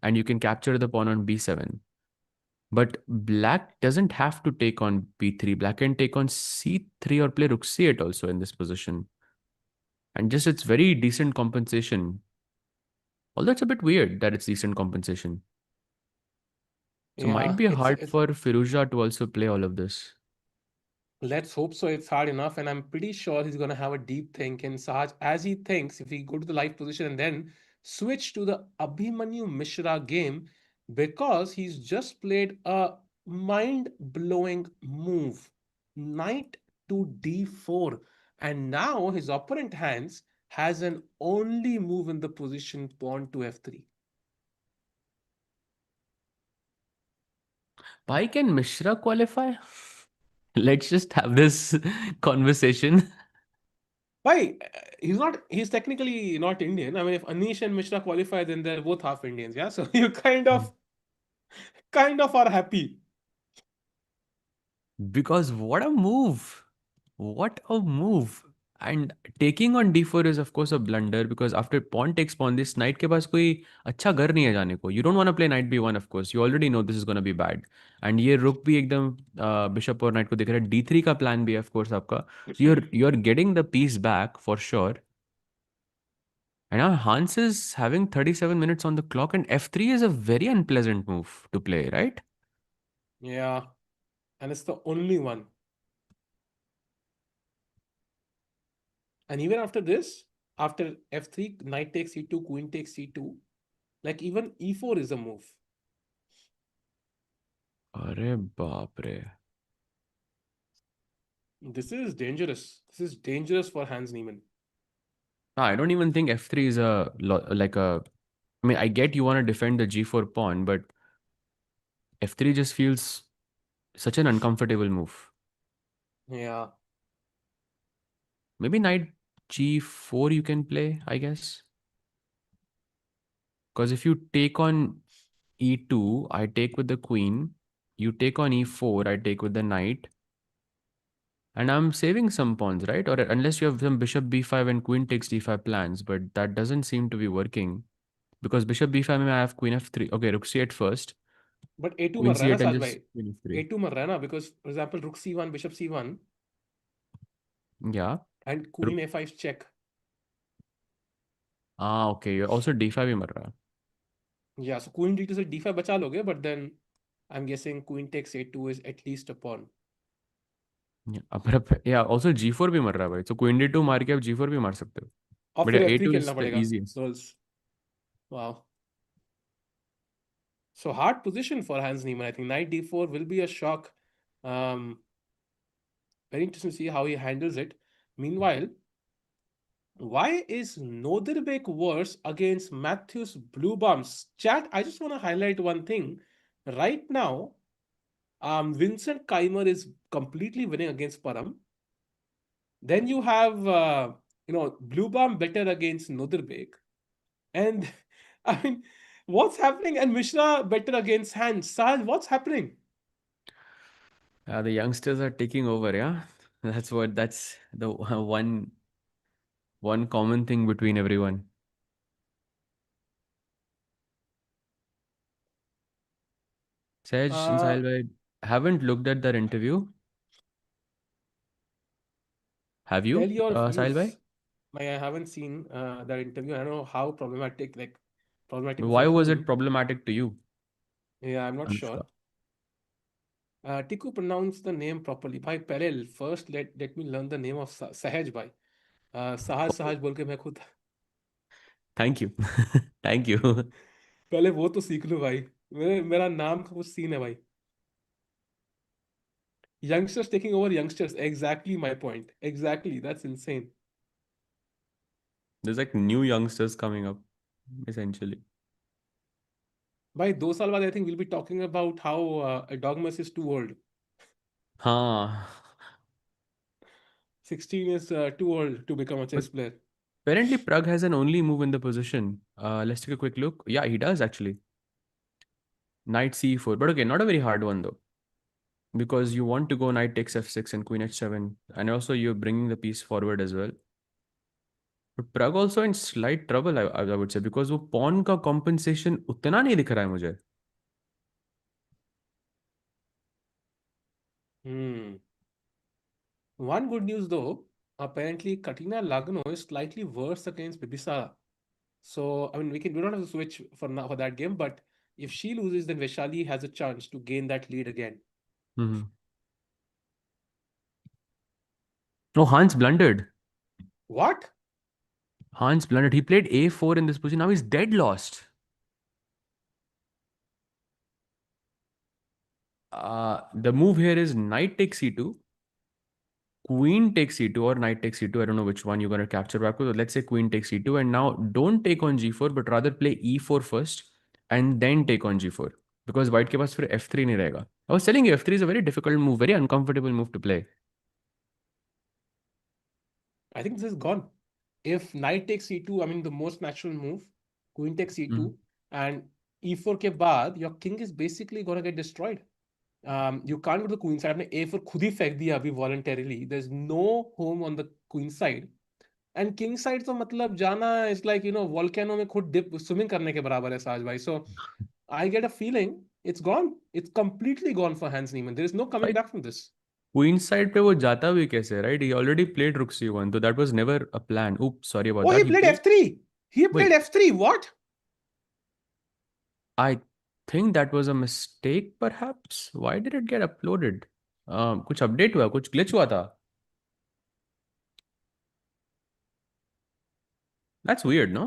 and you can capture the pawn on b7. But black doesn't have to take on b3. Black can take on c3 or play Rook c8 also in this position. And just it's very decent compensation. Although it's a bit weird that it's decent compensation. So might Yeah, be it's, hard it's for Firuza to also play all of this. let's hope so. It's hard enough, and I'm pretty sure he's going to have a deep think. And Sahaj, as he thinks, if we go to the live position and then switch to the Abhimanyu Mishra game, because he's just played a mind blowing move, knight to d4, and now his opponent hands has an only move in the position pawn to f3. Why can Mishra qualify? Let's just have this conversation. Why? He's not. He's technically not Indian. I mean, if Anish and Mishra qualify, then they're both half Indians. Yeah. So you kind of are happy. Because what a move! What a move! And taking on d4 is of course a blunder because after pawn takes pawn, this knight के पास कोई अच्छा घर नहीं है जाने को. You don't want to play knight b1 of course. You already know this is going to be bad. And ये रुक भी एकदम बिशप और knight को दिख रहा है. d3 का plan भी है of course आपका. So you're getting the piece back for sure. And now Hans is having 37 minutes on the clock and f3 is a very unpleasant move to play, right? Yeah, and it's the only one. And even after this, after f3, knight takes c2, queen takes c2, like even e4 is a move. अरे बाप रे. This is dangerous. This is dangerous for Hans Niemann. I don't even think f3 is like a. I mean, I get you want to defend the g4 pawn, but f3 just feels such an uncomfortable move. Yeah. Maybe knight g4 you can play, I guess. Because if you take on e2, I take with the queen. You take on e4, I take with the knight. And I'm saving some pawns, right? Or unless you have some bishop b5 and queen takes d5 plans, but that doesn't seem to be working. Because bishop b5 I have queen f3. Okay, rook c8 first. But a2 Queen मर रहा है ना c8 and साज just भाई. queen f3. a2 मर रहा है ना because for example rook c1 bishop c1 Yeah. and queen a5 check. Okay. You're also d5 ही मर रहा है. Yeah, so queen d2 से d5 बचा लोगे, but then I'm guessing queen takes a2 is at least a pawn. Yeah, also g4 भी मर रहा है भाई. So queen d2 मार के आप g4 भी मार सकते हो. और But फिर yeah, f3 a2 खेलना is the पड़ेगा. easiest. Rolls. Wow. So hard position for Hans Niemann. I think knight d4 will be a shock. Very interesting to see how he handles it. Meanwhile, why is Noderbek worse against Matthews Blue Bombs? Chat, I just want to highlight one thing. Right now, Vincent Keimer is completely winning against Param. Then you have, Blue Bomb better against Noderbek. And I mean, what's happening? And Mishra better against Hans. Sahaj, what's happening? The youngsters are taking over, yeah? That's the one common thing between everyone. Saj and Uh, Sahil bhai, haven't looked at their interview. Have tell you, your Sahil bhai? views. I haven't seen that interview. I don't know how problematic was Why it for was it him. problematic to you, Yeah, I'm not sure. Anushka? Tiku pronounce the name properly. Bhai, पहले first let me learn the name of Sahaj भाई. Sahaj बोल के मैं खुद Thank you. Thank you. पहले वो तो सीख लूं भाई. मेरा नाम का कुछ सीन है भाई. Youngsters taking over youngsters. Exactly my point. Exactly. That's insane. There's like new youngsters coming up, essentially. By 2 साल बाद I think we'll be talking about how a dogmas is too old. Huh. 16 is too old to become a But chess player. apparently, Pragg has an only move in the position. Let's take a quick look. Yeah, he does actually. Knight c4. But okay, not a very hard one though. Because you want to go knight takes f6 and queen h7. And also you're bringing the piece forward as well. But Pragg also in slight trouble, I would say. Because वो pawn का compensation उतना नहीं दिख रहा है मुझे. Hmm. One good news though, apparently Katina Lagno is slightly worse against Bibisara. So I mean we don't have to switch for now for that game, but if she loses, then Vaishali has a chance to gain that lead again. Mhm. Oh, Hans blundered. What? Hans blundered. He played a4 in this position. Now he's dead lost. The move here is knight takes c2, queen takes c2 or knight takes c2. I don't know which one you're going to capture back with. Let's say queen takes c2 and now don't take on g4 but rather play e4 first and then take on g4 because white के पास फिर f3 नहीं रहेगा. I was telling you, f3 is a very difficult move, very uncomfortable move to play. I think this is gone. If knight takes e2, I mean the most natural move, queen takes Mhm. e2, and e4 के बाद your king is basically gonna get destroyed. You can't go to the queen side. आपने a4 खुद ही फेंक दिया अभी voluntarily. There's no home on the queen side. And king side तो मतलब जाना is like volcano में खुद dip swimming करने के बराबर है साज भाई. So I get a feeling it's gone. It's completely gone for Hans Niemann. There is no coming Like back from this. queen side पे वो जाता भी कैसे, right? He already played rook c1, so that was never a plan. Oops, sorry about Oh, he that. He played played. f3. He played Wait, f3. What? I think that was a mistake, perhaps. Why did it get uploaded? कुछ update हुआ, कुछ glitch हुआ था. That's weird, no?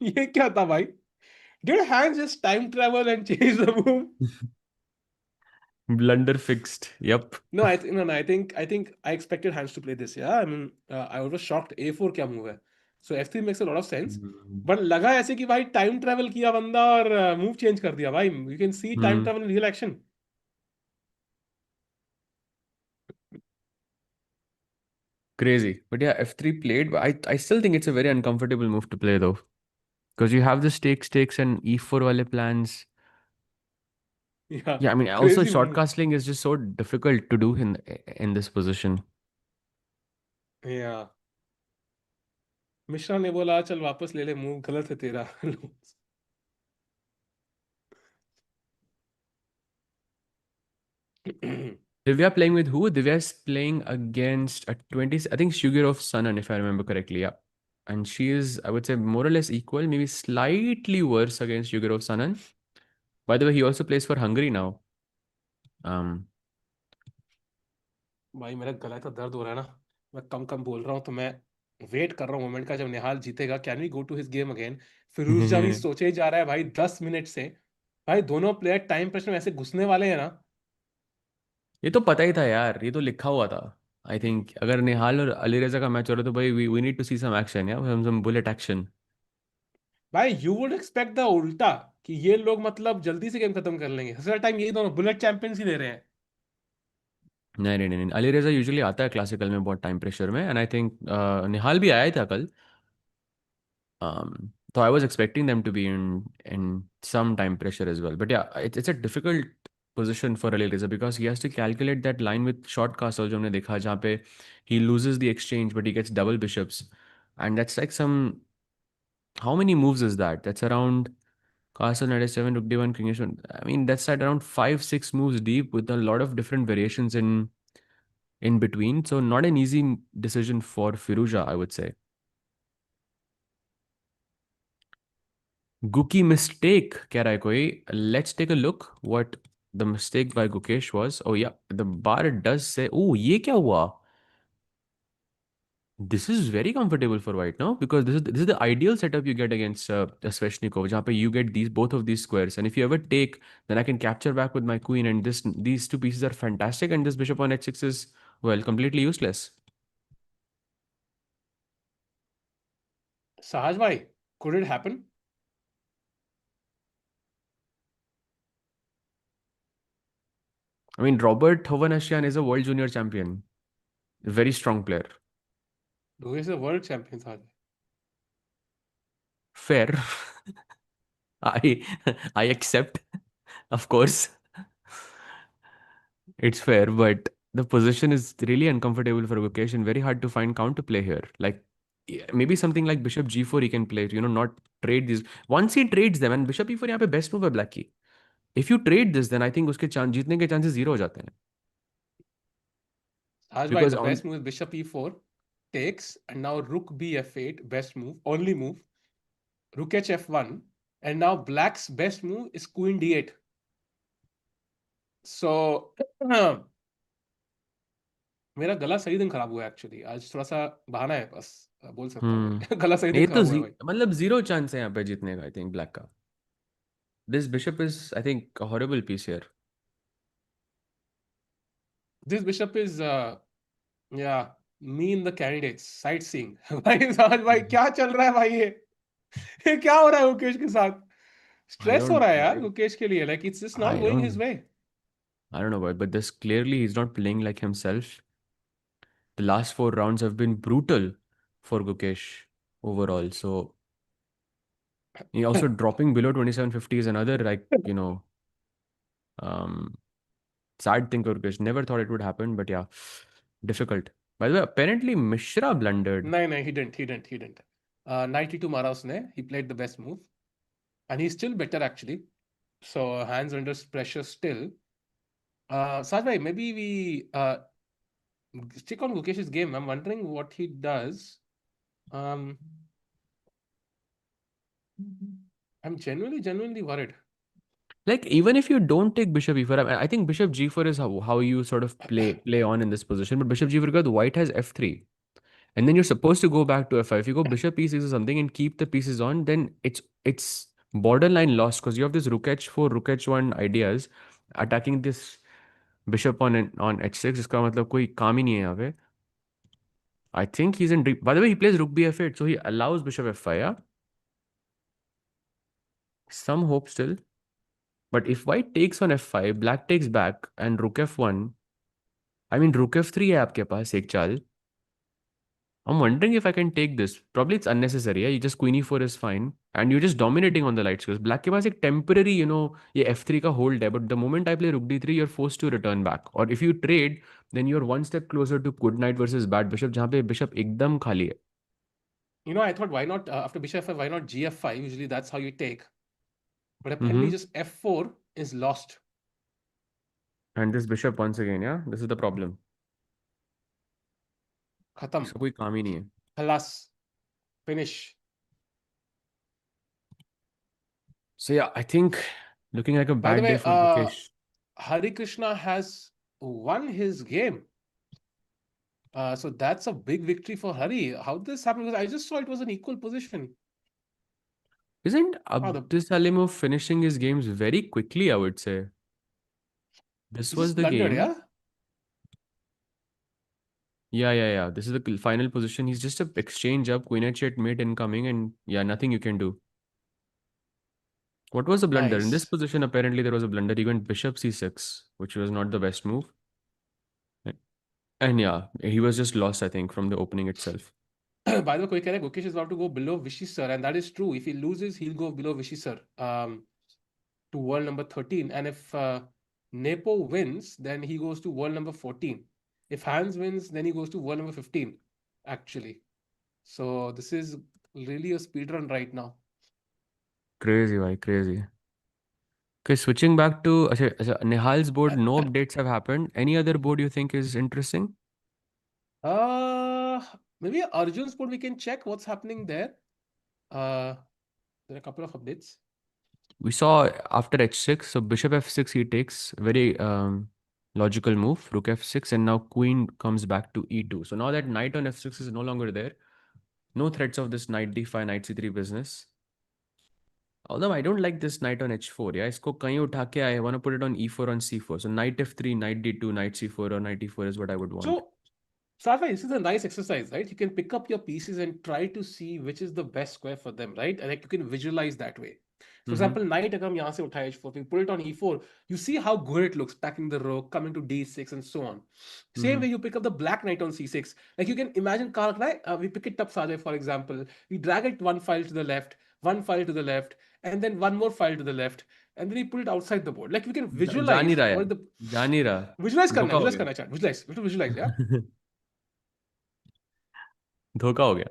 ये क्या था भाई? Did Hans just time travel and change the move? Blunder fixed. Yep. No, I think I expected Hans to play this. Yeah, I mean, I was shocked. A4 क्या move है? So f3 makes a lot of sense. Hmm. But लगा ऐसे कि भाई time travel किया बंदा और move change कर दिया भाई. You can see time Hmm. travel in real action. Crazy. But yeah, f3 played. But I still think it's a very uncomfortable move to play though. Because you have the stakes and e4 wale plans. Yeah, Yeah, I mean, also crazy short move. castling is just so difficult to do in this position. Yeah. Mishra ने बोला चल वापस ले ले move गलत है तेरा. Divya playing with who? Divya is playing against a 20, I think Sugarov Sanan, if I remember correctly. Yeah. And she is, I would say, more or less equal, maybe slightly worse against Sugarov Sanan. By the way, he also plays for Hungary now. Um, भाई मेरा गला तो दर्द हो रहा है ना. मैं कम कम बोल रहा हूँ तो मैं वेट कर रहा हूँ मोमेंट का जब निहाल जीतेगा. Can we go to his game again? Firouzja भी ये सोचे ही जा रहा है भाई 10 मिनट से. भाई दोनों प्लेयर टाइम प्रेशर में ऐसे घुसने वाले हैं ना. तो पता ही था यार, ये तो लिखा हुआ था. आई थिंक अगर निहाल और अली रजा का मैच हो रहा है तो भाई we need to see some action, या सम बुलेट एक्शन. भाई यू वुड एक्सपेक्ट द उल्टा कि ये लोग मतलब जल्दी से गेम खत्म कर लेंगे. सबसे टाइम यही दोनों बुलेट चैंपियंस ही दे रहे हैं. नहीं नहीं नहीं, अली रजा यूजुअली आता है क्लासिकल में बहुत टाइम प्रेशर में, एंड आई थिंक निहाल भी आया था कल. So I was expecting them to be in some time pressure as well. But yeah, it's a difficult position for Ali Reza because he has to calculate that line with short castle जो हमने देखा जहाँ पे he loses the exchange but he gets double bishops, and that's like some, how many moves is that? That's around castle knight h7 rook d1 king h1. I mean that's at around 5 6 moves deep with a lot of different variations in between. So not an easy decision for Firuja, I would say. Guki mistake कह रहा है कोई. Let's take a look what the mistake by Gukesh was. Oh yeah, the bar does say. Oh, ये क्या हुआ? This is very comfortable for white now because this is the ideal setup you get against a Sveshnikov, जहाँ पे you get both of these squares, and if you ever take, then I can capture back with my queen, and these two pieces are fantastic, and this bishop on h6 is, well, completely useless. Sahaj bhai, could it happen? I mean, Robert Hovhannisyan is a world junior champion, a very strong player. Who is a world champion, Sahaj? Fair. I I accept, of course. It's fair, but the position is really uncomfortable for Gukesh and very hard to find counterplay here. Like yeah, maybe something like Bishop G4 he can play, not trade these. Once he trades them, and Bishop E4 यहाँ पे best move है black की. If you trade this, then I think उसके जीतने के chances zero हो जाते हैं. Sahaj bhai, Because the on best move is bishop e4 takes, and now rook b8, best move, only move. Rook h f1, and now black's best move is queen d8. So मेरा गला सही दिन खराब हुआ है actually. आज थोड़ा सा बहाना है बस. बोल सकता हूँ मैं. गला सही दिन ये तो खराब हुआ है भाई. मतलब जीरो चांस है यहाँ पे जीतने का, आई थिंक ब्लैक का. This bishop is, I think, a horrible piece here. This bishop is yeah, me in the candidates sightseeing. भाई साहब भाई क्या चल रहा है भाई ये? ये क्या हो रहा है मुकेश के साथ? I स्ट्रेस हो don't रहा है यार I, गुकेश के लिए, like it's just not I going his don't way. I don't know about, but this clearly he's not playing like himself. The last four rounds have been brutal for Gukesh overall. So he also dropping below 2750 is another, like, um sad thing for Gukesh. Never thought it would happen, but yeah, difficult. By the way, apparently Mishra blundered. नहीं नहीं, he didn't. 92 मारा उसने, he played the best move and he's still better actually. So hands under pressure still. Saj bhai, maybe we stick on Gukesh's game. I'm wondering what he does. Um, I'm genuinely worried. Like, even if you don't take Bishop E4, I think Bishop G4 is how you sort of play on in this position. But Bishop G4, because White has F3. And then you're supposed to go back to F5. If you go Bishop E6 or something and keep the pieces on, then it's borderline lost because you have this Rook H4, Rook H1 ideas attacking this Bishop on H6. इसका मतलब कोई काम ही नहीं है यहाँ पे. I think he's in deep. By the way, he plays Rook BF8, so he allows Bishop F5. Yeah, some hope still. But if White takes on F5, Black takes back, and Rook F1. I mean, Rook F3 है आपके पास एक चाल. I'm wondering if I can take this. Probably it's unnecessary. Yeah, you just queen e4 is fine, and you're just dominating on the light squares. Black के पास एक temporary, ये f3 का hold है, but the moment I play rook d3, you're forced to return back. Or if you trade, then you're one step closer to good knight versus bad bishop, जहाँ पे bishop एकदम खाली है. I thought why not after bishop f5, why not gf5? Usually that's how you take. But apparently Mm-hmm. just f4 is lost. And this bishop once again, yeah, this is the problem. Khatam. इसका कोई काम ही नहीं है. Halas. Finish. So yeah, I think looking like a By the bad day way, for Gukesh. Hari Krishna has won his game. So that's a big victory for Hari. How did this happen? Because I just saw it was an equal position. Isn't Oh, the Abdus Salimov finishing his games very quickly, I would say. This he was just the blundered, game. yeah? Yeah. This is the final position. He's just a exchange up, queen h8 mate incoming, and yeah, nothing you can do. What was the blunder? In this Nice. position, apparently there was a blunder. He went bishop c6, which was not the best move. And yeah, he was just lost, I think, from the opening itself. By the way, koi keh raha hai, Gukesh is about to go below Vishy sir, and that is true. If he loses, he'll go below Vishy sir to world number 13. And if Nepo wins, then he goes to world number 14. If Hans wins, then he goes to world number 15, actually. So this is really a speed run right now. Crazy, why? Crazy. Okay, switching back to Nihal's board, no updates have happened. Any other board you think is interesting? Uh, Maybe Arjun's board we can check what's happening there. Uh, there are a couple of updates. We saw after h6, so bishop f6 he takes, very logical move, rook f6, and now queen comes back to e2. So now that knight on f6 is no longer there, no threats of this knight d5, knight c3 business. Although I don't like this knight on h4, yeah, isko kahin utha ke I want to put it on e4 on c4. So knight f3, knight d2, knight c4 or knight e4 is what I would want. So Safi, this is a nice exercise, right? You can pick up your pieces and try to see which is the best square for them, right? And like you can visualize that way. For Mm-hmm. example, knight अगर हम यहाँ से उठाए h4, we put it on e4, you see how good it looks, packing the rook, coming to d6 and so on. Same Mm-hmm. way you pick up the black knight on c6. Like you can imagine, Karak, right? We pick it up, Sajay, for example. We drag it one file to the left, one file to the left, and then one more file to the left, and then we put it outside the board. Like we can जा नहीं visualize रहा what यार, the जा नहीं रहा, धोखा हो visualize गया. करना chat, visualize, we have to visualize, yeah. धोखा हो गया.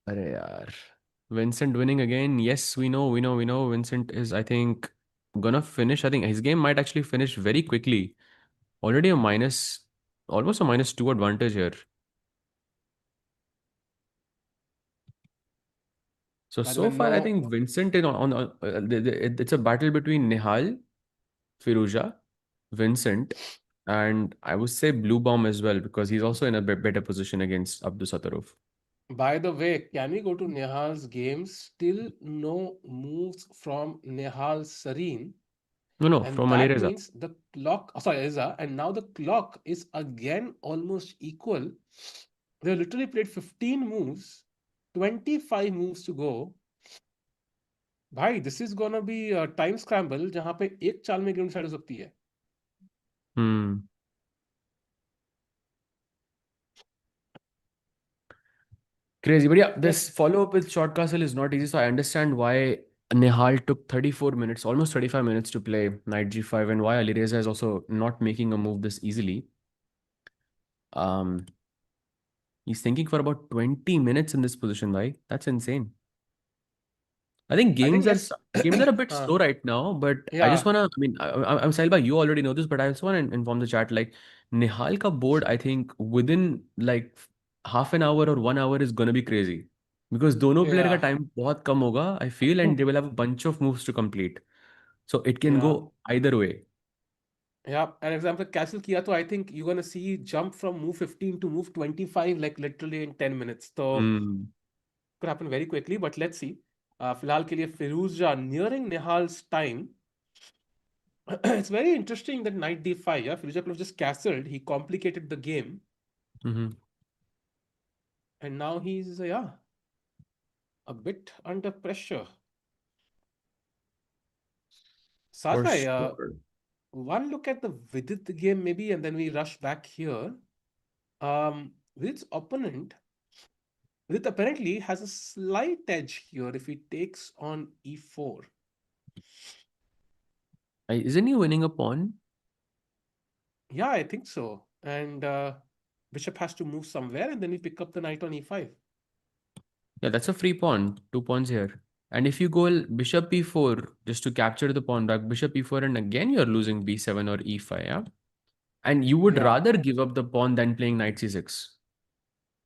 अरे यार. Vincent winning again. Yes, we know. Vincent is, I think, gonna finish. I think his game might actually finish very quickly. Already almost a -2 advantage here. So By the way, so far, I no. think Vincent is it's a battle between Nihal, Firuja, Vincent, and I would say Blue Bomb as well because he's also in a better position against Abdus Satarov. By the way, can we go to Nihal's games? Still no moves from Nihal Sarin. No, And from that Alireza. means the clock, sorry, Iza, and now the clock is again almost equal. They literally played 15 moves, 25 moves to go. भाई this is gonna be time scramble जहां पे एक चाल में game decide हो सकती है. Hmm. Crazy. But yeah, this Let's. follow up with short castle is not easy. So I understand why Nihal took 34 minutes, almost 35 minutes to play knight g5, and why Alireza is also not making a move this easily. Um, he's thinking for about 20 minutes in this position, right? That's insane. I think I think games are let's. games are a bit uh, slow right now, but I just yeah. wanna. I mean, I'm Sailba, you already know this, but I just want to inform the chat. Like Nihal ka board, I think within like half an hour or 1 hour is gonna be crazy because दोनों player का Yeah. time बहुत कम होगा. I feel and they will have a bunch of moves to complete, so it can go Yeah. either way. Yeah, an example cancel किया तो I think you're gonna see jump from move 15 to move 25 like literally in 10 minutes. So Hmm. could happen very quickly, but let's see. फिलहाल के लिए फिरूजा nearing Nihal's time. It's very interesting that knight d5. Yeah, Firuza could have just castled. He complicated the game, Mm-hmm. and now he's yeah a bit under pressure. For Sajbhai, sure. one look at the Vidit game maybe, and then we rush back here. Vidit's opponent, Vidit apparently has a slight edge here if he takes on e4. Isn't he winning a pawn? Yeah, I think so. And bishop has to move somewhere, and then we pick up the knight on e5. Yeah, that's a free pawn. Two pawns here. And if you go bishop e4 just to capture the pawn back, bishop e4, and again you're losing b7 or e5, yeah? And you would Yeah, rather give up the pawn than playing knight c6.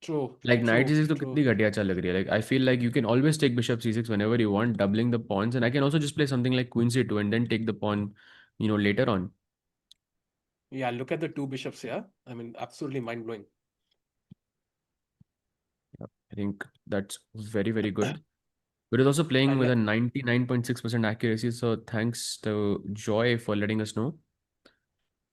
true, Like knight true, c6 तो true. कितनी घटिया चल लग रही है. Like I feel like you can always take bishop c6 whenever you want, doubling the pawns. And I can also just play something like queen c2 and then take the pawn, later on. Yeah, look at the two bishops here. I mean, absolutely mind blowing. Yeah, I think that's very, very good. But it's also playing And with a 99.6% accuracy. So thanks to Joy for letting us know.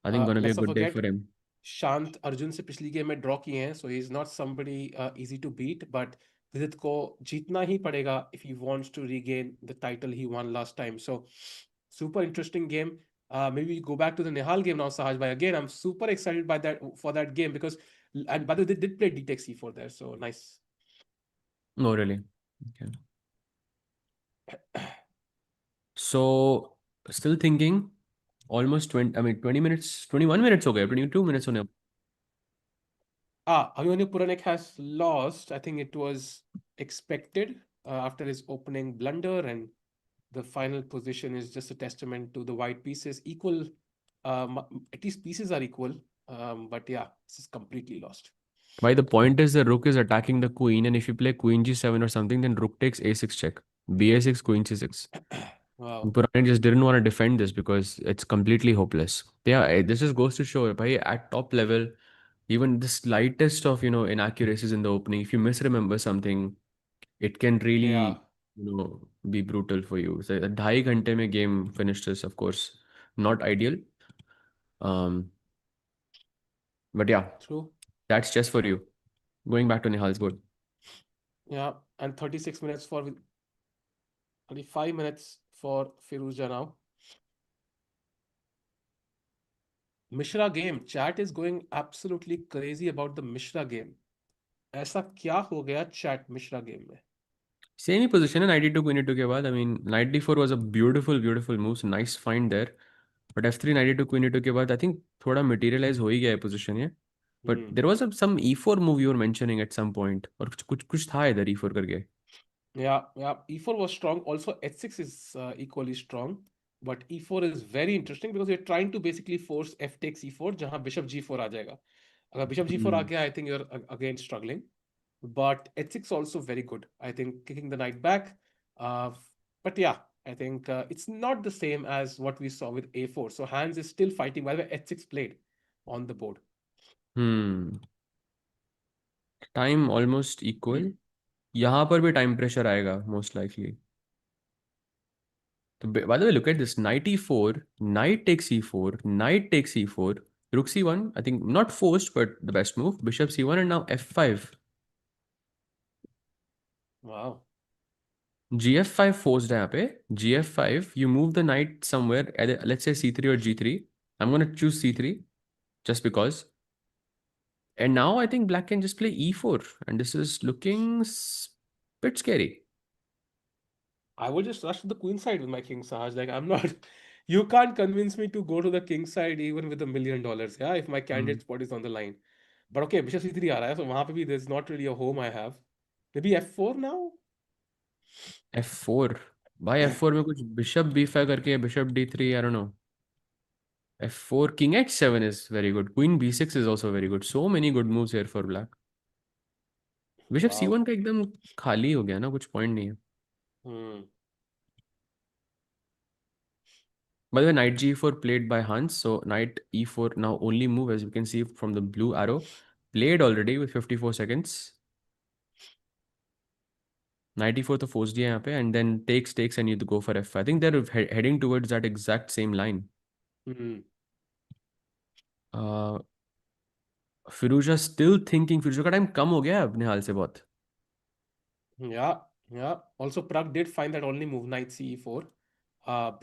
I think gonna be a let's not good day forget, for him. शांत अर्जुन से पिछली game में draw किए हैं, so he is not somebody easy to beat, but Vidit को जीतना ही पड़ेगा if he wants to regain the title he one last time. So super interesting game. Maybe we go back to the Nihal game now, Sahaj bhai. Again, I'm super excited by that for that game because, and by the way, they did play d takes e4 there, so nice. No, really. Okay. So still thinking almost 20, I mean 20 minutes, 21 minutes हो गए, 22 minutes होने. Abhimanyu Puranik has lost. I think it was expected after his opening blunder, and the final position is just a testament to the white pieces. Equal, at least pieces are equal. But yeah, this is completely lost. Why the point is the rook is attacking the queen, and if you play queen g7 or something, then rook takes a6 check, ba6, queen c6. Wow. Puranik just didn't want to defend this because it's completely hopeless. Yeah, this just goes to show, bhai, at top level, even the slightest of inaccuracies in the opening, if you misremember something, it can Yeah, really be brutal for you. So a 2.5 घंटे में game finished is of course not ideal. Um, but yeah, true. that's just for you. Going back to Nihal's board. Yeah, and 36 minutes for 35 minutes for Firuza now. Mishra game. Chat is going absolutely crazy about the Mishra game. ऐसा क्या हो गया chat Mishra game में? Same ही position है 92 queen e2 के बाद. I mean knight d4 was a beautiful beautiful move. So nice find there. But f3 92 queen e2 के बाद I think थोड़ा materialize हो ही गया है position ये. But Hmm. there was some e4 move you were mentioning at some point. और कुछ था इधर e4 करके. Yeah, yeah. E4 was strong. Also, H6 is equally strong. But E4 is very interesting because you're trying to basically force F takes E4, जहाँ Bishop G4 आ जाएगा. अगर Bishop G4 आ Hmm. गया, I think you're again struggling. But H6 also very good. I think kicking the knight back. Uh, but yeah, I think it's not the same as what we saw with A4. So Hans is still fighting. By the way, H6 played on the board. Hmm. Time almost equal. यहाँ पर भी time pressure आएगा most likely. So, by the way, look at this. Knight e4, knight takes e4, knight takes e4. Rook c1, I think not forced, but the best move. Bishop c1 and now f5. Wow. gf5 forced है यहाँ पे. gf5, you move the knight somewhere, let's say c3 or g3. I'm gonna choose c3 just because. And now I think black can just play e4, and this is looking bit scary. I will just rush to the queen side with my king, Sahaj. Like, I'm not. You can't convince me to go to the king side even with $1 million. Yeah, if my Hmm. candidate spot is on the line. But okay, bishop c3 आ रहा है, so वहाँ पे भी there's not really a home I have. Maybe f4 now. f4. भाई f4 में कुछ bishop b5 करके bishop d3, I don't know. f4, king h7 is very good. Queen b6 is also very good. So many good moves here for black. Bishop Wow. c1 का एकदम खाली हो गया ना, कुछ point नहीं है. Hmm. By the way, knight g4 played by Hans. So knight e4 now only move, as you can see from the blue arrow. Played already with 54 seconds. Knight e4 तो forced दिया यहाँ पे, and then takes and you go for f5. I think they're heading towards that exact same line. Hmm. Uh, Firoza still thinking. फिरोजा का time कम हो गया है अब निहाल से बहुत. Yeah, yeah. Also, Pragg did find that only move, knight ce4.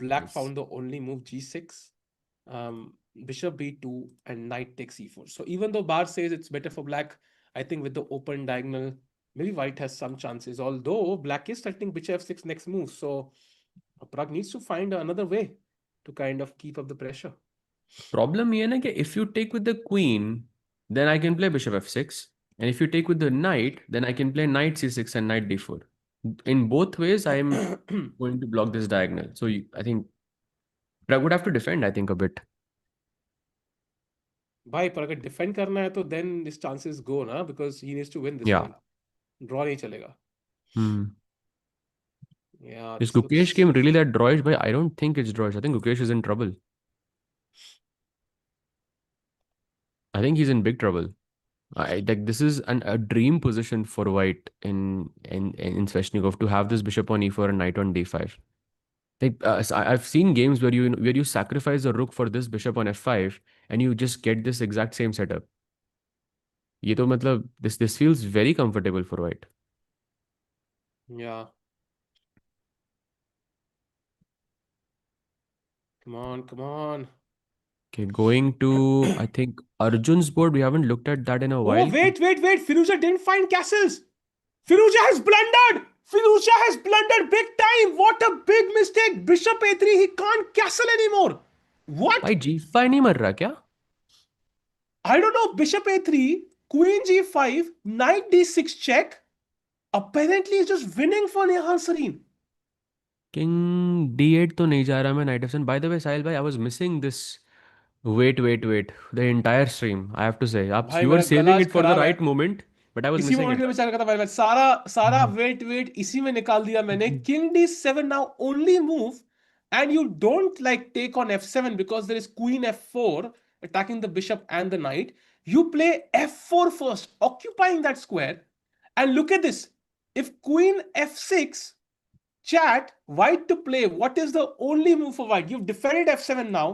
Black Nice. found the only move, g6. Bishop b2, and knight takes e4. So even though Bar says it's better for black, I think with the open diagonal, maybe white has some chances. Although black is threatening bishop f6 next move. So Pragg needs to find another way to kind of keep up the pressure. Problem ये है ना कि if you take with the queen, then I can play bishop f6, and if you take with the knight, then I can play knight c6 and knight d4. In both ways, I am going to block this diagonal. So I think Pragg would have to defend, I think, a bit. भाई पर अगर defend करना है तो then his chances go ना, because he needs to win this Yeah. one. Draw नहीं चलेगा. Hmm. Yeah, Is this Gukesh looks. game really that drawish? But I don't think it's drawish. I think Gukesh is in trouble. I think he's in big trouble. Like this is a dream position for white in Sveshnikov to have this bishop on e4 and knight on d5. Like I've seen games where you sacrifice a rook for this bishop on f5 and you just get this exact same setup. ये तो मतलब this feels very comfortable for white. Yeah, come on, come on. Okay, going to I think Arjun's board. We haven't looked at that in a Oh, while. wait. Firuza didn't find castles. Firuza has blundered. Firuza has blundered big time. What a big mistake. Bishop a3. He can't castle anymore. What? भाई g5 नहीं मर रहा क्या? I don't know. Bishop a3, queen g5, knight d6 check. Apparently, he's just winning for Nihal Sarin. King d8 तो नहीं जा रहा मैं knight f7. By the way, Sahil bhai, I was missing this. Wait. The entire stream, I have to say. भाई You were मेरा गला saving आज it for the खराब है. right moment, but I was इसी missing मोमेंट it. के लिए विचार करता भाई, मैं सारा सारा Mhm. वेट इसी में निकाल दिया मैंने. King d7 now only move, and you don't like take on f7 because there is queen f4 attacking the bishop and the knight. You play f4 first, occupying that square. And look at this. If queen f6, chat, white to play, what is the only move for white? You've defended f7 now,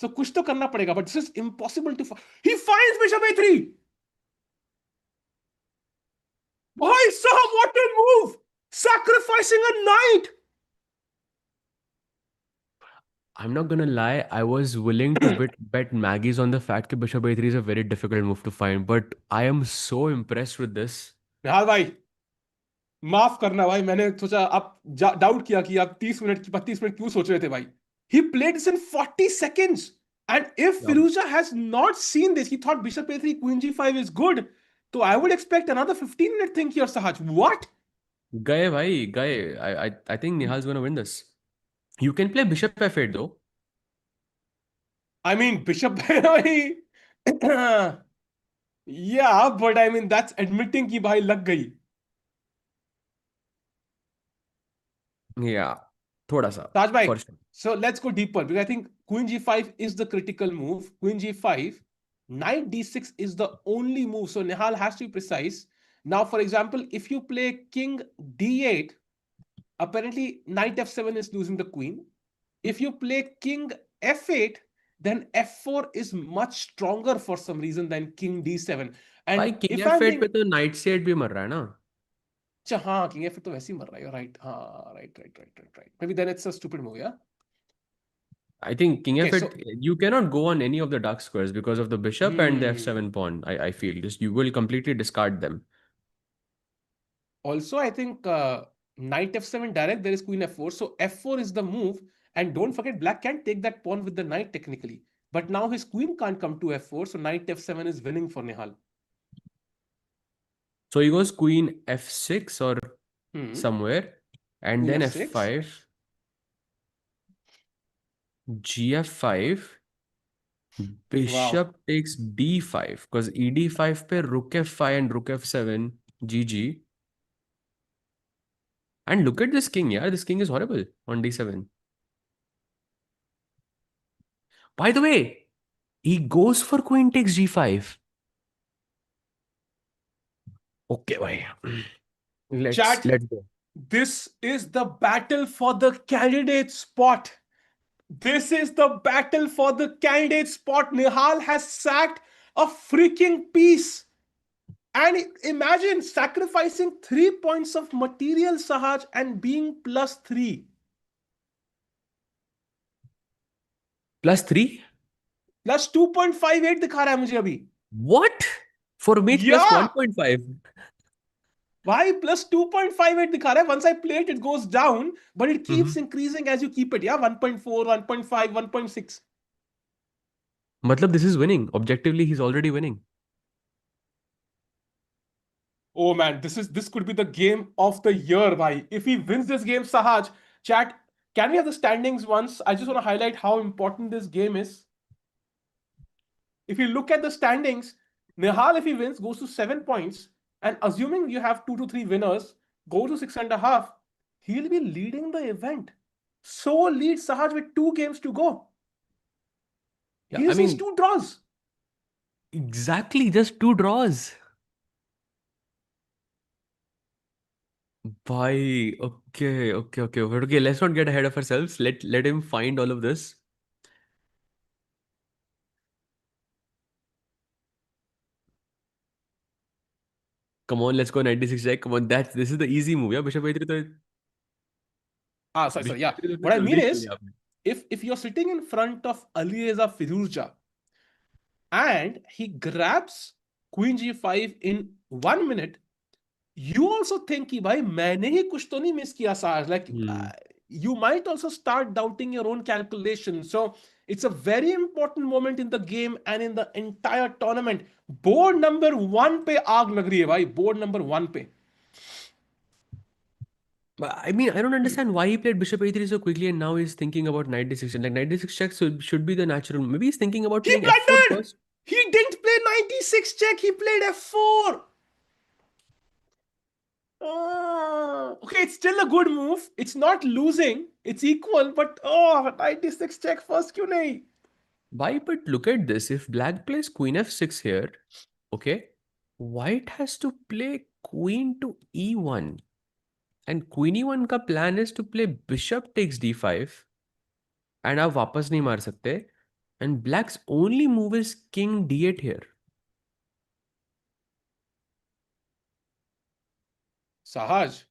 so कुछ तो करना पड़ेगा, but this is impossible to he finds bishop a3. भाई साहब, what a move! Sacrificing a knight. I'm not gonna lie, I was willing to bet Maggie's on the fact that bishop a3 is a very difficult move to find, but I am so impressed with this. निहाल भाई, माफ करना भाई, मैंने सोचा आप doubt किया कि आप 30 मिनट की 32 मिनट क्यों सोच रहे थे भाई. He played this in 40 seconds. And if Yeah. Firuza has not seen this, he thought bishop a3, queen g5 is good. So I would expect another 15-minute thing here, Sahaj. What? गए भाई गए. I think Nihal's gonna win this. You can play bishop f8 though. I mean, bishop. Yeah, but I mean, that's admitting कि भाई लग गई. Yeah, थोड़ा सा Taj for bhai, sure. so let's go deeper because I think queen g5 is the critical move. Queen g5, knight d6 is the only move. So Nihal has to be precise. Now, for example, if you play king d8, apparently knight f7 is losing the queen. If you play king f8, then f4 is much stronger for some reason than king d7. भाई And king if F I'm at being, पे तो night set भी मर रहा है ना. अच्छा हाँ किंग f4 तो वैसे ही मर रहा है, राइट, हाँ right, may be then it's a stupid move, yeah. I think king Okay, f8, so you cannot go on any of the dark squares because of the bishop and the hmm. f7 pawn. I feel just you will completely discard them. Also, I think knight f7 direct, there is queen f4. So f4 is the move. And don't forget, black can take that pawn with the knight technically. But now his queen can't come to f4. So knight f7 is winning for Nihal. So he goes queen f6 or Hmm. somewhere, and Queen then f6. f5, gf5, Wow. bishop takes d5 because ed5 पे rook f5 and rook f7, gg. And look at this king, yeah, this king is horrible on d7. By the way, he goes for queen takes g5. Okay, bhai. Let's Chat, let's go. this is the battle for the candidate spot. This is the battle for the candidate spot. Nihal has sacked a freaking piece. And imagine sacrificing 3 points of material, Sahaj, and being +3. +3? +2.58 दिखा रहा है मुझे अभी. What? For me, it's plus Yeah! 1.5. Why +2.58 दिखा रहा है? Once I play it, it goes down, but it keeps Mhm. increasing as you keep it. Yeah, 1.4, 1.5, 1.6. Matlab, this is winning. Objectively, he's already winning. Oh man, this could be the game of the year, bhai. If he wins this game, Sahaj, chat, can we have the standings once? I just want to highlight how important this game is. If you look at the standings, Nihal, if he wins, goes to 7 points. And assuming you have 2 to 3 winners, go to 6.5, he'll be leading the event. So leads Sahaj with 2 games to go. Yeah, He I has his mean, 2 draws. exactly, just two draws. Bhai, okay. But okay, let's not get ahead of ourselves. Let him find all of this. Come on, let's go 96 check. Come on, this is the easy move. Yeah, Bishop A3 तो Sorry, Bishop yeah. A3 तो फिर What I जल्दी mean ही खेल is, लिया आपने. if you're sitting in front of Alireza Firuzja and he grabs Queen G5 in 1 minute, you also think कि भाई मैंने ही कुछ तो नहीं मिस किया साज, like Hmm. you might also start doubting your own calculation. So it's a very important moment in the game and in the entire tournament. Board number 1 पे आग लग रही है भाई, board number 1 पे. But I mean, I don't understand why he played Bishop A3 so quickly and now he's thinking about knight d6. Like knight d6 check should be the natural. Maybe he's thinking about He playing f4 blundered. first. He didn't play 96 check, he played f4. Okay, it's still a good move. It's not losing. It's equal, but 96 check first क्यों नहीं? Why? But look at this. If black plays queen f6 here, okay, white has to play queen to e1. And queen e1 का plan is to play bishop takes d5. And आप वापस नहीं मार सकते. And black's only move is king d8 here. Sahaj,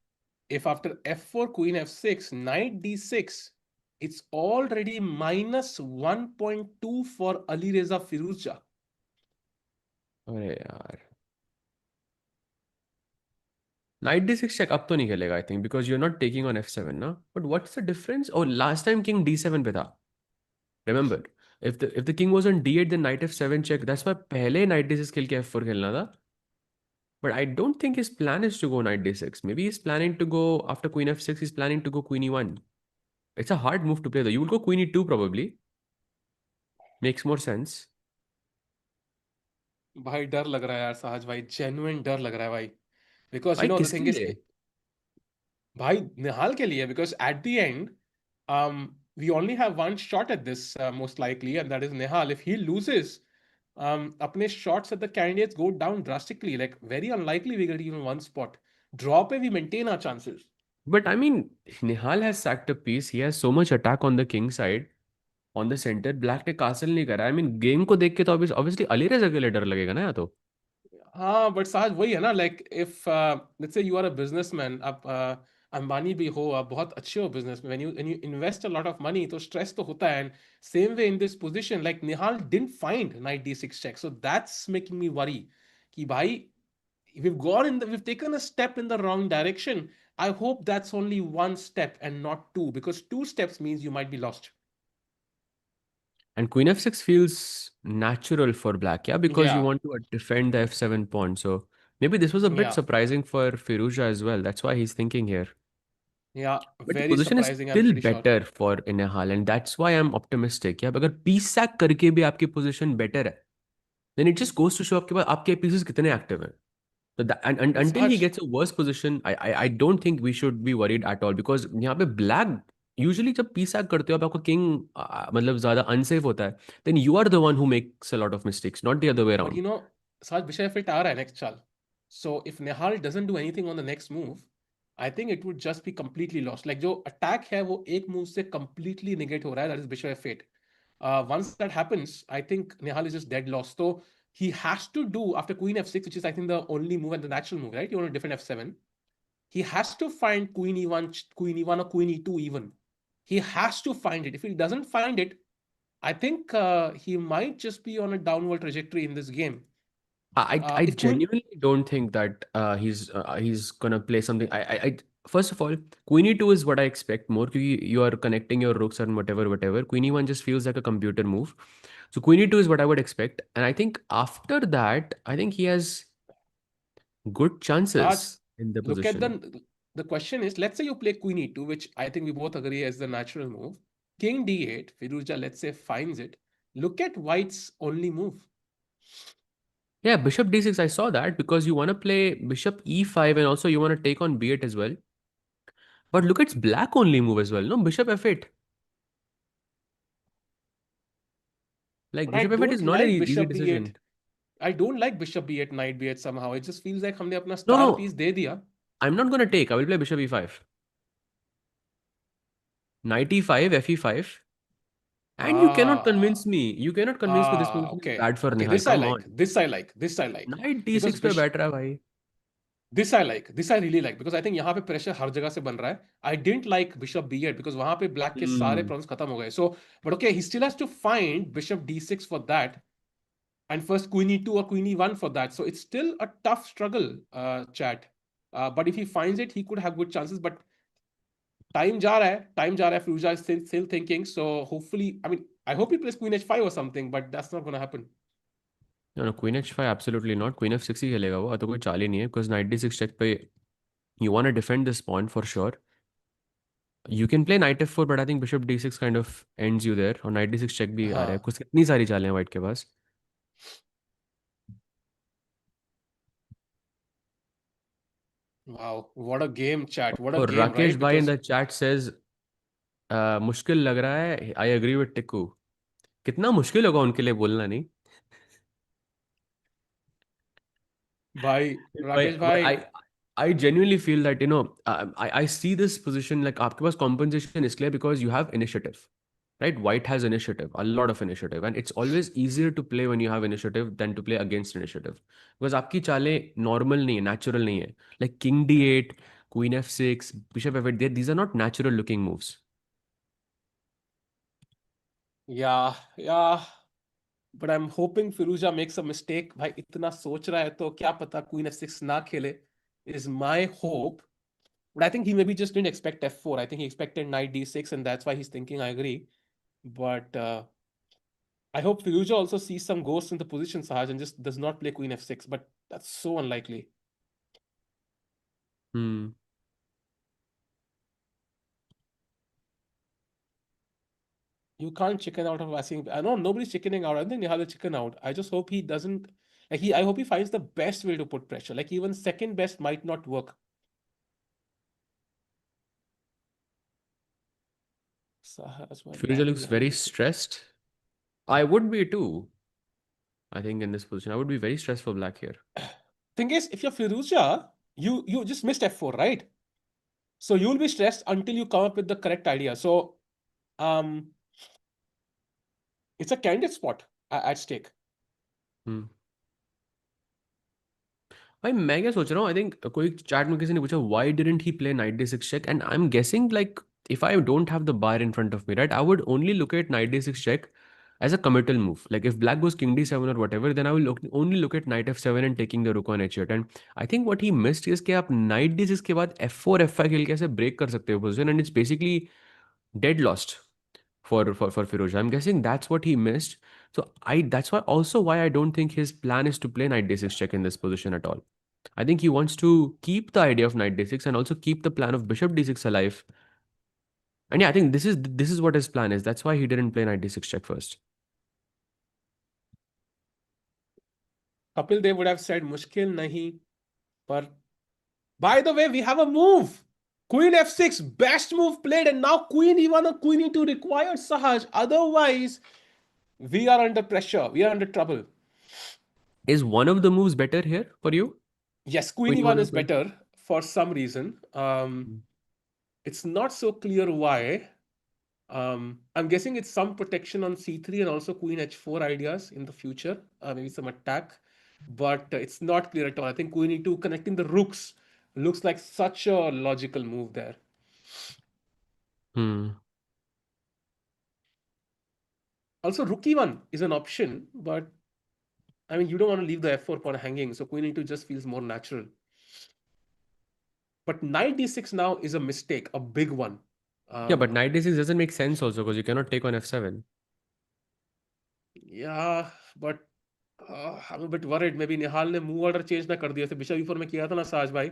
if after f4, queen f6, knight d6, it's already -1.2 for Ali Reza Firuzja. अरे यार. Knight d6 check अब तो नहीं खेलेगा I think because you're not taking on f7 ना. But what's the difference? Oh, last time king d7 पे था. Remember, if the king was on d8 then knight f7 check. That's why पहले knight d6 खेल के f4 खेलना था. But I don't think his plan is to go knight d6. Maybe he's planning to go after queen f6. He's planning to go queen e1. It's a hard move to play though. You will go queen e2 probably. Makes more sense. भाई डर लग रहा है यार साहज भाई, genuine डर लग रहा है भाई. Because भाई the किसके thing is, लिए? भाई निहाल के लिए, because at the end, we only have one shot at this, most likely, and that is Nihal. If he loses, अपने shots at the candidates go down drastically. Like very unlikely we get even one spot. Draw पे we maintain our chances. But I mean, Nihal has sacked a piece. He has so much attack on the king side. On the centre black ने castle नहीं करा। I mean game को देख के तो obviously अलीरेज अकेले डर लगेगा ना, या तो। हाँ बट साहब वही है ना, like if let's say you are a businessman, आप अंबानी भी हो, आप बहुत अच्छे हो बिजनेस में, when you invest a lot of money तो स्ट्रेस तो होता है। And same way in this position, like Nihal didn't find knight D6 check, so that's making me worry कि भाई we've taken a step in the wrong direction. I hope that's only one step and not two, because two steps means you might be lost. And queen f6 feels natural for black, yeah, because you Yeah, want to defend the f7 pawn. So maybe this was a bit yeah, surprising for Firuza as well. That's why he's thinking here. yeah, But the very position is surprising, I'm still pretty sure. better for Nihal, and that's why I'm optimistic. Yeah, अगर piece sac करके भी आपकी position better है, then it just goes to show आपके पास आपके pieces कितने active हैं. So and But until he Sahaj, gets a worse position, I don't think we should be worried at all, because यहाँ पे black usually जब piece sac करते हो आप, आपका king मतलब ज्यादा unsafe होता है, then you are the one who makes a lot of mistakes, not the other way but around. Sahaj, Bishop F8 आ रहा है next चाल. So if Nihal doesn't do anything on the next move, I think it would just be completely lost. Like जो attack है वो एक move से completely negate हो रहा है, that is Bishop F8. Once that happens, I think Nihal is just dead lost. So he has to do after Queen F6, which is I think the only move and the natural move, right? You want to defend F7. He has to find Queen E1 or Queen E2 even. He has to find it. If he doesn't find it, I think he might just be on a downward trajectory in this game. I If Queen, genuinely don't think that he's gonna play something. First of all, Queen E2 is what I expect more, because you are connecting your rooks and whatever. Queen E1 just feels like a computer move. So Queen E2 is what I would expect, and I think after that, I think he has good Saj, chances in the look at position. the question is, let's say you play Queen E2, which I think we both agree is the natural move. King D8, Firuza, let's say, finds it. Look at White's only move. Yeah, Bishop D6. I saw that because you want to play Bishop E5, and also you want to take on B8 as well. But look, it's black only move as well. No, Bishop F8. Like But I Bishop F8 is don't not an like easy Bishop B8. decision. I don't like Bishop B8, Knight B8 somehow. It just feels like हमने अपना No, star piece no, दे दिया. I'm not gonna take. I will play Bishop E5. Knight E5, F E5. And you cannot Ah, convince me. You cannot convince me this position is okay. bad for Okay, Nihal. this I Come like. on. This I like. This I like. Knight Because D6 पे बैठ रहा है भाई. this I like. This I really like. Because I think यहाँ पे pressure हर जगह से बन रहा है. I didn't like Bishop B8 because वहाँ पे black के सारे Hmm. pawns खत्म हो गए. So, but okay, he still has to find Bishop D6 for that. And first Queen E2 or Queen E1 for that. So it's still a tough struggle, chat. But if he finds it, he could have good chances. But time जा रहा है. Firuza is still thinking. So hopefully, I mean, I hope he plays Queen H5 or something, but that's not going to happen. No, no, Queen H5 absolutely not. Queen F6 ही खेलेगा वो. तो कोई चाल ही नहीं है. Because Knight D6 check पे you want to defend this pawn for sure. You can play Knight F4, but I think Bishop D6 kind of ends you there. और Knight D6 check भी आ रहा है. हाँ. कुछ कितनी सारी चालें हैं White के पास. Wow, what a game, chat. What a और game, राकेश right? भाई in Because the chat says मुश्किल लग रहा है. I agree with Tikku. कितना मुश्किल होगा उनके लिए बोलना नहीं. भाई, राकेश But भाई, I genuinely feel that I see this position like आपके पास compensation इसलिए because you have initiative, right? White has initiative, a lot of initiative, and it's always easier to play when you have initiative than to play against initiative, because आपकी चालें normal नहीं है, natural नहीं है. Like King D8, Queen F6, Bishop F8, these are not natural looking moves. Yeah but I am hoping Firouzja makes a mistake. भाई इतना सोच रहा है तो क्या पता क्वीन F6 ना खेले, is my hope. But I think he maybe just didn't expect F4. I think he expected Knight D6, and that's why he's thinking. I agree. But I hope Firuza also sees some ghosts in the position, Sahaj, and just does not play Queen F6. But that's so unlikely. Hmm. You can't chicken out of asking. I know nobody's chickening out. I don't think Nihal will chicken out. I just hope he doesn't. Like I hope he finds the best way to put pressure. Like even second best might not work. Sahaj, my Firuza black is looks very 100%. stressed. I would be too. I think in this position, I would be very stressed for black here. Thing is, if you're Firuza, you just missed F4, right? So you'll be stressed until you come up with the correct idea. So um It's a candidate spot at stake. Hmm. भाई मैं क्या सोच रहा हूँ I think कोई chat में किसी ने पूछा why didn't he play night d6 check and I'm guessing like if I don't have the bar in front of me right I would only look at knight d6 check as a committal move like if black goes king d7 or whatever then I will only look at knight f7 and taking the rook on h8 and I think what he missed is कि आप knight d6 के बाद f4 f5 खेल के ऐसे break कर सकते हो position and it's basically dead lost for Firoz. I'm guessing that's what he missed. So that's why also why I don't think his plan is to play knight d6 check in this position at all. I think he wants to keep the idea of knight d6 and also keep the plan of bishop d6 alive. And yeah, I think this is what his plan is. That's why he didn't play knight d6 check first. Kapil Dev would have said mushkil nahi, but by the way, we have a move. Queen f6, best move played, and now queen e1 or queen e2 required, Sahaj. Otherwise, we are under pressure. We are under trouble. Is one of the moves better here for you? Yes, queen Queen e1 e1 or is queen? better for some reason. It's not so clear why. I'm guessing it's some protection on c3 and also queen h4 ideas in the future, maybe some attack, but it's not clear at all. I think queen e2 connecting the rooks looks like such a logical move there. Hmm. Also, rook e1 is an option, but I mean, you don't want to leave the f4 pawn hanging, so queen e2 just feels more natural. But knight d6 now is a mistake, a big one. Yeah, but Um, knight d6 doesn't make sense also because you cannot take on f7. yeah, but I'm a bit worried. Maybe Nihal ने move order change ना कर दिया. Bishop e4 में किया था ना साज भाई.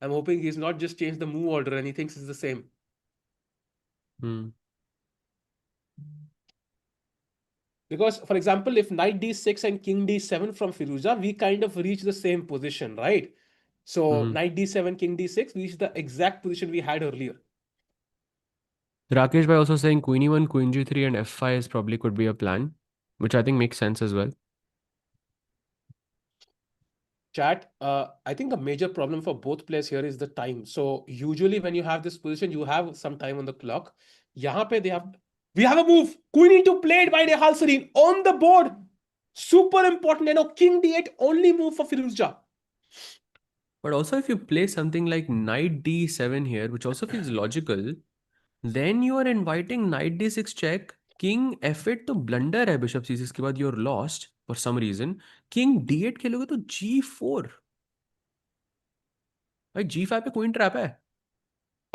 I'm hoping he's not just changed the move order and he thinks it's the same. Hmm. Because, for example, if knight d6 and king d7 from Firuza, we kind of reach the same position, right? So Hmm. knight d7, king d6 reach the exact position we had earlier. Rakesh bhai also saying queen e1, queen g3 and f5 is probably could be a plan, which I think makes sense as well. Chat, I think the major problem for both players here is the time. So usually when you have this position, you have some time on the clock. यहाँ पे we have a move. Queen e2 played by Nihal Sarin on the board. Super important. You know, king d8 only move for Firuza. But also, if you play something like knight d7 here, which also feels logical, then you are inviting knight d6 check, king f8 तो blunder है bishop c6 के बाद you're lost for some reason. King d8 खेलोगे तो g4. भाई g5 पे queen trap है.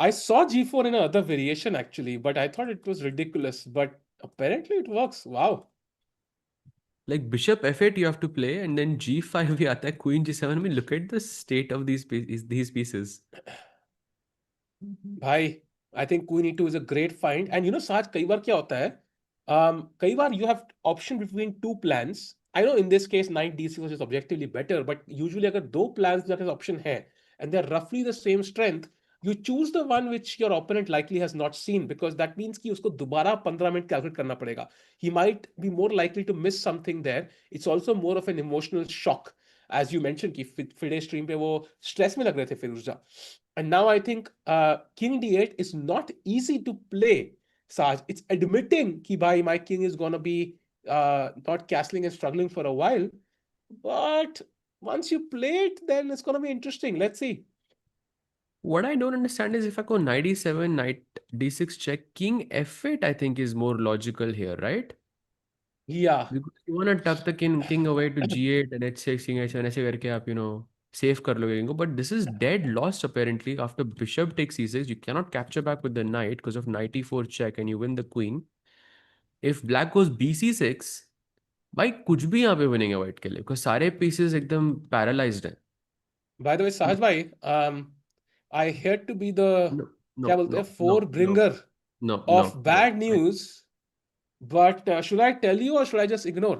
I saw g4 in another variation actually, but I thought it was ridiculous. But apparently it works. Wow. Like bishop f8 you have to play and then g5 भी आता है queen g7. I mean, look at the state of these pieces. भाई I think queen E two is a great find and you know साज कई बार क्या होता है कई बार you have option between two plans I know in this case knight D C is objectively better but usually अगर दो प्लान्स ऑप्शन है एंड दे आर रफली the same strength you choose the one which your opponent likely has not seen because that means कि उसको दोबारा 15 minute calculate करना पड़ेगा. He might be more likely to miss something there. It's also more of an emotional shock as you mentioned कि FIDE stream पे वो stress में लग रहे थे फिरोजा. And now I think king d8 is not easy to play. Saj, it's admitting कि भाई my king is gonna be not castling and struggling for a while. But once you play it, then it's gonna be interesting. Let's see. What I don't understand is if I go knight e7, knight d6 check, king f8, I think is more logical here, right? Yeah. Because you want to tuck the king away to g8 and h6, king h7, ऐसे करके आप, safe कर लोगे इनको. But this is dead lost apparently. After bishop takes c6, you cannot capture back with the knight because of knight e4 check and you win the queen. If black goes bc6, भाई कुछ भी यहाँ पे winning है white के लिए because सारे pieces एकदम paralyzed हैं. By the way, Sahaj bhai, I had to be the No, क्या no, बोलते हैं no, no, four no, bringer no, of no, no. bad news. But should I tell you or should I just ignore?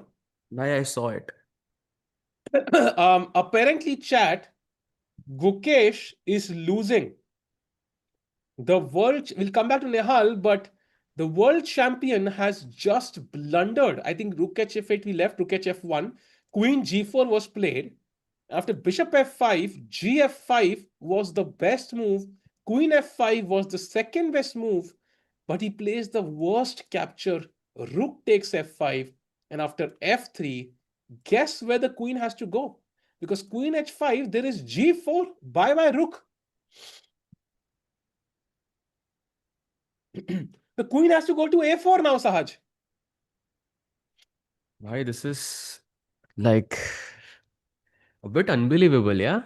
I saw it. Apparently, chat, Gukesh is losing. The world will come back to Nihal, but the world champion has just blundered. I think rook h8 we left, rook h1, queen g4 was played. After bishop f5, gf5 was the best move. Queen f5 was the second best move, but he plays the worst capture Rook takes f5, and after f3, guess where the queen has to go? Because queen h5, there is g4. Bye bye rook. The queen has to go to a4 now, Sahaj. Why this is like a bit unbelievable, yeah?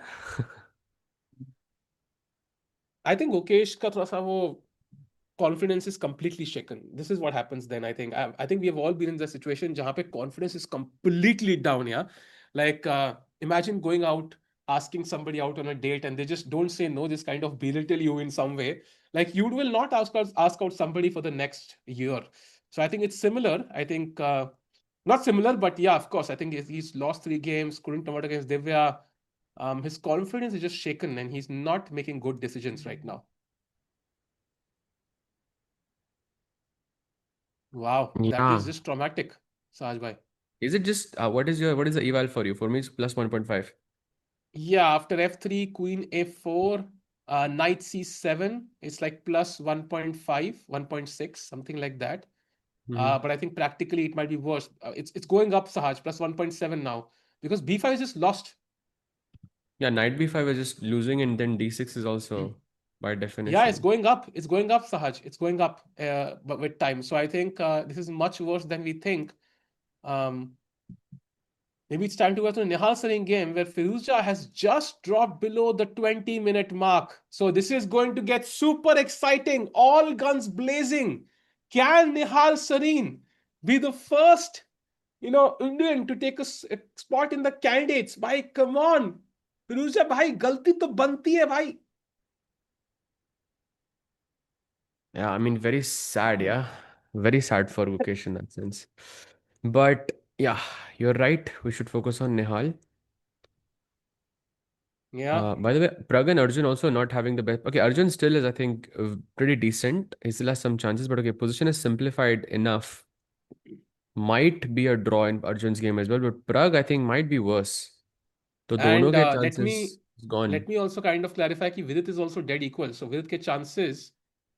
I think Gukesh का थोड़ा सा वो confidence is completely shaken. This is what happens then. I think we have all been in the situation जहाँ पे confidence is completely down. Yeah, like imagine going out, asking somebody out on a date, and they just don't say no. This kind of belittle you in some way. Like you will not ask out somebody for the next year. So I think it's similar. I think not similar, but yeah, of course. I think he's lost 3 games, couldn't come out against Divya. His confidence is just shaken, and he's not making good decisions right now. Wow, that is Yeah. just traumatic, Sahaj bhai. Is it just what is the eval for you? For me, it's plus 1.5. Yeah, after f3, queen a4, knight c7, it's like plus 1.5, 1.6, something like that. Mm-hmm. But I think practically it might be worse. It's going up, Sahaj, plus 1.7 now, because b5 is just lost. Yeah, knight b5 is just losing, and then d6 is also by Yeah, it's definition. going up. It's going up, Sahaj. It's going up, but with time. So I think this is much worse than we think. Um, Maybe it's time to go to the Nihal Sarin game where Firuza has just dropped below the 20-minute mark. So this is going to get super exciting, all guns blazing. Can Nihal Sarin be the first, Indian to take a spot in the candidates? Bhai, come on. Firuza, bhai, galti to banti hai, bhai. Yeah, I mean, very sad, yeah. Very sad for Gukesh in that sense. But yeah, you're right. We should focus on Nihal. Yeah. By the way, Pragg and Arjun also not having the best. Okay, Arjun still is, I think, pretty decent. He still has some chances, but okay, position is simplified enough. Might be a draw in Arjun's game as well, but Pragg, I think, might be worse. तो दोनों And के let me chances gone. let me also kind of clarify that Vidit is also dead equal. So Vidit ke chances,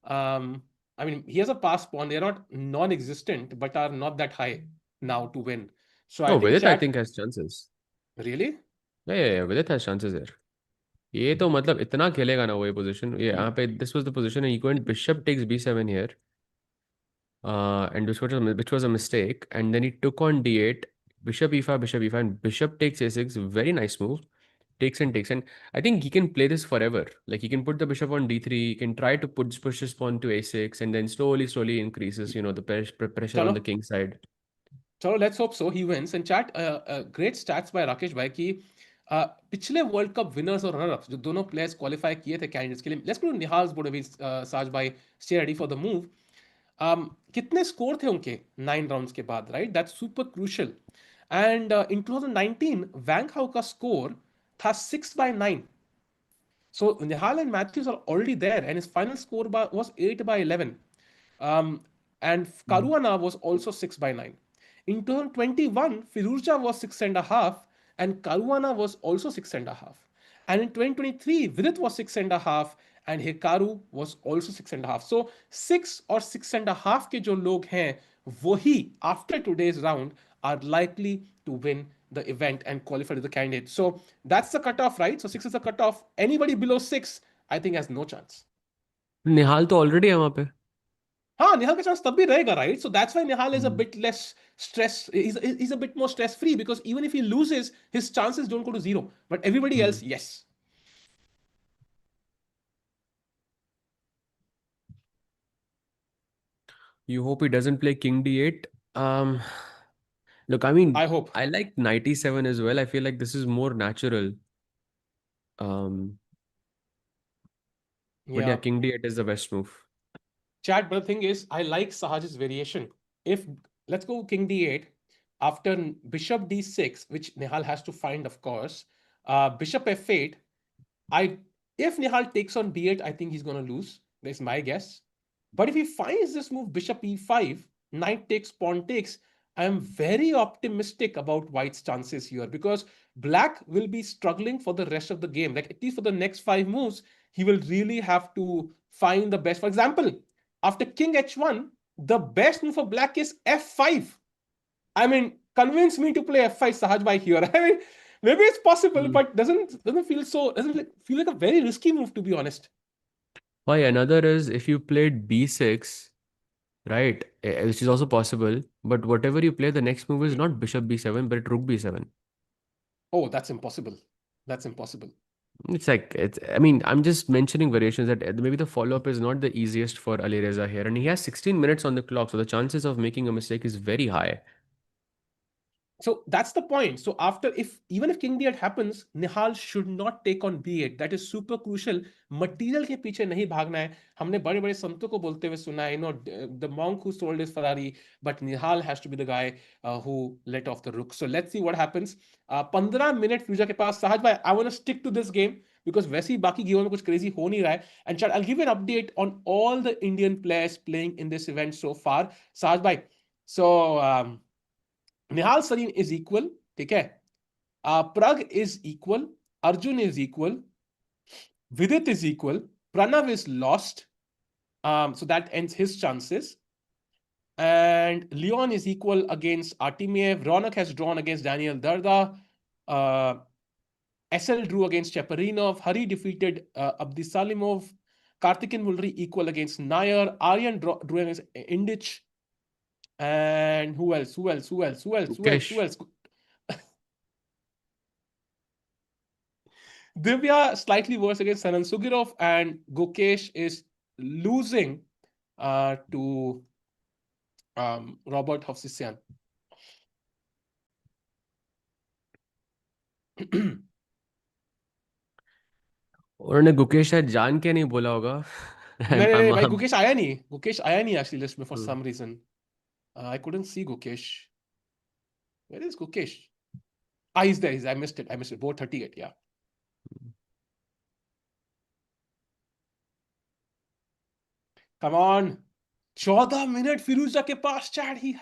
um, I mean, he has a pass pawn. They're not non-existent, but are not that high now to win. So I No, think Vidit, I chat think, has chances. really, Yeah, Vidit has chances there. ये तो मतलब इतना खेलेगा ना वो ये position ये यहाँ पे this was the position he went bishop takes b7 here and which was a mistake and then he took on d8 bishop e5 and bishop takes a6 very nice move takes and I think he can play this forever like he can put the bishop on d3 he can try to push his pawn to a6 and then slowly increases the pressure on the chalo, king side. chalo, let's hope so. He wins. And chat, great stats by Rakesh भाई कि पिछले world cup winners और runner ups जो दोनों players qualify किए थे candidates के लिए, let's go to Nihal's board अभी साज भाई stay ready for the move. कितने स्कोर थे उनके 9 राउंड्स के बाद, right? That's super crucial. And in 2019 Wang how का स्कोर था 6/9. So Nihal and Matthews are already there, and his final score was 8/11. Um, and Mhm. Caruana was also 6/9. In 2021, Firuzja was 6.5, and Caruana was also 6.5. And in 2023, Vidit was 6.5, and Hikaru was also 6.5. So 6 or 6.5 के जो लोग हैं, वही after today's round are likely to win the event and qualify to the candidate. So that's the cutoff, right? So 6 is the cutoff. Anybody below 6, I think, has no chance. निहाल तो already है वहां पे. हाँ, निहाल का chance तब भी रहेगा, right? So that's why Nihal is a Mhm. bit less stress. He's a bit more stress free because even if he loses, his chances don't go to zero. But everybody else, Mhm. yes. You hope he doesn't play king d8. um Look, I mean, I hope. I like 97 as well. I feel like this is more natural. Um, but yeah, Yeah. King D8 is the best move. Chat, but the thing is, I like Sahaj's variation. If let's go King D8 after Bishop D6, which Nihal has to find, of course. Bishop F8. I If Nihal takes on B8, I think he's gonna lose. That's my guess. But if he finds this move Bishop E5, Knight takes, Pawn takes, I am very optimistic about White's chances here because Black will be struggling for the rest of the game. Like at least for the next 5 moves, he will really have to find the best. For example, after King H1, The best move for black is f5. I mean, convince me to play f5 Sahaj by here. I mean, maybe it's possible, Hmm. but doesn't feel so doesn't feel like a very risky move, to be honest. Why another is if you played b6, right, which is also possible, but whatever you play, the next move is not bishop b7, but rook b7. Oh, that's impossible. That's impossible. It's like it's. I mean, I'm just mentioning variations that maybe the follow up is not the easiest for Alireza here, and he has 16 minutes on the clock, so the chances of making a mistake is very high. So that's the point. So after, if even if king d8 happens, Nihal should not take on b8. That is super crucial. Material के पीछे नहीं भागना है. हमने बड़े बड़े संतों को बोलते हुए सुना है, the monk who sold his Ferrari, but Nihal has to be the guy who let off the rook. So let's see what happens. 15 minute फ्यूजा के पास. Sahaj bhai, I want to stick to this game because वैसे ही बाकी गेमों में कुछ crazy हो नहीं रहा है. And Chad, I'll give you an update on all the Indian players playing in this event so far. Sahaj bhai, so Nihal Sarin is equal. ठीक है. Pragg is equal. Arjun is equal. Vidit is equal. Pranav is lost. So that ends his chances. And Leon is equal against Artemiev. Ronak has drawn against Daniel Darda. Uh, SL drew against Chaparinov. Hari defeated Abdisalimov. Kartikin Mulri equal against Nair. Aryan drew against Indich. And who else? Who else? Who else? Who else? Who else? Who Gukesh. else? Divya slightly worse against Saran Sugirov, and Gukesh is losing to Robert Hovsisyan. उन्होंने गुकेश शायद जान के नहीं बोला होगा. नहीं नहीं नहीं भाई, I'm- गुकेश आया नहीं. गुकेश आया नहीं एक्चुअली लिस्ट में for Hmm. Some reason. I couldn't see Gukesh. Where is Gukesh? Ah, he's there. I missed it. I missed it. 438. Yeah. Come on. 14 minute Firouzja के पास. चैट ही.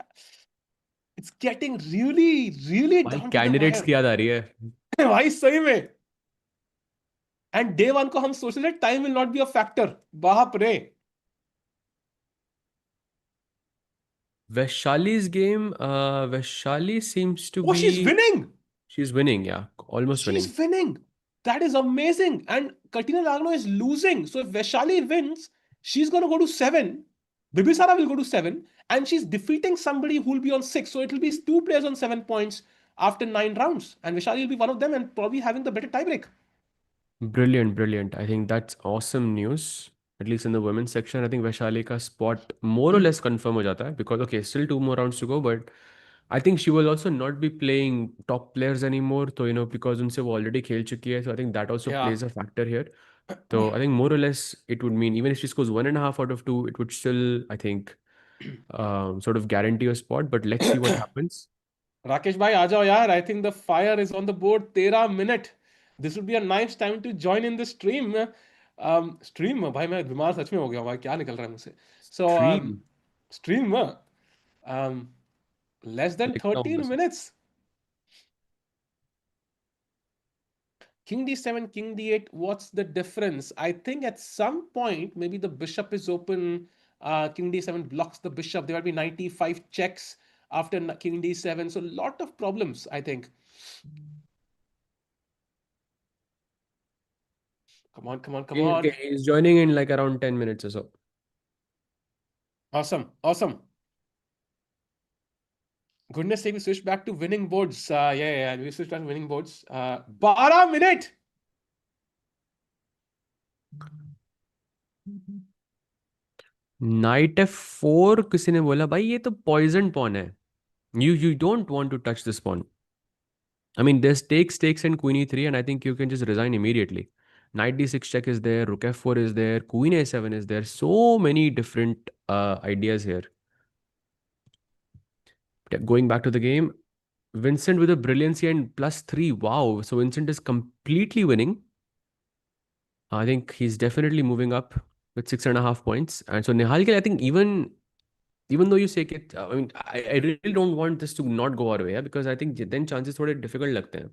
It's getting really, really भाई down to the candidates wire. की याद आ रही है. भाई सही में. एंड डे वन को हम सोच रहे time will not be a factor. बाप रे. Vaishali's game, Vaishali seems to Oh, she's be, winning. she's winning, yeah, almost winning. She's winning. That is amazing. And Katina Lagno is losing. So if Vaishali wins, she's going to go to 7. Bibisara will go to 7. And she's defeating somebody who will be on 6. So it will be two players on 7 points after 9 rounds. And Vaishali will be one of them and probably having the better tiebreak. Brilliant, brilliant. I think that's awesome news. At least in the women's section, I think Vaishali ka spot more or less confirm ho jata hai because okay, still two more rounds to go, but I think she will also not be playing top players anymore. So because unse wo already khel chuki hai, so I think that also Yeah. plays a factor here. So I think more or less it would mean even if she scores 1.5 out of 2, it would still I think sort of guarantee a spot. But let's see what happens. Rakesh भाई आ जाओ यार. I think the fire is on the board. 13 minute. This would be a nice time to join in the stream. Stream भाई, मैं बीमार सच में हो गया हूँ भाई. क्या निकल रहा है मुझसे. सो Stream. स्ट्रीम. Less than देखता हूँ 13 बस. minutes. King d7, king d8. What's the difference? I think at some point, maybe the bishop is open. King d7 blocks the bishop. There will be 95 checks after king d7. So, a lot of problems, I think. Come on, come on, come Okay, on. he's joining in like around 10 minutes or so. Awesome, awesome. Goodness sake, we switched back to winning boards. Yeah, we switched back to winning boards. 12 minute. Knight f4 किसी ने बोला भाई ये तो poison pawn है. You don't want to touch this pawn. I mean there's takes and queen e3 and I think you can just resign immediately. Knight d6 check is there, rook f4 is there, queen a7 is there. So many different ideas here. Going back to the game, Vincent with a brilliancy and +3. Wow. So Vincent is completely winning. I think he's definitely moving up with 6.5 points. And so Nihal, I think even though you say it, I mean, I really don't want this to not go our way, yeah, because I think then chances थोड़े difficult लगते हैं.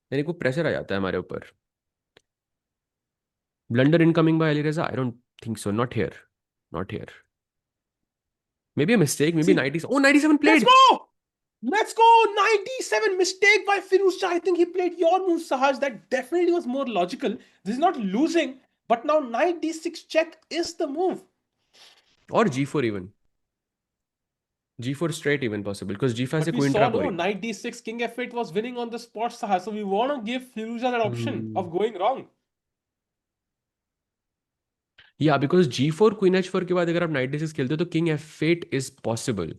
Then एक वो pressure आ जाता है हमारे ऊपर. Blunder incoming by Ali Reza? I don't think so. Not here. Not here. Maybe a mistake. Maybe See, 90. Oh, 97 let's played. go! Let's go! 97 mistake by Firuz Shah. I think he played your move, Sahaj. That definitely was more logical. This is not losing, but now 96 check is the move. Or G4 even. G4 straight even possible because G5 But से we queen saw trap हो no रही. knight d6 king f8 was winning on the spot, Sahaj. So we want to give Firuza that option Hmm. of going wrong. Yeah, because G4 queen H4 के बाद अगर आप knight d6 खेलते हो तो king f8 is possible.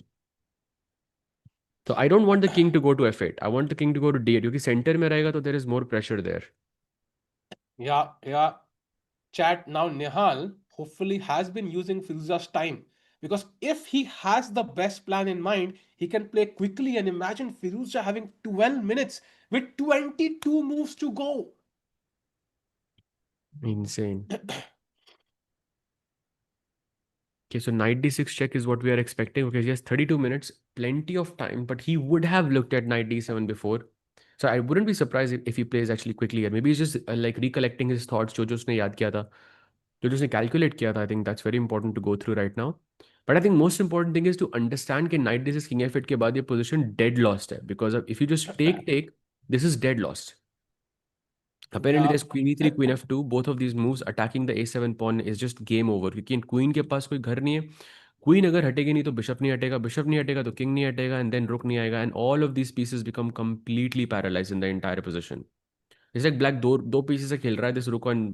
So I don't want the king to go to f8. I want the king to go to d8 क्योंकि center में रहेगा तो there is more pressure there. Yeah. Chat now. Nihal hopefully has been using Firuza's time because if he has the best plan in mind, he can play quickly. And imagine Firuza having 12 minutes with 22 moves to go. Insane. Okay, so knight d6 check is what we are expecting. Okay, he has 32 minutes, plenty of time, but he would have looked at knight d7 before. So I wouldn't be surprised if he plays actually quickly here. Maybe he's just like recollecting his thoughts, जो उसने याद किया था, जो उसने calculate किया था. I think that's very important to go through right now. But I think most important thing is to understand कि knight d6 king f8 के बाद ये position dead lost है because if you just take, this is dead lost. Apparently, Yeah. there's queen e3, queen f2. Both of these moves attacking the a7 pawn is just game over. क्योंकि queen के पास कोई घर नहीं है. Queen अगर हटेगी नहीं तो bishop नहीं हटेगा. Bishop नहीं हटेगा तो king नहीं हटेगा, and then rook नहीं आएगा. And all of these pieces become completely paralyzed in the entire position. It's like black दो pieces से खेल रहा है. This rook on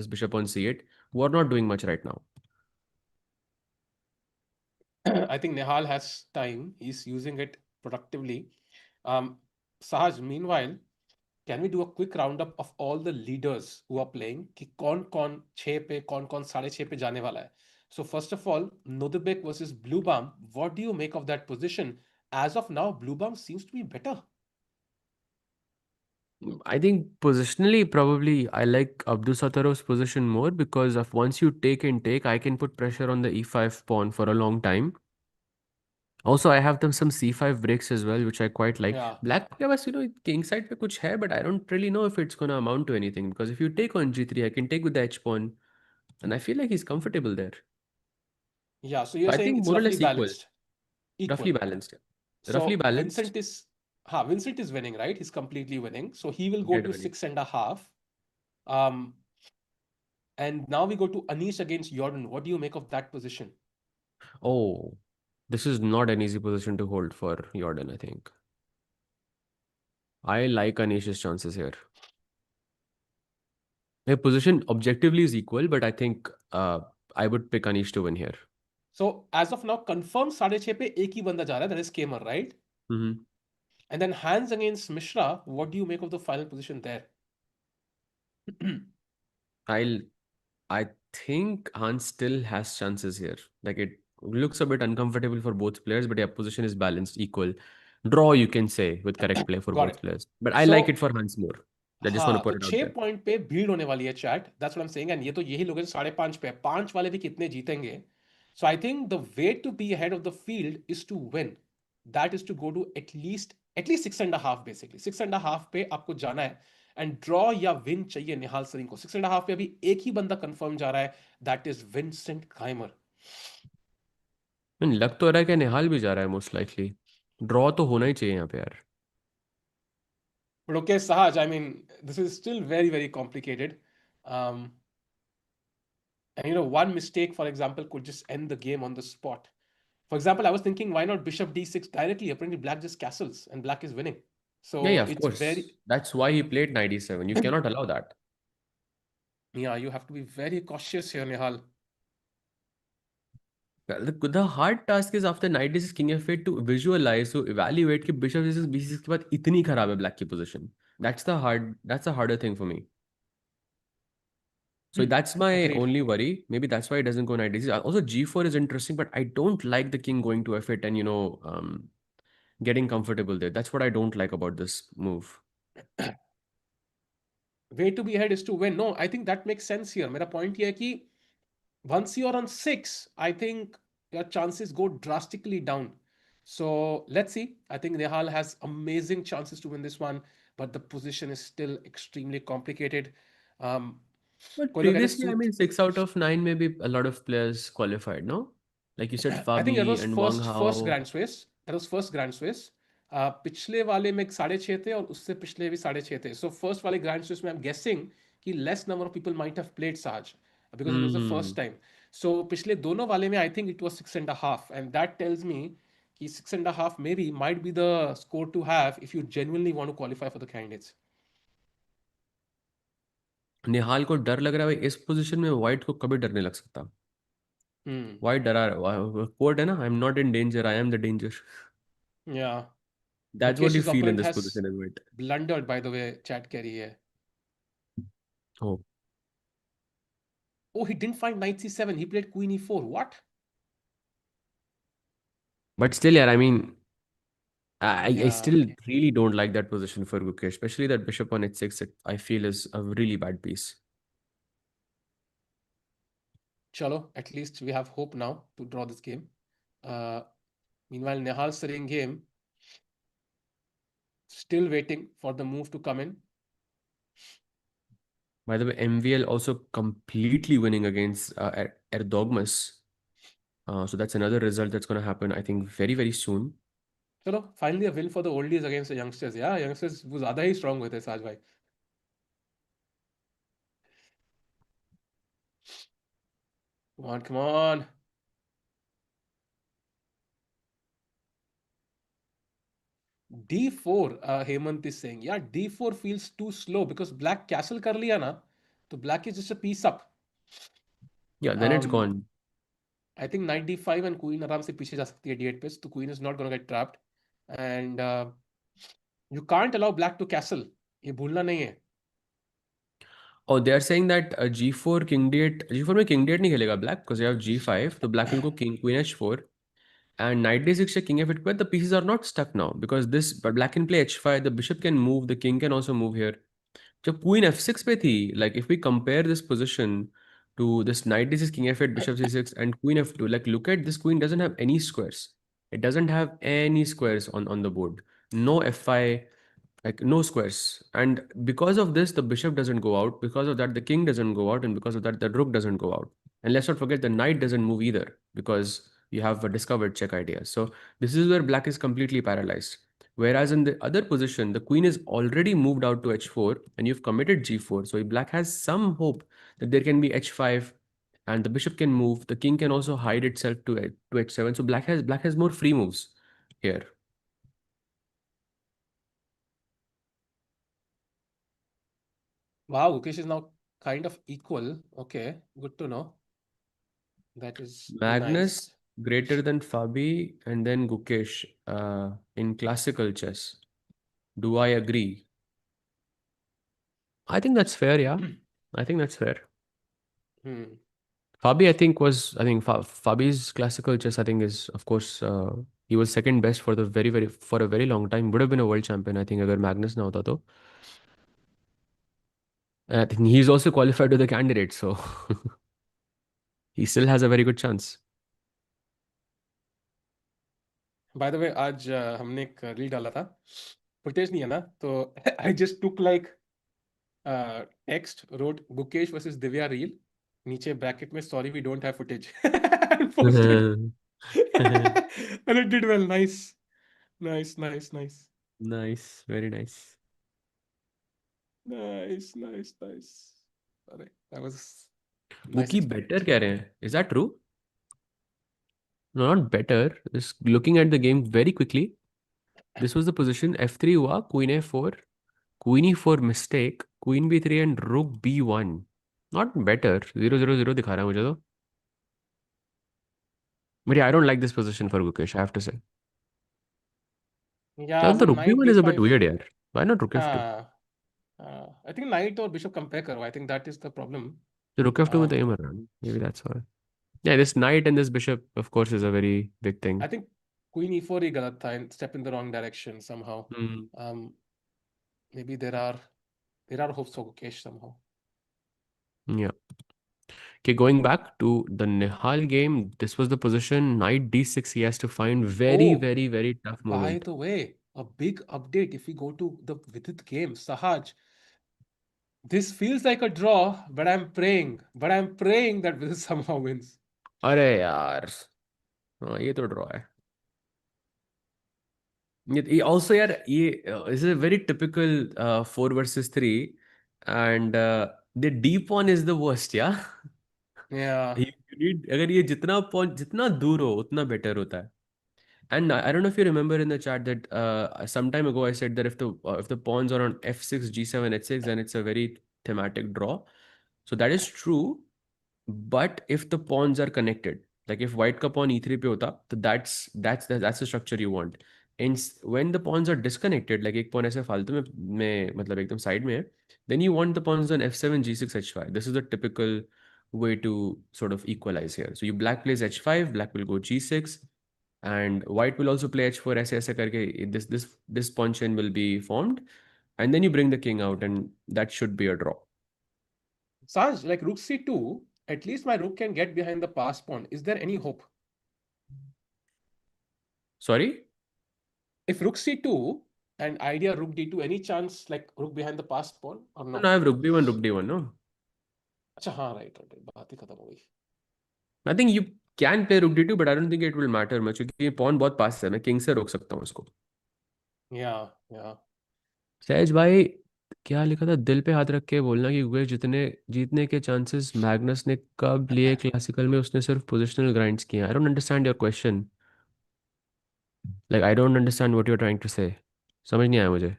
this bishop on c8, who are not doing much right now. I think Nihal has time. He's using it productively. Um, Sahaj, meanwhile, can we do a quick roundup of all the leaders who are playing? कि कौन कौन 6 पे कौन कौन 6.5 पे जाने वाला है? So first of all, Nodebek versus Blue Balm. What do you make of that position? As of now, Blue Balm seems to be better. I think positionally, probably I like Abdusatarov's position more because of once you take and take, I can put pressure on the e5 pawn for a long time. Also, I have them some c5 breaks as well, which I quite like. Yeah. Black के पास, king side पे कुछ है, but I don't really know if it's gonna amount to anything because if you take on g3, I can take with the h pawn, and I feel like he's comfortable there. Yeah. So So you're I saying think it's more or roughly less equal, balanced. Equal. roughly balanced, roughly So balanced. Vincent is winning, right? He's completely winning. So he will go Dead to winning. 6.5. Um, and now we go to Anish against Jordan. What do you make of that position? Oh, this is not an easy position to hold for Jordan. I think I like Anish's chances here. Their position objectively is equal, but I think I would pick Anish to win here. So as of now, confirmed 6.5 पे एक ही बंदा जा रहा है, that is Kamer, right? Mm-hmm. And then Hans against Mishra. What do you make of the final position there? I'll I think Hans still has chances here. Like it looks a bit uncomfortable for both players, but yeah, position is balanced, equal. Draw, you can say, with correct play for Got both it. players. But I like it So for Hans more. I just want to हाँ, तो put it out 6 there. Point पे भीड़ होने वाली है chat, that's what I am saying, and ये तो यही लोग हैं 5.5 पे, 5 वाले भी कितने जीतेंगे? So I think the way to be ahead of the field is to win, that is to go to at least 6.5, basically 6.5 पे आपको जाना है, एंड ड्रॉ या विन चाहिए निहाल सरीन को। 6.5 पे अभी एक ही बंदा कंफर्म जा रहा है, दैट इज विंसेंट काइमर। लग तो रहा है कि निहाल भी जा रहा है मोस्ट लाइकली. ड्रॉ तो होना ही चाहिए यहाँ पे यार. But okay Sahaj, I mean, this is still very very complicated. um, and one mistake, for example, could just end the game on the spot. For example, I was thinking, why not bishop d6 directly? Apparently, black just castles and black is winning. Yeah, So of it's very, course. That's why he played 97. You cannot allow that. yeah, you have to be very cautious here, Nihal. The hard task is after knight d6 king f8 to visualize, to evaluate कि bishop d6 b6 के बाद इतनी खराब है black की position. That's the harder thing for me. So that's my Agreed. only worry. Maybe that's why it doesn't go knight d6. Also g4 is interesting, but I don't like the king going to f8 and getting comfortable there. That's what I don't like about this move. Way to be ahead is to win. No, I think that makes sense here. मेरा point ये है कि once you're on 6, I think your chances go drastically down. So let's see. I think Nihal has amazing chances to win this one, but the position is still extremely complicated. Um, But कोई लोग कहते हैं previously, I सूत mean, 6 out of 9, maybe a lot of players qualified, no? Like you said, I think that Fabi was and Wang first Hao. Grand Swiss, that was first grand Swiss. पिछले वाले में 6.5 थे और उससे पिछले भी 6.5 थे। सो फर्स्ट वाले ग्रैंड स्विस में आई एम गेसिंग कि less number of people might have played साज because it was the first Hmm. Time. So पिछले दोनों वाले में I think it was 6.5 and that tells me कि 6.5 maybe might be the score to have if you genuinely want to qualify for the candidates. Nihal को डर लग रहा है भाई, इस पोजीशन में वाइट को कभी डर नहीं लग सकता। हम्म। वाइट डरा, कोड है ना, I am not in danger, I am the danger. या that's what you Gukesh's feel in opponent this has position is white. blundered by the way, chat कह रही है। Oh, Oh, he didn't find knight c7, he played queen e4, what? but still, yeah, I mean, I Yeah, still really don't like that position for Gukesh, especially that bishop on h6. I feel is a really bad piece. chalo, at least we have hope now to draw this game. Uh, Meanwhile, Nihal Sarin game still waiting for the move to come in. By the way, MVL also completely winning against Erdogmas. So that's another result that's going to happen, I think, very, very soon. Chalo, finally a win for the oldies against the youngsters. Yeah, youngsters वो ज़्यादा ही strong हुए थे साज भाई। Come on, come on. D4, Hemant is saying. Yeah, D4 feels too slow because black castle कर लिया ना, तो black is just a piece up. Yeah, then it's Um, gone. I think knight d5 and queen आराम से पीछे जा सकती है d8 पे, तो queen is not gonna get trapped. And you can't allow black to castle. ये भूलना नहीं है। Oh, they are saying that g4 king d8, g4 में king d8 नहीं खेलेगा black because you have g5, so black will go king queen h4 and knight d6 check king f8, but the pieces are not stuck now because this, but black can play h5, the bishop can move, the king can also move here. जब queen f6 पे थी, like if we compare this position to this knight d6 king f8 bishop c6 and queen f2, like look at this, queen doesn't have any squares, it doesn't have any squares on the board, no fi, like no squares, and because of this the bishop doesn't go out, because of that the king doesn't go out, and because of that the rook doesn't go out, and let's not forget the knight doesn't move either because you have a discovered check idea. So this is where black is completely paralyzed, whereas in the other position the queen is already moved out to h4 and you've committed g4, so black has some hope that there can be h5 and the bishop can move, the king can also hide itself to h7, so black has more free moves here. Wow, Gukesh is now kind of equal. Okay, good to know. That is Magnus nice. greater than Fabi and then Gukesh in classical chess. Do I agree? I think that's fair, yeah. I think that's fair. Hmm. Fabi, I think Fabi's classical chess, I think, is, of course, he was second best for the for a very long time. Would have been a world champion, I think, agar Magnus na hota to. And I think he's also qualified to the candidate, so he still has a very good chance. By the way, आज हमने एक reel डाला था, footage नहीं है ना, तो I just took like text, wrote Gukesh versus Divya reel, नीचे ब्रैकेट में sorry we don't have footage and posted. And it did well. Nice, nice, nice, nice, Nice, very nice. nice, nice, nice. Alright, that was nice Wookie better experiment. कह रहे हैं. Is that true? No, not better. Just looking at the game very quickly. This was the position. F3 हुआ, Queen A4, Queen E4 mistake, Queen B3 and Rook B1. Not better. 0-0-0 दिखा रहा है मुझे तो. But yeah, I don't like this position for Gukesh, I have to say. Yeah, चल वो तो Rook knight B1 is a bit d5। weird यार. Why not Rook F2? हाँ, I think knight और bishop compare करो, I think that is the problem. तो Rook F2 में तो um, ये मर रहा है. Maybe that's why. Yeah, this knight and this bishop, of course, is a very big thing. I think queen e4 ही गलत था, and step in the wrong direction somehow. Hmm. um, Maybe there are hopes for Gukesh somehow. Yeah. Okay, going back to the Nihal game, this was the position. Knight D6, he has to find very, Oh, very, very tough by moment. the way, a big update if we go to the Vidit game, Sahaj. This feels like a draw, but I'm praying that Vidit somehow wins. अरे यार, हाँ ये तो draw है। ये also यार ये is a very typical 4 versus 3 and the D pawn is the worst yeah. Yeah. You need अगर ये जितना pawn जितना दूर हो उतना better होता है। And I don't know if you remember in the chat that some time ago I said that if the pawns are on f6, g7, h6, then it's a very thematic draw. So that is true. But if the pawns are connected, like if white का pawn e3 पे होता, तो that's the structure you want. And when the pawns are disconnected, like एक pawn ऐसे फालतू में मतलब एकदम side में है, then you want the pawns on f7, g6, h5. This is the typical way to sort of equalize here. So you black plays h5, black will go g6, and white will also play h4 ऐसे ऐसे करके this pawn chain will be formed, and then you bring the king out, and that should be a draw. Saj, like rook c2, at least my rook can get behind the pass pawn. Is there any hope? Sorry? If rook c2 and idea rook d2, any chance like rook behind the pass pawn or No, no, no? I have rook d1, no. अच्छा हाँ right right बात ही खत्म हो गई. I think you can play rook d2, but I don't think it will matter much क्योंकि ये pawn बहुत पास है, मैं किंग से रोक सकता हूँ उसको। या सहज भाई, क्या लिखा था? दिल पे हाथ रख के बोलना कि गुकेश जितने जीतने के चांसेस मैग्नस ने कब लिए क्लासिकल में, उसने सिर्फ पोजिशनल ग्राइंड्स किए। I don't understand your question, like I don't understand what you are trying to say. समझ नहीं आया मुझे।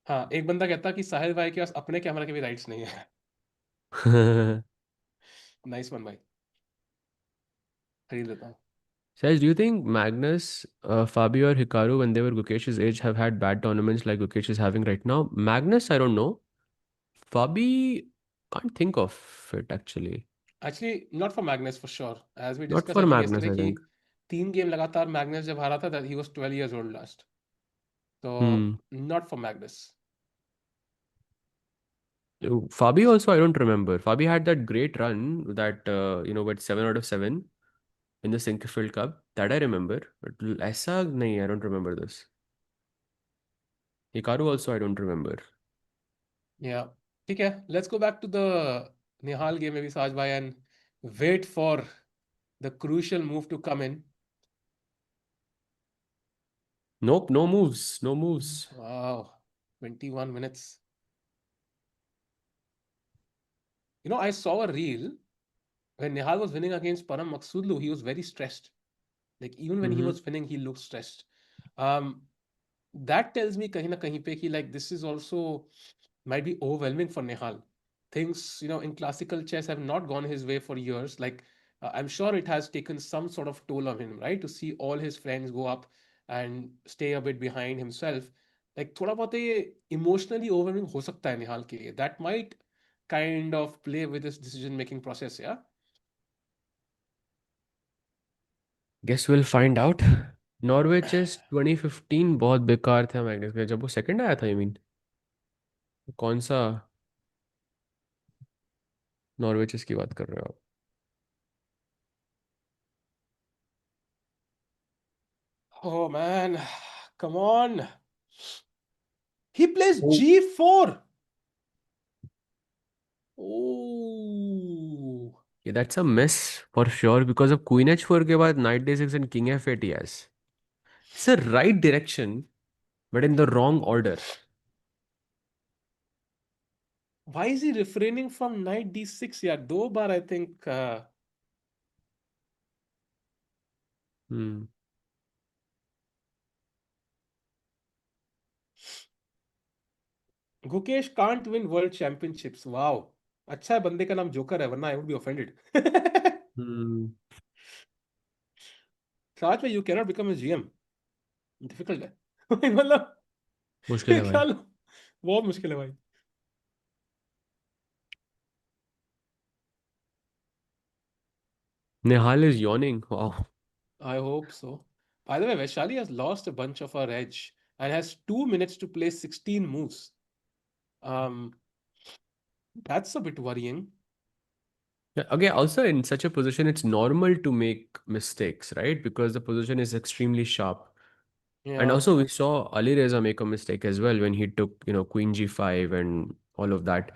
हाँ एक बंदा कहता कि साहिल भाई के पास अपने कैमरा के भी राइट्स नहीं है. नाइस वन भाई, खरीद लेता हूँ. Says, do you think Magnus, Fabio, or Hikaru, when they were Gukesh's age, have had bad tournaments like Gukesh is having right now? Magnus, I don't know. Fabi, can't think of it actually. Actually, not for Magnus for sure. As we Not discussed, I for think Magnus, yesterday I कि think. 3 game लगातार Magnus जब हारा था that he was 12 years old last. So Hmm. not for Magnus. Fabi also, I don't remember. Fabi had that great run that, with 7 out of 7 in the Sinkerfield Cup. That I remember. But ऐसा नहीं, I don't remember this. Hikaru also, I don't remember. Yeah. ठीक है. Let's go back to the Nihal game maybe Saj bhai and wait for the crucial move to come in. Nope, no moves, no moves. Wow. 21 minutes. I saw a reel when Nihal was winning against Param Maksudlu, he was very stressed. Like even when he Mm-hmm. was winning, he looked stressed. Um, that tells me kahin na kahin pe ki like this is also might be overwhelming for Nihal. Things, in classical chess have not gone his way for years. Like I'm sure it has taken some sort of toll on him, right? To see all his friends go up and stay a bit behind himself. Like थोड़ा बहुत ये emotionally overwhelming हो सकता है निहाल के लिए. That might kind of play with his decision making process, yeah. Guess we'll find out. Norway chess 2015 बहुत बेकार था मैग्नेस का, जब वो सेकंड आया था। आई मीन कौन सा नॉर्वे चेस की बात कर रहे हो Oh man, come on. He plays आप? G4. Oh. Yeah, that's a miss for sure because of Queen H4 के बाद Knight D6 and King F8 he has. It's the right direction, but in the wrong order. Why is he refraining from knight d6? Yeah, दो बार I think Hmm. Gukesh can't win world championships. Wow. अच्छा है बंदे का नाम joker है वरना I would be offended. Hmm. साथ में you cannot become a GM. Difficult है. मतलब मुश्किल है क्या भाई। लो बहुत मुश्किल है भाई. Nihal is yawning. Wow. I hope so. By the way, Vaishali has lost a bunch of her edge and has 2 minutes to play 16 moves. Um, that's a bit worrying. Yeah, again, also in such a position, it's normal to make mistakes, right? Because the position is extremely sharp. And Yeah. also we saw Ali Reza make a mistake as well when he took, Queen G5 and all of that.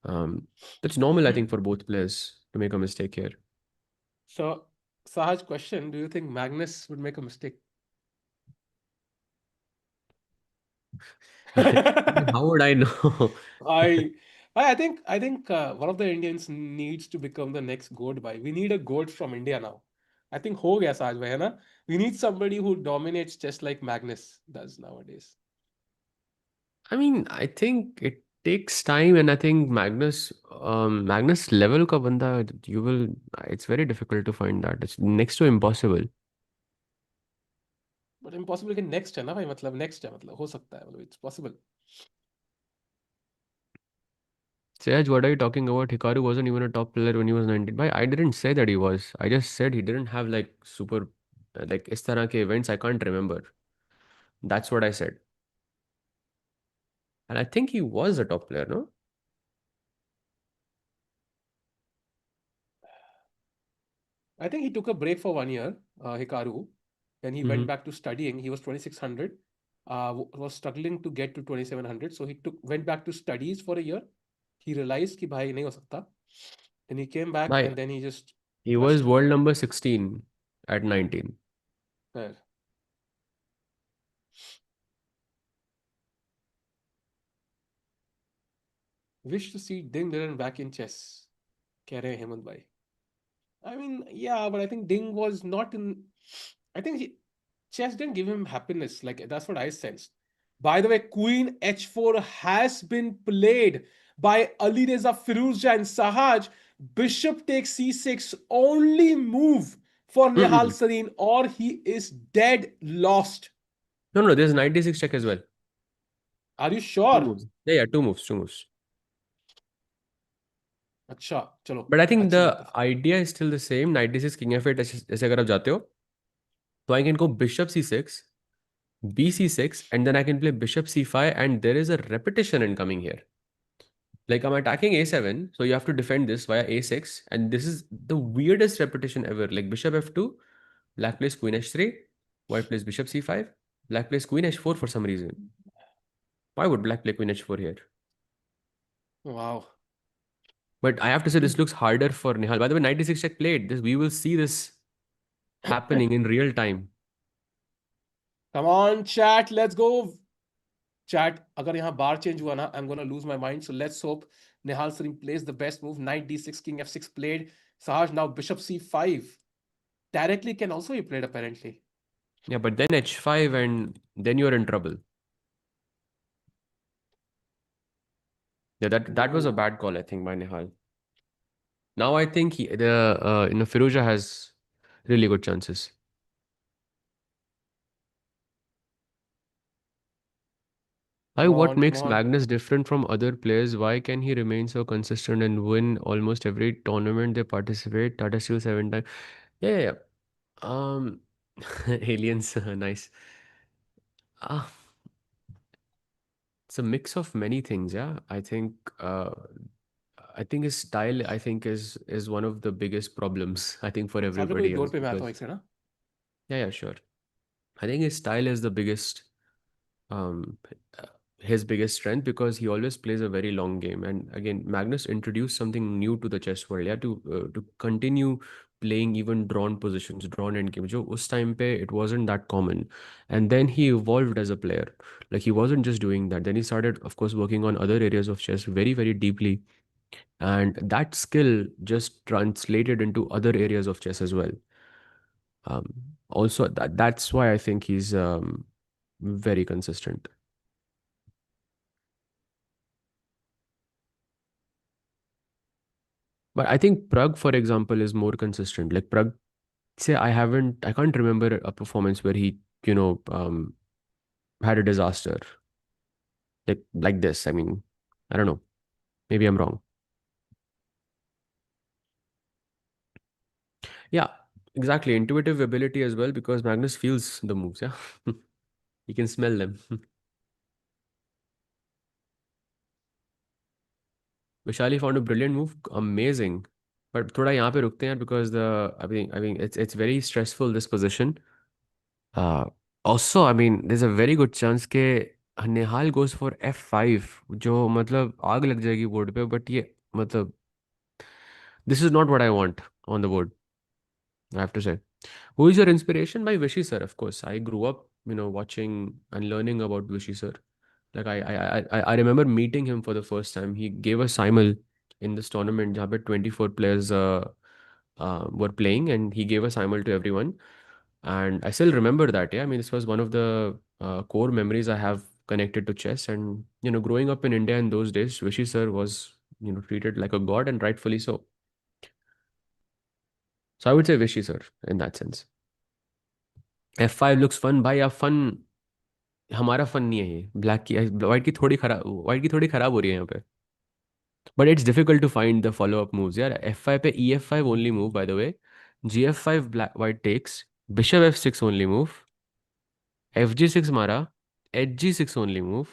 Um, that's normal, I think, for both players to make a mistake here. So, Sahaj, question: do you think Magnus would make a mistake? How would I know? I I think one of the Indians needs to become the next goat by. We need a goat from India now. I think हो गया साज भाई है ना. We need somebody who dominates just like Magnus does nowadays. I mean, I think it takes time, and I think Magnus level का बंदा, you will, it's very difficult to find that. It's next to impossible. But impossible के next है ना भाई मतलब next है मतलब हो सकता है मतलब it's possible. Saj, what are you talking about? Hikaru wasn't even a top player when he was 19. Bhai, I didn't say that he was. I just said he didn't have like super, like इस तरह के events I can't remember. That's what I said. And I think he was a top player, no? I think he took a break for 1 year, Hikaru. Then he Mm-hmm. went back to studying. He was 2600, was struggling to get to 2700. So he went back to studies for a year. He realized कि भाई नहीं हो सकता. Then he came back Bhai, and then he just he was crushed. world number 16 at 19. Fair. Wish to see Ding Liren back in chess. कह रहे हैं हेमंत भाई. I mean, yeah, but I think Ding was not in. I think chess didn't give him happiness. Like that's what I sensed. By the way, Queen H4 has been played by Alireza Firouzja and Sahaj. Bishop takes C6, only move for Nihal Mm-mm. Sarin, or he is dead lost. No, no, there's 96 check as well. Are you Two sure? moves. Yeah, yeah, two moves, two moves. अच्छा चलो But I think अच्छी बात the है फिर. idea is still the same. 96 king f8 ऐसे अगर आप जाते हो, तो I can go bishop c6, bc6, and then I can play bishop c5, and there is a repetition incoming here. Like I'm attacking a7, so you have to defend this via a6, and this is the weirdest repetition ever. Like bishop f2, black plays queen h3, white plays bishop c5, black plays queen h4 for some reason. Why would black play queen h4 here? Wow. But I have to say this looks harder for Nihal. By the way, 96 check played. This we will see this happening in real time. Come on, chat. Let's go. Chat, अगर यहाँ बार change हुआ ना, I'm gonna lose my mind. So let's hope Nihal Singh plays the best move. Knight d6, king f6 played. Sahaj now bishop c5. Directly can also be played apparently. Yeah, but then h5 and then you're in trouble. Yeah, that was a Ooh. bad call, I think, by Nihal. Now I think Firouzja has really good chances. Why? Come What on, come makes on. Magnus different from other players? Why can he remain so consistent and win almost every tournament they participate? Tata Steel 7 times. Yeah, yeah, yeah. Aliens, nice. Ah, it's a mix of many things. Yeah, I think his style, I think, is one of the biggest problems. I think for सामने कोई everybody door else पे मैं आता हूँ because एक से ना. yeah, yeah, sure. I think his style is the biggest um, uh, his biggest strength because he always plays a very long game. And again, Magnus introduced something new to the chess world. Yeah, to continue playing even drawn positions, drawn endgame. Jo us time pe it wasn't that common, and then he evolved as a player. Like he wasn't just doing that. Then he started, of course, working on other areas of chess very, very deeply, and that skill just translated into other areas of chess as well. Also, that's why I think he's very consistent. But I think Pragg, for example, is more consistent. Like Pragg, say I can't remember a performance where he, had a disaster like this. I mean, I don't know. Maybe I'm wrong. Yeah, exactly. Intuitive ability as well because Magnus feels the moves. Yeah, he can smell them. Vishali found a brilliant move. Amazing. But थोड़ा यहाँ पे रुकते हैं because I mean it's very stressful this position. Uh, Also, I mean, there's a very good chance के Nihal goes for F5 जो मतलब आग लग जाएगी बोर्ड पे बट ये मतलब this is not what I want on the board. I have to say. Who is your inspiration? By Vishy sir, of course. I grew up, watching and learning about Vishy sir. Like I remember meeting him for the first time. He gave a simul in this tournament where 24 players were playing, and he gave a simul to everyone. And I still remember that. Yeah, I mean, this was one of the core memories I have connected to chess. And growing up in India in those days, Vishy sir was treated like a god, and rightfully so. So I would say Vishy sir in that sense. F5 looks fun भाई अब fun हमारा fun नहीं है ये black की white की थोड़ी खराब हो रही है यहाँ पे but it's difficult to find the follow up moves यार F5 पे E5 only move by the way G5 black white takes bishop F6 only move FG6 मारा HG6 only move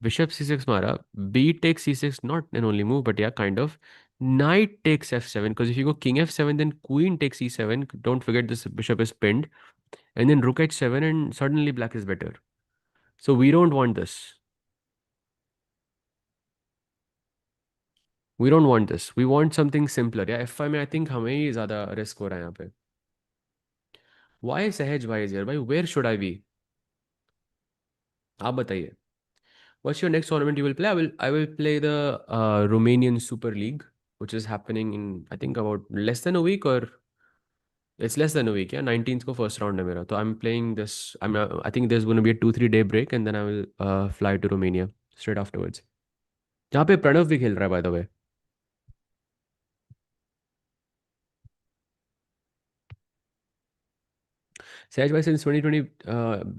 bishop C6 मारा B takes C6 not an only move but yeah kind of knight takes F7 because if you go king F7 then queen takes E7 don't forget this bishop is pinned and then rook H7 and suddenly black is better. So we don't want this. We don't want this. We want something simpler. Yeah, F5 में I think हमें ही ज़्यादा risk हो रहा है यहाँ पे. Why Sahaj why is here? Why where should I be? आप बताइए. What's your next tournament you will play? I will play the Romanian Super League, which is happening in I think about less than a week or it's less than a week. Yeah, 19th को first round है मेरा. So I'm playing this. I think there's going to be a 2-3 day break and then I will fly to Romania straight afterwards. जहाँ पे प्रणव भी खेल रहा है by the way. Saj bhai, since 2020,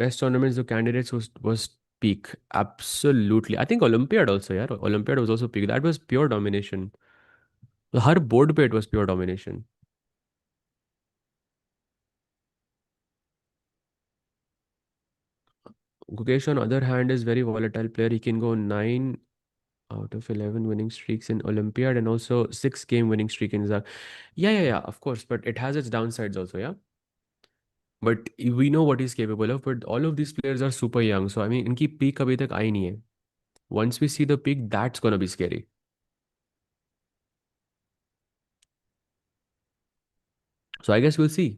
best tournaments, the candidates was peak. Absolutely. I think Olympiad also, yeah. Olympiad was also peak. That was pure domination. Her board पे it was pure domination. Gukesh, on other hand, is very volatile player. He can go 9 out of 11 winning streaks in Olympiad and also 6 game winning streak in Zag. Yeah, of course. But it has its downsides also, yeah. But we know what he's capable of. But all of these players are super young. So I mean, इनकी peak अभी तक आई नहीं है. Once we see the peak, that's gonna be scary. So I guess we'll see.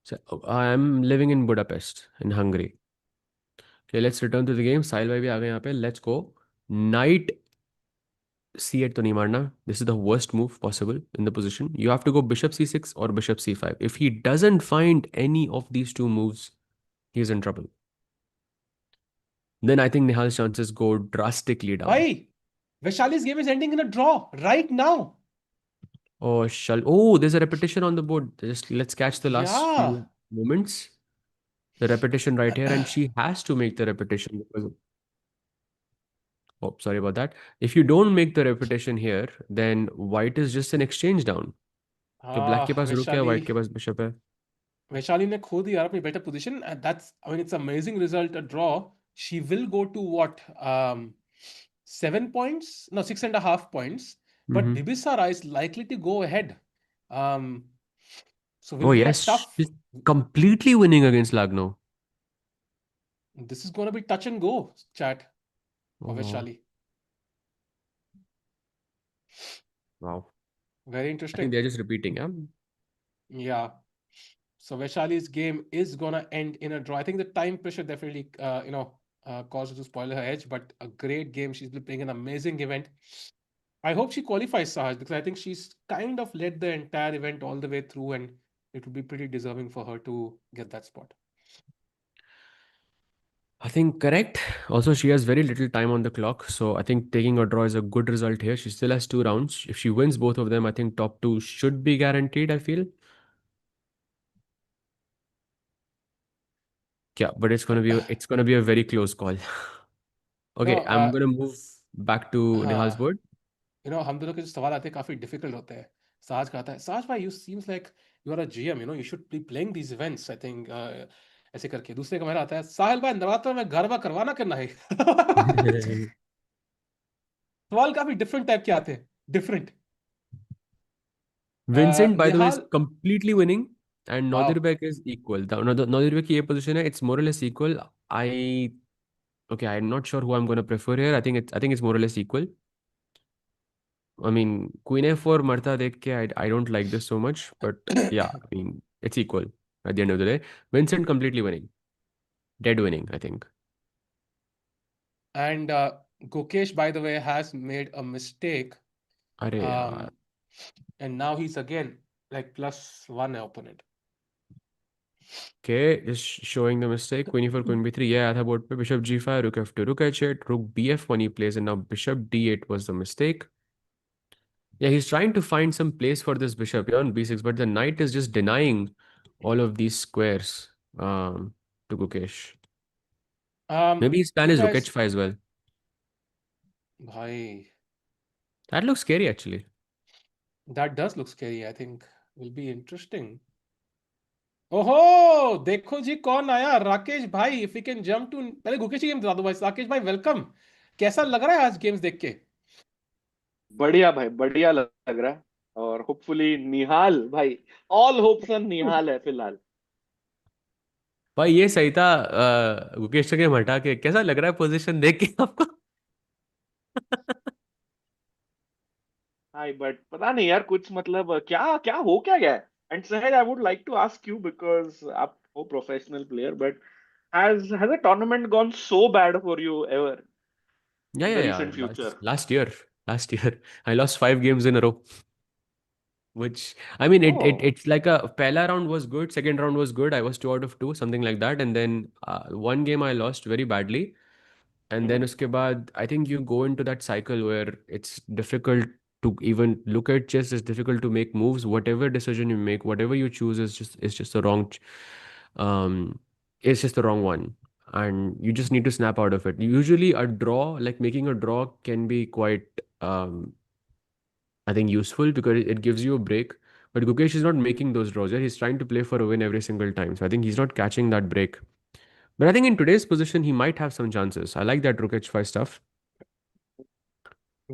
So I'm living in Budapest in Hungary. Okay, let's return to the game. साहिल भाई भी आ गए यहाँ पे. Let's go. Knight C8 तो नहीं मारना. This is the worst move possible in the position. You have to go bishop C6 or bishop C5. If he doesn't find any of these two moves, he's in trouble. Then I think Nihal's chances go drastically down. Why? Vaishali's game is ending in a draw right now. Oh, there's a repetition on the board. Just let's catch the last Yeah. few moments. The repetition right here, and she has to make the repetition because oh, sorry about that. If you don't make the repetition here, then white is just an exchange down. कि black के पास रुक है, Vaishali. white के पास bishop है. Vaishali ने खो दी यार अपनी better position, and that's, I mean, it's amazing result, a draw. She will go to what? 7 points? No, 6.5 points. But Mm-hmm. Bibisara is likely to go ahead. Um, so Oh will be a yes, tough. she's completely winning against Lagno. This is going to be touch and go, chat, for Oh Vaishali. wow. Very I think interesting. they're just repeating, yeah. Yeah. So Vaishali's game is gonna end in a draw. I think the time pressure definitely, caused her to spoil her edge, but a great game. She's been playing an amazing event. I hope she qualifies, Sahaj, because I think she's kind of led the entire event all the way through, and it would be pretty deserving for her to get that spot. I think correct. Also, she has very little time on the clock, so I think taking a draw is a good result here. She still has 2 rounds. If she wins both of them, I think top two should be guaranteed. I feel. Yeah, but it's gonna be a very close call. No, Okay, I'm gonna move back to Nihal's हाँ, board. हम दोनों के जो सवाल आते हैं काफी difficult होते हैं. साज कहता है, साज भाई, you seems like you are a GM, you should be playing these events, I think. ऐसे करके दूसरे का मेरा आता है, साहिल भाई नवरात्र में गरबा करवाना करना है. सवाल काफी डिफरेंट टाइप के आते हैं, different. Vincent, by the way, is Nihal. completely winning, and wow. Nodirbek is equal. The Nodirbek की ये position है, it's more or less equal. I okay, I'm not sure who I'm gonna prefer here. I think it's more or less equal. I mean, Queen A4 Martha देख के I don't like this so much, but yeah, I mean, it's equal at the end of the day. Vincent completely winning, dead winning, I think. And Gukesh, by the way, has made a mistake. अरे यार. Um, and now he's again like plus one opponent. Okay, just showing the mistake. Queen E4, Queen B3. Yeah, आया था board पे. Bishop G5, Rook F2, Rook H8, Rook BF1 he plays, and now Bishop D8 was the mistake. Yeah, he's trying to find some place for this bishop here on B6, but the knight is just denying all of these squares to Gukesh. Maybe his plan You is Rook guys, H5 as well. bhai, That looks scary actually. that does look scary. I think will be interesting. ओहो देखो जी कौन आया राकेश भाई if you can jump to पहले गुकेश की game दिला दो भाई राकेश भाई वेलकम कैसा लग रहा है आज गेम्स देख के बढ़िया भाई बढ़िया लग रहा है। और होपफुली निहाल भाई, ऑल होप्स ऑन निहाल है फिलहाल। भाई ये सही था गुकेश के हटा के कैसा लग रहा है पोजीशन देख के आपको? हाय बट पता नहीं यार, कुछ मतलब क्या क्या हो क्या गया है। And Sahaj I would like to ask you because आप हो professional player, but has a tournament gone so bad for you ever Yeah, in the yeah, yeah. Recent future? Last year, last year, I lost 5 games in a row. Which I mean, oh. it's like a Pehla round was good, second round was good. I was 2 out of 2, something like that, and then one game I lost very badly. And then uske baad, I think you go into that cycle where it's difficult to even look at chess. It's difficult to make moves. Whatever decision you make, whatever you choose is just the wrong. Um, it's just the wrong one, and you just need to snap out of it. Usually, a draw, like making a draw, can be quite I think useful because it gives you a break. But Gukesh is not making those draws. Yeah? He's trying to play for a win every single time. So I think he's not catching that break. But I think in today's position, he might have some chances. I like that Rook H5 stuff.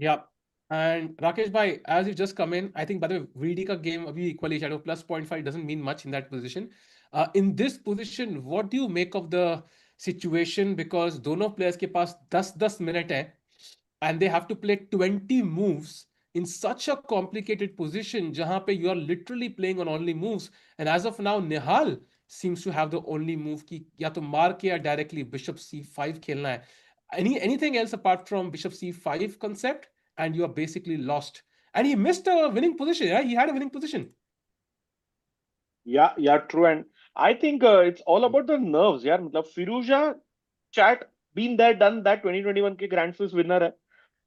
Yeah. And Rakesh bhai, as you just come in, I think by the way, VD ka game abhi equally shadow plus point 0.5 doesn't mean much in that position. In this position, what do you make of the situation? Because दोनों players के पास 10-10 minute है and they have to play 20 moves in such a complicated position जहां पे you are literally playing on only moves. And as of now, Nihal seems to have the only move कि या तो मार के या directly bishop c5 खेलना है. Anything else apart from bishop c5 concept and you are basically lost. And he missed a winning position. Yeah, he had a winning position. Yeah, true. And I think it's all about the nerves यार। मतलब Firouzja chat been that done that 2021 के grand Swiss winner है।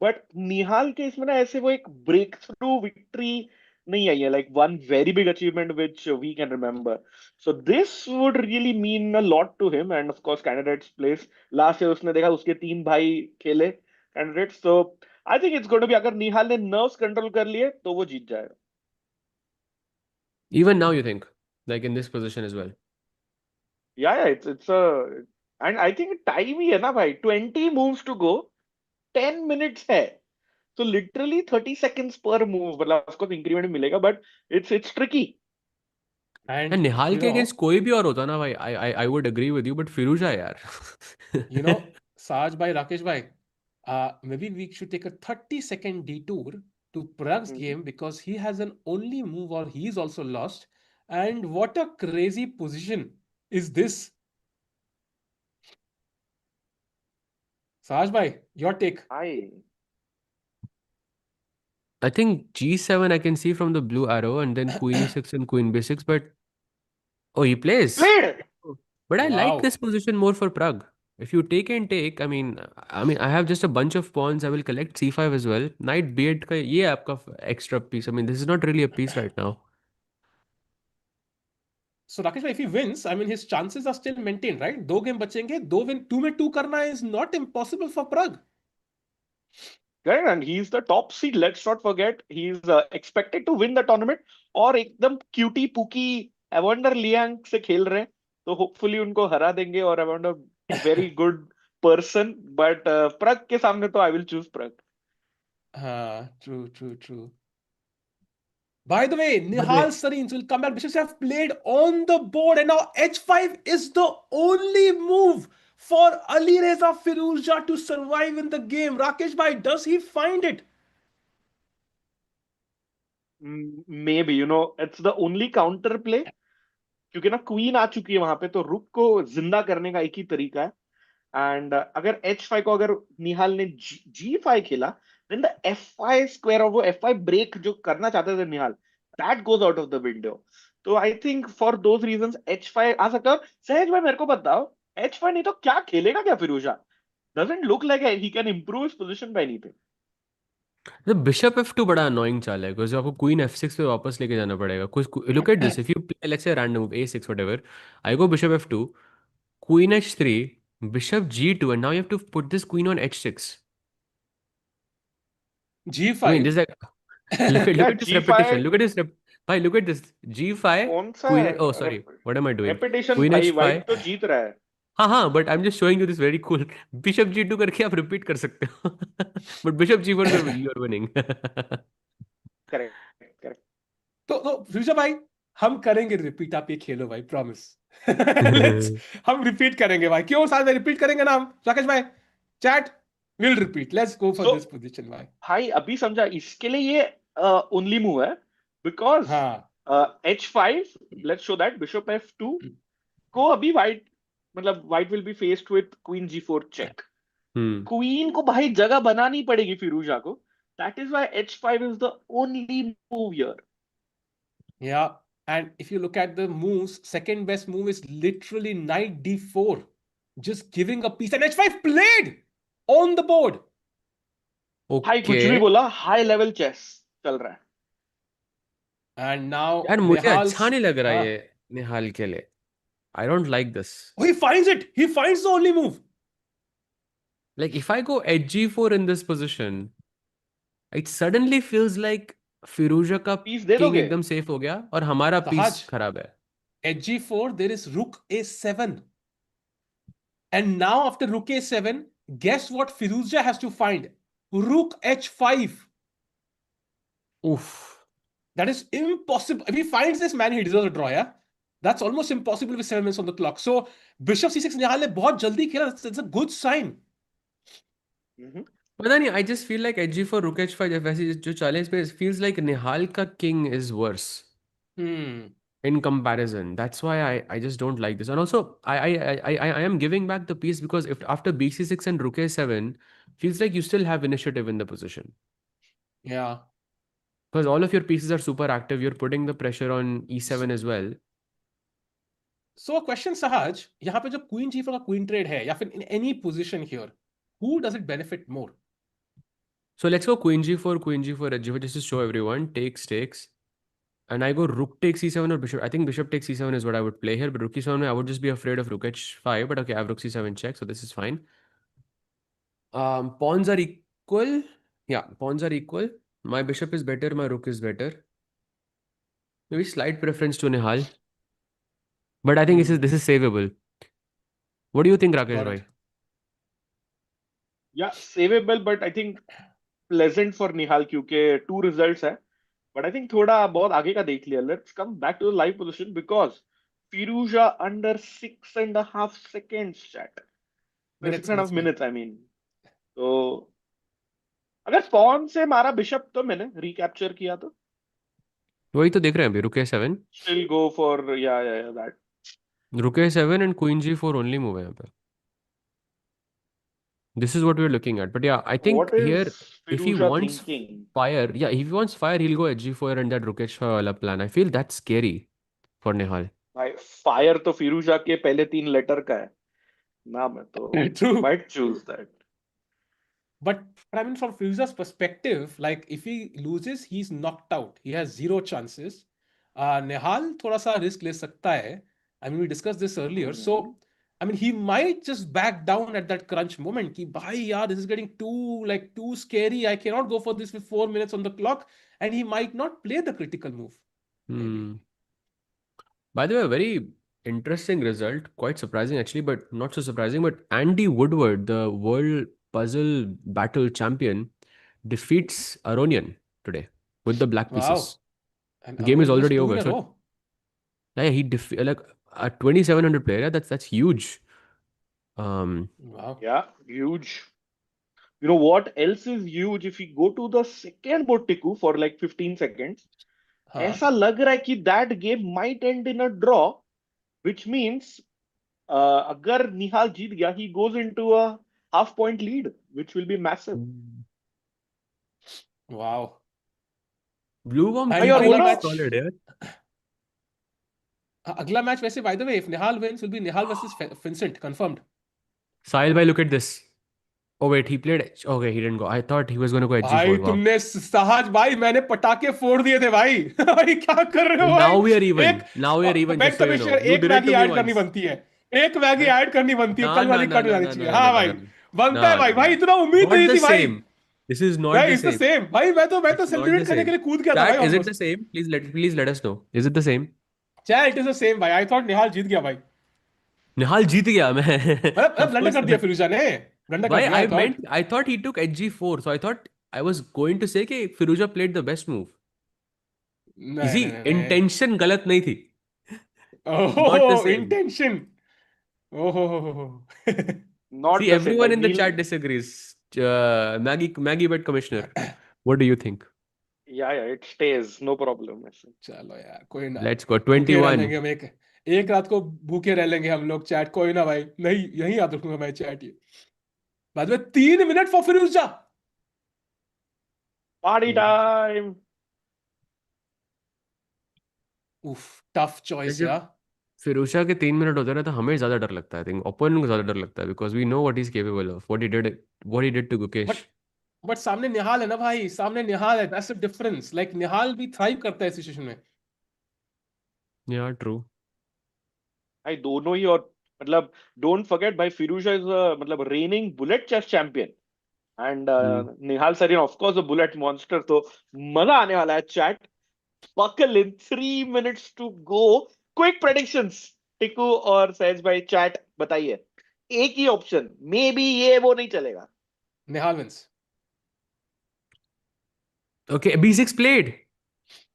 But Nihal के इसमें ना ऐसे वो एक ब्रेक थ्रू विक्ट्री नहीं आई है, like one very big achievement which we can remember. So this would really mean a lot to him and of course candidates place. Last year उसने देखा उसके 3 भाई खेले कैंडिडेट्स, तो I think it's going to be, अगर निहाल ने nerves control कर लिए तो वो जीत जाएगा। Even now, you think, like in this position as well. या it's and I think time ही है ना भाई, 20 मूव्स टू गो, 10 मिनट्स है। तो लिटरली 30 सेकेंड्स पर मूव, मतलब उसको इंक्रीमेंट मिलेगा, but it's tricky. And And Nihal के against कोई भी और होता ना भाई, I would agree with you, but Firuza यार. Saj bhai, Rakesh bhai, maybe we should take a 30-second detour to Pragg's game because he has an only move or he's also lost. And what a crazy position is this? Saj bhai, your take. Hi I think G7 I can see from the blue arrow, and then Queen E6 and Queen B6, but oh, he plays. Played. But I like this Wow. position more for Pragg. If you take and take, I mean, I have just a bunch of pawns. I will collect C5 as well. Knight B8 का ये आपका extra piece. I mean, this is not really a piece right now. So Rakesh bhai, if he wins, I mean his chances are still maintained, right? दो game बचेंगे, दो win, 2 में 2 करना is not impossible for Pragg. And he is the top seed, let's not forget, he is expected to win the tournament. और एकदम cutie पुकी एवंडर Liang से खेल रहे हैं, तो होपफुली उनको हरा देंगे। और Awonder very good person, but Pragg के सामने तो I will choose Pragg. True, true, true. By the way, But Nihal Sarins will come back. Bishops have played on the board, and now h5 is the only move for Ali Reza Firuzja to survive in the game. Rakesh bhai, does he find it? May be it's the only counter play, क्योंकि ना queen आ चुकी है वहां पे, तो रुक को जिंदा करने का एक ही तरीका है। एंड अगर H5 को अगर निहाल ने G5 खेला, देन द F5 स्क्वायर और वो F5 ब्रेक जो करना चाहते थे Nihal, that goes out of the window. तो I think for those reasons H5 आ सकता है। सहज भाई मेरे को बताओ, H5 नहीं तो क्या खेलेगा क्या Firouzja? Doesn't look like he can improve his position by anything. तो बिशप F2 बड़ा अनोइंग चाल है, बिकॉज आपको क्वीन F6 पे वापस लेके जाना पड़ेगा। कुछ look at this, if you play let's say random A6 whatever, I go bishop F2, queen H3, bishop G2, and now you have to put this queen on H6. I mean, G5. this is like look या at this repetition. G5 Look at this bhai, look at this. G5, कौन सा queen oh sorry, what am I doing? Repetition Queen भाई? H5. White तो जीत रहा है। हाँ हाँ, but I am just showing you this very cool. Bishop G2 करके आप रिपीट कर सकते हो। बट बिशप G4 पे you are winning. Correct correct. तो फ्यूचर भाई, हम करेंगे रिपीट, आप ये खेलो भाई, प्रॉमिस। लेट्स, हम रिपीट करेंगे भाई, क्यों साथ में रिपीट करेंगे ना हम, राकेश भाई? Chat will repeat, let's go for so this position भाई। भाई अभी समझा, इसके लिए ये ओनली मूव है, बिकॉज हाँ। H5, let's show that bishop F2 को अभी वाइट, मतलब white will be faced with queen G4 check. हम्म। क्वीन को भाई जगह बनानी पड़ेगी फिरूजा को। That is why H5 is the only move here. Yeah, and if you look at the moves, second best move is literally knight d4, just giving a piece, and h5 played on the board. भाई okay कुछ भी बोला, high level chess चल रहा है। And now यार, मुझे अच्छा Nihal's, नहीं लग रहा ये निहाल के लिए। I don't like this. oh, he finds it. He finds the only move. Like if I go H G4 in this position, it suddenly feels like फिरोजा का पीस दे किंग दोगे? एकदम सेफ हो गया और हमारा पीस Sahaj, खराब है। hg4, there is rook a7. And now after rook a7, guess what Firouzja has to find? Rook h5. उफ। That is impossible. If he finds this man, he deserves a draw, yeah? That's almost impossible with 7 minutes on the clock. So, Bishop c6 Nihal ने बहुत जल्दी खेला. That's a good sign. पता नहीं, I just feel like H G4 रुक H5 जब वैसे जो चाले इस पे फील्स लाइक निहाल का king is worse Hmm. in comparison. That's why I just don't like this. And also I am giving back the piece because if after BC6 and Rook A7 feels like you still have initiative in the position. Yeah. Because all of your pieces are super active. You're putting the pressure on E7 as well. So, a question, Sahaj. यहाँ पे जो Queen G4 का Queen trade है, या फिर in any position here, who does it benefit more? So let's go Queen G4, Queen G4, H G4 just to show everyone. Takes. And I go Rook takes C7 or Bishop. I think Bishop takes C7 is what I would play here. But Rook E7, I would just be afraid of Rook H5. But okay, I have Rook C7 check. So this is fine. Pawns are equal. Yeah, pawns are equal. My bishop is better, my rook is better. Maybe slight preference to Nihal. But I think this is savable. What do you think, Rakesh Got bhai? it. या savable, but I think pleasant for Nihal, क्योंकि two results है। But I think थोड़ा बहुत आगे का देख लिया। Let's come back to the live position, because Firouzja under 6.5 seconds chat, Minutes, six and half minutes, minutes. Minutes I mean. तो अगर पॉन से मारा बिशप तो मैंने रिकैप्चर किया तो वही तो देख रहे हैं अभी, रुक A7. स्टिल गो फॉर या दैट। रुक A7 and Queen G4 only move है यहाँ पे. This is what we're looking at. But yeah, I think what is here, if he फिरूजा wants thinking? fire, yeah, if he wants fire, he'll go H G4 and that Rook H5 वाला plan. I feel that's scary for Nihal. भाई fire तो फिरूजा के पहले 3 letter का है नाम है, तो True. Might choose that. But I mean, from Fusa's perspective, like if he loses, he's knocked out. He has zero chances. Nehal थोड़ा सा risk ले सकता है. I mean, we discussed this earlier. So, I mean, he might just back down at that crunch moment. कि भाई यार, this is getting too scary. I cannot go for this with 4 minutes on the clock. And he might not play the critical move. Maybe. Hmm. By the way, a very interesting result, quite surprising actually, but not so surprising. But Andy Woodward, the world puzzle battle champion, defeats Aronian today with the black Wow. pieces. And Game is Arun wins already two in over. a So row. yeah, he like a 2700 player. That's huge. Wow. या huge. You know what else is huge? If you go to the second board Tiku for like 15 seconds, हाँ. ऐसा लग रहा है कि that game might end in a draw, which means अगर निहाल जीत गया, he goes into a half point lead, which will be massive. Wow. Blue Worm भाई And और keeping वो अगला it ना, मैच, solid, yeah. अगला मैच वैसे by the way, if Nihal wins, will be Nihal versus Vincent confirmed. Sahil bhai, look at this. Oh wait, he played. Okay, he didn't go. I thought he was going to go भाई HG4. Wow. तुमने सहज भाई, मैंने पटाखे फोड़ दिए थे भाई. भाई क्या कर रहे हो भाई? Now we are एक even. Now we are even. Bank Just so you commissioner, know, you एक did it Maggi to me add करनी once. बनती है. एक मैगी Huh? ऐड करनी बनती है, No, कल no, वाली no, कट हो no, जानी no, चाहिए. no, हाँ no, no, भाई, no, no, बनता है no, भाई. no, भाई no. इतना उम्मीद Not नहीं the थी भाई. same. This is not भाई the is the same. Same भाई. मैं तो It's not the सेलिब्रेट करने के same. लिए कूद गया था भाई Chat, is it the almost. same? Please let us know. Is it the same? चल इट इज द सेम भाई. आई थॉट निहाल जीत गया भाई. Nihal जीत गया मैं. मतलब Of ब्लंडर course कर दिया not. फिरोजा ने. ब्लंडर कर Why दिया I thought. I thought he took HG4, so I thought I was going to say कि Firuza played the best move. नहीं Easy नहीं नहीं नहीं. intention गलत नहीं थी. Not the ओहो same. इंटेंशन. ओहो. not See, the same. everyone भाई in the नील, chat disagrees. Maggie Bet Commissioner, what do you think? या it stays, no problem ऐसे. चलो यार कोई ना. Let's go. भूखे रह 21. लेंगे हम एक एक रात को. भूखे रह लेंगे हम लोग. चैट कोई ना भाई. नहीं यही याद रखूंगा मैं चैट ये. बाद में 3 minute for Firouzja. Party time. उफ टफ चॉइस जब यार. फिरोशा के 3 मिनट होते हैं ना तो हमें ज्यादा डर लगता है. आई थिंक ओपोनेंट को ज्यादा डर लगता है because we know what is capable of. What he did to but Gukesh. But सामने निहाल है ना भाई. सामने निहाल है. That's the difference. Like Nihal भी थ्राइव करता है इस सिचुएशन में. या ट्रू. भाई दोनों ही, और मतलब डोंट फॉरगेट भाई, फिरूजा इज मतलब reigning bullet chess champion, and Nihal Sarin of course a bullet monster. तो मजा आने वाला है chat. Buckle in, 3 minutes to go. Quick predictions Tiku और सहज भाई, चैट बताइए. एक ही ऑप्शन, मे बी ये वो नहीं चलेगा. Nihal wins. Okay, B6 played.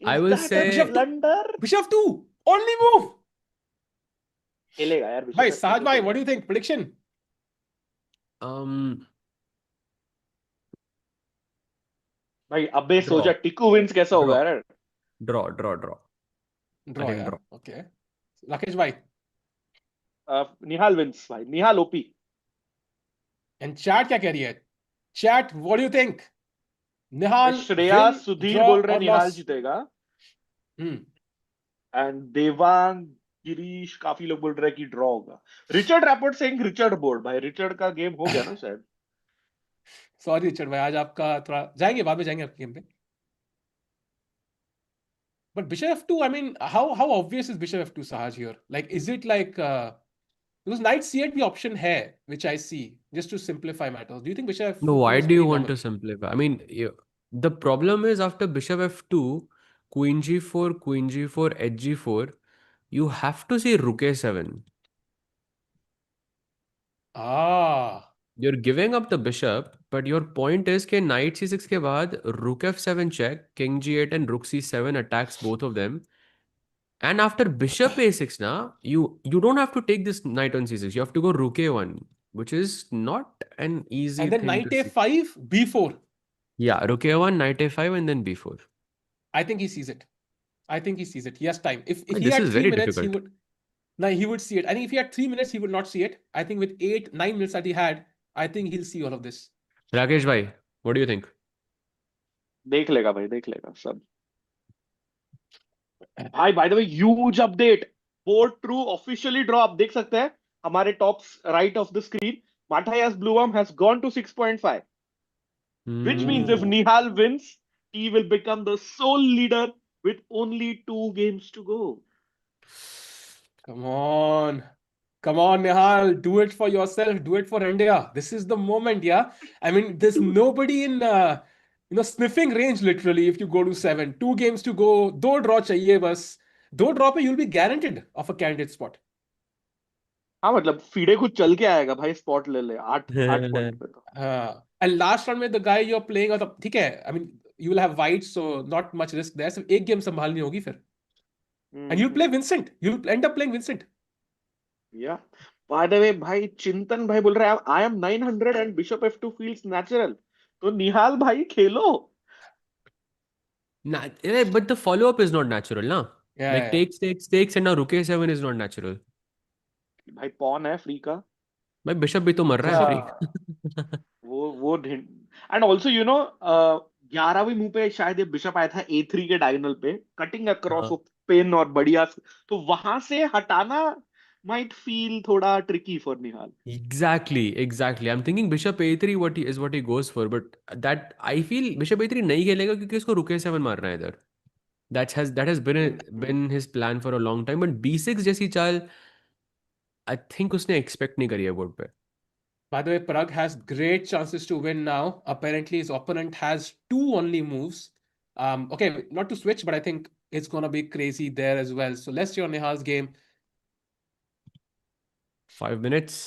I is will that a say bishop to. Blunder? Bishop to. Only move. खेलेगा यार भाई बिशप F2 साज तो भाई व्हाट खेलेगा. Do you think prediction? um भाई अबे सोचा draw. टिकू विंस कैसा होगा Draw. यार. Draw. I ड्रॉ think यार. draw. ओके. राकेश भाई. निहाल विंस भाई, निहाल ओपी. एंड चैट क्या कह रही है? Chat what do you think? Nihal Shreya win, Sudhir draw बोल रहे और हैं निहाल लॉस? जीतेगा, हम्म. एंड देवांग, गिरीश, काफी लोग बोल रहे हैं कि ड्रॉ होगा. Richard Rapport saying Richard board. भाई रिचर्ड का गेम हो गया ना शायद. सॉरी रिचर्ड भाई, आज आपका थोड़ा जाएंगे, बाद में जाएंगे आपके गेम पे. But bishop f2, I mean, how obvious is bishop f2 Sahaj here? Like, is it like because knight c8 भी option है, which I see, just to simplify matters. Do you think bishop No, f2 why is do you pretty want normal? to simplify? I mean, the problem is after bishop f2, queen g4, hg4, you have to see rook a7. Ah, You're giving up the bishop, but your point is कि knight c6 के बाद rook f7 check, king g8 and rook c7 attacks both of them. And after bishop a6 now, you don't have to take this knight on c6. You have to go rook a1, which is not an easy and then thing knight to see. a5, b4. Yeah, rook a1, knight a5, and then b4. I think he sees it. I think he sees it. He has time. If he This had is three very minutes, he difficult. would. No, he would see it. I think if he had 3 minutes, he would not see it. I think with 8, 9 minutes that he had, I think he'll see all of this. Rakesh bhai, what do you think? देख लेगा भाई, देख लेगा सब. भाई by the way, huge update. Board true officially draw आप देख सकते हैं हमारे top right of the screen. Matthias Bluem has gone to 6.5, which means if Ooh. Nihal wins, he will become the sole leader with only 2 games to go. Come on. Come on, Nihal. Do it for yourself. Do it for India. This is the moment, yeah? I mean, there's nobody in sniffing range, literally, if you go to 7. 2 games to go. दो draw चाहिए बस. दो draw पे you'll be guaranteed of a candidate spot. हाँ मतलब FIDE खुद चल के आएगा भाई, स्पॉट ले ले 8 पॉइंट पे तो. And last round में the guy you're playing, ठीक है, I mean, you will have whites, so not much risk there. सिर्फ एक गेम संभालनी होगी फिर. And you'll play Vincent. You'll end up playing Vincent. या बाय द वे भाई, चिंतन भाई बोल रहा है I am 900 and bishop F2 feels natural. तो निहाल भाई खेलो। But the follow-up is not natural, na? Yeah, Like yeah, yeah. takes, and now rook a7 is not natural. भाई पॉन है फ्री का। भाई बिशप भी तो मर रहा है फ्री। Yeah. वो एंड ऑल्सो 11वीं मूव पे शायद ये बिशप आया था A3 के डायगोनल पे, कटिंग अक्रॉस हाँ, पेन और बढ़िया। तो वहां से हटाना माइट फील थोड़ा tricky for Nihal. exactly. I'm thinking bishop a3 what he goes for, but that I feel bishop a3 नहीं खेलेगा क्योंकि उसको rook a7 मारना है इधर. That has been his plan for a long time. But b6 जैसी चाल I think उसने expect नहीं करी है बोर्ड पे. By the way, Pragg has great chances to win now. Apparently, his opponent has two only moves. Okay, not to switch, but I think it's gonna be crazy there as well. So let's see on Nihal's game. 5 minutes.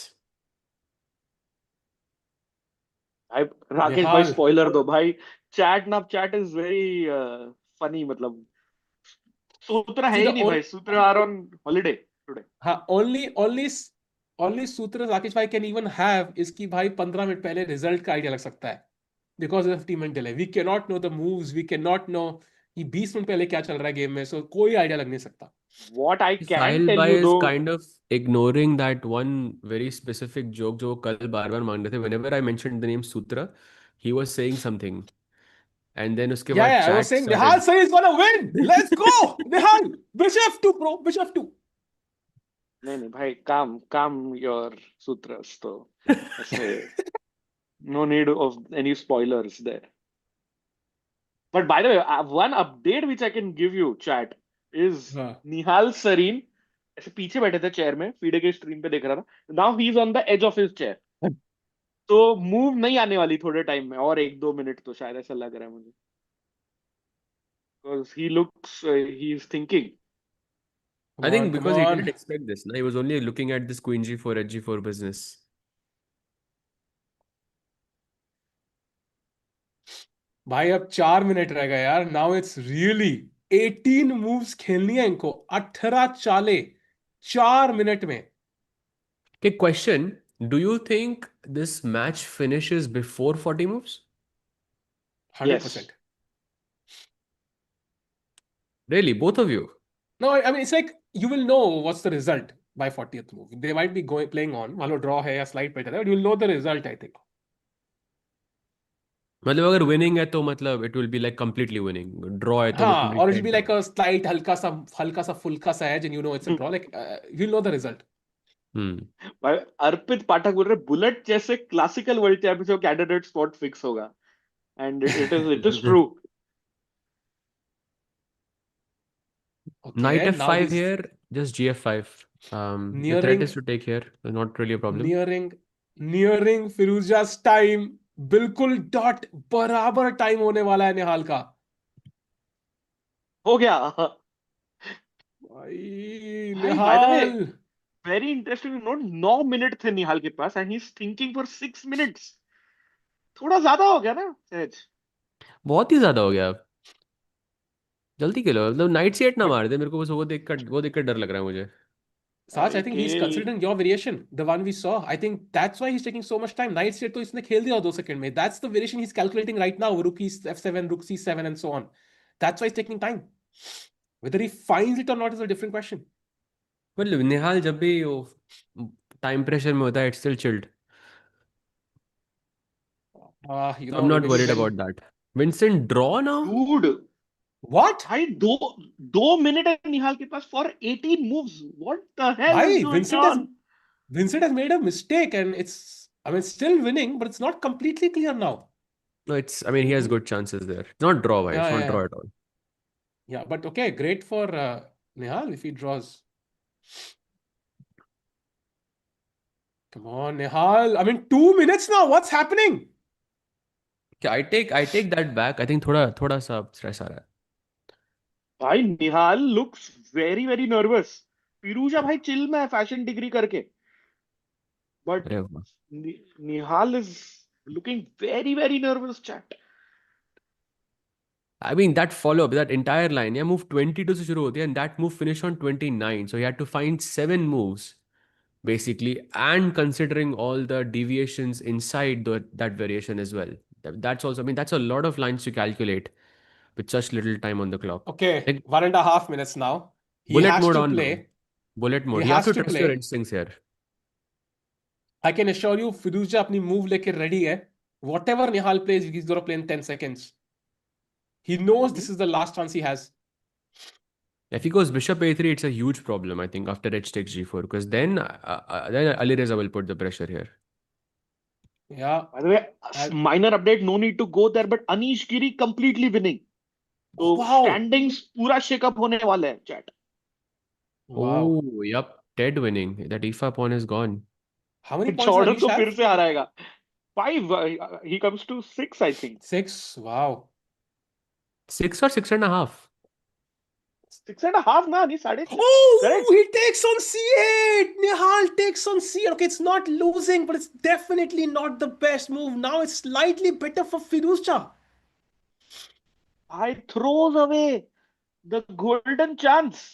भाई राकेश भाई Nihal, spoiler दो भाई। Chat is very funny, मतलब सूत्र है see he the नहीं only भाई, सूत्र are on holiday today. only सूत्र राकेश भाई can even have इसकी भाई 15 मिनट पहले रिजल्ट का आइडिया लग सकता है because of team delay we cannot know the moves, we cannot know कि 20 मिनट पहले क्या चल रहा है गेम में, so कोई आइडिया लग नहीं सकता. What I can Sahil tell भाई यू is दो। kind of ignoring that one very specific joke जो वो कल बार बार मांग रहे थे. Whenever I mentioned the name Sutra, he was saying something, and then उसके Yeah, बाद yeah, I was chat saying Nihal started. Sarin is gonna win. Let's go, Nihal. Bishop 2, bro. Bishop 2. नहीं नहीं भाई, काम काम योर सूत्रस तो ऐसे, no need of any spoilers there. But by the way, one update which I can give you chat is हाँ. निहाल सरीन ऐसे पीछे बैठे थे चेयर में, फीडे के स्ट्रीम पे देख रहा था। Now he is on the edge of his chair. तो मूव नहीं आने वाली थोड़े टाइम में, और 1-2 मिनट तो शायद, ऐसा लग रहा है मुझे, because he looks he is thinking. Come I think on, come because he didn't on. expect this. No? He was only looking at this queen g4, hg4 business. भाई अब 4 मिनट रह गए यार. नाउ इट्स रियली 18 मूव्स खेलनी है इनको. 18 चाले 4 minute में. Okay, question. Do you think this match finishes before 40 moves? Yes. 100%. Really? Both of you? No, I mean it's like you will know what's the result by 40th move. They might be going playing on. मान लो draw है या slide पे चला है, but you'll know the result, I think. मतलब अगर winning है तो मतलब it will be like completely winning. Draw है तो it will हाँ, be or it'll dead be draw. like a slight हल्का सा फुल्का सा edge and you know it's a draw. Like you'll know the result. Hmm. भाई अर्पित पाठक बोल रहे बुलेट जैसे classical world championship candidate spot fix होगा, and it is true. Knight Okay, now f5 he's here, just gf5. The threat nearing is to take here, so not really a problem. nearing nearing Firouzja's time. बिल्कुल dot बराबर time होने वाला है निहाल का. हो गया। भाई भाई by the way, Nihal. Very interesting note, 9 minute थे निहाल के पास and he is thinking for 6 minutes. थोड़ा ज्यादा हो गया ना सहज। बहुत ही ज्यादा हो गया. जल्दी खेलो, मतलब नाइट C8 ना But मार दे मेरे को, बस वो देख कर डर लग रहा है मुझे. Sach, I भाई think he's खेल। considering your variation, the one we saw. I think that's why he's taking so much time. Knight state तो इसने खेल दिया 2 सेकंड में. That's the variation he's calculating right now. Rook f7, rook c7, and so on. That's why he's taking time. Whether he finds it or not is a different question. मतलब निहाल जब भी वो time pressure में होता है it's still chilled. I'm not worried When about that. Vincent draw now? Dude what? भाई, दो 2 minute है निहाल के पास for 18 moves. What the hell is Bhai, going on. Vincent has made a mistake, and it's, I mean, still winning, but it's not completely clear now. No, I mean, he has good chances there. It's not draw, bhai. Yeah, It's not yeah, draw at all. yeah. But okay, great for Nihal if he draws. Come on, Nihal. I mean, 2 minutes now. What's happening? Okay, I take that back. I think थोड़ा सा stress आ रहा है. भाई निहाल looks very very nervous. फिरूजा भाई chill में है fashion degree करके, but अरे वाह. Nihal is looking very very nervous chat. I mean, that follow-up, that entire line, move 22 से शुरू होती है and that move finished on 29. So he had to find 7 moves basically, and considering all the deviations inside that variation as well. That's also, I mean, that's a lot of lines to calculate with such little time on the clock. Okay, Like 1.5 minutes now. He bullet has mode to on now. play. Bullet He mode. You have has to to trust your play. instincts here. I can assure you, Firuza अपनी move लेके ready है. Whatever Nihal plays, he's gonna play in 10 seconds. He knows Mhm. this is the last chance he has. If he goes bishop a3, it's a huge problem, I think, after h takes g4, because then Ali Reza will put the pressure here. Yeah. By the way, Uh, minor update, no need to go there, but Anish Giri completely winning. तो wow. standings पूरा shake up होने वाला है chat. Wow. Oh, yep. Dead winning. That e5 pawn is gone. How many points does Jordan Anish को फिर have? से हराएगा. 5. He comes to 6, I think. 6. Wow. 6 or 6.5? 6.5 ना, नहीं 6.5. Oh, Correct. he takes on c8. Nihal takes on c8. Okay, it's not losing, but it's definitely not the best move. Now it's slightly better for Firuza. I throws away the golden chance.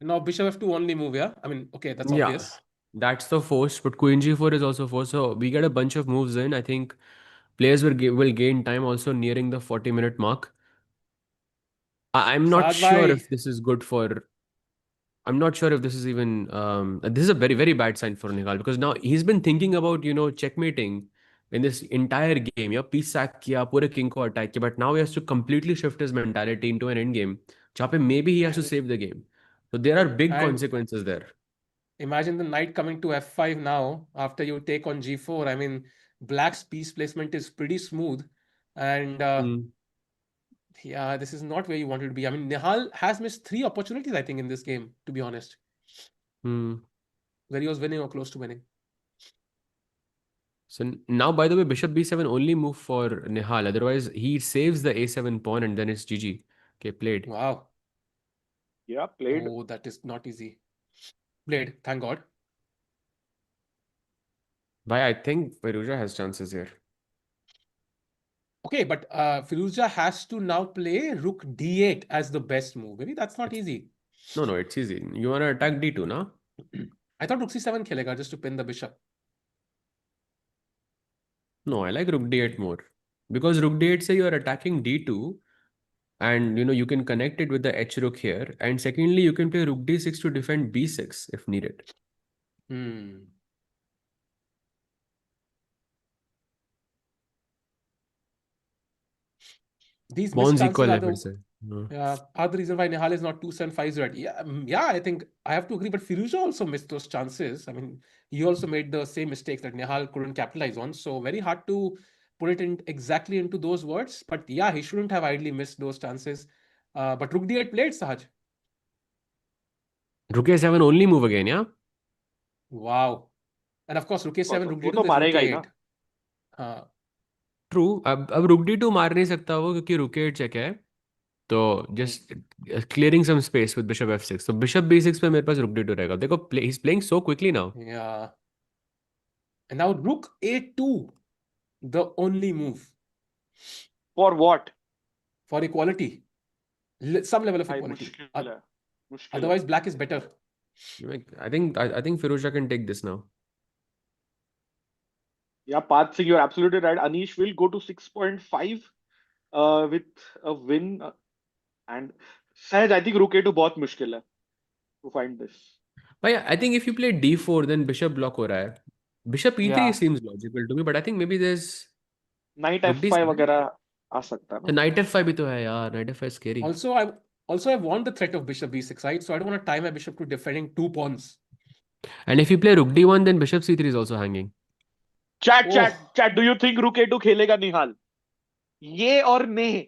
Now bishop f2 only move, yeah? I mean, okay, that's Yeah, obvious. that's the force, but queen g4 is also force. So we get a bunch of moves in. I think players will gain time also nearing the 40-minute mark. I'm not Sahaj sure bhai. if this is good for. I'm not sure if this is even. This is a very, very bad sign for Nihal, because now he's been thinking about, checkmating in this entire game. Yeah, piece sack kiya, pure king ko attack kiya, but now he has to completely shift his mentality into an endgame. जहाँ पे maybe he has to And save the game. So there are big and consequences there. imagine the knight coming to f5 now after you take on g4. I mean, black's piece placement is pretty smooth. And Hmm. yeah, this is not where you wanted to be. I mean, Nihal has missed 3 opportunities, I think, in this game, to be honest, Hmm. where he was winning or close to winning. So now, by the way, bishop b7 only move for Nihal. Otherwise, he saves the a7 pawn and then it's GG. Okay, played. Wow. Yeah, played. Oh, that is not easy. Played, thank God. But I think Perugia has chances here. Okay, but Firuza has to now play rook d8 as the best move. Maybe that's not It's, easy. no, it's easy. You want to attack d2, na? I thought rook c7 khelega just to pin the bishop. No, I like rook d8 more. Because rook d8 say you are attacking d2 and you can connect it with the h rook here. And secondly, you can play rook d6 to defend b6 if needed. Hmm. These missed Pawns chances equal are है फिर the से. हाँ. are the reason why Nihal is not 2-7-5 right. Yeah, yeah, I think I have to agree. But Firuza also missed those chances. I mean, he also made the same mistakes that Nihal couldn't capitalize on. So very hard to put it in exactly into those words. But yeah, he shouldn't have idly missed those chances. But Rook D8 played Sahaj. Rook a7 only move again, yeah? Wow. And of course, Rook Of course, A7, Rook वो D2, तो there's Rook मारेगा ही ना. A8. Uh, true. अब रुक D to मार नहीं सकता वो, क्योंकि रुक एट चेक है. तो hmm, just clearing some space with bishop f6. तो बिशप b6 पे मेरे पास रुक d2 रहेगा. देखो ही is playing so quickly now. yeah. And now Rook A2, the only move For what? for equality. Some level of भाई equality. मुश्किल है. मुश्किल है. Otherwise, black is better. I think Firouzja can take this now. Yeah, Path Singh, you're absolutely right. Anish will go to 6.5 with a win. And Sahaj, I think Rook A2 बहुत मुश्किल है to find this. But yeah, I think if you play d4 then bishop block हो रहा है. Bishop e3 Yeah. seems logical to me, but I think maybe there's Knight rook F5 d7. वगैरह आ सकता है तो ना. knight f5 भी तो है यार. Knight f5 is scary. Also I want the threat of bishop b6, right? So I don't want to tie my bishop to defending 2 pawns. And if you play rook d1 then bishop c3 is also hanging. Oh, Chat, do you think Rook A2 खेलेगा निहाल? ये और नहीं.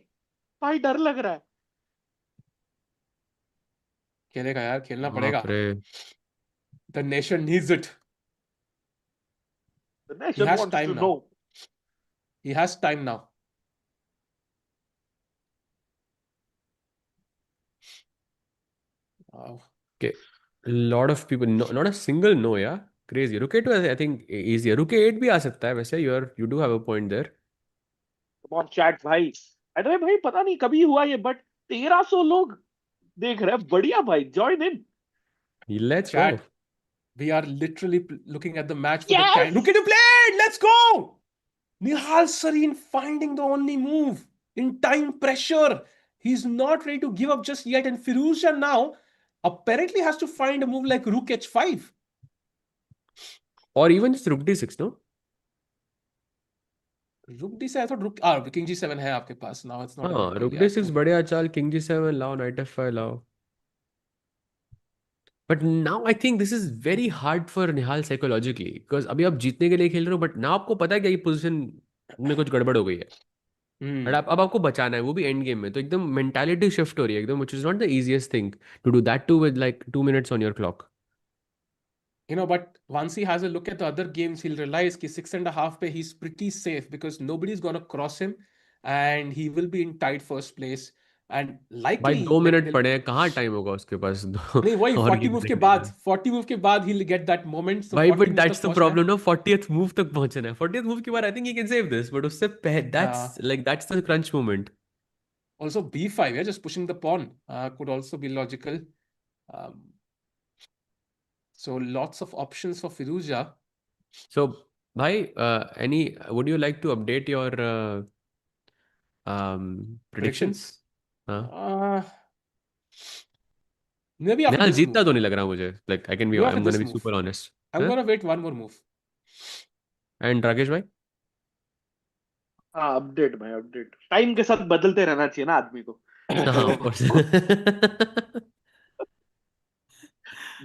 भाई डर लग रहा है. खेलेगा यार, खेलना पड़ेगा. बाप रे. The nation needs it. The He nation has wants time to now. know. He has time now. Wow. Okay. A lot of people, no, not a single no, yeah. Crazy. Rook a2 I think easier. Rook a8 भी आ सकता है वैसे. You do have a point there. Come on chat भाई. अरे भाई पता नहीं कभी हुआ ये, but 1300 लोग देख रहे हैं. बढ़िया भाई, join in. Let's Chat, go. we are literally looking at the match for the Yes! kind. Look at you played. Let's go. Nihal Sarin finding the only move in time pressure. He's not ready to give up just yet. And Firouzja now apparently has to find a move like Rook H5. Or even just Rook D6, no? Rook D7, I thought Rook King G7 है आपके पास. Now it's not हाँ, available. Rook Yeah, D6 true. बढ़िया चाल, King G7 लाओ, Knight F5 लाओ. But now I think this is very hard for Nihal psychologically because अभी आप जीतने के लिए खेल रहे हो, but now आपको पता है कि ये पोजीशन में कुछ गड़बड़ हो गई है. But Hmm. अब आपको बचाना है, वो भी एंड गेम में, तो एकदम मेंटालिटी शिफ्ट हो रही है एकदम, which is not the easiest thing to do that to with like 2 minutes on your clock. But once he has a look at the other games, he'll realize कि 6.5 पे he's pretty safe because nobody's gonna cross him and he will be in tight first place and भाई likely 2 minute they'll पड़े हैं, कहाँ time होगा उसके पास दो नहीं वही और 40 गेम मूव के देखने बाद का. 40 मूव के बाद he'll get that moment so भाई 40 बट मूव तक दैट्स द पहुंचना है. प्रॉब्लम ना, 40th मूव तक पहुंचना है. 40th मूव के बाद आई think he can save this, but उससे पहले that's uh, like that's the crunch moment. Also b5, yeah, just pushing the pawn could also be logical. um, so lots of options for Firouzja. So भाई, any would you like to update your Predictions. predictions? हाँ. uh, Maybe after Nihal this जीतता move. तो नहीं लग रहा मुझे, like I can be, Maybe I after am gonna this be move super honest. I'm gonna wait one more move. And Rakesh भाई? हाँ, update भाई, अपडेट टाइम के साथ बदलते रहना चाहिए ना आदमी को. हाँ, तो ऑफ कोर्स.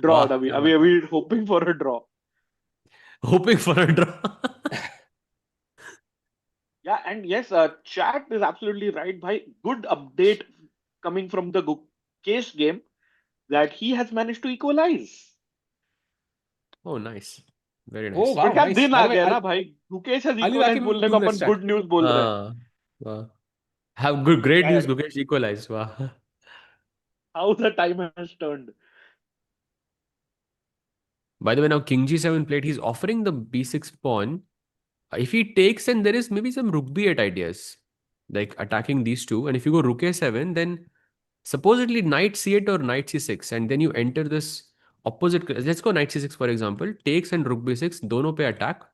ड्रॉ, वाह, अभी क्या अभी बात है. अभी hoping for a draw. Hoping for a draw. Yeah, and yes, chat is absolutely right, bhai. Good update coming from the Gukesh game that he has managed to equalize. Oh nice, very Oh nice. तो wow, क्या nice. दिन By uh the way, गया ना भाई, Gukesh has I'll be back equalized in बोलने को 2 minutes, अपन chat. Good news बोल रहे हैं. हाँ, वाह. हैव गुड, ग्रेट क्या न्यूज़, यार, गुकेश इक्वलाइज, वाह. how the time has turned. By the way, now King G7 played, he's offering the B6 pawn. If he takes, and there is maybe some Rook B8 ideas, like attacking these two. And if you go Rook A7, then supposedly Knight C8 or Knight C6, and then you enter this opposite. Let's go Knight C6 for example. Takes and Rook B6, dono pe attack.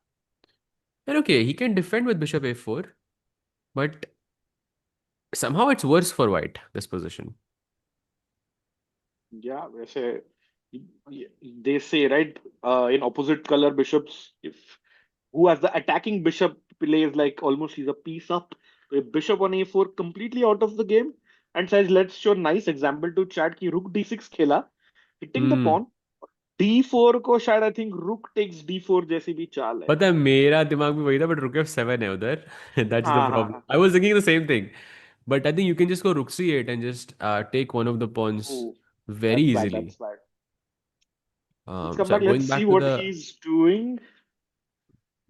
And okay, he can defend with Bishop A4, but somehow it's worse for White, this position. Yeah, वैसे they say right, in opposite color bishops, if who has the attacking bishop plays like almost he's a piece up. So a bishop on a4 completely out of the game, and says let's show nice example to chat ki rook d6 खेला, hitting the Hmm. pawn. d4 को शायद I think rook takes d4 जैसी भी चाल है. पता है मेरा दिमाग में वही था, बट रुक F7 है उधर. That's the हाँ हाँ problem. हाँ. I was thinking the same thing. But I think you can just go Rook C8 and just take one of the pawns Oh, very that's bad. easily. That's bad. Let's come So back. Let's going see back to what the, he's doing.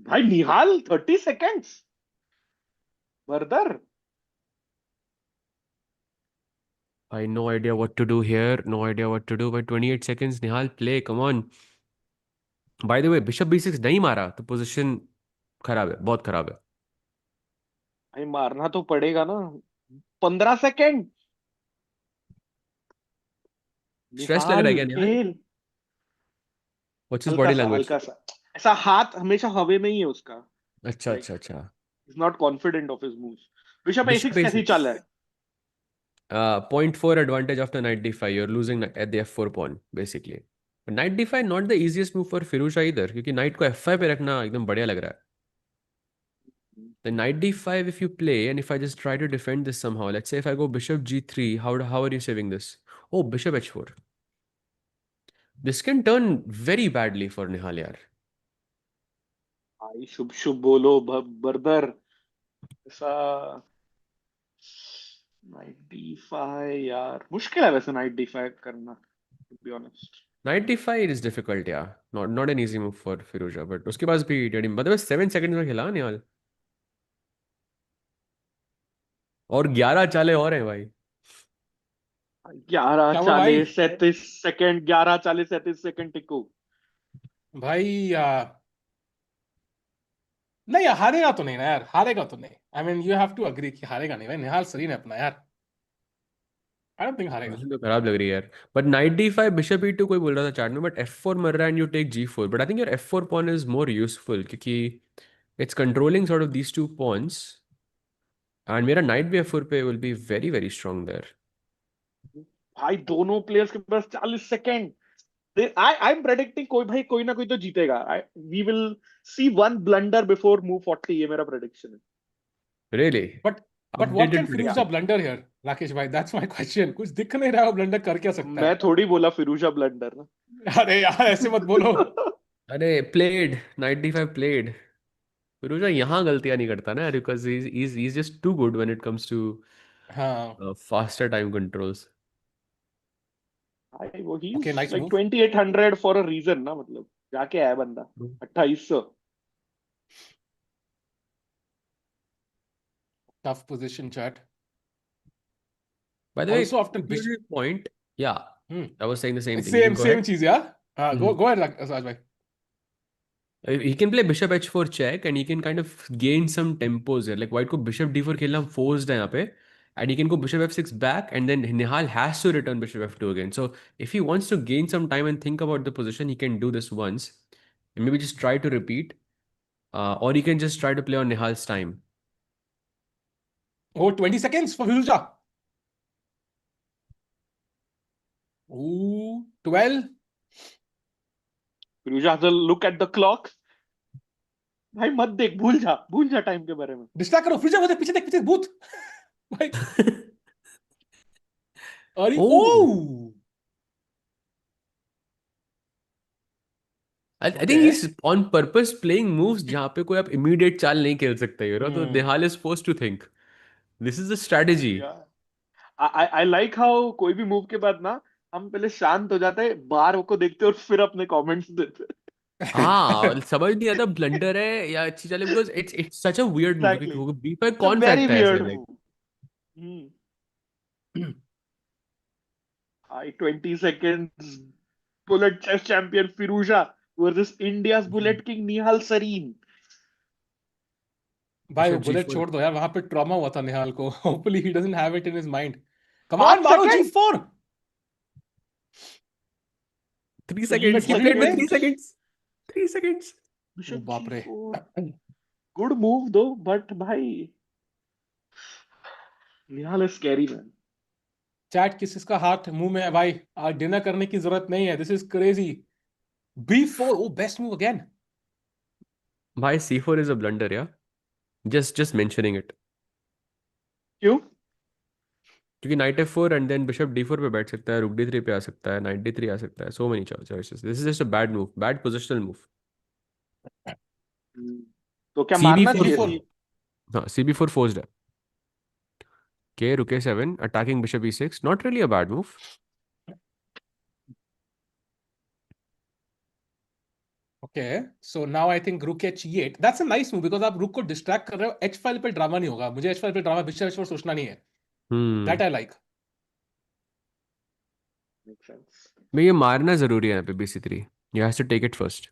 Bhai Nihal, 30 seconds. Brother. I no idea what to do here. No idea what to do. By 28 seconds, Nihal, play. Come on. By the way, Bishop B6 नहीं मारा तो position खराब है, बहुत खराब है. भाई मारना तो पड़ेगा ना. 15 सेकेंड. स्ट्रेस लग रहा है निहाल क्या निहाल? खेल. What's his हल्का body सा, language? हल्का सा. ऐसा हाथ हमेशा हवे में ही है उसका. अच्छा लाइक अच्छा अच्छा. Is not confident of his moves. Rishabh Bishop A6 कैसी A6. चाल है? 0.4 advantage after knight d5. You're losing at the f4 pawn basically. But knight d5 not the easiest move for Firuzha either, क्योंकि knight को f5 पे रखना एकदम बढ़िया लग रहा है. The knight d5 if you play, and if I just try to defend this somehow, let's say if I go bishop g3, how are you saving this? Oh, bishop h4. This can turn very badly for Nihal yaar. भाई शुभ शुभ बोलो brother. ऐसा night d5 यार मुश्किल है वैसे knight d5 करना, to be honest. Knight d5 is difficult, yeah. Not an easy move for Firouzja, but उसके पास भी डेढ़, मतलब 7 seconds में खेला निहाल. और 11 चाले और हैं भाई. 11 क्या हुआ भाई? 40 37 सेकेंड, 11 40 37 सेकेंड टिको. भाई नहीं हारेगा तो नहीं ना यार, हारेगा तो नहीं. I mean you have to agree कि हारेगा नहीं भाई. निहाल सरीन है अपना यार. आई डोंट थिंक हारेगा। पोजीशन तो खराब लग रही है यार। But night D5 bishop E2 कोई बोल रहा था चैट में, बट F4 मर रहा है and you take G4, but I think your F4 pawn is more useful क्योंकि it's controlling sort of these two pawns, and मेरा नाइट भी F4 पे will be very very strong there. भाई दोनों players के पास 40 सेकेंड। आई एम प्रेडिक्टिंग कोई भाई कोई ना कोई तो जीतेगा। We will see one blunder before move 40, ये मेरा प्रेडिक्शन है। Really? But but what can updated Firouzja prediction. Blunder here? Rakesh भाई, दैट्स माय क्वेश्चन। कुछ दिख नहीं रहा है, वो ब्लंडर कर क्या सकता मैं है? थोड़ी बोला फिरूजा ब्लंडर ना। अरे यार, ऐसे मत बोलो। अरे प्लेड, नाइट D5 प्लेड। फिरोजा यहाँ गलतियां नहीं करता ना, because he's just too good when it comes to हाँ। faster time controls. भाई वो ही okay, nice like move. 2800 for a reason ना, मतलब जाके आया बंदा। 2800। Tough position chat. By the way, also after बिश। curious point. Yeah, I was saying the same thing. You same can go same ahead. चीज यार। हाँ, गो Mhm. गो अहेड राज भाई। He can play bishop H4 check and he can kind of gain some tempos here. Like white को bishop D4 खेलना forced है यहाँ पे, and he can go bishop F6 back, and then Nihal has to return bishop F2 again. So if he wants to gain some time and think about the position, he can do this once, and maybe just try to repeat, or he can just try to play on Nihal's time. Oh 20 seconds for Firouzja. Oh 12। Firouzja has a look at the clock. भाई मत देख, भूल जा time के बारे में। Distract करो फिरूजा, वो देख, पीछे देख, पीछे भूत। भाई। अरे ओ। Oh, I okay. think he's on purpose playing moves जहाँ पे कोई आप immediate चाल नहीं खेल सकते, you know? तो हम्म। Nihal is forced to think. This is the strategy. I I like how कोई भी मूव के बाद ना हम पहले शांत हो जाते हैं, बार को देखते हैं और फिर अपने कमेंट्स देते हैं। हाँ, समझ नहीं आता ब्लंडर है या अच्छी चाल है, because it's such a weird move exactly, क्योंकि B5 इट्स अ कौन वेरी फेंकता है ऐसे weird like. Move. I 20 seconds, bullet chess champion Firouzja versus India's bullet king Nihal Sarin. भाई वो बिशप बुलेट G4। छोड़ दो यार, वहां पे ट्रॉमा हुआ था निहाल को। Hopefully he doesn't have it in his mind. Come on, पांच मारो second G4। 3 seconds, he bishop played with E8। 3 seconds। 3 seconds। ओ बिशप बाप जी रे। Four. Good move though, but भाई Nihal is scary man. Chat, किसका हाथ मुंह में है भाई? आज डिनर करने की जरूरत नहीं है, this is crazy. B4, oh best move again. भाई C4 is a blunder, yeah, just mentioning it, क्यों? क्योंकि night F4 and then bishop D4 पे बैठ सकता है, रुक D3 पे आ सकता है, नाइट D3 आ सकता है, so many choices, this is just a bad move, bad positional move. तो क्या मारना चाहिए CB4, C4। सी? हाँ CB4 फोर्स्ड है। K रुके 7, attacking bishop E6, not really a bad move. Okay, so now I think रुक H8, that's a nice move because आप रुक को डिस्ट्रैक्ट कर रहे हो। H5 पे ड्रामा नहीं होगा, मुझे H5 पे ड्रामा बिशप H4 सोचना नहीं है। Hmm. That I like. Make sense. मैं ये मारना जरूरी है यहाँ पे BC3, you has to take it first.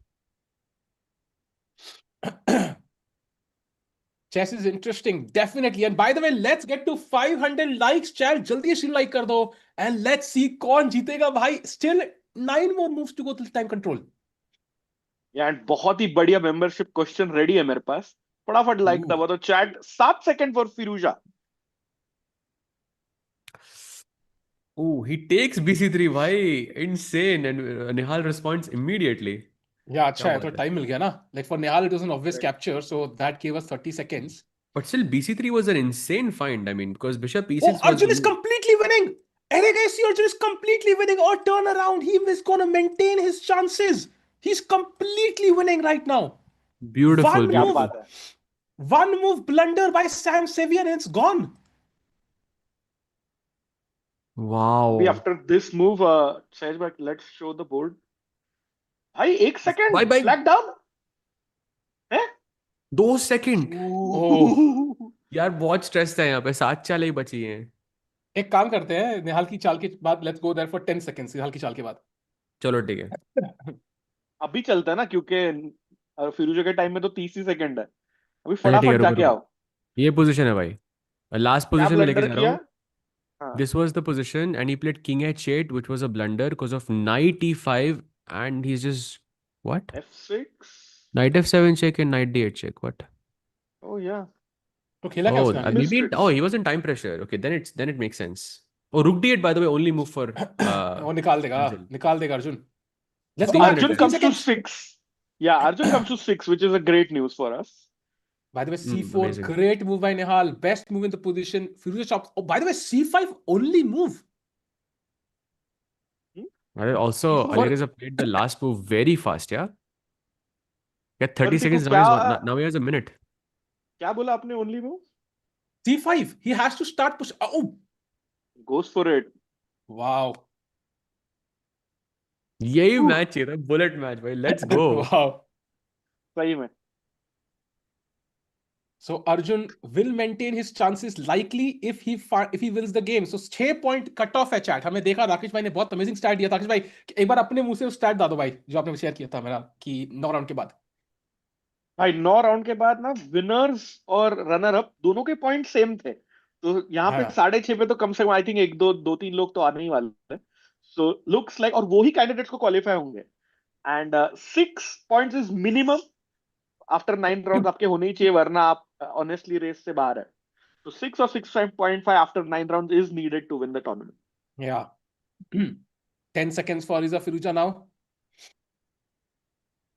Chess is interesting, definitely. And by the way, let's get to 500 likes. Chat जल्दी से लाइक कर दो and let's see कौन जीतेगा भाई. Still 9 more moves to go till time control. And बहुत ही बढ़िया membership question ready है मेरे पास। फटाफट लाइक Ooh. दबा दो chat. 7 second for Firouzja. Oh, he takes BC3 भाई, insane, and Nihal responds immediately. Yeah, क्या अच्छा है, बात तो है। टाइम मिल गया ना. Like for Nihal, it was an obvious capture, so that gave us 30 seconds. But still BC3 was an insane find, I mean, because bishop Oh, E6 was the Arjun is move. completely winning. Hey guys, see, Arjun is completely winning. Oh, turn around. He is going to maintain his chances. He's completely winning right now. Beautiful, One क्या move, beautiful. बात है। one move blunder by Sam Sevier and it's gone. अभी Wow. After this move सहज भाई let's show the board. भाई 1 second Bye bye। Black down है। 2 second. Oh, यार बहुत स्ट्रेस था यहाँ पे, 7 चालें ही बची हैं। एक काम करते हैं, निहाल की चाल के बाद let's go there for 10 seconds. Nihal की चाल के बाद। चलो ठीक है। अभी चलता है ना, क्योंकि फिरोजा के टाइम में तो 30 ही सेकंड है। अभी अच्छा ठीक है, फटाफट रुको जाके रुको। आओ। ये पोजीशन है भाई, लास्ट क्या पोजीशन में लेके ब्लंडर जा रहा किया? हूँ। हाँ, This was the position, and he played king h8, which was a blunder because of knight e5, and he's just what? F6. Knight f7 check and knight d8 check. What? Oh yeah, तो खेला क्या Oh, उसने आगे? missed it. he was in time pressure. Okay, then it makes sense. Oh, rook d8, by the way, only move for वो निकाल देगा, Arjun. निकाल देगा Arjun. Let's So go 3 back minute Arjun to 15 है. comes to seconds. 6. Yeah, Arjun comes to 6, which is a great news for us. By the way, c4, Amazing. great move by Nihal. Best move in the position. Firuza chops. Oh, by the way, c5 only move. Also, C4. Alireza played the last move very fast, yeah? Yeah, पर 30 तेरे को seconds क्या now he has a minute. क्या बोला आपने only move? c5. He has to start push. Oh, Goes for it. wow. यही Ooh, match चाहिए था, बुलेट मैच भाई. Let's go. Wow. सही में. So Arjun will maintain his chances likely if he wins the game. So 6 point cut off है chat. हमने देखा राकेश भाई ने बहुत अमेजिंग स्टैट दिया था. राकेश भाई एक बार अपने मुंह से स्टैट दा दो भाई जो आपने शेयर किया था मेरा कि 9 राउंड के बाद. भाई 9 राउंड के बाद ना विनर्स और रनर अप दोनों के पॉइंट सेम थे, तो यहाँ पे हाँ 6.5 पे तो कम से कम आई थिंक एक दो दो तीन लोग तो आने ही वाले हैं. सो लुक्स लाइक, और वो ही कैंडिडेट्स को क्वालिफाई होंगे. And 6 points is minimum after 9 round आपके होने ही चाहिए, वरना आप ऑनेस्टली रेस से बाहर है. तो 6 or 6.5 after 9 round is needed to win the tournament. yeah. 10 seconds for Riza Firuza now.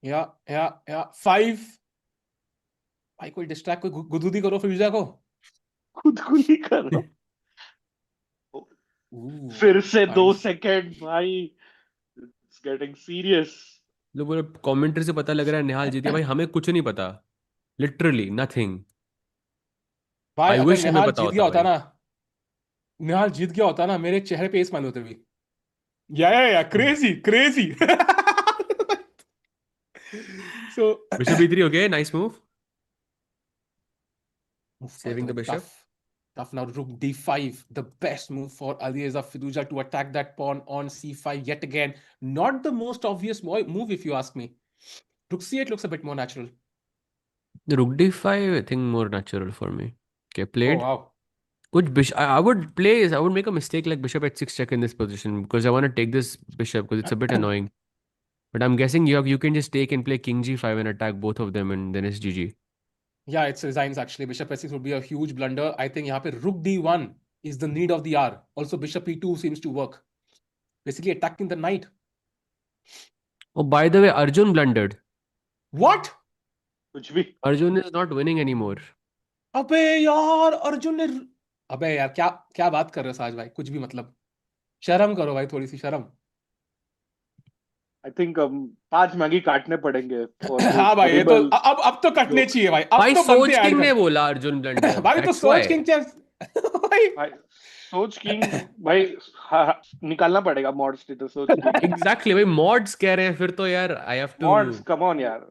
Yeah. 5. भाई कोई डिस्ट्रैक्ट कोई गुदगुदी करो फिरुजा को. खुद को नहीं कर रहा. Ooh, फिर से 2 nice. सेकेंड भाई. It's getting serious. लो बोले कमेंट्री से पता लग रहा है निहाल जीत गया भाई. हमें कुछ नहीं पता. Literally nothing. भाई I अगर wish हमें निहाल पता जीत गया होता होता भाई. ना, निहाल जीत गया होता ना, मेरे चेहरे पे स्माइल होते भी. या crazy. So Bishop e3, okay, nice move. by the Saving way, the bishop. tough now. Rook d5, the best move for Alireza Firuza to attack that pawn on c5 yet again. Not the most obvious move if you ask me. Rook c8 looks a bit more natural. The rook d5, I think more natural for me. Okay, Oh played. wow. Which bishop? I would play is I would make a mistake like bishop h6 check in this position because I want to take this bishop because it's a bit annoying. But I'm guessing you can just take and play king g5 and attack both of them and then it's GG. Yeah, it's resigns actually. Bishop h6 would be a huge blunder. I think यहाँ पे rook d1 is the need of the hour. Also bishop e2 seems to work. Basically attacking the knight. Oh, by the way, Arjun blundered. What? कुछ भी. Arjun is not winning anymore. अबे यार अर्जुन ने. अबे यार क्या क्या बात कर रहे हो साज भाई, कुछ भी मतलब. शर्म करो भाई, थोड़ी सी शर्म. आई थिंक 5 मैगी काटने पड़ेंगे फॉर हाँ दोस भाई ये तो हॉरिबल अब तो कटने जोक्स. चाहिए भाई, अब भाई तो बनते सोच ऐड किंग ने कर. बोला अर्जुन ब्लंडर. भाई तो That's सोच why. किंग भाई. भाई सोच किंग. भाई हाँ, निकालना पड़ेगा मॉड स्टेटस सोच किंग. Exactly. भाई mods कह रहे हैं फिर तो यार I have to mods come on यार.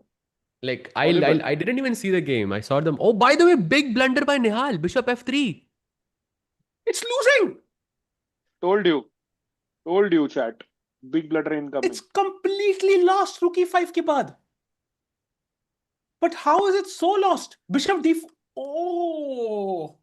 like horrible. I didn't even see the game. I saw them. Oh, by the way, big blunder by Nihal. Bishop f3. It's losing. Told you. Told you chat. Big bladder It's incoming. completely lost rook e5 के बाद. But how is it so lost? Bishop d4. Oh.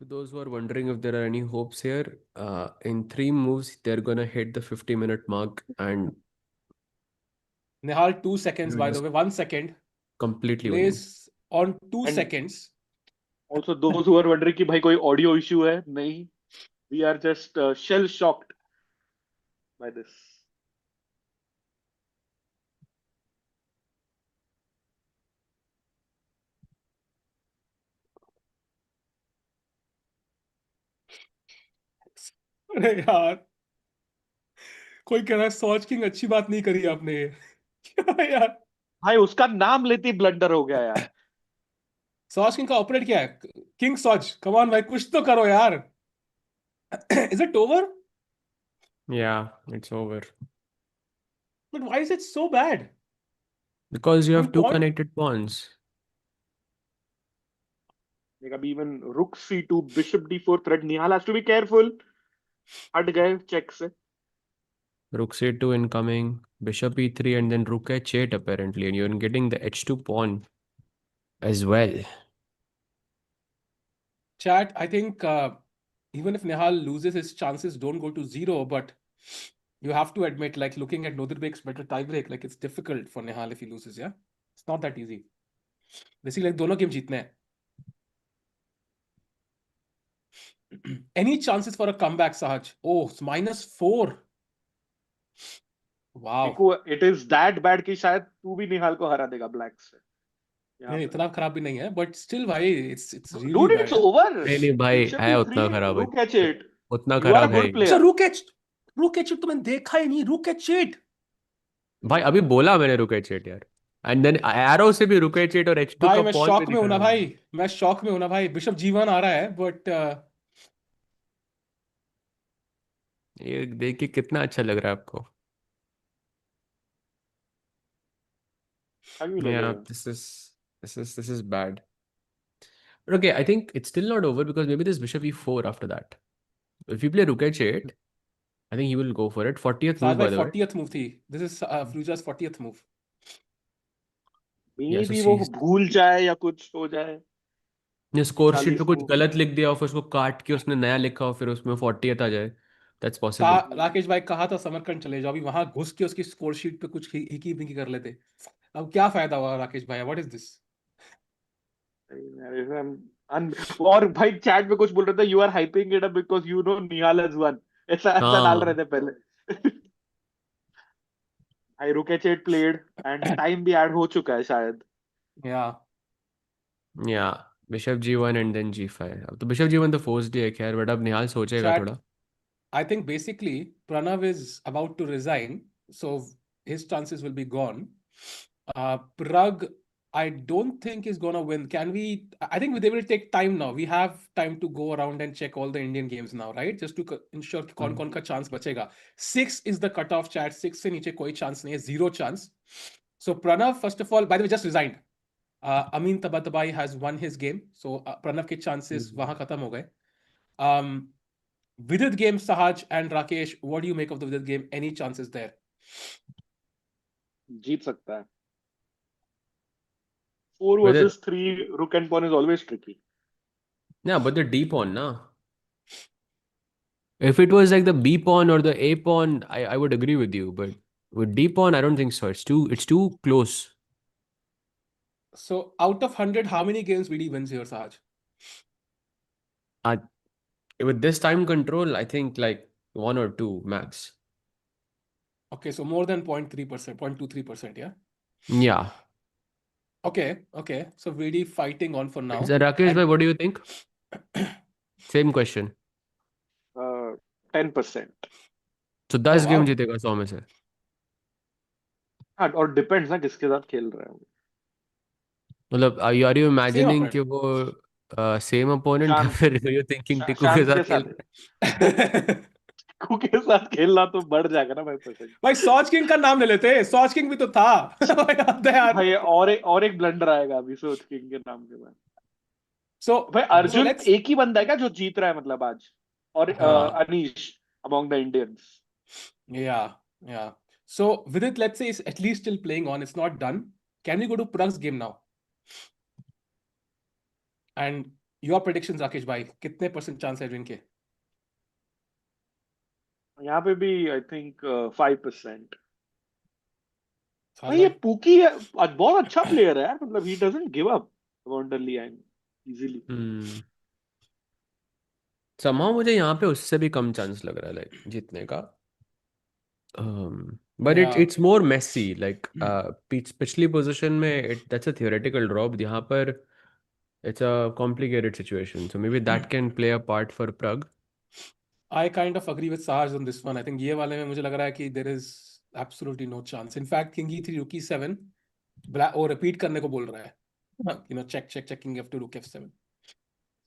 For those who are wondering if there are any hopes here, in 3 moves, they're gonna hit the 50-minute mark and Nihal 2 we seconds will by the just way. 1 second. completely winning. Plays on 2 and seconds. Also those who are wondering कि भाई कोई audio issue है, नहीं. We are just shell shocked by this. अरे यार कोई कह रहा है सॉच किंग अच्छी बात नहीं करी आपने. क्या यार. भाई उसका नाम लेते ही ब्लंडर हो गया यार. सॉच किंग का ऑपरेट क्या है? किंग सॉच. कम ऑन भाई कुछ तो करो यार. Is it over? Yeah, it's over. But why is it so bad? Because you हम have two pawn. connected pawns. Like अभी even rook c2, bishop d4 threat. Nihal has to be careful. हट गए check से. Rook c2 incoming, bishop e3, and then rook h8 apparently, and you're getting the h2 pawn as well. Chat, I think even if Nihal loses, his chances don't go to zero, but you have to admit, like looking at Nodirbek's better tiebreak, like it's difficult for Nihal if he loses, yeah? It's not that easy. Basically, like, दोनों game जीतने हैं. Any chances for a comeback, Sahaj? Oh, it's -4. Wow. देखो it is that bad कि शायद तू भी निहाल को हरा देगा black से. यहाँ नहीं, पे. इतना खराब भी नहीं है, but still भाई, it's really Dude, bad, it's yeah? over. नहीं भाई, Bishop है e3, उतना खराब है, rook h8. उतना You are a खराब है good ही। अच्छा, player. रुक एच तो मैंने देखा ही नहीं, रुक एच भाई अभी बोला मैंने रुक h8 यार, एंड देन एरो से भी रुक h8 और h2 भाई का मैं पॉन भी शॉक में हूं दिखा ना रहा है। भाई, मैं शॉक में हूं ना भाई. बिशप G1 आ रहा है, बट ये देख के कितना अच्छा लग रहा है आपको? अभी Yeah, लगेगा. this is bad. Okay, I think it's still not over because maybe there's bishop e4 after that. If you play rook h8, I think he will go for it. 40th साज move, भाई by the way. 40th move थी. This is Firouzja's 40th move. Yeah, मे so भी वो she's भूल जाए या कुछ हो जाए. ने स्कोर शीट पे 40 कुछ मूव. गलत लिख दिया और फिर उसको काट के उसने नया लिखा और फिर उसमें 40th आ जाए. That's कहा possible. राकेश भाई, कहा था समरकंद चले जाओ, अभी वहां घुस के उसकी स्कोर शीट पे कुछ हिकी पिकी कर लेते. अब क्या फायदा हुआ राकेश भाई, व्हाट इज दिस? और भाई चैट में कुछ बोल रहे थे, you are hyping it up because you know Nihal has won. ऐसा ऐसा डाल रहे हाँ, थे पहले. I rook H eight played and time भी ऐड हो चुका है शायद. या या bishop g1 and then g5. अब तो बिशप g1 तो फोर्स्ड ही है खैर, बट अब निहाल सोचेगा चैट, थोड़ा. I think basically Pranav is about to resign, so his chances will be gone. Pragg, I don't think is gonna win. Can we? I think they will take time now. We have time to go around and check all the Indian games now, right? Just to ensure कि कौन कौन का chance बचेगा. 6 is the cutoff, chat. 6 से नीचे कोई chance नहीं है, zero chance. So Pranav, first of all, by the way, just resigned. Amin Tabatabai has won his game, so Pranav के chances वहाँ खत्म हो गए. Um, Vidit game, Sahaj and Rakesh, what do you make of the Vidit game? Any chances there? जीत सकता है. 4 With versus it, 3 rook and pawn is always tricky. yeah, but the d pawn, na. If it was like the b pawn or the a pawn, I would agree with you, but with d pawn, I don't think so. It's too close. So out of 100, how many games Vidi wins here, Sahaj? Uh, with this time control, I think like one or two max. Okay, so more than 0.3%, 0.23%, yeah? Yeah. Okay. So Vidi fighting on for now. So Rakesh bhai, And what do you think? Same question. 10%. So oh 10 game wow. जीतेगा 100 में से. हाँ, और depends ना किसके साथ खेल रहे हैं. मतलब are you Same imagining कि opponent. वो same opponent या शांत फिर you thinking टिकू के शांत साथ के खेल साथ. रहे टिकू के साथ खेलना तो बढ़ जाएगा ना भाई परसेंट. भाई सॉच किंग का नाम ले लेते. सॉच किंग भी तो था. भाई हद है यार. भाई और एक ब्लंडर आएगा अभी सोच किंग के नाम के बाद. So भाई so अर्जुन let's एक ही बंदा है क्या जो जीत रहा है मतलब आज, और हाँ. Anish among the Indians. yeah. So Vidit, let's say is at least still playing on. It's not done. Can we go to Pragg's game now? And your predictions, Rakesh भाई, कितने % चांस है विन के? यहाँ पे भी आई थिंक 5%. साज भाई ये भाई. पूकी बहुत अच्छा प्लेयर है यार, मतलब he doesn't give up abundantly and easily. Hmm. somehow मुझे यहाँ पे उससे भी कम चांस लग रहा है लाइक जीतने का. But Yeah. it's more messy. Like पिछली पोजीशन में that's a theoretical drop. यहाँ पर it's a complicated situation. So maybe that can play a part for Pragg. I kind of agree with Sahaj on this one. I think ये वाले में मुझे लग रहा है कि there is absolutely no chance. In fact, King E3, Rook E7, वो repeat करने को बोल रहा है. Check, King F2, Rook F7.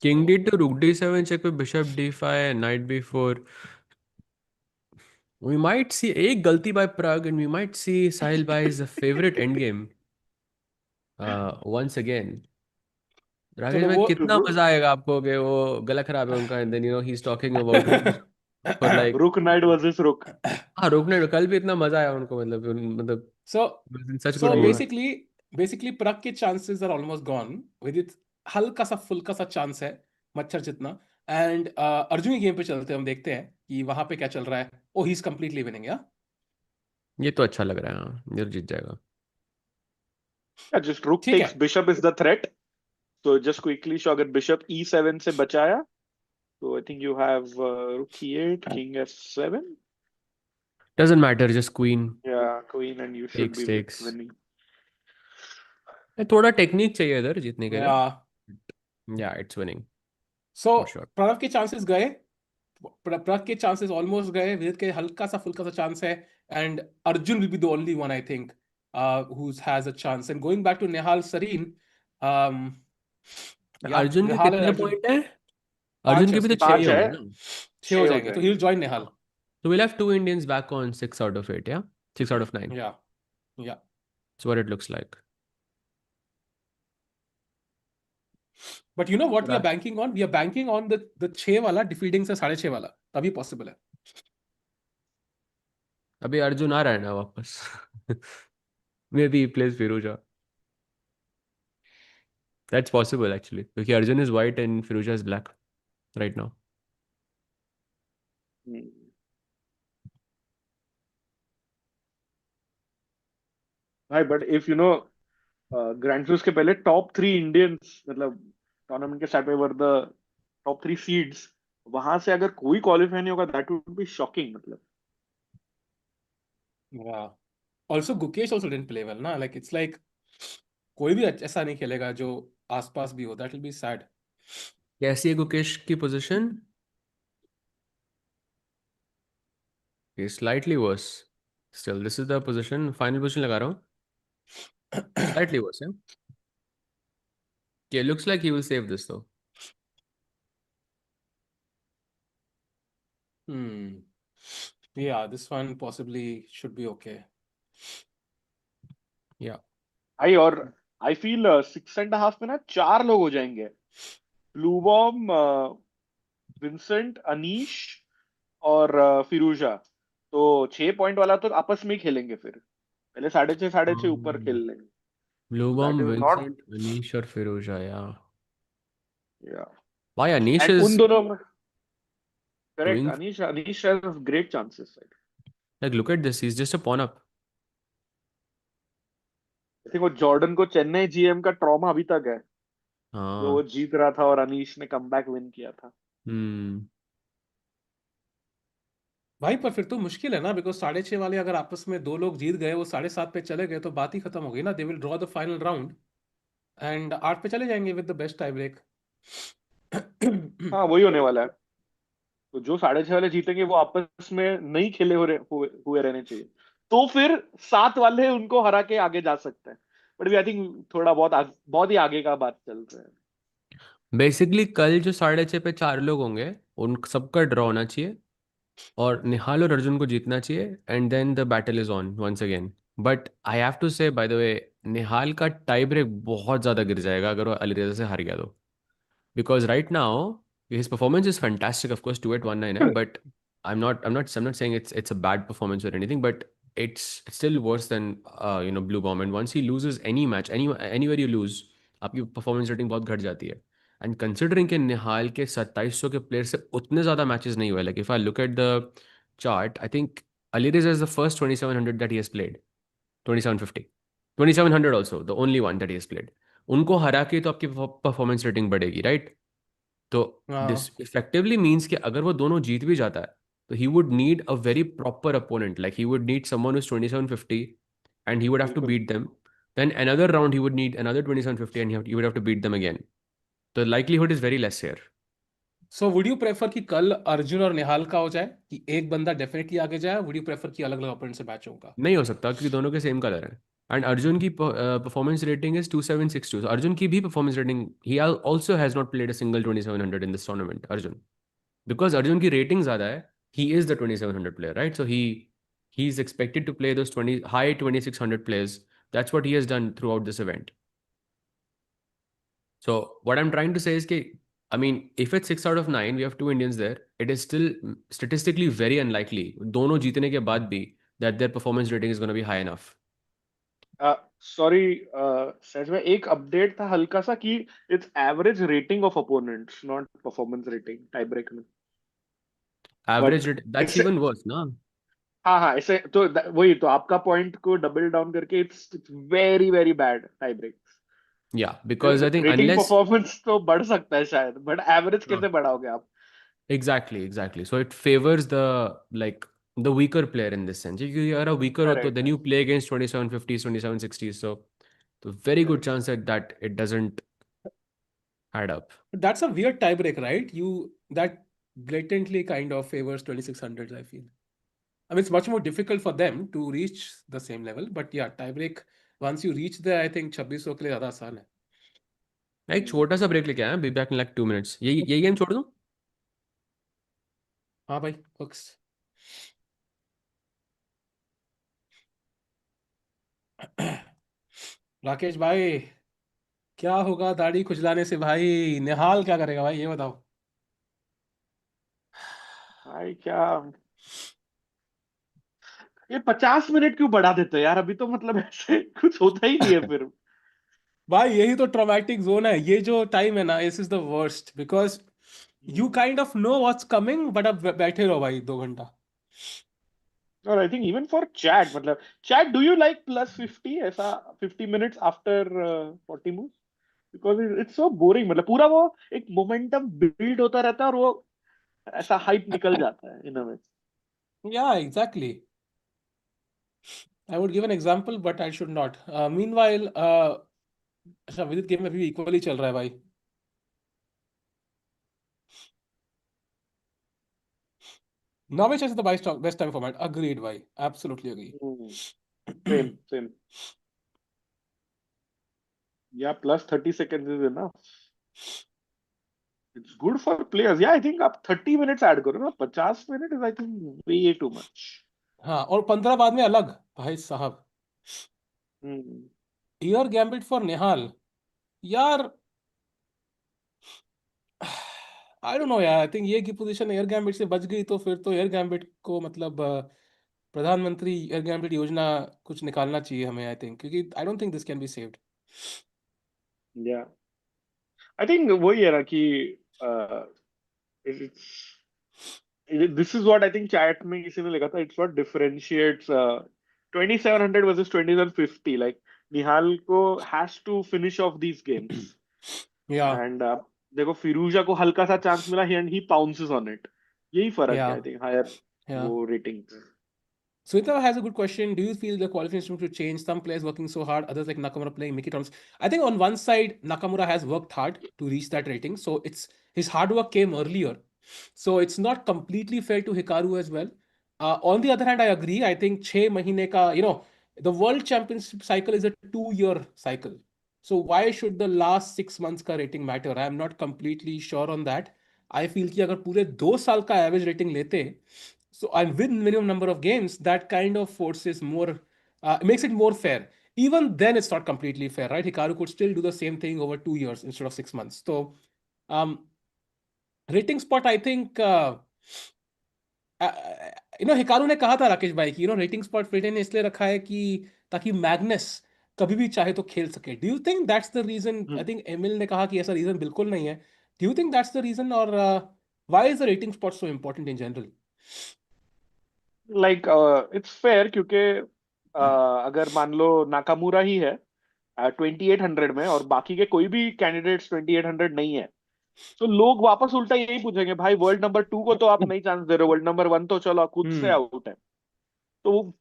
King So, D to Rook D7 check with Bishop D5 Knight B4. We might see एक गलती by Pragg and we might see Sahil bhai's favorite endgame once again. Rakesh चलो भाई वो कितना मजा आएगा आपको कि वो गला खराब है उनका and then he is talking about it for like rook knight versus rook. हाँ रोकने कल भी इतना मजा आया उनको मतलब so such good so mood basically Pragg के chances are almost gone with it. हल्का सा फुल्का सा चांस है, मच्छर जितना। एंड अर्जुन की गेम पे चलते हैं, हम देखते हैं कि वहां पे क्या चल रहा है। ओ ही इज कंप्लीटली विनिंग या। ये तो अच्छा लग रहा है हाँ ये तो जीत जाएगा जस्ट रुक ठीक है। Takes bishop is the threat. तो जस्ट क्विकली शो, अगर बिशप E7 से बचाया तो I think you have rook E8, king F7, doesn't matter just queen या queen, and you should takes B takes winning. थोड़ा technique चाहिए इधर जीतने के लिए या या it's winning so for sure Pranav के चांसेस गए, प्रग के चांसेस ऑलमोस्ट गए, विदित के हल्का सा फुल्का सा चांस है। And Arjun will be the only one I think who has a chance. And going back to Nihal Sarin, या अर्जुन के निहाल एंड कितने अर्जुन। पॉइंट है अर्जुन पांच है के भी उसके, तो छह ही 5 है, होंगे ना 6 हो 6 हो जाएंगे तो ही जाएंगे। Will join Nihal. so we'll have two Indians back on 6 out of 8 yeah 6 out of 9 या या that's what it looks like but you know what we are पूरा banking on, we are banking on the 6 वाला defeating से 6.5 वाला, तभी possible है। अभी अर्जुन आ रहा है ना वापस maybe place Firouzja that's possible actually क्योंकि Arjun is white and Firouzja is black right now भाई but if you know grand slam के पहले टॉप 3 इंडियंस, मतलब टूर्नामेंट के स्टार्ट में वर द टॉप 3 सीड्स, वहां से अगर कोई क्वालिफाई नहीं होगा दैट वुड बी शॉकिंग। मतलब या also Gukesh also didn't play well ना, लाइक इट्स लाइक कोई भी ऐसा नहीं खेलेगा जो आसपास भी हो, दैट विल बी सैड। कैसी है गुकेश की position slightly worse still this is the position final position लगा रहा हूँ स्लाइटली वर्स है looks like he will save this though Yeah, this one possibly should be okay. या भाई, और आई फील 6.5 में ना 4 लोग हो जाएंगे, ब्लू बॉम, विंसेंट, अनीश और फिरूजा। तो 6 पॉइंट वाला तो आपस में ही खेलेंगे फिर, पहले 6.5 6.5 ऊपर खेल लेंगे। ब्लू तो that bomb is not, Vincent Anish और फिरोजा या या why Anish एंड उन is दोनों में correct, doing Anish has great chances. like look at this he's just a pawn up I think वो जॉर्डन को चेन्नई GM का ट्रॉमा अभी तक है, जो वो हाँ जीत रहा था और अनीश ने कमबैक विन किया था। हम्म भाई पर फिर तो मुश्किल है ना, बिकॉज 6.5 वाले अगर आपस में दो लोग जीत गए, वो 7.5 पे चले गए, तो बात ही खत्म हो गई ना। They will draw the final round and 8 पे चले जाएंगे with the best tie break. हाँ वही होने वाला है। तो जो 6.5 वाले जीतेंगे वो आपस में नहीं खेले हुए रहने चाहिए, तो फिर 7 वाले उनको हरा के आगे जा सकते हैं। बट आई थिंक थोड़ा बहुत बहुत ही आगे का बात चल रहा है। बेसिकली कल जो 6:30 पे 4 लोग होंगे उन सबका ड्रॉ होना चाहिए और निहाल और अर्जुन को जीतना चाहिए and then the battle is on once again but I have to say by the way Nihal का टाई ब्रेक बहुत ज़्यादा गिर जाएगा अगर वो अलीरजा से हार गया तो because right now his performance is fantastic of course 2819 hai, but I'm not saying it's a bad performance or anything but it's still worse than blue bomb and once he loses any match anywhere you lose आपकी performance rating बहुत घट जाती है and considering कि निहाल के 2700 के player से उतने ज़्यादा मैचेस नहीं हुए like if I look at the chart I think Alireza is the first 2700 that he has played 2750 2700 also the only one that he has played उनको हरा के तो आपकी परफॉर्मेंस रेटिंग बढ़ेगी राइट तो दिस हाँ, इफेक्टिवली मीन्स कि अगर वो दोनों जीत भी जाता है तो he would need a very proper opponent like he would need someone who is 2750 and he would have to बिल्कुल। Beat them then another round he would need another 2750 and he would have to beat them again the likelihood is very less here so would you prefer कि कल अर्जुन और निहाल का हो जाए, कि एक बंदा डेफिनेटली आगे जाए? वुड यू प्रेफर कि अलग अलग ओपोनेंट से मैच होगा? नहीं हो सकता क्योंकि दोनों के सेम कलर है एंड अर्जुन की performance rating is 2762 so Arjun की भी performance rating he also has not played a single 2700 in this tournament Arjun because Arjun की rating ज़्यादा है he is the 2700 player right so he is expected to play those 20 high 2600 players that's what he has done throughout this event So what I'm trying to say is कि I mean if it's 6 out of 9 we have two Indians there, it is still statistically very unlikely दोनों जीतने के बाद भी that their performance rating is going to be high enough. Sorry सच में एक update था हल्का सा कि it's average rating of opponents not performance rating tie break में Average बट rating, that's इससे even worse ना. हाँ हाँ ऐसे तो वही तो आपका पॉइंट को डबल डाउन करके it's very very bad tie break Yeah, because I think rating unless performance तो बढ़ सकता है शायद बट एवरेज हाँ, कैसे बढ़ाओगे आप exactly, so it favors the like the weaker player in this sense. If you are a weaker हो correct then you play against 2750s 2760s, so the very good correct chance that it doesn't add up. That's a weird tiebreak, right? That blatantly kind of favors 2600s, I feel. I mean, it's much more difficult for them to reach the same level, but yeah, tiebreak, once you reach there, I think 2600 के लिए ज़्यादा आसान है. मैं एक छोटा सा break लेके आया, be back in like 2 minutes. यही गेम छोड़ दूं? हाँ भाई, works. राकेश भाई, क्या होगा दाढ़ी खुजलाने से भाई? निहाल क्या करेगा भाई, ये बताओ. भाई क्या ये 50 मिनट क्यों बढ़ा देते हो यार अभी तो मतलब ऐसे कुछ होता ही नहीं है फिर भाई यही तो ट्रॉमेटिक जोन है, ये जो टाइम है ना, this is the worst because you kind of know what's coming but अब बैठे रहो भाई 2 घंटा. और I think even for chat मतलब चैट डू यू लाइक +50 ऐसा 50 minutes after 40 move because it's so boring मतलब पूरा वो एक मोमेंटम बिल्ड होता रहता है और वो ऐसा हाइप निकल जाता है इन अ वे या exactly. I would give an example but I should not. Meanwhile अच्छा, विदित गेम में भी इक्वली चल रहा है भाई. Norway chess is the best time format. Agreed भाई, एब्सोल्युटली अग्री. सेम सेम या +30 seconds is enough it's good for players या आई थिंक आप 30 मिनट्स ऐड करो ना 50 minute is I think way too much हाँ, और 15 बाद में अलग भाई साहब. ईयर गैम्बिट फॉर निहाल. यार आई डोंट नो यार, आई थिंक ये की पोजीशन एयर गैम्बिट से बच गई तो फिर तो एयर गैम्बिट को मतलब प्रधानमंत्री एयर गैम्बिट योजना कुछ निकालना चाहिए हमें, आई थिंक, क्योंकि I don't think this can be saved. या आई थिंक वही है ना कि it's this is what I think chat में किसी ने लिखा था it's what differentiates 2700 versus 2150 like Nihal को has to finish off these games या एंड देखो फिरूजा को हल्का सा चांस मिला and he pounces on it यही फर्क या है आई थिंक हायर या वो rating Sweta has a good question. Do you feel the qualification should change? Some players working so hard, others like Nakamura playing Mickey Thomas. I think on one side, Nakamura has worked hard to reach that rating. So it's his hard work came earlier. So it's not completely fair to Hikaru as well. On the other hand, I agree. I think 6 mahine ka, the World Championship cycle is a 2 year cycle. So why should the last 6 months ka rating matter? I am not completely sure on that. I feel कि अगर पूरे 2 साल का average rating लेते, so and with minimum number of games, that kind of forces more, makes it more fair. Even then, it's not completely fair, right? Hikaru could still do the same thing over 2 years instead of 6 months. So, um, rating spot, I think, Hikaru ने कहा था राकेश भाई कि rating spot फिटे ने इसलिए रखा है कि ताकि मैग्नस कभी भी चाहे तो खेल सके. Do you think that's the reason? I think Emil ने कहा कि ऐसा रीजन बिल्कुल नहीं है. Do you think that's the reason, और why is the rating spot so important in general? Like it's fair क्योंकि अगर मान लो नाकामुरा ही है 2800 में और बाकी के कोई भी कैंडिडेट्स 2800 नहीं है तो लोग वापस उल्टा यही पूछेंगे भाई वर्ल्ड नंबर 2 को तो आप नहीं चांस दे रहे हो वर्ल्ड नंबर 1 तो चलो खुद से हम्म. आउट है तो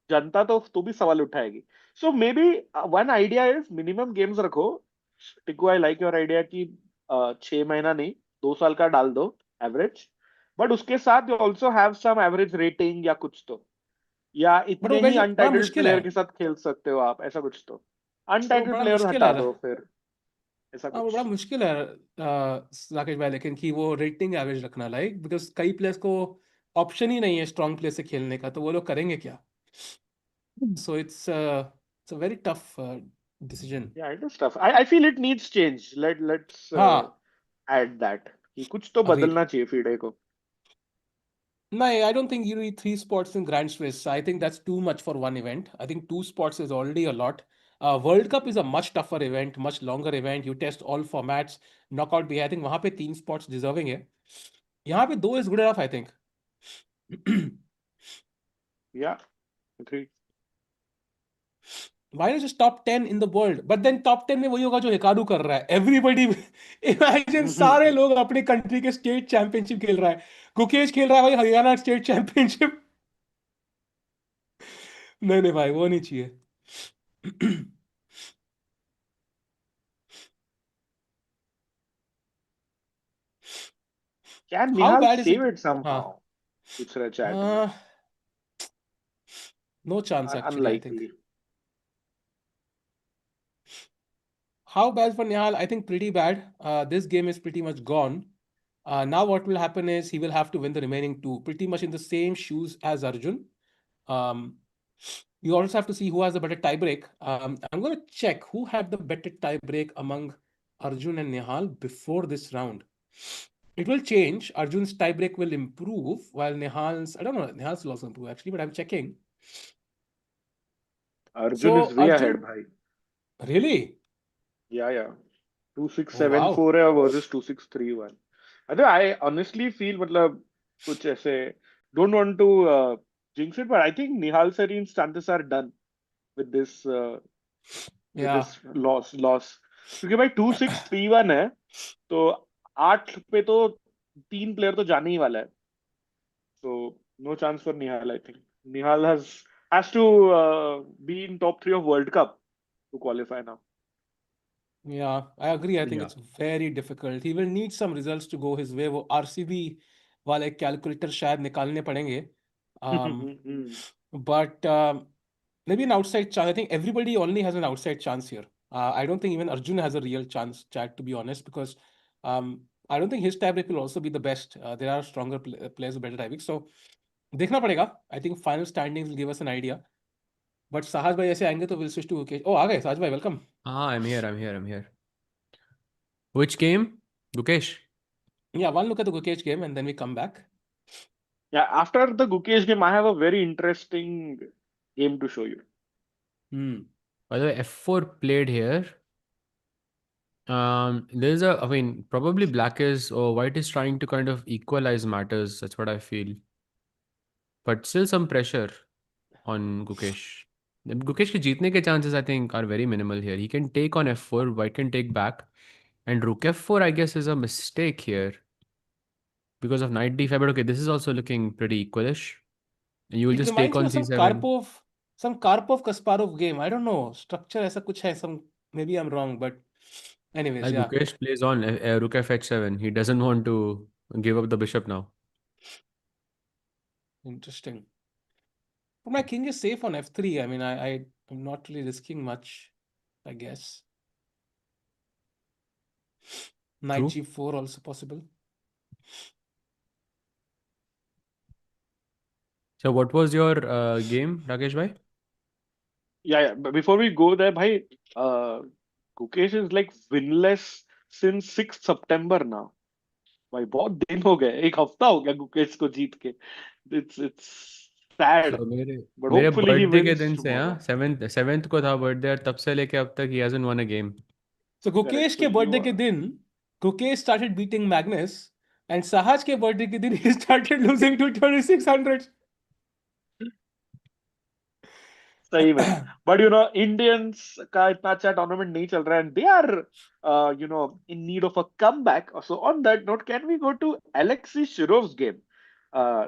जनता तो भी सवाल उठाएगी so maybe one idea is minimum games रखो Tiku I like your idea कि 6 महीना नहीं 2 साल का डाल दो एवरेज बट उसके साथ you also have some average rating या कुछ तो या बट वो इतने ही बड़ा अनटाइटल्ड मुश्किल है. प्लेयर के साथ खेल सकते हो आप ऐसा कुछ तो पर वो अनटाइटल्ड बड़ा प्लेयर मुश्किल हटा है. दो फिर ऐसा हाँ, वो कुछ बड़ा मुश्किल है राकेश भाई, लेकिन कि वो रेटिंग एवरेज रखना, लाइक बिकॉज कई प्लेयर्स को ऑप्शन ही नहीं है स्ट्रॉन्ग प्लेयर से खेलने का, तो वो लोग करेंगे क्या? So it's a very tough decision. Yeah, it is tough. I feel it needs change. Let's हाँ, add that. कि कुछ तो agreed. बदलना चाहिए FIDE को. No, I don't think you need three spots in Grand Swiss. I think that's too much for one event. I think two spots is already a lot. World Cup is a much tougher event, much longer event. You test all formats, knockout भी है. I think वहाँ पे तीन spots deserving है. यहाँ पे दो is good enough, I think. Yeah, agree. Why not just top 10 in the world? But then top 10 में वही होगा जो हिकारू कर रहा है. Everybody, imagine सारे लोग अपने कंट्री के स्टेट चैंपियनशिप खेल रहा है. गुकेश खेल रहा है भाई हरियाणा स्टेट चैंपियनशिप. नहीं नहीं भाई वो नहीं चाहिए. Can How Nihal bad is save it? it हाँ. somehow? पूछ रहा है chat में. No chance actually, I think. Unlikely. How bad for Nihal? I think pretty bad. This game is pretty much gone. Now what will happen is he will have to win the remaining two, pretty much in the same shoes as Arjun. Um, you also have to see who has the better tiebreak. I'm going to check who had the better tiebreak among Arjun and Nihal before this round. It will change. Arjun's tiebreak will improve, while Nihal's, I don't know, Nihal's will also improve actually, but I'm checking. Arjun is So way ahead, Arjun, bhai. really? Yeah. Oh, wow. 2674 है versus 2631. I honestly feel मतलब कुछ ऐसे don't want to jinx it, but I think Nihal Sarin's chances are done with this Yeah. loss. क्योंकि भाई 2631 है तो 8 पे तो 3 प्लेयर तो जाने ही वाला है. So no chance for Nihal, I think. Nihal has to be in top 3 of World Cup to qualify now. Yeah, I agree. I think Yeah. it's very difficult. He will need some results to go his way. वो RCB वाले calculator शायद निकालने पड़ेंगे. But maybe an outside chance. I think everybody only has an outside chance here. I don't think even Arjun has a real chance, Chad, to be honest, because I don't think his tiebreak will also be the best. There are stronger players with better tiebreak. So देखना पड़ेगा. I think final standings will give us an idea. But साहज भाई ऐसे आएंगे तो we'll switch to Gukesh. Oh, आ गए साहज भाई, welcome. I'm here. Which game? Gukesh? Yeah, one look at the Gukesh game and then we come back. Yeah, after the Gukesh game, I have a very interesting game to show you. By the way, F4 played here. I mean, probably black is or white is trying to kind of equalize matters. That's what I feel. But still some pressure on Gukesh. Gukesh ke jeetne ke chances I think are very minimal here. He can take on F4, white can take back. And Rook F4 I guess is a mistake here because of knight D5. But okay, this is also looking pretty equalish. And you will It just take reminds me on of C7. some Karpov Kasparov game. I don't know. Structure ऐसा कुछ है. Maybe I'm wrong, but anyways, Like yeah. Gukesh plays on Rook F7. He doesn't want to give up the bishop now. Interesting. But my king is safe on F3. I mean, I'm not really risking much, I guess. Knight True. G4 also possible. So what was your game, Rakesh bhai? Yeah. But before we go there, bhai, Gukesh is like winless since 6th September now. भाई बहुत दिन हो गए. एक हफ्ता हो गया गुकेश को जीत के. It's sad, So मेरे but मेरे hopefully he बर्थडे के wins दिन से tomorrow. हाँ सेवेंथ को था बर्थडे और तब से लेके अब तक he hasn't won a game. So Correct. Gukesh So के you बर्थडे के are दिन Gukesh started beating Magnus and Sahaj के बर्थडे के दिन he started losing to 2600. सही में. But you know Indians का इतना अच्छा टूर्नामेंट नहीं चल रहा है and they are in need of a comeback. So on that note, can we go to Alexei Shirov's game? Uh,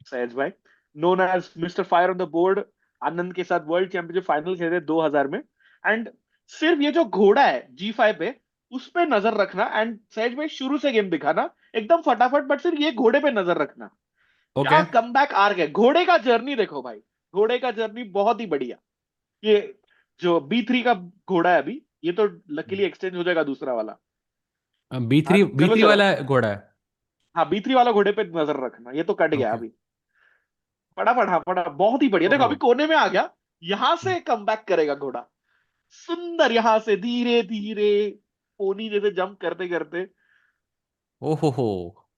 सहज भाई, known as Mr. Fire on the board, आनंद के साथ वर्ल्ड चैंपियनशिप फाइनल खेले 2000 में. एंड सिर्फ ये जो घोड़ा है G5 पे उस पे नजर रखना. एंड सहज भाई शुरू से गेम दिखाना एकदम फटाफट, बट सिर्फ ये घोड़े पे नजर रखना. क्या Okay. कमबैक आर्क है. घोड़े का जर्नी देखो भाई, घोड़े का जर्नी बहुत ही बढ़िया. ये जो B3 का घोड़ा है अभी, ये तो लकीली एक्सचेंज हो जाएगा दूसरा वाला. बी हाँ थ्री बी चलो थ्री चलो. वाला घोड़ा है. हाँ B3 वाला घोड़े पे नजर रखना. ये तो कट गया Okay. अभी. फटाफट, हाँ फटाफट, बहुत ही बढ़िया. देखो अभी Oh. कोने में आ गया. यहां से कमबैक करेगा घोड़ा. सुंदर यहाँ से धीरे धीरे पोनी जैसे जंप करते करते। ओहो,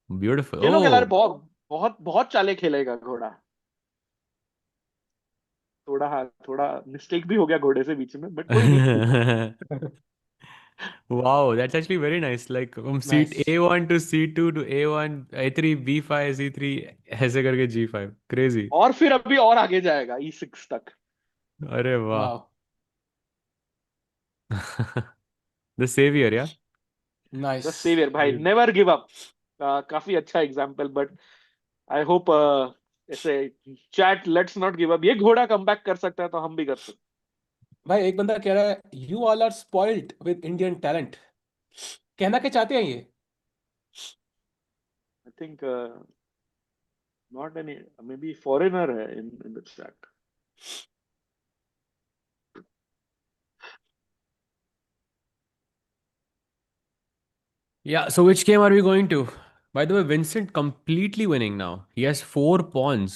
ब्यूटीफुल। खेलोगे यार, ओ बहुत बहुत बहुत चालें खेलेगा घोड़ा। थोड़ा, हाँ, थोड़ा मिस्टेक भी हो गया घोड़े से बीच में, बट कोई नहीं। wow, that's actually very nice. Like from seat nice. A1 to C2 to A1, A3, B5, C3, ऐसे करके G5. Crazy. और फिर अभी और आगे जाएगा E6 तक। अरे वाह. वाह। The savior, yeah. The nice. Saviour भाई, नेवर गिव अप। काफी अच्छा एग्जाम्पल, बट आई होप ऐसे chat let's not give up. ये घोड़ा कमबैक कर सकता है तो हम भी कर सकते भाई एक बंदा कह रहा है you all are spoiled with Indian talent. कहना क्या चाहते हैं ये? हैं। I think not any, maybe foreigner है in the chat. Yeah, so which game are we going to? By the way, Vincent completely winning now. He has 4 pawns.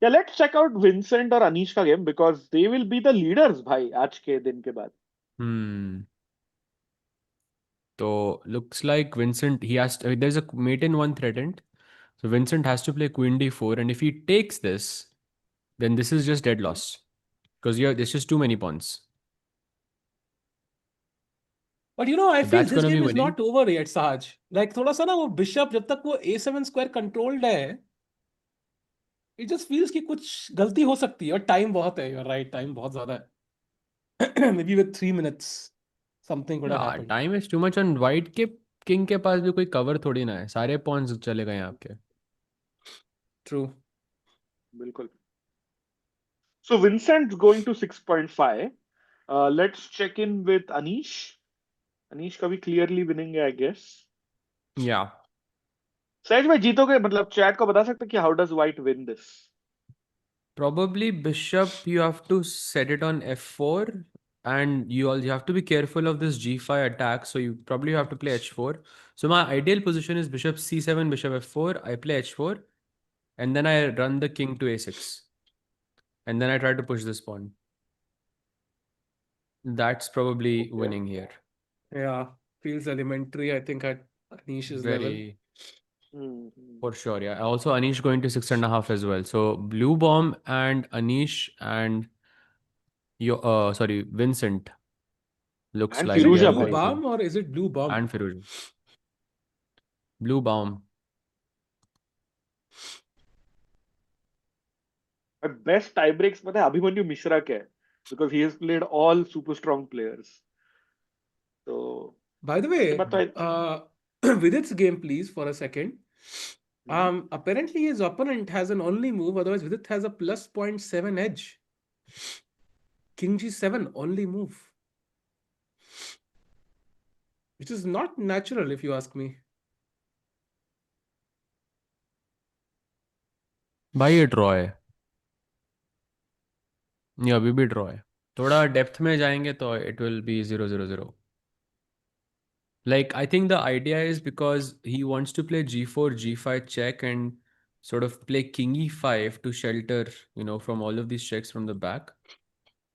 या let's check out Vincent और अनीश का game, because they will be the leaders भाई आज के दिन के बाद। Hmm. So looks like Vincent, there's a mate in one threatened. So Vincent has to play Queen D4, and if he takes this, then this is just dead loss. Because there's just too many pawns. But you no I So feel that's this gonna be game is winning. Not over yet साज। Like थोड़ा सा ना वो bishop जब तक वो A7 square controlled है, it just feels कि कुछ गलती हो सकती है। और टाइम बहुत है, यूर राइट, टाइम बहुत ज्यादा है। May be with 3 minutes something could have Yeah, happened. time is too much on white के किंग के पास भी कोई कवर थोड़ी ना है, सारे पॉन्स चले गए हैं आपके. ट्रू। बिल्कुल। So Vincent going to 6.5। Let's check in with Anish. Anish का भी क्लियरली विनिंग है आई गेस। Yeah. सहज में जीतोगे मतलब, चैट को बता सकते कि how does white win this? Probably bishop, you have to set it on f4, and you have to be careful of this g5 attack. So you probably have to play h4. So my ideal position is bishop c7, bishop f4. I play h4, and then I run the king to a6, and then I try to push this pawn. That's probably okay. winning here. Yeah, feels elementary, I think, at Anish's level. Very for sure. Yeah. Also, Anish going to 6.5 as well. So blue bomb and Anish and Vincent looks and Is like it they are Firouzja blue भाई। going to. bomb or is it blue bomb? And Firouz. Blue bomb. Best tie breaks पता है अभिमन्यु मिश्रा के, because he has played all super strong players. तो By the उसके way, बाद तो Vidit's game, please, for a second. Apparently his opponent has an only move, otherwise Vidit has a plus +0.7 edge. King G7, only move. Which is not natural, if you ask me. भाई ये draw है. ये अभी भी draw है. थोड़ा depth में जाएंगे तो it will be 0-0-0. Like I think the idea is because he wants to play g4, g5 check and sort of play king e5 to shelter, from all of these checks from the back.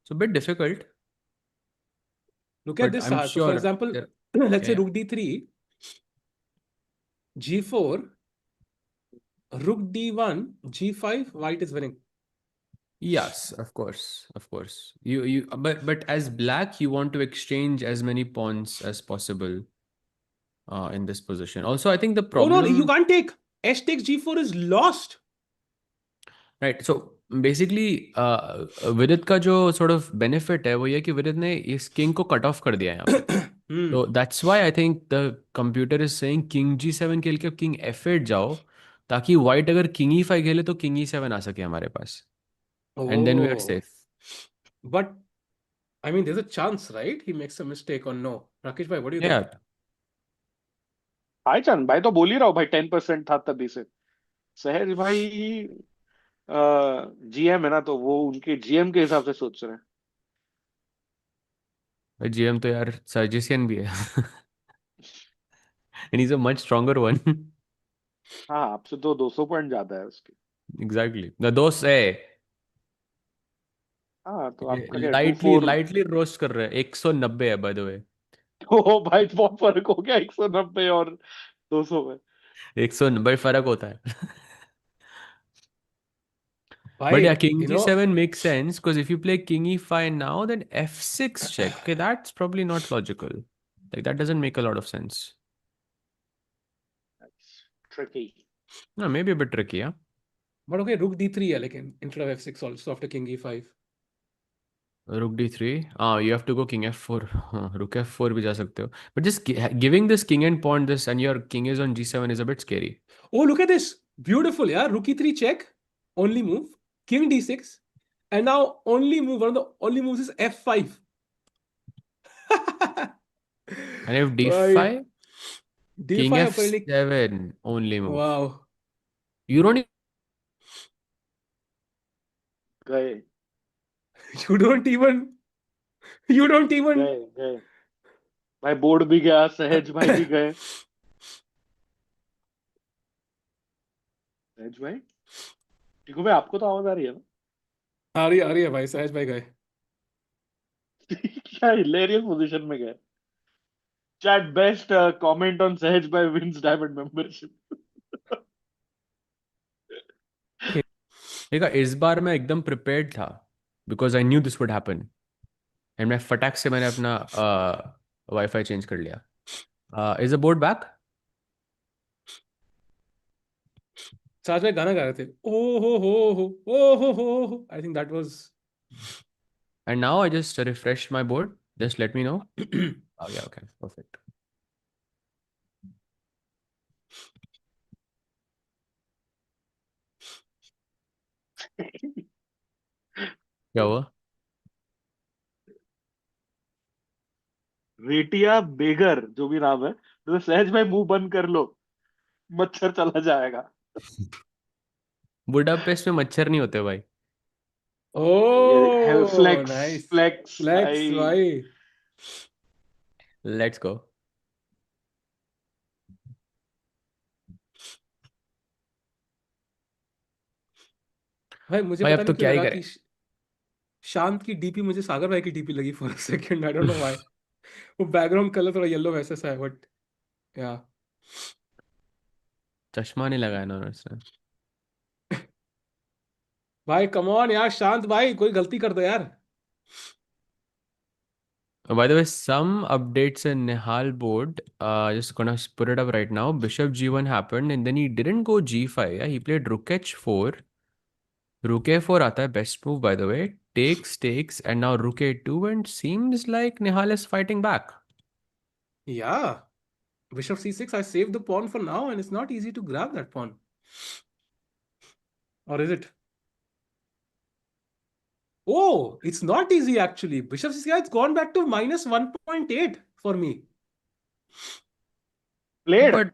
So a bit difficult, Look at but this. I'm So, for sure example, there. let's Yeah, say yeah. Rook D3, G4, Rook D1, G5, white is winning. Yes, of course, of course. But as black, you want to exchange as many pawns as possible in this position. Also, I think the Oh no, you problem, can't take. H takes G4 is lost. right? So basically, विदित का जो sort of benefit है वो ये कि विदित ने इस king को cut off कर दिया है यहाँ पे. Hmm. So that's why I think the computer is saying king g7 खेल के king f8 जाओ, ताकि white अगर king e5 खेले तो king e7 आ सके हमारे पास, and then we are Oh. safe. But I mean, there's a chance, right? He makes a mistake or no. Rakesh bhai, what do you think? Yeah. भाई चांद भाई तो बोल ही रहा हूँ भाई, 10% था तभी से। सहज भाई जीएम है ना, तो वो उनके जीएम के हिसाब से सोच रहे हैं। GM तो यार सर्जिसियन भी है. And he's a much stronger one. हाँ, आपसे तो 200 पॉइंट ज्यादा है उसके। Exactly. The dos, hey. हाँ तो आपका क्या, to lightly for lightly roast कर रहे हैं, 190 है बाय द वे। ओ भाई बहुत फर्क हो गया 190 और 200 में। 190 फर्क होता है। भाई But yeah, king you know g7 makes sense because if you play king e5 now, then f6 check. Okay, that's probably not logical. Like that doesn't make a lot of sense. Tricky. No, maybe a bit tricky, yeah. But okay रुक d3 है लेकिन instead of f6 also after king e5. Rook d3. Ah, you have to go king f4. हाँ, rook f4 भी जा सकते हो. But just giving this king and pawn this and your king is on g7 is a bit scary. Oh, look at this. Beautiful, yeah. Rook e3 check. Only move. King d6. And now only move. One of the only moves is f5. And if Right. d5, king d5 apparently. f7 only move. Wow. You don't गए You don't even. You don't even. गए गए भाई, board भी गया, सहज भाई भी गए। सहज भाई ठीक हो भाई, आपको तो आवाज आ रही है ना? आ रही है भाई सहज भाई गए. क्या हिलेरियस पोजीशन में गए। चैट बेस्ट कमेंट ऑन सहज भाई विंस डायमंड मेंबरशिप। देखा इस बार मैं एकदम प्रिपेयर्ड था because I knew this would happen and मैं फटाक से मैंने अपना वाईफाई चेंज कर लिया। Is the board back? Sahaj भाई गाना गा रहे थे. ओ हो. I think that was. And now I just refresh my board, just let me know. आ गया, ओके परफेक्ट। क्या हुआ? रेटिया बेगर जो भी नाम है, तो सहज भाई मुंह बंद कर लो, मच्छर चला जाएगा। बुडापेस्ट में मच्छर नहीं होते भाई। ये ओ फ्लेक्स नाइस. फ्लेक्स फ्लेक्स भाई। भाई. Let's go. भाई मुझे भाई पता अब तो नहीं क्यों क्या ही लगा करें। कि शांत की डीपी मुझे सागर भाई की डीपी लगी for a second. I don't know why. वो बैकग्राउंड कलर थोड़ा येलो वैसा सा है बट या. चश्मा नहीं लगाया ना उसने। भाई कम ऑन यार शांत भाई कोई गलती कर दो यार. By the way, some updates in Nihal board. Just gonna put it up right now. Bishop g1 happened, and then he didn't go g5. Yeah, he played rook h4. Rook a4 आता है best move by the way. Takes, and now rook a2, and seems like Nihal is fighting back. या bishop c6. I saved the pawn for now and it's not easy to grab that pawn. Or is it? Oh, it's not easy actually. Bishop c6, it's gone back to minus 1.8 for me. Played. But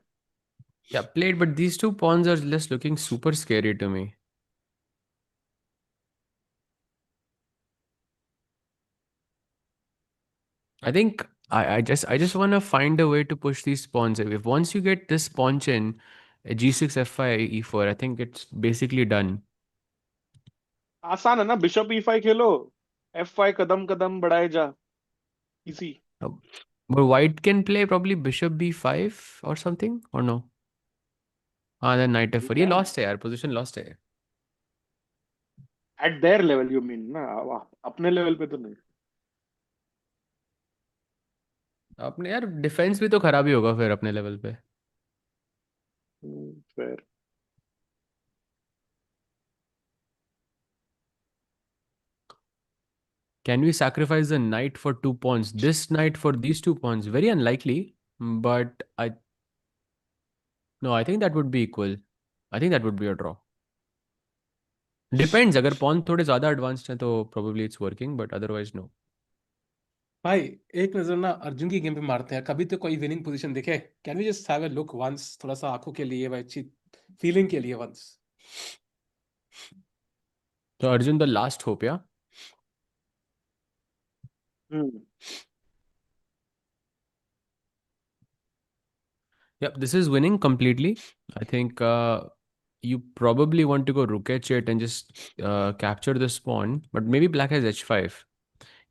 yeah, played. But these two pawns are just looking super scary to me. I think I just want to find a way to push these pawns. If once you get this pawn in g6 f5 e4, I think it's basically done. आसान है ना, bishop e5 खेलो, f5 कदम कदम बढ़ाए जा, easy. Oh, but white can play probably bishop b5 or something or no? हाँ, then knight you f4. ये can lost है यार, position lost है। Eight their level, you mean ना, अपने लेवल पे तो नहीं। अपने यार डिफेंस भी तो खराब ही होगा फिर अपने लेवल पे। Fair. Can we sacrifice the knight for two pawns? This knight for these two pawns? Very unlikely, but I no, I think that would be equal. I think that would be a draw. Depends, अगर pawn थोड़े ज़्यादा advanced हैं तो probably it's working, but otherwise no. भाई एक नजर ना अर्जुन की गेम पे मारते हैं. कभी तो कोई विनिंग पोजीशन दिखे. Can we just have a look once, थोड़ा सा आंखों के लिए भाई, अच्छी फीलिंग के लिए once. So Arjun, the last hope, yeah? Hmm. Yep, this is winning completely. I think you probably want to go rook h8 and just capture this pawn, but maybe black has h5.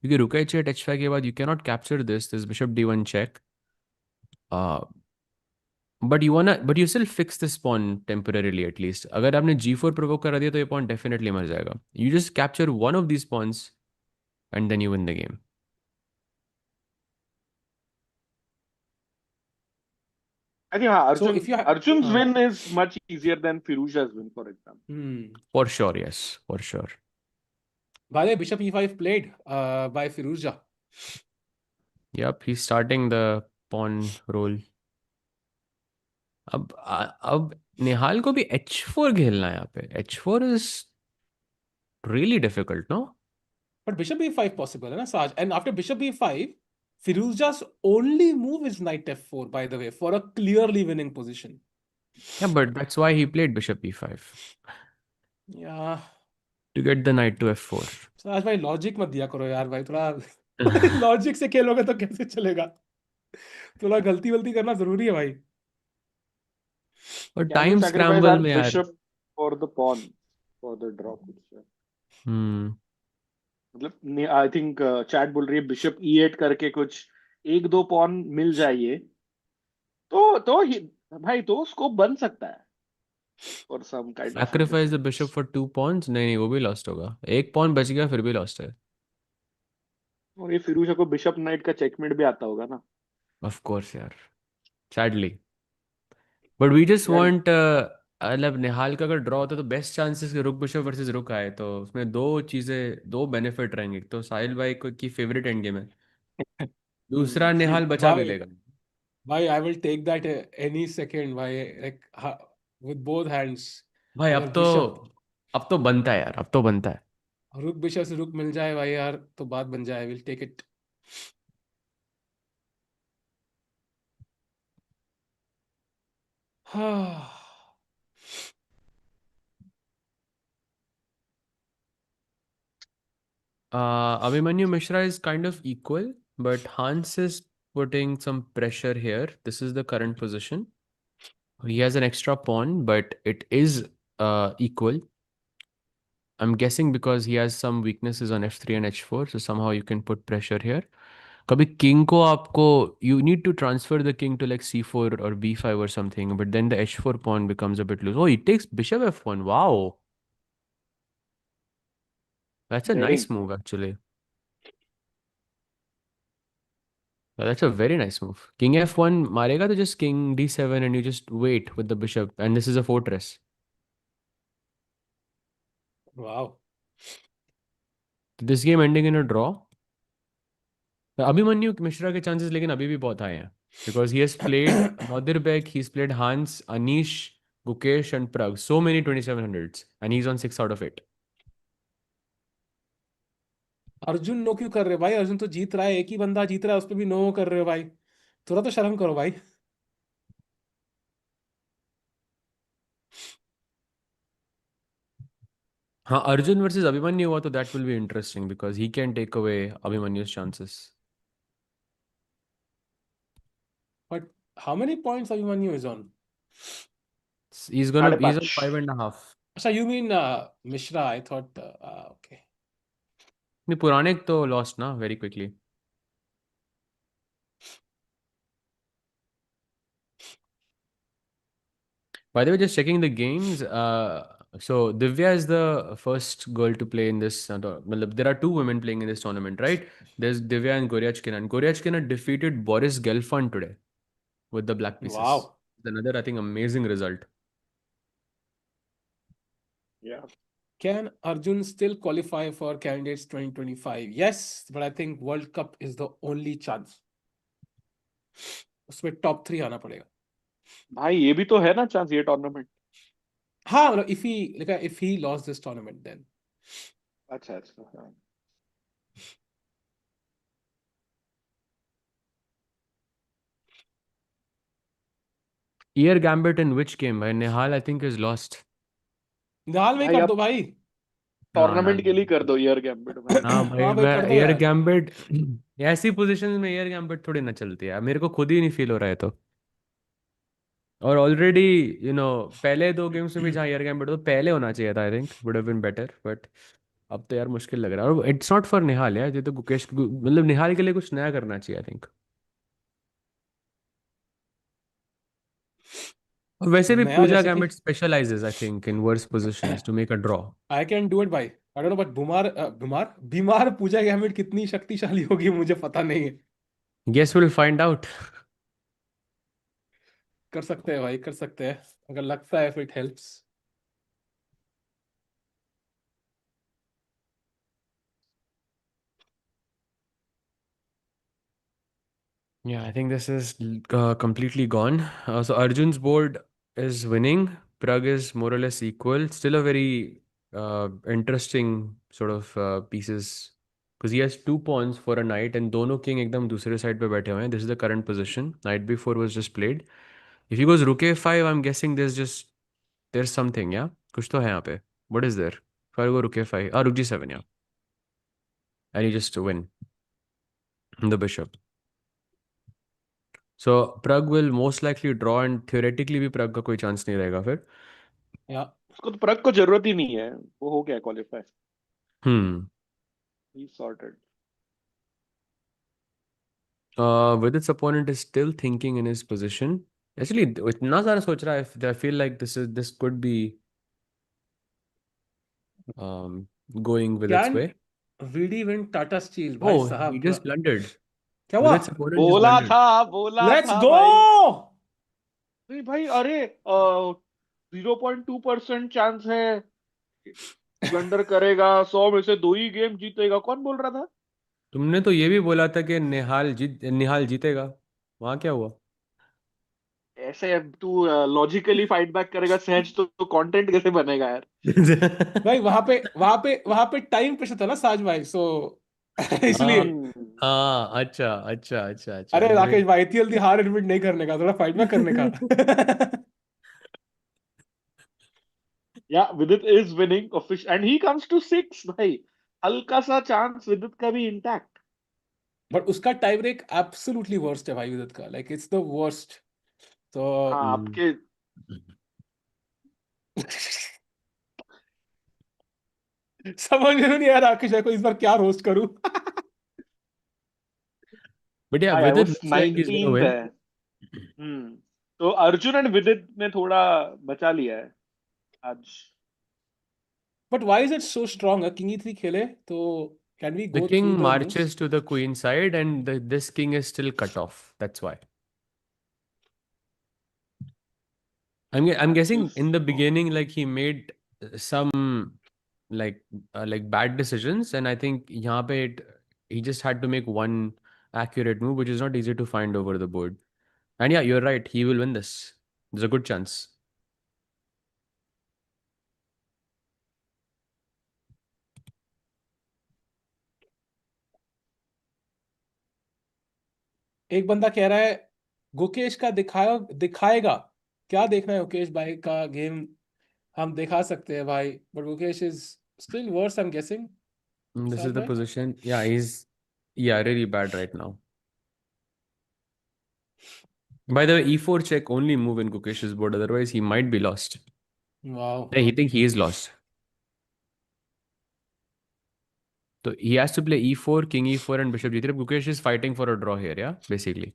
क्योंकि rook h8 h5 के बाद you cannot capture this bishop d1 check. Uh, but you still fix this pawn temporarily at least. अगर आपने g4 provoke करा दिया तो ये pawn definitely मर जाएगा. You just capture one of these pawns and then you win the game. I think So if you Arjun's win is much easier than Firuza's win, for example. For sure, yes, for sure. By the way, bishop e5 played by Firuza. Yep, he's starting the pawn roll. अब निहाल को भी h4 खेलना है यहाँ पे. h4 is really difficult, no? But bishop e5 possible, na, Saj? And after bishop e5, Firuza's only move is knight f4, by the way, for a clearly winning position. Yeah, but that's why he played bishop e5. Yeah. To get the knight to f4. Saj भाई logic मत दिया करो यार भाई, थोड़ा logic से खेलोगे तो कैसे चलेगा? थोड़ा गलती वलती करना जरूरी है भाई. और Can we time sacrifice scramble our में यार. bishop for the pawn for the draw position? मतलब आई थिंक चैट बोल रही है बिशप e8 करके कुछ एक दो पॉन मिल जाइए भाई तो स्कोप बन सकता है और some kind of Sacrifice the bishop for 2 pawns? नहीं वो भी लॉस्ट होगा. एक pawn बच गया फिर भी लॉस्ट है. और ये फिरोजा को बिशप नाइट का चेकमेट भी आता होगा ना. Of course यार. Sadly. But we just यार want मतलब निहाल का अगर ड्रॉ होता तो बेस्ट चांसेस रुक बिशप वर्सेस रुक आए तो उसमें दो बेनिफिट रहेंगे. एक तो साहिल भाई को की फेवरेट एंड गेम है. दूसरा निहाल बचा भी लेगा. भाई I will take that any second भाई, like with both hands. भाई अगर अब तो बनता है यार. अब तो बनता है. रुक बिशप से रुक मिल जाए भाई यार तो बात बन जाए. Will take it. Abhimanyu Mishra is kind of equal, but Hans is putting some pressure here. This is the current position. He has an extra pawn, but it is equal. I'm guessing because he has some weaknesses on f3 and h4, so somehow you can put pressure here. कभी king को आपको you need to transfer the king to like c4 or b5 or something, but then the h4 pawn becomes a bit loose. Oh, he takes bishop f1. Wow, that's a nice daring. move actually. That's a very nice move. King f1 मारेगा तो just king d7 and you just wait with the bishop and this is a fortress. Wow. This game ending in a draw. Abhimanyu Mishra के chances लेकिन अभी भी बहुत high हैं because he has played Nadir, he's played Hans, Anish, Gukesh and Pragg. So many 2700s and he's on 6 out of 8. Arjun no क्यों कर रहे हो भाई? अर्जुन तो जीत रहा है, एक ही बंदा जीत रहा है, उस पर भी नो कर रहे हो भाई. थोड़ा तो शर्म करो भाई. हाँ, Arjun versus Abhimanyu हुआ तो that will be interesting because he can take away Abhimanyu's chances. But how many points Abhimanyu is on? He's on 5.5. अच्छा, you mean Mishra? I thought okay. नहीं पुराने तो lost ना very quickly. By the way, just checking the games. So Divya is the first girl to play in this. Matlab, there are two women playing in this tournament, right? There's Divya and Goryachkina. Goryachkina defeated Boris Gelfand today with the black pieces. Wow. Another, I think, amazing result. Yeah. Can Arjun still qualify for Candidates 2025? Yes, but I think World Cup is the only chance. उसमें top 3 आना पड़ेगा. भाई ये भी तो है ना chance ये टूर्नामेंट. हाँ मतलब if he lost this tournament then. अच्छा अच्छा. Ear Gambit in which game? By Nihal, I think, is lost. निहाल में भाई कर आप दो भाई. टूर्नामेंट के लिए कर दो ईयर गैम्बिट भाई. हाँ भाई हाँ भाई कर दो एयर यार. गैम्बिट ऐसी पोजीशन में एयर गैम्बिट थोड़ी ना चलती है. मेरे को खुद ही नहीं फील हो रहा है तो और ऑलरेडी पहले दो गेम्स में भी जहाँ एयर गैम्बिट तो पहले होना चाहिए था, I think would have been better, but अब तो यार मुश्किल लग रहा है। और इट्स नॉट फॉर निहाल यार, ये तो गुकेश मतलब निहाल के लिए कुछ नया करना चाहिए आई थिंक। और वैसे भी नया पूजा जैसे कि gambit specialises I think in worse positions to make a draw. I can do it भाई, आई डोंट नो, बट बीमार पूजा गैम्बिट कितनी शक्तिशाली होगी मुझे पता नहीं है। Guess will find out. कर सकते हैं भाई, कर सकते हैं, अगर लगता है if it helps. Yeah, I think this is completely gone. So Arjun's board is winning. Pragg is more or less equal. Still a very interesting sort of pieces because he has two pawns for a knight and दोनों king एकदम दूसरे side पे बैठे हुए हैं. This is the current position. Knight b4 was just played. If he goes rook a5, I'm guessing there's something, yeah? कुछ तो है यहाँ पे. What is there? If I go rook a5, rook g7, yeah. And you just win the bishop. So Pragg will most likely draw and theoretically भी प्रग का कोई chance नहीं रहेगा फिर। या उसको तो प्रग को जरूरत ही नहीं है, वो हो गया qualify, hmm. He sorted. Vidit's opponent is still thinking in his position. Actually इतना सारा सोच रहा है, I feel like this could be going Vidit's can way. Vidit win Tata steel भाई ओह ही साहब? Just blundered. क्या विद हुआ? इट्स अपोनेंट जस्ट बोला ब्लंडर्ड। था, बोला लेट्स था गो। भाई। नहीं भाई, अरे 0.2% चांस है ब्लंडर करेगा, 100 में से दो ही गेम जीतेगा, कौन बोल रहा था? तुमने तो ये भी बोला था कि निहाल जीतेगा। वहां क्या हुआ? ऐसे तू लॉजिकली फाइट बैक करेगा सहज, तो कंटेंट कैसे बनेगा यार? भाई वहां पे टाइम प्रेशर था ना साज भाई, सो इसलिए। हाँ हम्म। हाँ, अच्छा अच्छा अच्छा अच्छा, अरे मुझे राकेश भाई, इतनी जल्दी हार एडमिट नहीं करने का, थोड़ा फाइट बैक करने का। या Vidit is winning offish and he comes to 6 भाई। हल्का सा चांस विदित का भी इंटैक्ट। बट उसका टाइम ब्रेक एब्सोल्युटली वर्स्ट है भाई विदित का, लाइक इट्स द वर्स्ट। तो हाँ हम्म। आपके। समझ में नहीं आ रहा राकेश भाई को इस बार क्या रोस्ट करूं। बट या हाँ यार, वो विदित looks like he's gonna 19th win. है। हम्म। तो अर्जुन एंड विदित ने थोड़ा बचा लिया है आज। But why is it so strong? King ई3 खेले तो can we The go through king the moves? marches to the queen side, and this king is still cut off. That's why. I'm that guessing is. in the beginning, like he made some like bad decisions, and I think यहाँ पे he just had to make one accurate move, which is not easy to find over the board. And yeah, you're right. He will win this. There's a good chance. एक बंदा कह रहा है गुकेश का दिखाएगा। क्या देखना है गुकेश भाई का गेम? हम दिखा सकते हैं भाई, but Gukesh is still worse I am guessing. This साथ is the भाई position. Yeah, he's yeah really bad right now. By the way, e4 check only move in Gukesh's board. Otherwise, he might be lost. Wow. Yeah, he think he is lost. So he has to play e4, king e4, and bishop g3. Gukesh is fighting for a draw here, yeah, basically.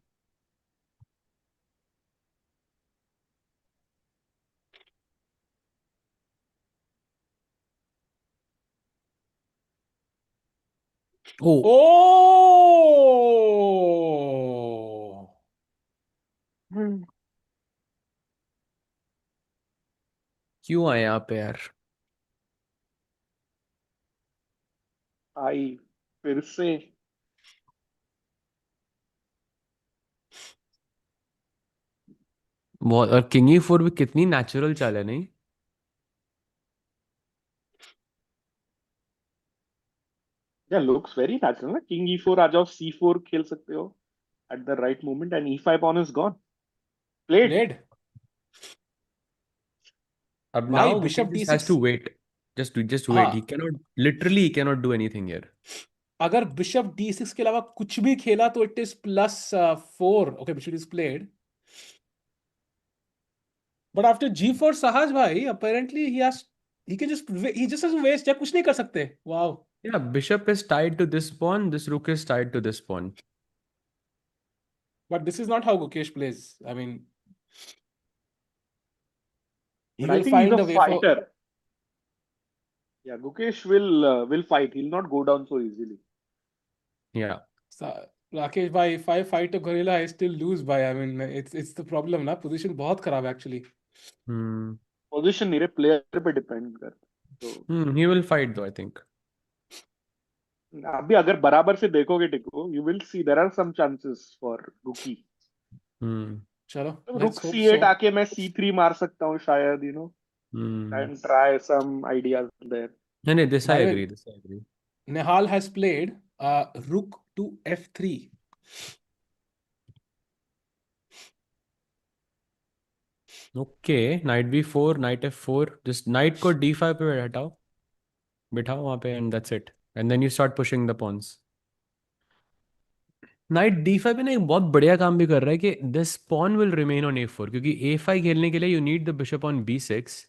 Oh Oh, क्यों आए यहाँ पे यार? आई फिर से। बहुत, और king e4 भी कितनी नेचुरल चाल है नहीं? या लुक्स वेरी नेचुरल ना, किंग ई4 आ जाओ, C4 खेल सकते हो at the right moment and E5 on is gone, played. Played. अब भाई now bishop Gukesh just has to D6। wait. Just wait. He हाँ, cannot, literally he cannot do anything here. अगर bishop D6 के अलावा कुछ भी खेला तो it is +4। Okay, bishop is played. But after G4 Sahaj bhai, apparently he just has to waste, या कुछ नहीं कर सकते. Wow. Yeah, bishop is tied to this pawn, this rook is tied to this pawn. But this is not how Gukesh plays. I mean, he But I will think he's find a a way for. fighter. Yeah, Gukesh will fight. He'll not go down so easily. Yeah. Rakesh bhai, if I fight a gorilla, I still lose by. I mean, it's the problem ना. Position बहुत खराब है actually. Hmm. Position नहीं रे, player पे depend कर. So He will fight though, I think. अभी अगर बराबर से देखोगे टिको, you will see there are some chances for Guki. Hmm. चलो, रुक let's hope C8 so. आके मैं C3 मार सकता हूँ शायद, Hmm. and try some ideas there. No, this I By the agree. way, This I agree. Nihal has played rook to F3. Okay, knight b4, knight f4. Just knight को d5 पे हटाओ, बिठाओ वहाँ पे, and that's it. And then you start pushing the pawns. Night d5 पे ना एक बहुत बढ़िया काम भी कर रहा है कि this pawn will remain on a4, क्योंकि a5 खेलने के लिए you need the bishop on b6,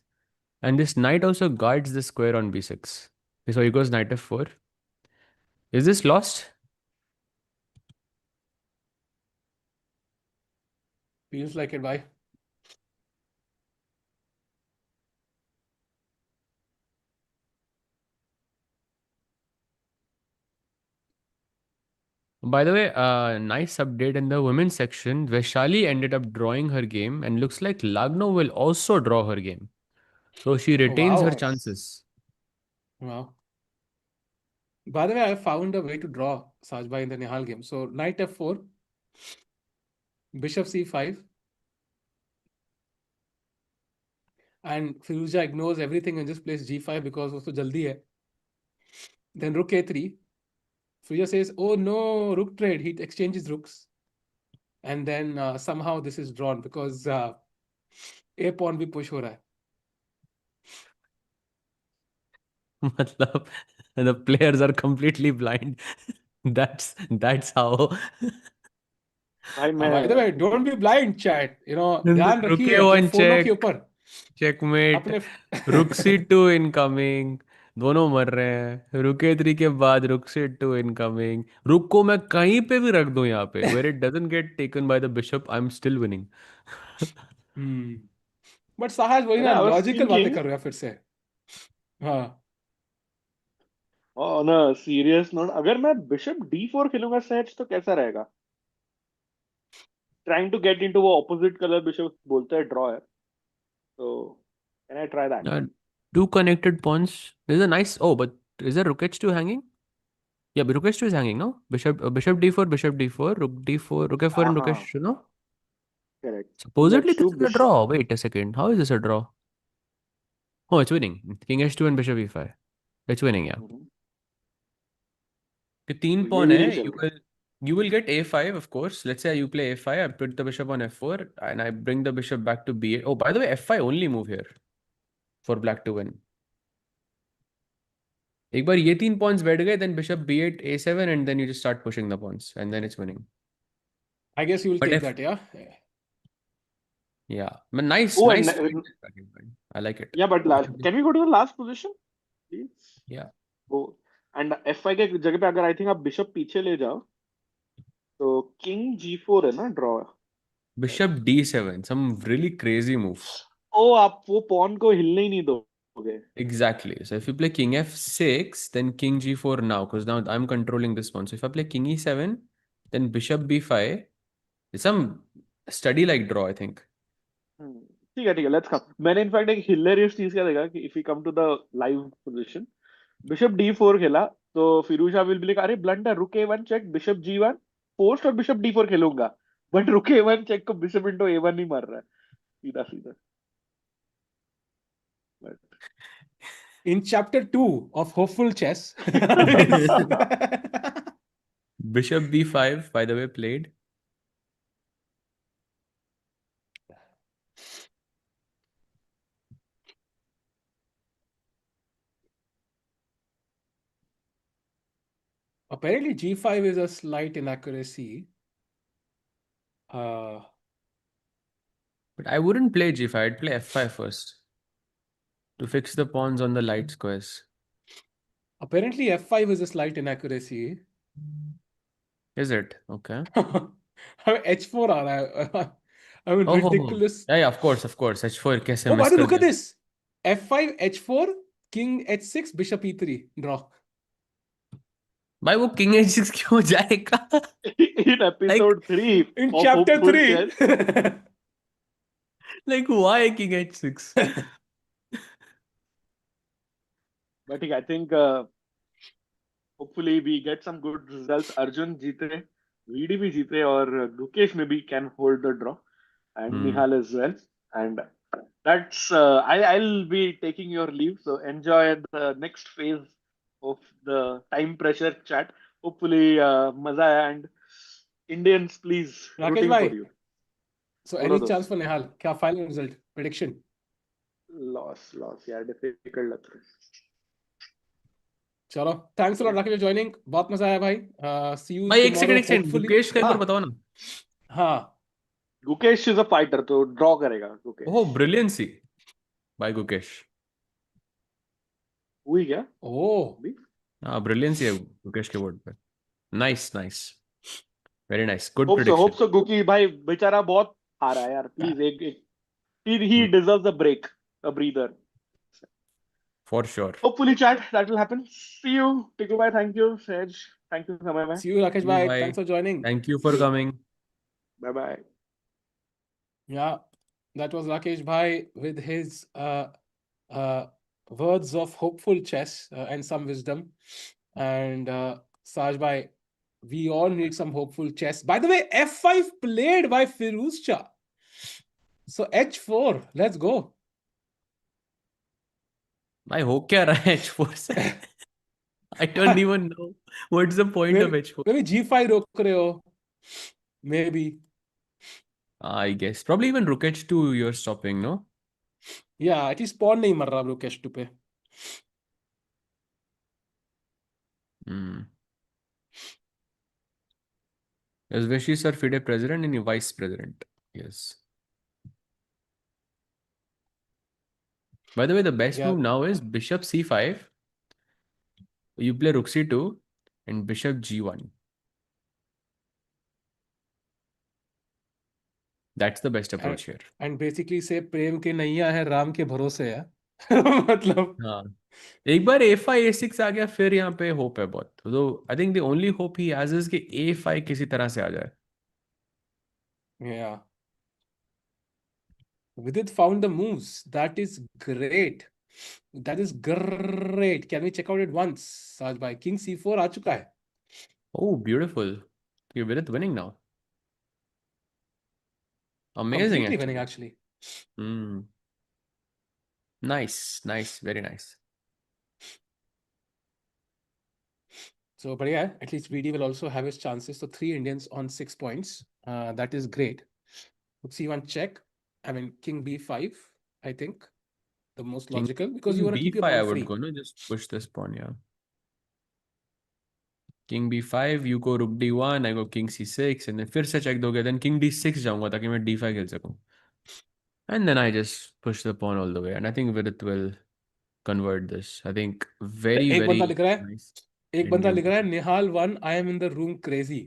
and this knight also guards the square on b6. So he goes knight f4. Is this lost? Feels like it, bhai. By the way, nice update in the women's section. Vaishali ended up drawing her game, and looks like Lagno will also draw her game. So she Oh, retains her wow. chances. Wow. By the way, I found a way to draw Sajbhai in the Nihal game. So knight f4, bishop c5, and Firuza ignores everything and just plays g5 because वो तो जल्दी है. Then rook a3. Firuza says, "Oh no, rook trade." He exchanges rooks, and then somehow this is drawn because a pawn भी push हो रहा है. मतलब the players are completely blind. That's how. भाई मैं By the way, don't be blind, chat. ध्यान रुके रखिए अपने वन फोनों के चेक, ऊपर. चेकमेट, अपने रुकसी टू इनकमिंग, दोनों मर रहे हैं। रुके थ्री के बाद रुकसी टू इनकमिंग, रुक को मैं कहीं पे भी रख दूं यहाँ पे, where it doesn't get taken by the bishop, I am still winning. But साहस वही अरे ना, आई वाज लॉजिकल बातें थिंकिंग कर रहे हो फिर से. हाँ. ऑन अ सीरियस नोट, अगर मैं बिशप D4 खेलूंगा सहज तो कैसा रहेगा? ट्राइंग टू गेट इनटू वो ऑपोजिट कलर बिशप बोलते हैं ड्रॉ है, तो can I try that? Two connected pawns. There's a nice. Oh, but is there rook h2 hanging? Yeah, but rook h2 is hanging, no? Bishop d4, bishop d4, rook d4, rook f4, हाँ and rook हाँ, h2, no? Correct. King Supposedly H2 this is a bishop. draw. Wait a second. How is this a draw? Oh, it's winning. King h2 and bishop e5. It's winning, yeah. The तीन तो ये pawn winning है. चल You रहा है. will you will get a5, of course. Let's say you play a5. I put the bishop on f4, and I bring the bishop back to b8. Oh, by the way, f5 only move here for black to win. एक बार ये तीन pawns बैठ गए, then bishop b8, a7, and then you just start pushing the pawns, and then it's winning. I guess you will But take if that, yeah. yeah, but nice, Oh, nice fight. I like it. yeah, but can we go to the last position, please? Yeah. वो and F5 के जगह पे अगर I think आप bishop पीछे ले जाओ तो किंग G4 है ना draw. Bishop d7, some really crazy move. ओ, आप वो पॉन को हिलने ही नहीं दोगे. Exactly. So if you play king f6, then king g4 now, because now I'm controlling this pawn. So if I play king e7, then bishop b5, it's some study-like draw, I think. ठीक है, let's come. मैंने in fact एक hilarious चीज क्या देखा कि if you come to the live position, bishop D4 खेला तो फिरोजा विल बी लाइक अरे ब्लंडर, रुक A1 check, bishop G1 post और बिशप D4 खेलूंगा. बट रुक A1 चेक को बिशप इंटू A1 नहीं मार रहा है, सीधा सीधा. But In chapter 2 of Hopeful Chess, Bishop b5, by the way, played. apparently G5 is a slight inaccuracy. But I wouldn't play g5. I'd play f5 first to fix the pawns on the light squares. Apparently, f5 is a slight inaccuracy. Is it? Okay. हमें h4 आ रहा है. I mean, Oh. ridiculous. Yeah, of course, of course. h4 कैसे Oh, by miss the way, कर look at दिया? this. f5, h4, king h6, bishop e3. Draw. भाई वो king h6 क्यों जाएगा? In Like, episode 3 In of chapter Hopeful 3. Chess. like why king h6? But I think hopefully we get some good results. Arjun जीते, VD भी जीते, और Gukesh maybe can hold the draw, and Hmm. Nihal as well. And that's I'll be taking your leave. So enjoy the next phase of the time pressure chat. Hopefully maza आया, and Indians please Rakesh rooting भाई, for you. so बोलो any दोस्त. chance for Nihal? क्या final result prediction? Loss यार, difficult लग रहा है. चलो, thanks a lot Rakesh for joining. बहुत मजा आया भाई. See you भाई tomorrow एक सेकंड hopefully. गुकेश का एक हाँ बार बताओ ना. हाँ. Gukesh is a fighter, तो draw करेगा Gukesh. ओह ब्रिलियंसी बाय गुकेश. हुई क्या? Oh. अभी? हाँ ब्रिलियंसी है गुकेश के बोर्ड पे. Nice nice. Very nice. Good hope prediction. So Guki भाई बेचारा बहुत हारा है यार. प्लीज एक he deserves a break, a breather. For sure. Hopefully chat that will happen. See you. Take bye. Thank you Sej. Thank you Samay bhai. See you Rakesh bhai. Bye. Thanks for joining. Thank you for coming. Bye bye. Yeah, that was Rakesh bhai with his uh, words of hopeful chess and some wisdom. And Saj bhai, we all need some hopeful chess. By the way, f5 played by Firuz Shah. So h4, let's go. भाई हो क्या रहा है h4 से? I don't even know what's the point of maybe, h4. maybe g5 रोक रहे हो. Maybe. I guess probably even rook h2 you're stopping, no? Yeah, at least pawn नहीं मर रहा Gukesh पे. Hmm. Is Vishi sir FIDE president and vice president? Yes. By the way, the best Yeah, move now is bishop c5. You play rook c2 and bishop g1. That's the best approach here. and basically say प्रेम के नैया है राम के भरोसे है. मतलब हाँ. एक बार a5 a6 आ गया फिर यहाँ पे होप है बहुत. तो I think the only hope he has is कि a5 किसी तरह से आ जाए. yeah. Vidit found the moves. That is great. That is great. Can we check out it once? Saj bhai, king c4 आ चुका है. Oh, beautiful. You're with it winning now. Amazing, Completely winning actually. actually. Hmm. Nice, nice, very nice. So, but yeah, at least VD will also have his chances. So 3 Indians on 6 points. That is great. Rook c1 check. I mean, king b5, I think. The most King, logical because king you want to keep your b5 I pawn would free. go, no? Just push this pawn, yeah. King b5, you go rook d1, I go king c6, and then फिर से check दोगे, then king d6 जाऊंगा ताकि मैं d5 खेल सकूं. And then I just push the pawn all the way, and I think Vidit will convert this. I think very, एक बंदा very लिख रहा है nice एक बंदा endgame. लिख रहा है Nihal won I am in the room crazy.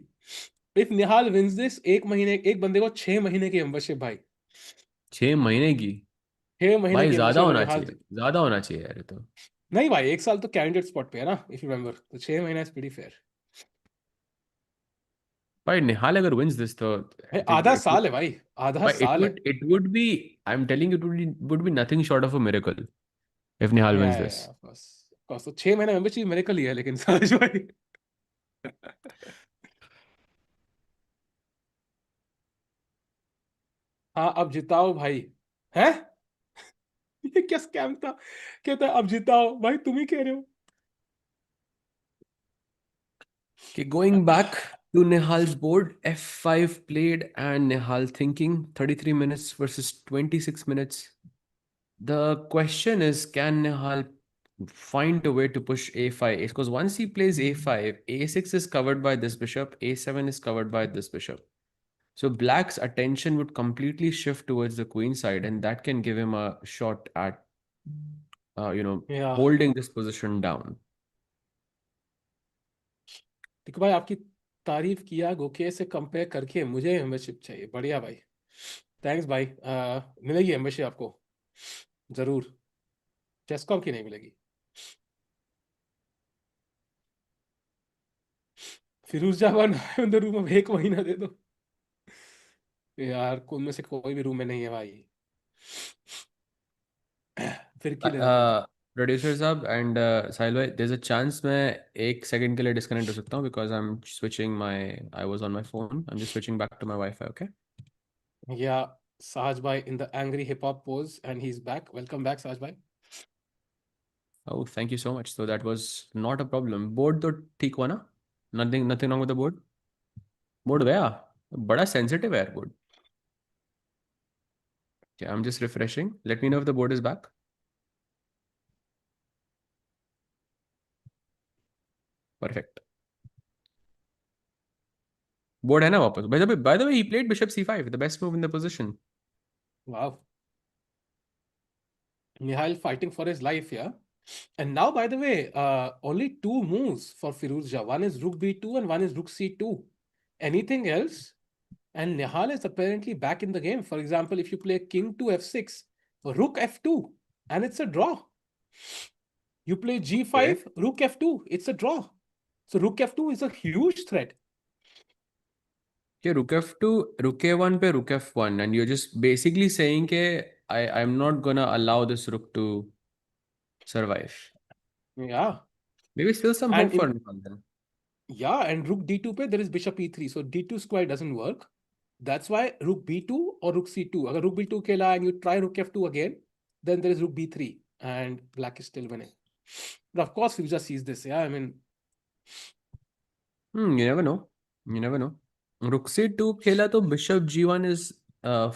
If Nihal wins this एक बंदे को 6 महीने की मेंबरशिप भाई. 6 महीने की. 6 महीने भाई की ज्यादा मेंबरशिप अगर होना निहाल. चाहिए, ज्यादा होना चाहिए यार ये तो. नहीं भाई, 1 साल तो कैंडिडेट स्पॉट पे है ना, इफ यू रिमेंबर. तो 6 महीना इज प्रीटी फेयर. भाई निहाल अगर wins this तो भाई I think आधा it would, साल है भाई. आधा but साल है. it would be, I'm telling you, would be nothing short of a miracle if Nihal wins this. Of course. तो 6 महीना मेंबरशिप मेरे को लिया है लेकिन साज भाई. हाँ, अब जिताओ भाई. हैं? ये क्या स्कैम था? कहता है अब जिताओ भाई, तुम ही कह रहे हो. Okay, going back to Nihal's board, f5 played and Nihal thinking 33 minutes versus 26 minutes. The question is, can Nihal find a way to push a5? Because once he plays a5, a6 is covered by this bishop, a7 is covered by this bishop. So black's attention would completely shift towards the queen side, and that can give him a shot at, Yeah. holding this position down. देखो भाई, आपकी तारीफ किया गोके से compare करके, मुझे membership चाहिए। बढ़िया भाई, थैंक्स भाई। मिलेगी मेंबरशिप आपको जरूर, चेसकॉम की नहीं मिलेगी। फिरोजा वन इन द रूम में 1 महीना दे दो यार, उनमें से कोई भी रूम में नहीं है भाई। फिर की ले लेता हूँ। प्रोड्यूसर साहब एंड साहिल भाई, there's a chance मैं 1 सेकंड के लिए डिस्कनेक्ट हो सकता हूँ because I was on my phone. I'm just switching back to my Wi-Fi, okay? Yeah, Sahaj bhai in the angry hip hop pose, and he's back. Welcome back, Sahaj bhai. Oh, thank you so much. So that was not a problem. Board तो ठीक हुआ ना? Nothing wrong with the board? Board गया? बड़ा sensitive है यार board. Okay, I'm just refreshing. Let me know if the board is back. Perfect. Board है ना वापस? By the way, he played bishop c5, the best move in the position. Wow. Nihal fighting for his life, yeah. And now, by the way, only two moves for Firuzja. One is Rook B2 and one is Rook C2. Anything else? And Nihal is apparently back in the game. For example, if you play King to F6, Rook F2, and it's a draw. You play Okay. G5, Rook F2, it's a draw. So Rook F2 is a huge threat. Okay, Rook F2, Rook A1 पे Rook F1, and you're just basically saying that I'm not gonna allow this Rook to survive. Yeah. Maybe still some And hope for in Nihal then. Yeah, and Rook D2 पे there is Bishop E3, so D2 square doesn't work. That's why Rook B2 or Rook C2. अगर Rook B2 खेला and you try Rook F2 again, then there is Rook B3 and Black is still winning. But of course, Fuja sees this. Yeah, I mean, You never know. You never know. Rook C2 खेला तो Bishop G1 is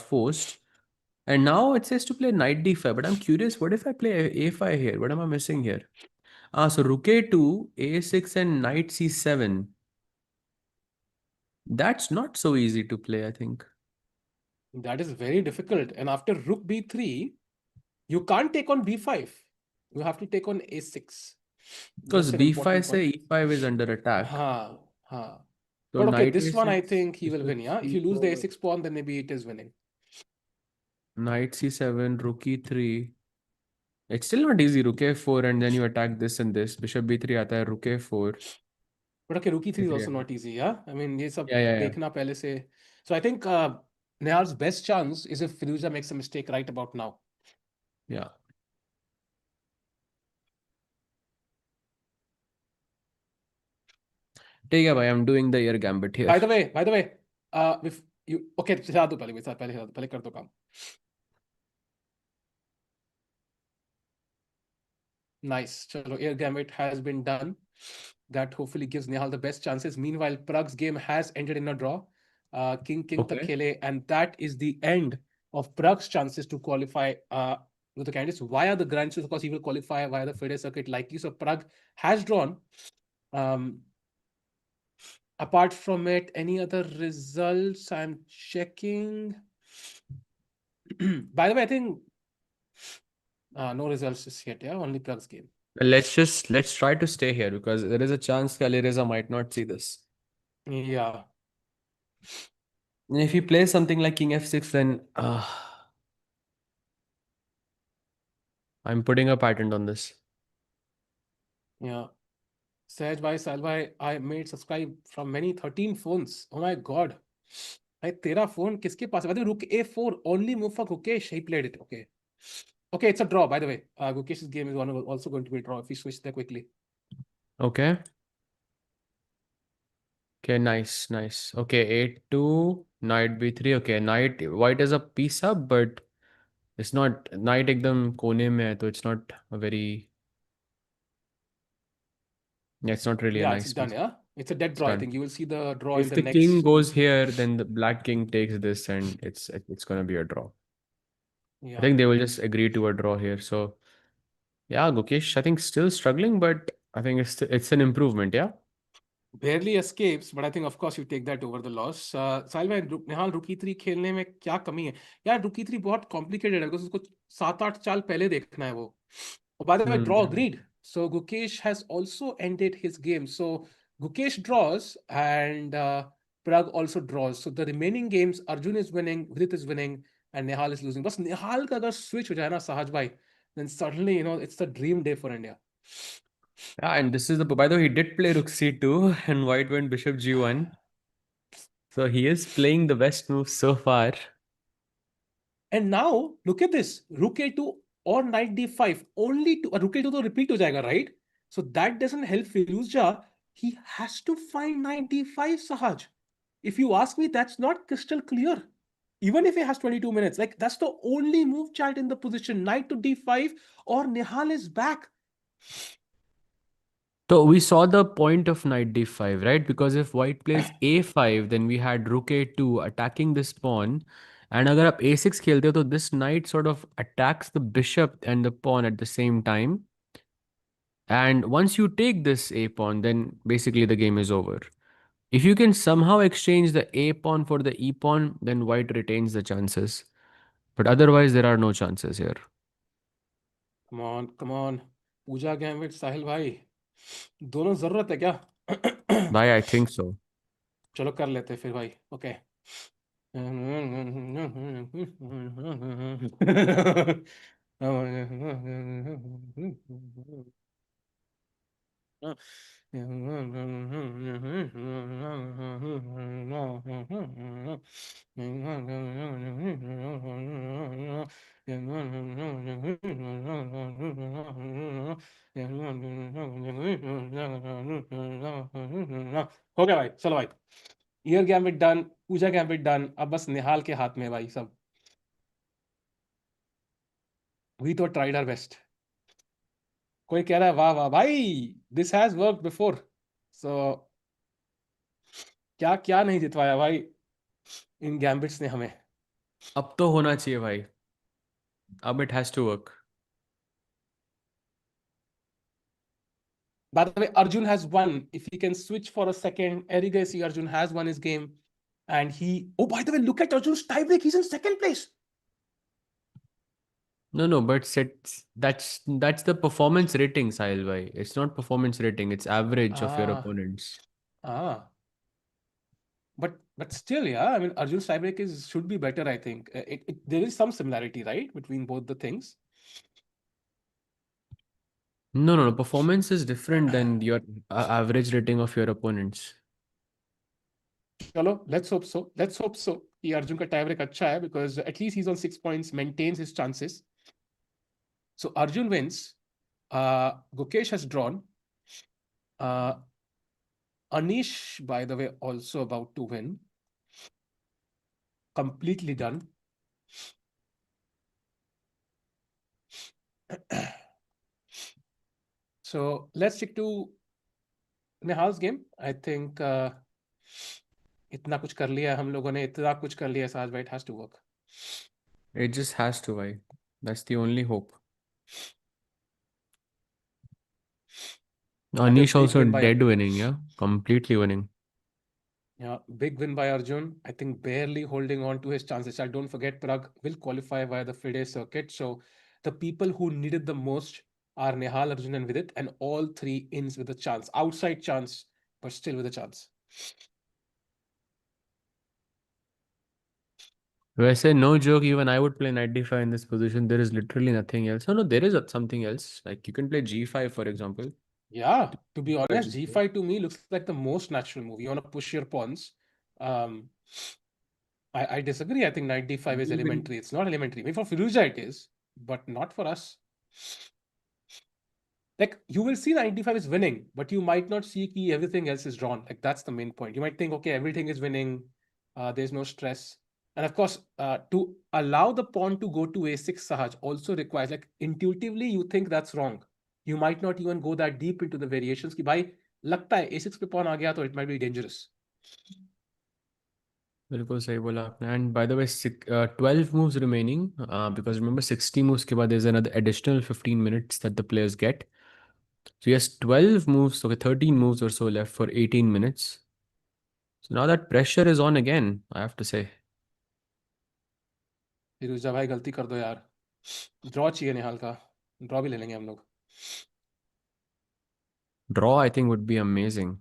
forced, and now it says to play Knight D5. But I'm curious, what if I play A5 here? What am I missing here? So Rook A2, A6, and Knight C7. That's not so easy to play, I think. that is very difficult. And after Rook B3, you can't take on B5. You have to take on A6. Because That's an B5 important point. say E5 is under attack. हाँ, हाँ. So But okay, Knight this one I A6, think he will Bishop win. Yeah, if you lose the C4, A6 pawn, then maybe it is winning. Knight C7, Rook E3. It's still not easy. Rook A4 and then you attack this and this. Bishop B3 आता है, Rook A4. But okay, Rookie 3 is also B3 not easy, yeah? I mean, ये सब Yeah. देखना पहले से. So I think Nihal's best chance is if Firuza makes a mistake right about now. Yeah. ठीक है भाई, I'm doing the air gambit here. By the way, if you okay, हिला दो पहले, पहले हिला दो, पहले कर दो काम. Nice. चलो, air gambit has been done. That hopefully gives Nihal the best chances. Meanwhile, Pragg's game has ended in a draw. King tak Okay. khele, and that is the end of Pragg's chances to qualify with the candidates via the Grand Swiss. Of course, he will qualify via the FIDE circuit likely. So Pragg has drawn. Apart from it, any other results? I'm checking. By the way, I think no results just yet. Yeah, only Pragg's game. Let's try to stay here because there is a chance that Alireza might not see this. Yeah. And if he plays something like King F6, then I'm putting a patent on this. Yeah. Sahaj bhai, Sahil bhai, I made subscribe from many 13 phones. Oh my God. भाई तेरा phone किसके पास है? By the way, Rook A4 only move for Gukesh. He played it. Okay. Okay, it's a draw, by the way. Gukesh's game is also going to be a draw if we switch there quickly. Okay. Okay, nice. Okay, A2, Knight B3. Okay, Knight, white is a piece up, but it's not, Knight एकदम कोने में है, so it's not a very, yeah, it's not really a Yeah, it's nice done, piece. yeah? It's a dead It's draw, I done. think. You will see the draw in If the the king next. goes here, then the black king takes this and it's gonna be a draw. I Yeah. think they will just agree to a draw here. So yeah, Gukesh, I think still struggling, but I think it's an improvement, yeah? barely escapes, but I think of course you take that over the loss. साहिल भाई निहाल रुकी three खेलने में क्या कमी है यार? रुकी three बहुत कॉम्प्लिकेटेड है बिकॉज उसको 7-8 चाल पहले देखना है वो. Oh, by the way, draw Hmm. agreed. So Gukesh has also ended his game. So Gukesh draws and Pragg also draws. So the remaining games, Arjun is winning, Vidit is winning, and Nihal is losing. But Nihal का अगर switch हो जाए ना Sahaj भाई, then suddenly it's the dream day for India. Yeah, and this is the, by the way, he did play Rook C2 and White went Bishop G1. So he is playing the best move so far. And now look at this, Rook A2 or Knight D5. Only to Rook A2 तो repeat हो जाएगा, right? So that doesn't help Firouzja. He has to find Knight D5, Sahaj. If you ask me, that's not crystal clear. Even if he has 22 minutes, like that's the only move chat in the position. Knight to D5 or Nihal is back. So we saw the point of knight d5, right? Because if white plays a5, then we had rook a2 attacking this pawn. And अगर आप a6 खेलते हो तो this knight sort of attacks the bishop and the pawn at the same time. And once you take this a pawn, then basically the game is over. If you can somehow exchange the a pawn for the e pawn, then white retains the chances. But otherwise, there are no chances here. Come on, come on. Pooja gambit Sahil भाई, दोनों जरूरत है क्या? Why I think so. चलो कर लेते फिर भाई. ओके. हो गया भाई, चलो भाई. ईयर गैम्बिट डन, पूजा गैम्बिट डन. अब बस निहाल के हाथ में है भाई सब. वी तो ट्राइड आवर बेस्ट. कोई कह रहा है वाह वाह भाई, दिस हैज वर्क बिफोर. सो क्या क्या नहीं जितवाया भाई इन गैम्बिट्स ने हमें. अब तो होना चाहिए भाई. अब it has to work. By the way, Arjun has won. If he can switch for a second, Erigasi Arjun has won his game. And he, oh, by the way, look at Arjun's tiebreak. He's in second place. No, no, but that's the performance rating, Sahil bhai. It's not performance rating, it's average of your Ah, opponents. ah. But still, yeah. I mean, Arjun's tiebreak should be better, I think. There is some similarity, right, between both the things. No, no, no. Performance is different than your average rating of your opponents. Chalo, let's hope so. Let's hope so. कि अर्जुन का टाइब्रेक अच्छा है because at least he's on 6 points, maintains his chances. So Arjun wins. Gukesh has drawn. Uh, Anish, by the way, also about to win. Completely done. So let's stick to Nihal's game. I think इतना कुछ कर लिया हम लोगों ने, इतना कुछ कर लिया साज भाई. It has to work. It just has to, bhai. That's the only hope. Another Anish big also win by dead winning, yeah? Completely winning. Yeah, big win by Arjun. I think barely holding on to his chances. And don't forget, Pragg will qualify via the FIDE circuit. So the people who needed the most are Nihal, Arjun, and Vidit, and all three ins with a chance. Outside chance, but still with a chance. Where no joke, even I would play knight d5 in this position. There is literally nothing else. Oh, no, there is something else. Like you can play g5, for example. Yeah, to be Play honest, g4. G5 to me looks like the most natural move. You want to push your pawns. Um, I disagree. I think knight D5 is elementary. It's not elementary. Maybe for Firuza it is, but not for us. Like you will see 95 is winning, but you might not see ki everything else is drawn. Like that's the main point. You might think, okay, everything is winning. There's no stress. And of course, to allow the pawn to go to a6 Sahaj also requires, like intuitively, you think that's wrong. You might not even go that deep into the variations. Ki bhai, लगता है a6 पे pawn आ गया तो it might be dangerous. बिल्कुल सही बोला आपने. And by the way, 12 moves remaining, because remember 60 moves के बाद there's another additional 15 minutes that the players get. So he has 12 moves, okay, 13 moves or so left for 18 minutes. So now that pressure is on again, I have to say. फिरोजा भाई गलती कर दो यार, draw चाहिए निहाल का, draw भी ले लेंगे हम लोग. Draw, I think, would be amazing.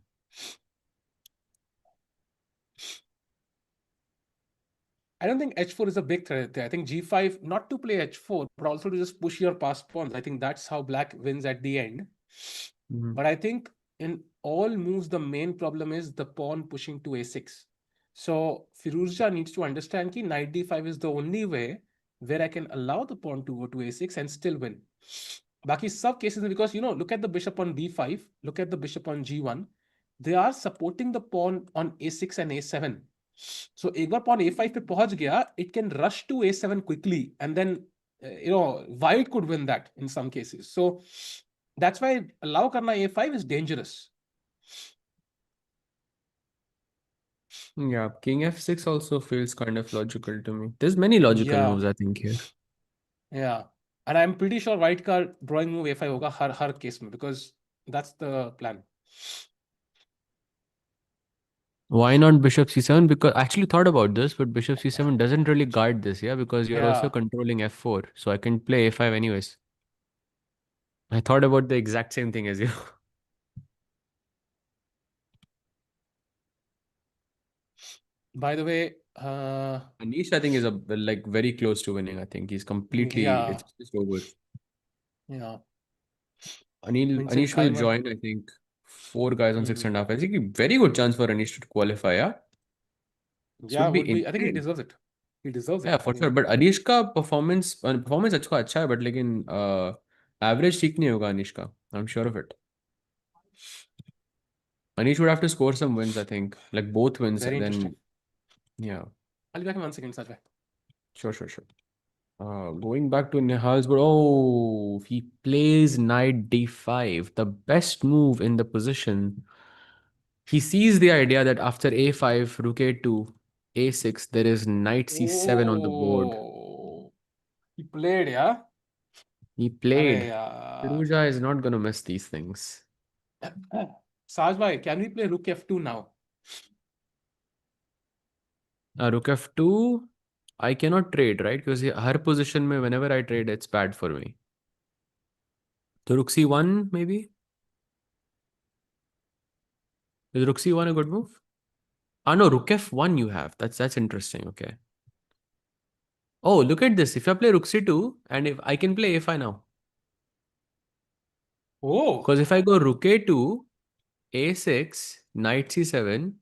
I don't think h4 is a big threat there. I think g5, not to play h4, but also to just push your past pawns. I think that's how black wins at the end. Mhm. But I think in all moves, the main problem is the pawn pushing to a6. So Firouzja needs to understand that knight d5 is the only way where I can allow the pawn to go to a6 and still win. Baki sub cases, because look at the bishop on b5, look at the bishop on g1. They are supporting the pawn on a6 and a7. So एक बार pawn a5 पे पहुंच गया, it can rush to a7 quickly, and then white could win that in some cases. So that's why allow karna a5 is dangerous. Yeah, king f6 also feels kind of logical to me. There's many logical Yeah, moves, I think, here. yeah, and I'm pretty sure white का drawing move a5 होगा हर case में, because that's the plan. Why not bishop c7? Because I actually thought about this, but bishop c7 doesn't really guard this, yeah, because you're also Yeah, controlling f4, so I can play a5 anyways. I thought about the exact same thing as you. by the way, Anish, I think, is like very close to winning. I think he's completely, yeah, it's just over. yeah, wins in Anish will timer. join, I think, four guys on six Hmm. and a half. I think very good chance for Anish to qualify, yeah. This Yeah, would be would be. I think he insane. deserves it. He deserves Yeah, it. I for sure. mean, But Anish का performance अच्छा है, but लेकिन average ठीक नहीं होगा Anish का. I'm sure of it. Anish would have to score some wins, I think, like both wins. very interesting. Then yeah, I'll be back in 1 second, Sajay. sure, sure, sure. Going back to Nihal's, but oh, he plays knight d5, the best move in the position. He sees the idea that after a5, rook a2, a6, there is knight c7 on the board. Oh, he played, yeah. He अरे played. यार. Firuza is not going to miss these things. Saj bhai, can we play rook f2 now? Rook f2, I cannot trade, right? Because her position, mein, whenever I trade, it's bad for me. So rook c1, maybe? Is rook c1 a good move? Ah, no, rook f1 you have. That's interesting. Okay. Oh, look at this. If I play rook c2, and if I can play a5 now. Oh, Because if I go rook a2, a6, knight c7,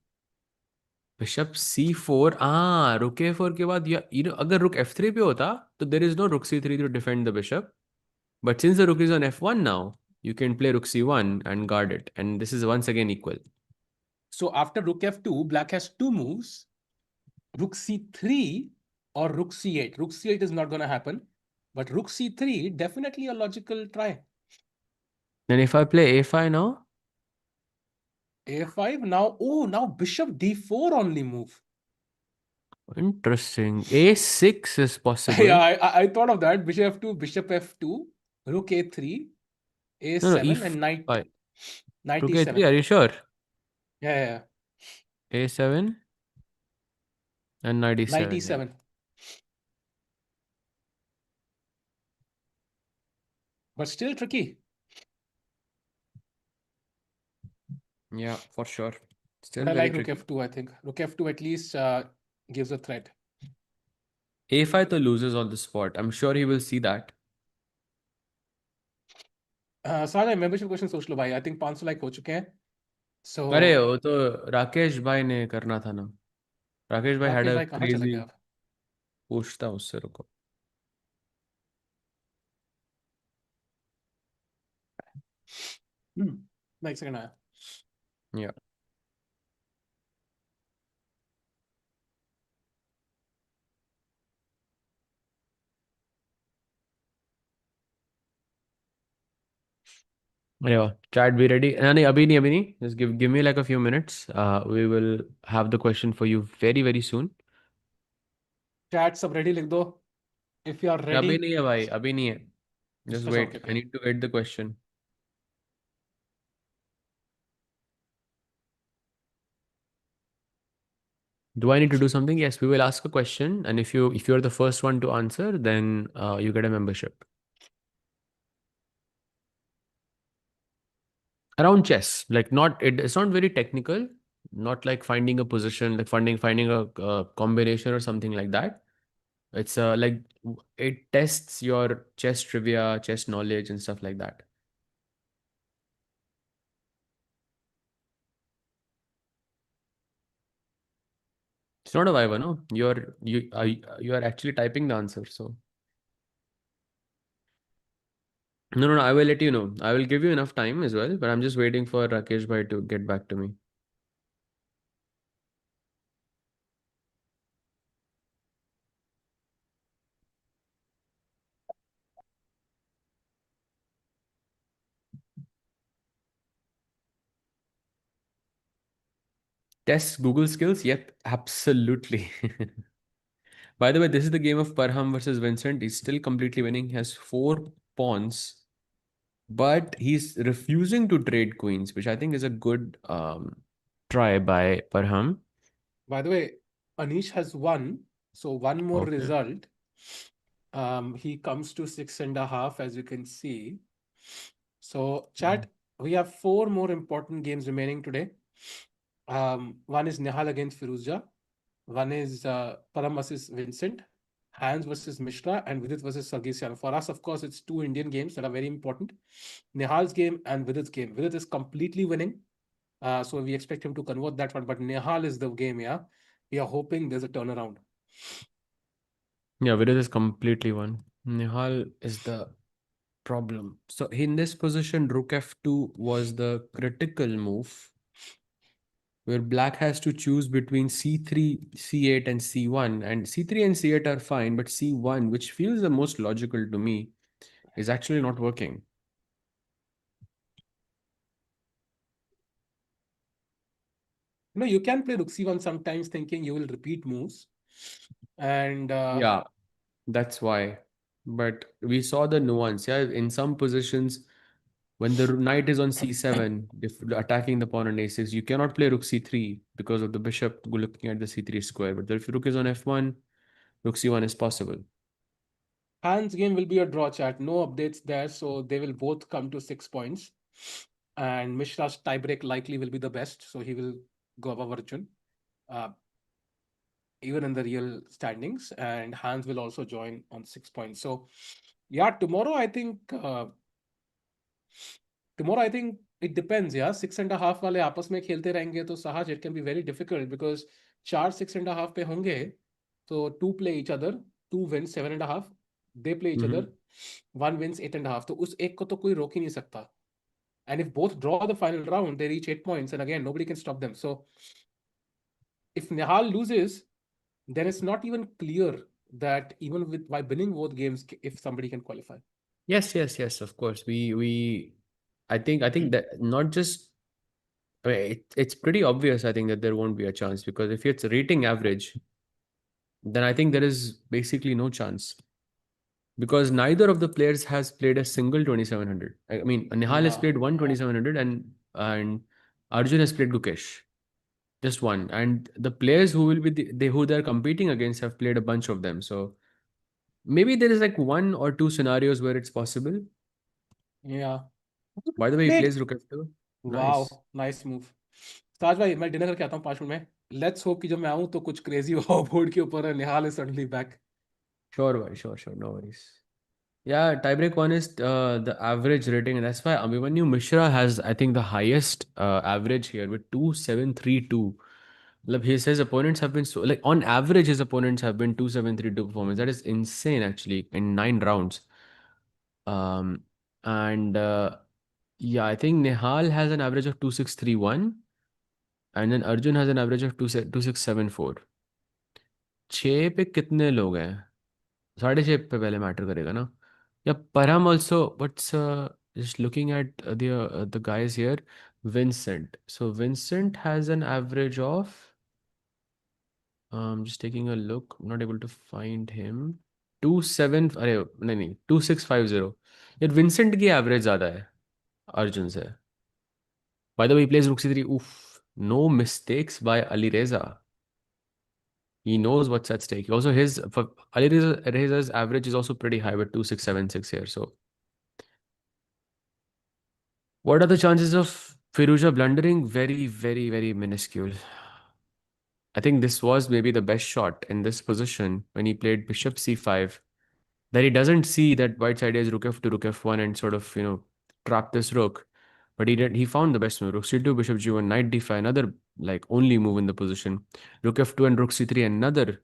bishop c4, rook a4 के बाद अगर rook f3 पे होता, तो there is no rook c3 to defend the bishop. But since the rook is on f1 now, you can play rook c1 and guard it. And this is once again equal. so after rook f2, black has two moves: rook c3 or rook c8. Rook c8 is not going to happen, but rook c3 definitely a logical try. And if I play a5 now, a5 now. Oh, now bishop d4 only move. interesting. a6 is Yeah, possible. I thought of that. Bishop f2, rook a3, No, no, a7, and knight e5. knight Rook a3, e7. are you sure? Yeah, yeah, yeah. a7 and knight Knight e7. Yeah, e7. But still tricky. yeah, for sure. But Still I very like rook tricky. f2, I think. Rook f2 at least gives a threat. a5 तो loses on the spot. I'm sure he will see that. सारा membership question सोच लो भाई. I think 500 like हो चुके हैं. सो अरे वो तो राकेश भाई ने करना था ना. राकेश भाई had राकेश a भाई कहाँ चले crazy. गए आप? पूछता उससे, रुको. एक सेकंड आया. Yeah. अरे वाह, chat be ready. नहीं अभी नहीं. Just give me like a few minutes. We will have the question for you very very soon. Chat सब रेडी लिख दो. If you are ready. अभी नहीं है भाई, अभी नहीं है. Just अच्छा, wait. Okay I okay. need to get the question. Do I need to do something? Yes, we will ask a question, and if you're the first one to answer, then you get a membership. Around chess, like it's not very technical, not like finding a position, like finding a combination or something like that. It's it tests your chess trivia, chess knowledge, and stuff like that. It's not a viva, no. You are actually typing the answer. So no, no, no. I will let you know. I will give you enough time as well, but I'm just waiting for Rakesh bhai to get back to me. Test Google skills? Yep, absolutely. By the way, this is the game of Parham versus Vincent. He's still completely winning. He has 4 pawns, but he's refusing to trade queens, which I think is a good try by Parham. By the way, Anish has won. So one more Okay. result. He comes to 6.5, as you can see. So, chat, we have 4 more important games remaining today. One is Nihal against Firuzja. One is Param versus Vincent, Hans versus Mishra, and Vidit versus Sargisian. For us, of course, it's 2 Indian games that are very important. Nihal's game and Vidit's game. Vidit is completely winning. So we expect him to convert that one. But Nihal is the game, yeah. We are hoping there's a turnaround. Yeah, Vidit is completely won. Nihal is the problem. So in this position, Rook F2 was the critical move, where black has to choose between c3, c8, and c1. And c3 and c8 are fine, but c1, which feels the most logical to me, is actually not working. You can play Rook C1 sometimes thinking you will repeat moves. And Yeah, that's why. But we saw the nuance. Yeah, in some positions, when the knight is on c7, if attacking the pawn on a6, you cannot play rook c3 because of the bishop looking at the c3 square. But if rook is on f1, rook c1 is possible. Hans' game will be a draw, chat. No updates there. So they will both come to 6 points. And Mishra's tiebreak likely will be the best. So he will go above Arjun, uh, even in the real standings. And Hans will also join on 6 points. So, yeah, tomorrow I think it depends. Yeah, 6.5 वाले आपस में खेलते रहेंगे तो सहज it can be very difficult because 4 6.5 पे होंगे तो 2 play each other, 2 wins 7.5, they play each other, Mhm. 1 wins 8.5, तो उस एक को तो कोई रोक ही नहीं सकता. And if both draw the final round, they reach 8 points, and again nobody can stop them. So if Nihal loses, then it's not even clear that even with by winning both games, if somebody can qualify. Yes, yes, yes, of course. I think that not just I mean, it's pretty obvious, I think, that there won't be a chance because if it's rating average, then I think there is basically no chance because neither of the players has played a single 2700. I mean, Nihal has Yeah. played one 2700 and Arjun has played Gukesh, just one. And the players who will be who they're competing against have played a bunch of them. So maybe there is like 1 or 2 scenarios where it's possible. Yeah. By the way, he Play. plays Rook F2. Wow, Nice. Nice move. Taj भाई, मैं dinner करके आता हूँ 5 minute में. Let's hope कि जब मैं आऊँ तो कुछ क्रेजी हो बोर्ड के ऊपर. Nihal is suddenly back. Sure, buddy. Sure, sure. No worries. Yeah, tiebreak one is the average rating, and that's why Abhimanyu Mishra has, I think, the highest average here with 2732. Like his opponents have been so like on average, his opponents have been 2732 performance. That is insane, actually, in 9 rounds. Um, and yeah, I think Nihal has an average of 2631, and then Arjun has an average of 2674. 6 पे कितने लोग हैं? 6.5 पे पहले matter करेगा ना? Yeah, Param also, but just looking at the guys here, Vincent. So Vincent has an average of just taking a look, I'm not able to find him. 27 अरे नहीं नहीं 2650. यार विंसेंट की एवरेज ज़्यादा है अर्जुन से. By the way, he plays Rook C3. Oof, no mistakes by Ali Reza. He knows what's at stake. Also, his for Alireza's average is also pretty high with 2676 here. So, what are the chances of Firuza blundering? Very, very, very minuscule. I think this was maybe the best shot in this position when he played Bishop C5. That he doesn't see that white's idea is rook f2, rook f1, and sort of trap this rook. But he found the best move. Rook c2, bishop g1, knight d5, another like only move in the position. Rook f2 and rook c3, another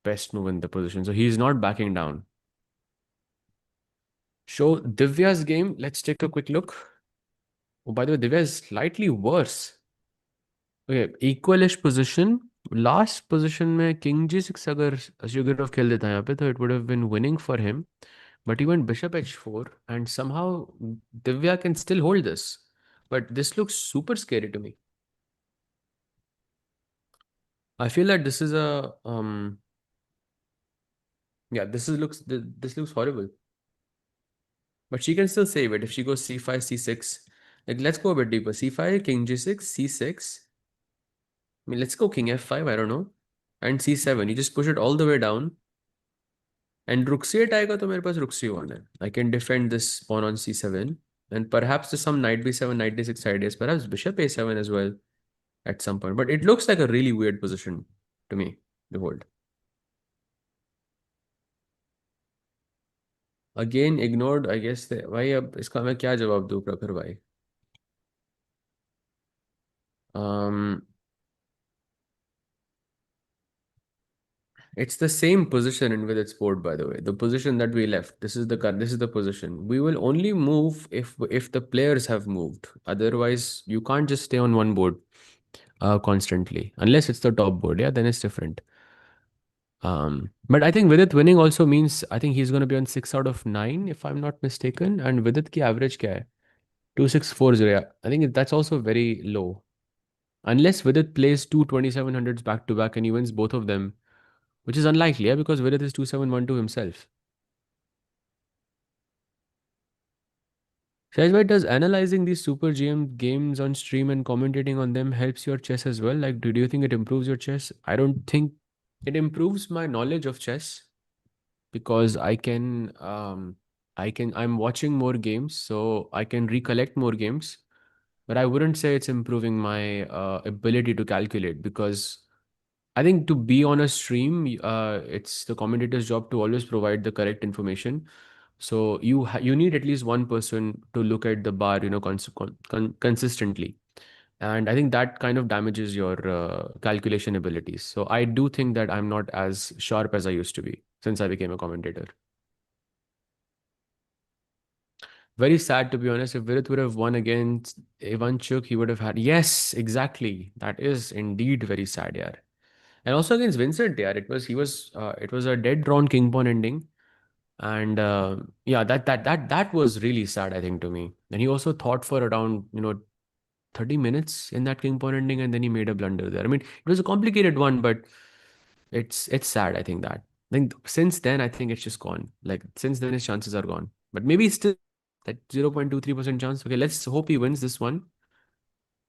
best move in the position. So he's not backing down. Show Divya's game. Let's take a quick look. Oh, by the way, Divya is slightly worse. Okay, equalish position. Last position में king g6 अगर Sugarov खेल देता है यहाँ पे तो it would have been winning for him. But he went bishop h4 and somehow Divya can still hold this. But this looks super scary to me. I feel that this is a yeah, this looks horrible. But she can still save it if she goes c5, c6. Like let's go a bit deeper. c5, king g6, c6. I mean, let's go king f5, I don't know. And c7. You just push it all the way down. And rook c8 आएगा तो मेरे पास rook c1 है. I can defend this pawn on c7. And perhaps there's some knight b7, knight d6 ideas. Perhaps bishop a7 as well at some point. But it looks like a really weird position to me to hold. Again ignored, I guess. भाई अब इसका मैं क्या जवाब दूँ प्रखर भाई? It's the same position in Vidit's board, by the way. The position that we left. This is the position. We will only move if the players have moved. Otherwise, you can't just stay on one board constantly. Unless it's the top board, yeah, then it's different. But I think Vidit winning also means I think he's going to be on 6 out of 9, if I'm not mistaken. And Vidit ki average kya hai? 2640. Yeah. I think that's also very low. Unless Vidit plays two 2700s back to back and he wins both of them, which is unlikely, yeah, because Vidit is 2712 himself. Shahzad, does analyzing these Super GM games on stream and commentating on them helps your chess as well? Like, do you think it improves your chess? I don't think it improves my knowledge of chess because I'm watching more games, so I can recollect more games. But I wouldn't say it's improving my ability to calculate because I think to be on a stream, it's the commentator's job to always provide the correct information. So you need at least one person to look at the bar, consistently, and I think that kind of damages your calculation abilities. So I do think that I'm not as sharp as I used to be since I became a commentator. Very sad, to be honest. If Virat would have won against Ivanchuk, he would have had. Yes, exactly. That is indeed very sad, yeah. And also against Vincent, yeah, it was a dead drawn king pawn ending. And yeah, that was really sad, I think, to me. And he also thought for around 30 minutes in that king pawn ending, and then he made a blunder there. I mean, it was a complicated one, but it's sad, I think that. I think since then, I think it's just gone. Like since then, his chances are gone. But maybe still that 0.23% chance. Okay, let's hope he wins this one,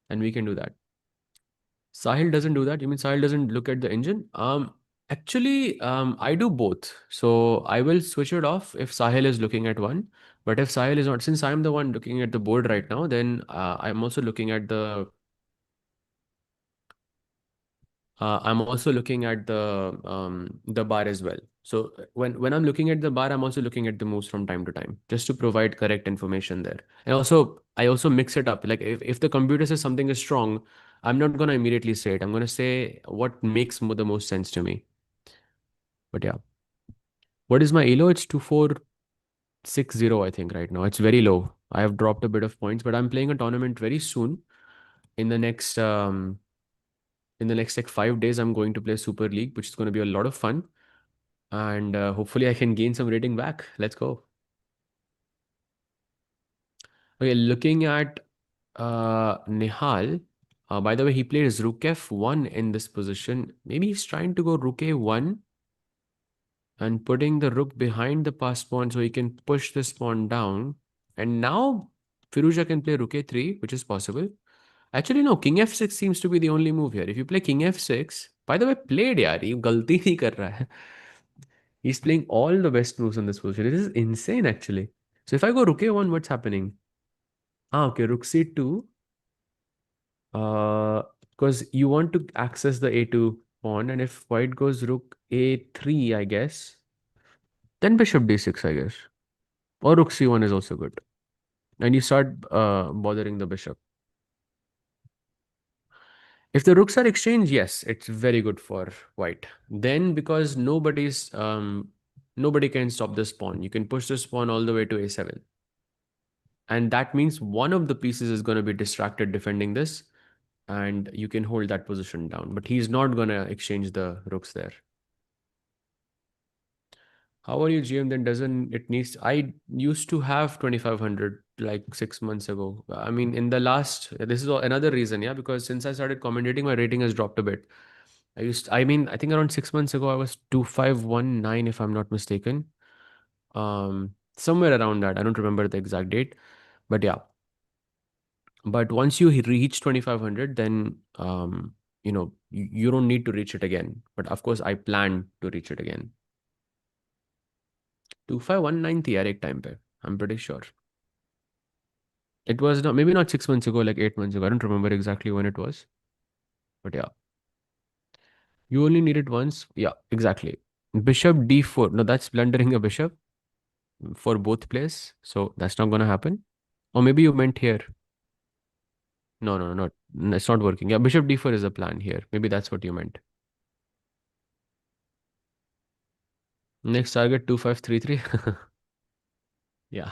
and we can do that. Sahil doesn't do that. You mean Sahil doesn't look at the engine? Actually, I do both. So I will switch it off if Sahil is looking at one. But if Sahil is not, since I'm the one looking at the board right now, then I'm also looking at the bar as well. So when I'm looking at the bar, I'm also looking at the moves from time to time, just to provide correct information there. And also, I also mix it up. Like if the computer says something is strong, I'm not gonna immediately say it. I'm gonna say what makes the most sense to me. But yeah, what is my elo? It's 2460, I think, right now. It's very low. I have dropped a bit of points, but I'm playing a tournament very soon. In the next like 5 days, I'm going to play Super League, which is going to be a lot of fun. And hopefully I can gain some rating back. Let's go. Okay, looking at Nihal. By the way, he plays Rook F1 in this position. Maybe he's trying to go Rook A1 and putting the rook behind the pass pawn so he can push this pawn down. And now Firuza can play Rook A3, which is possible. Actually, no, King F6 seems to be the only move here. If you play King F6, By the way, played यार, ये गलती नहीं कर रहा है. He's playing all the best moves in this position. This is insane actually. So if I go rook a1, what's happening? Ah, okay, rook c2. Because you want to access the a2 pawn, and if white goes rook a3, I guess, then bishop d6, I guess. Or rook c1 is also good. And you start bothering the bishop. If the rooks are exchanged, yes, it's very good for white. Then because nobody can stop this pawn. You can push this pawn all the way to a7. And that means one of the pieces is going to be distracted defending this, and you can hold that position down. But he's not going to exchange the rooks there. How are you, GM? Then doesn't it needs? I used to have 2500 like 6 months ago. I mean, in the last, this is another reason, yeah, because since I started commentating, my rating has dropped a bit. I think around 6 months ago, I was 2519, if I'm not mistaken. Somewhere around that. I don't remember the exact date, but yeah. But once you reach 2500, then, you don't need to reach it again. But of course, I plan to reach it again. 2519 थी यार एक time पे. I'm pretty sure. It was not, maybe not 6 months ago, like 8 months ago. I don't remember exactly when it was. But yeah. You only need it once. Yeah, exactly. Bishop d4. No, that's blundering a bishop for both plays. So that's not going to happen. Or maybe you meant here. No, no, no, no, it's not working. Yeah, bishop d4 is a plan here. Maybe that's what you meant. Next target 2533. Yeah,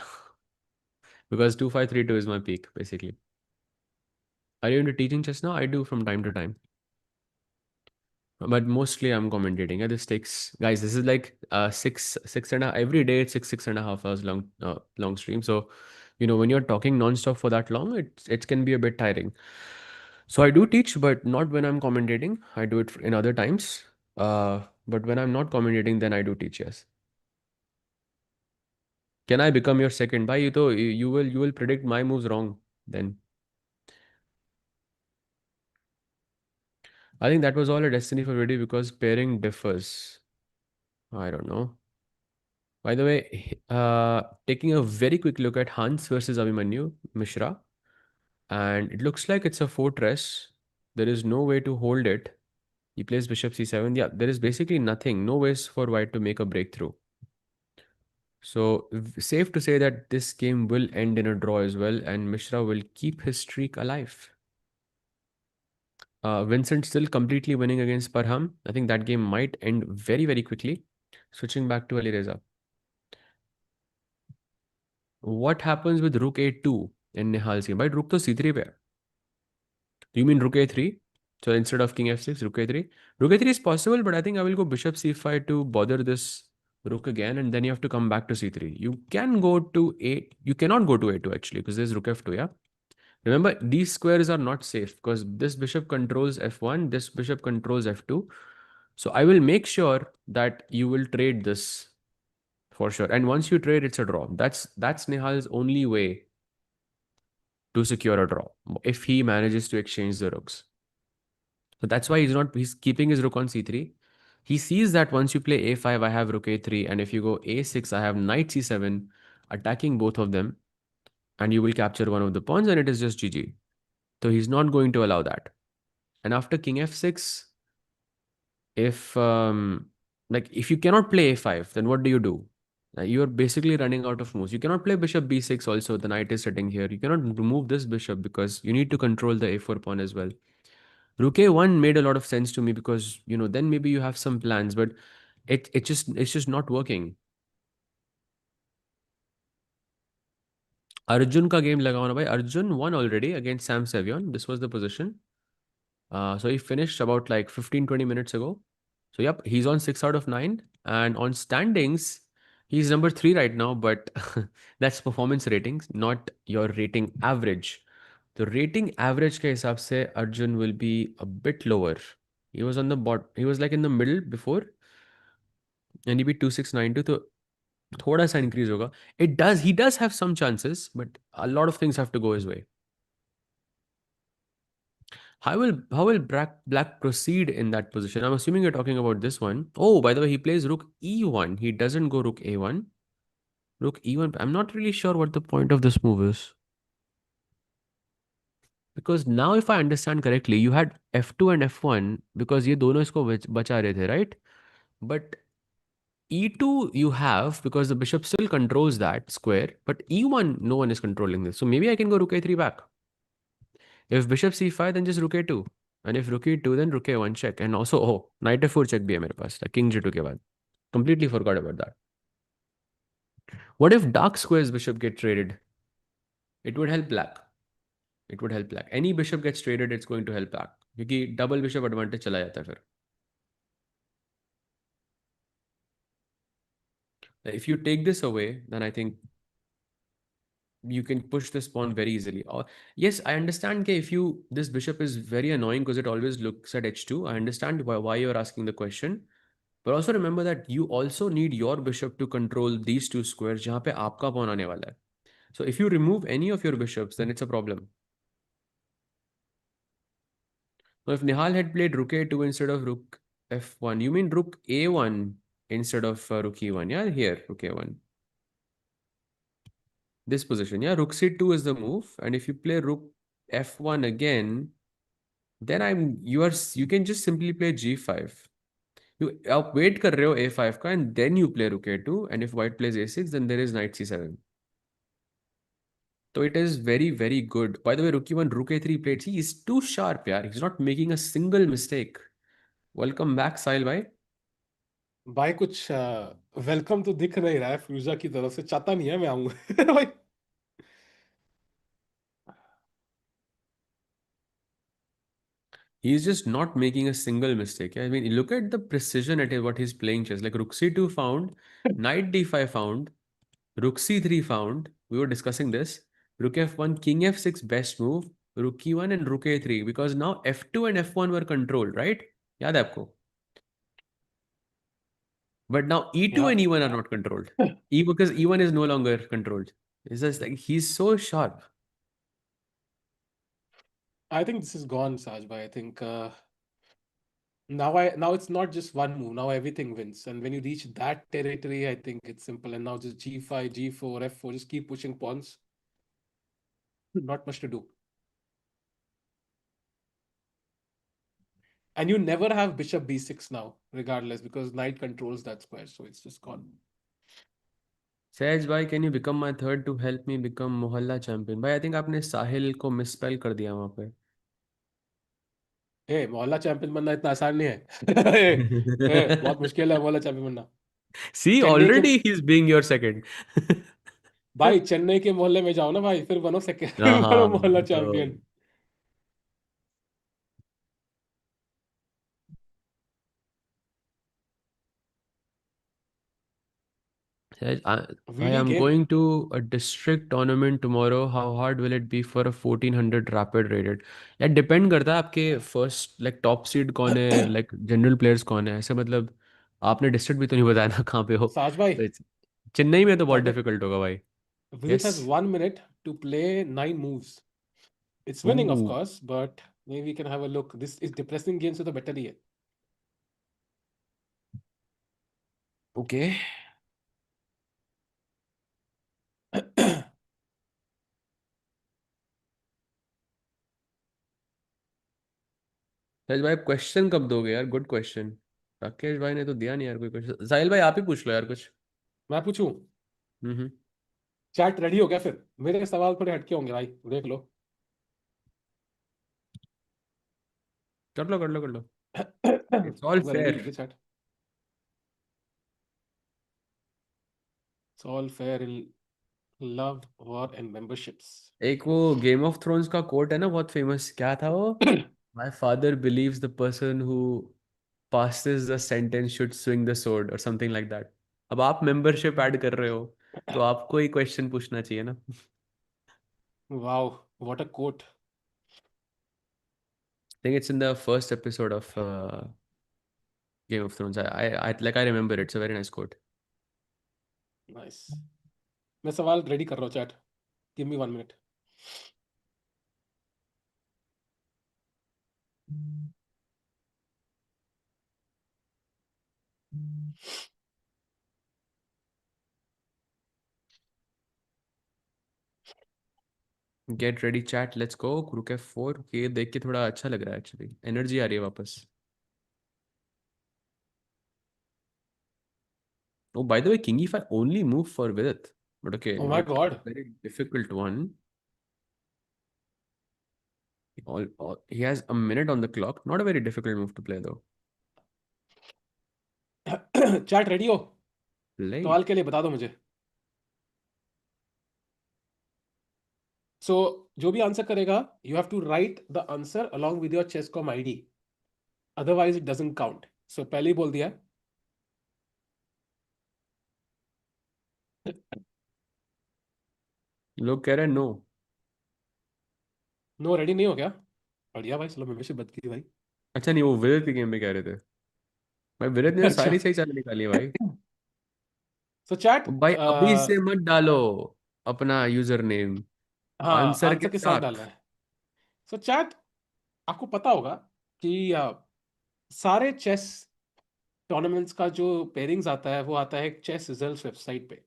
because 2532 is my peak, basically. Are you into teaching chess now? I do from time to time. But mostly I'm commentating. Yeah, this takes, guys, this is like six and a, every day it's six and a half hours long stream. So, when you're talking nonstop for that long, it can be a bit tiring. So I do teach, but not when I'm commentating. I do it in other times. But when I'm not commentating, then I do teach, yes. Can I become your second? Bhai, you will predict my moves wrong then. I think that was all a destiny for Vidit because pairing differs. I don't know. By the way, taking a very quick look at Hans versus Abhimanyu Mishra, and it looks like it's a fortress. There is no way to hold it. He plays bishop c7. Yeah, there is basically nothing, no ways for white to make a breakthrough. So safe to say that this game will end in a draw as well, and Mishra will keep his streak alive. Vincent still completely winning against Parham. I think that game might end very, very quickly. Switching back to Ali Reza. What happens with rook a2 in Nihal's game? Right, rook to c3 पे. Do you mean rook a3? So instead of king f6, rook a3? Rook a3 is possible, but I think I will go bishop c5 to bother this rook again, and then you have to come back to c3. You can go to a, you cannot go to a2 actually, because there's rook f2, yeah? Remember, these squares are not safe because this bishop controls f1, this bishop controls f2. So I will make sure that you will trade this for sure. And once you trade, it's a draw. That's Nihal's only way to secure a draw if he manages to exchange the rooks. So that's why he's keeping his rook on c3. He sees that once you play a5, I have rook a3, and if you go a6, I have knight c7, attacking both of them, and you will capture one of the pawns, and it is just GG. So he's not going to allow that. And after king f6, if if you cannot play a5, then what do? You're basically running out of moves. You cannot play bishop b6 also. The knight is sitting here. You cannot remove this bishop because you need to control the a4 pawn as well. Rook a1 made a lot of sense to me because, then maybe you have some plans, but it's just not working. Arjun ka game laga hona bhai. Arjun won already against Sam Sevion. This was the position. So he finished about like 15-20 minutes ago. So yep, he's on 6 out of 9. And on standings, he's number 3 right now, but that's performance ratings, not your rating average. The rating average ke hisab se Arjun will be a bit lower. He was on the he was like in the middle before, and he beat 2692. So thoda sa increase hoga. He does have some chances, but a lot of things have to go his way. How will black proceed in that position? I'm assuming you're talking about this one. Oh, by the way, he plays rook e1. He doesn't go rook a1. Rook e1. I'm not really sure what the point of this move is. Because now if I understand correctly, you had f2 and f1 because ये दोनों इसको बचा रहे थे, right? But e2 you have because the bishop still controls that square, but e1 no one is controlling this. So maybe I can go rook a3 back. If bishop c5 then just rook a2. And if rook e2 then rook a1 check. And also oh knight f4 check भी है मेरे पास king g2 के बाद. Completely forgot about that. What if dark squares bishop get traded? It would help black. It would help black. Any bishop gets traded, it's going to help black. क्योंकि double bishop advantage चला जाता है फिर. If you take this away, then I think you can push this pawn very easily. Or yes, I understand that if you this bishop is very annoying because it always looks at h2. I understand why you're asking the question. But also remember that you also need your bishop to control these two squares जहाँ पे आपका pawn आने वाला है. So if you remove any of your bishops, then it's a problem. Now if Nihal had played rook a2 instead of rook f1, you mean rook a1 instead of rook e1? Yeah, here rook a1. This position, yeah, rook c2 is the move, and if you play rook f1 again, then you can just simply play g5. You wait कर रहे हो a5 का, and then you play rook a2, and if white plays a6, then there is knight c7. So it is very, very good. By the way, rook e1, rook a3 played. He is too sharp, यार. He's not making a single mistake. Welcome back, Sahil bhai. भाई कुछ welcome तो दिख नहीं रहा है फ्यूजा की तरफ से, चाहता नहीं है मैं आऊंगा भाई. He's just not making a single mistake. I mean, look at the precision at what he's playing chess. Like rook c2 found, knight d5 found, rook c3 found. We were discussing this. Rook f1, king f6 best move. Rook e1 and rook a3 because now f2 and f1 were controlled, right? याद है आपको? But now e2 Yeah. and e1 are not controlled. Because e1 is no longer controlled. It's just like he's so sharp. I think this is gone, Saj bhai. I think now it's not just one move. Now everything wins, and when you reach that territory, I think it's simple. And now just g5, g4, f4, just keep pushing pawns. Not much to do. And you never have bishop b6 now, regardless, because knight controls that square, so it's just gone. Sahaj bhai, can you become my third to help me become Mohalla champion? भाई, I think आपने साहिल को misspell कर दिया वहाँ पे. ए मोहल्ला champion बनना इतना आसान नहीं है. बहुत मुश्किल है मोहल्ला चैंपियन बनना. See, चेन्नई के already he's being your second. भाई, चेन्नई के मोहल्ले में जाओ ना भाई, फिर बनो सेकंड. बनो हाँ, मोहल्ला तो champion. Sahaj, bhai, Vidit I'm game. going to a district tournament tomorrow. How hard will it be for a 1400 rapid rated? यार डिपेंड करता है आपके फर्स्ट लाइक टॉप सीड कौन है, लाइक जनरल प्लेयर्स कौन है, ऐसे मतलब आपने डिस्ट्रिक्ट भी तो नहीं बताया ना कहाँ पे हो. साज भाई, तो चेन्नई में तो बहुत साज भाई, डिफिकल्ट होगा भाई. Vidit yes. has 1 minute to play 9 moves. It's winning, of Ooh, course, but maybe we can have a look. This is depressing game, so the better he okay. है. सच भाई क्वेश्चन कब दोगे यार? Good question. राकेश भाई ने तो दिया नहीं यार कोई क्वेश्चन. साहिल भाई आप ही पूछ लो यार कुछ. मैं पूछूं? हम्म. चैट रेडी हो गया? फिर मेरे सवाल थोड़े हटके होंगे भाई, देख लो. कर लो कर लो कर लो. इट्स ऑल पूरा रेडी फेयर. है chat. It's all fair in love, war, and memberships. एक वो गेम ऑफ थ्रोन्स का कोट है ना बहुत फेमस, क्या था वो? My father believes the person who passes the sentence should swing the sword or something like that. अब आप मेंबरशिप ऐड कर रहे हो तो आपको ही क्वेश्चन पूछना चाहिए ना. Wow, what a quote. I think it's in the first episode of Game of Thrones. I remember it. It's a very nice quote. Nice. मैं सवाल रेडी कर रहा हूँ chat. Give me 1 minute. Get ready chat, let's go. Crook F4, ये देख के थोड़ा अच्छा लग रहा है, एक्चुअली एनर्जी आ रही है वापस। Oh, by the way, King E5 only move for Vidit. But okay, oh my not God. very difficult one. He has a minute on the clock. Not a very difficult move to play though. Chat ready हो? Play. सवाल के लिए बता दो मुझे। सो जो भी answer करेगा, you have to write the answer along with your chess com ID, otherwise it doesn't count. So पहले ही बोल दिया। लोग कह रहे हैं नो। नो, रेडी नहीं हो क्या? बढ़िया भाई, चलो मेंबरशिप बच गई भाई। अच्छा नहीं, वो विदित के गेम में कह रहे थे। भाई विदित ने तो अच्छा। सारी सही चाल निकाली है भाई। सो चैट, तो भाई अभी से मत डालो अपना यूजर नेम हाँ, आंसर के आंसर के साथ साथ। डालना है। सो चैट, आपको पता होगा कि सारे चेस टूर्नामेंट्स का जो पेयरिंग्स आता है वो आता है एक चेस रिजल्ट्स वेबसाइट पे।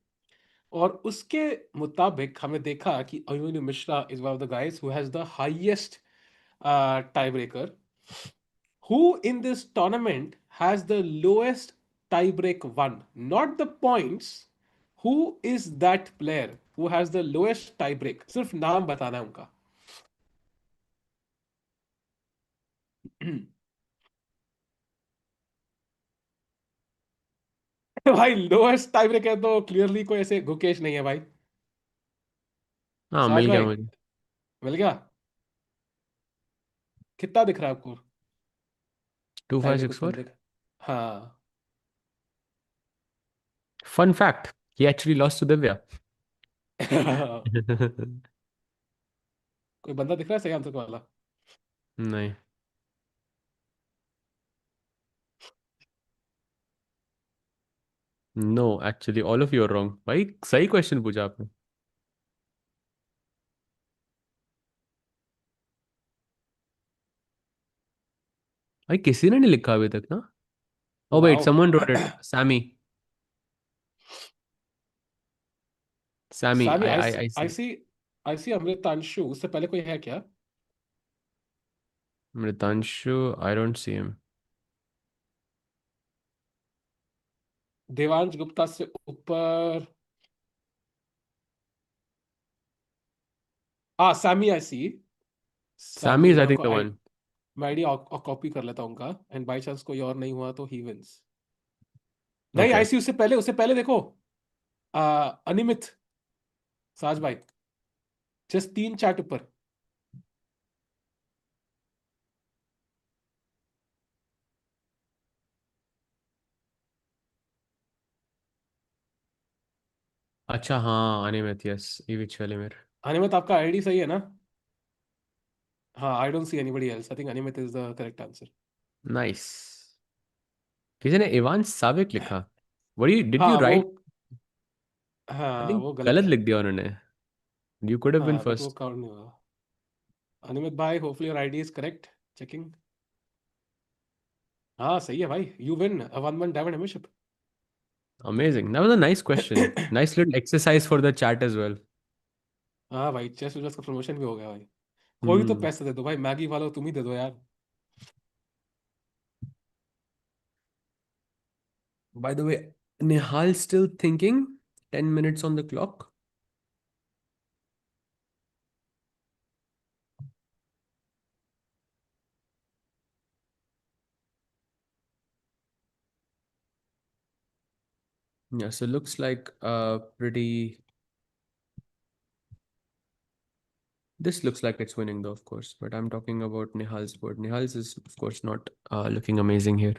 और उसके मुताबिक हमें देखा कि Abhimanyu Mishra is one of the guys who has the highest tie breaker. Who in this tournament has the lowest tiebreak one? Not the points. Who is that player who has the lowest tiebreak? सिर्फ नाम बताना है उनका। भाई lowest टाइब्रेक है तो clearly कोई ऐसे गुकेश नहीं है भाई। हाँ साज मिल गया भाई, मुझे। मिल गया? कितना दिख रहा है आपको टू फाइव टाइब्रेक सिक्स उस फोर बंदे का? हाँ। Fun fact, he actually lost to Divya. कोई बंदा दिख रहा है सही आंसर वाला? नहीं। No actually all of you are wrong भाई, सही क्वेश्चन पूछा आपने। भाई किसी ने नहीं लिखा अभी तक ना। Oh wait, wow. Someone wrote it, Sammy. Sammy, Sami, I I I I I see. See I see Amritanshu, उससे पहले कोई है क्या? Mritanshu, I don't see him. Devansh Gupta से ऊपर। Sammy I see. Sammy Sammy, is I think रुको, द आई वन। मैं ID copy कर लेता हूँ उनका। एंड बाई चांस कोई और नहीं हुआ तो ही विंस। नहीं, ओके। आईसी उससे पहले देखो। अनिमित, साज भाई, जस्ट 3 चैट ऊपर। अच्छा हाँ, अनिमेत, यस, इविच वेलिमिर। अनिमित, आपका आईडी सही है ना? हाँ, I don't see anybody else, I think Animit is the correct answer. Nice. किसी ने इवान साविक लिखा। व्हाट डिड यू हाँ वो, राइट? आई हाँ थिंक वो गलत गलत है। लिख दिया उन्होंने। यू कुड हैव बीन हाँ बट वो फर्स्ट। काउंट नहीं होगा। अनिमित भाई, hopefully your ID is correct. Checking. हाँ सही है भाई, you win a 1-1 diamond membership. Amazing, that was a nice question. Nice little exercise for the chat as well. हाँ भाई, चेस का प्रमोशन भी हो गया भाई। कोई तो हम्म। पैसे दे दो भाई, मैगी वालों तुम ही दे दो यार। By the way, Nihal still thinking. 10 minutes on the clock. Yeah, so looks like pretty. This looks like it's winning though, of course. But I'm talking about Nihal's board. Nihal's is, of course, not looking amazing here.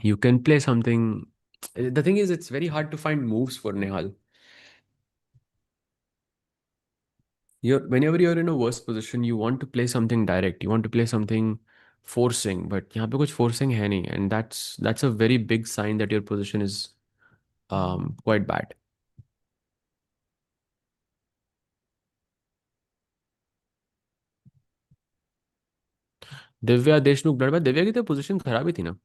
You can play something. The thing is, it's very hard to find moves for Nihal. Whenever you're in a worse position, you want to play something direct. You want to play something forcing, but यहाँ पे कुछ forcing है नहीं, and that's a very big sign that your position is quite bad. Divya Deshmukh blood, Divya की तो position खराब ही थी ना।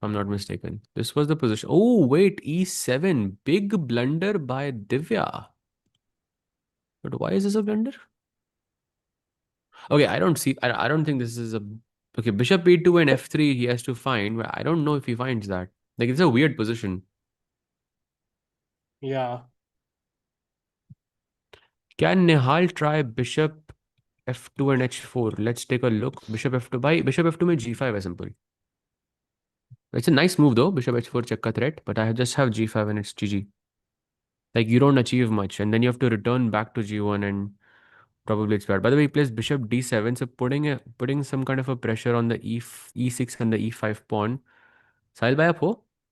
I'm not mistaken. This was the position. Oh, wait, E7. Big blunder by Divya. But why is this a blunder? Okay, I don't see. I don't think this is a. Okay, bishop E2 and F3 he has to find. But I don't know if he finds that. Like, it's a weird position. Yeah. Can Nihal try bishop F2 and H4? Let's take a look. Bishop F2. By bishop F2 में G5 is simple. It's a nice move though. Bishop H4 check ka threat. But I just have G5 and it's GG. Like you don't achieve much, and then you have to return back to G1 and probably it's bad. By the way, he plays bishop D7, so putting some kind of a pressure on the E6 and the E5 pawn. साहिल भाई आप हो?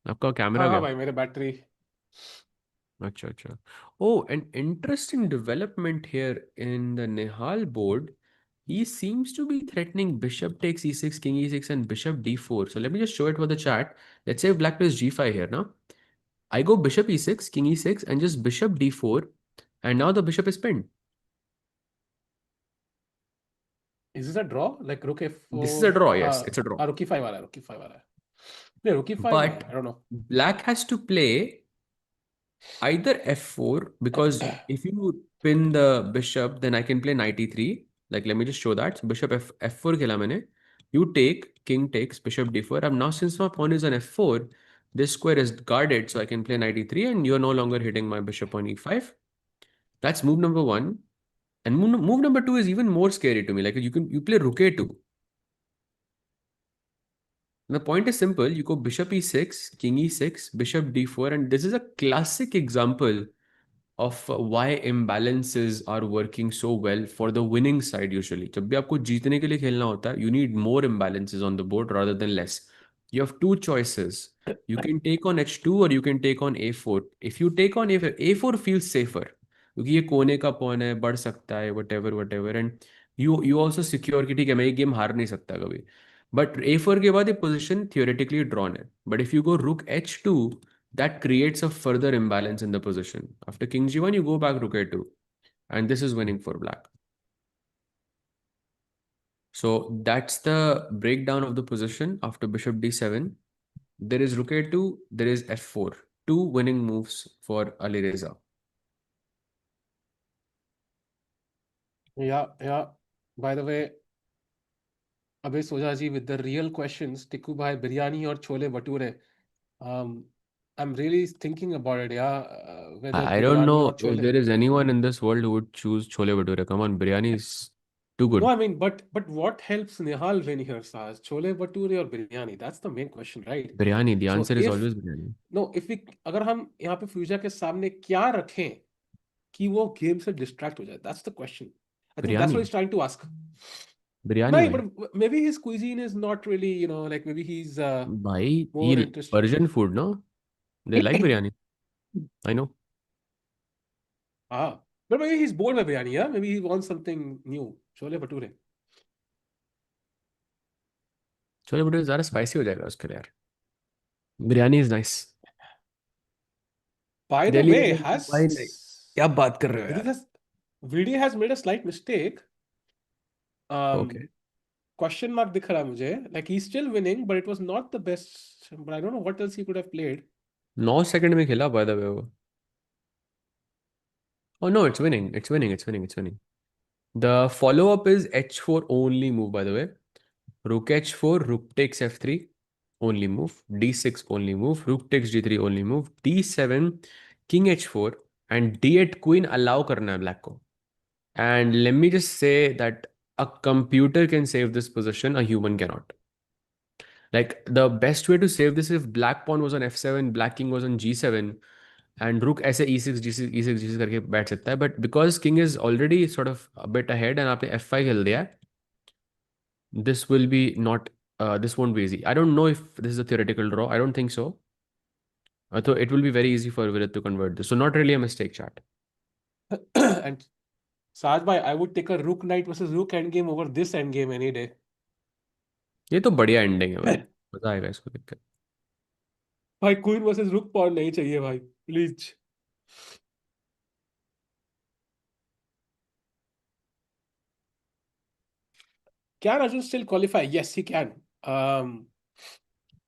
आपका camera हाँ हाँ गया? भाई, मेरे battery. अच्छा अच्छा. Oh, an interesting development here in the Nihal board. He seems to be threatening bishop takes e6, king e6, and bishop d4. So let me just show it for the chat. Let's say black plays g5 here now. I go bishop e6, king e6, and just bishop d4, and now the bishop is pinned. Is this a draw? Like rook This is a f4? draw, yes, it's a draw. Rook e5 आ रहा है, rook e5 आ रहा है. नहीं, rook e5 नहीं, But I don't know. black has to play either f4 because if you pin the bishop, then I can play knight e3. Like, let me just show that. So bishop f4 खेला मैंने. You take, king takes, bishop d4. And now since my pawn is on f4, this square is guarded, so I can play knight e3, and you're no longer hitting my bishop on e5. That's move number one. And move number two is even more scary to me. Like you play rook a2. The point is simple. You go bishop e6, king e6, bishop d4, and this is a classic example of why imbalances are working so well for the winning side usually. जब भी आपको जीतने के लिए खेलना होता है, you need more imbalances on the board rather than less. You have two choices. You can take on h2 or you can take on a4. If you take on a4, a4 feels safer क्योंकि ये कोने का pawn है, बढ़ सकता है, whatever whatever, and you also secure कि ठीक है मैं ये गेम हार नहीं सकता कभी. But a4 के बाद ये position theoretically drawn है. But if you go rook h2, that creates a further imbalance in the position. After king g1, you go back rook a2. And this is winning for black. So that's the breakdown of the position after bishop d7. There is rook a2, there is f4. Two winning moves for Alireza. Yeah, yeah. By the way, अबे सोजा जी, with the real questions, Tikku भाई बिरयानी और chole bhature. Um, I'm really thinking about it, yeah. Whether I don't biryani know or if chole. there is anyone in this world who would choose chole bhature. Come on, biryani is too No, good. I mean, but what helps Nihal win here, Saz? Chole bhature or biryani? That's the main question, right? Biryani, the So answer is if always biryani. no, if we अगर हम यहाँ पे फ्यूजा के सामने क्या रखें कि वो गेम से डिस्ट्रैक्ट हो जाए, that's the question. I think that's what Biryani. he's trying to ask. Biryani, No, bhai. but maybe his cuisine is not really, like maybe he's Bhai, more interested. Persian food, no? They like biryani. I know. But maybe he's bored by biryani, yeah? Maybe he wants something new. Chole bhature. Chole bhature ज़्यादा spicy हो जाएगा उसके लिए यार. Biryani is nice. By the Delhi way, वाले तो भाई नहीं. क्या बात कर रहे हो Vidit यार? has VD has made a slight mistake. Okay. Um, question mark दिख रहा है मुझे. Like he's still winning, but it was not the best. But I don't know what else he could have played. 9 second में खेला bye the वे वो. Oh no, it's winning. It's winning. It's winning. It's winning. The follow up is h4 only move, by the way. Rook h4, rook takes f3, only move. d6 only move. Rook takes g3 only move. d7, king h4, and d8 queen allow करना है black को. And let me just say that a computer can save this position, a human cannot. Like the best way to save this if black pawn was on f7, black king was on g7, and rook ऐसे e6 g6 e6 g6 करके बैठ सकता है. But because king is already sort of a bit ahead and आपने f5 खेल दिया, this will be not this won't be easy. I don't know if this is a theoretical draw. I don't think so. So it will be very easy for Vidit to convert this. So not really a mistake, chat. And Saj bhai, I would take a rook knight versus rook endgame over this endgame any day. ये तो बढ़िया ending है भाई. मजा आएगा इसको देख. भाई क्वीन वर्सेस रुक पॉन नहीं चाहिए भाई, please. Can Arjun still qualify? Yes, he can.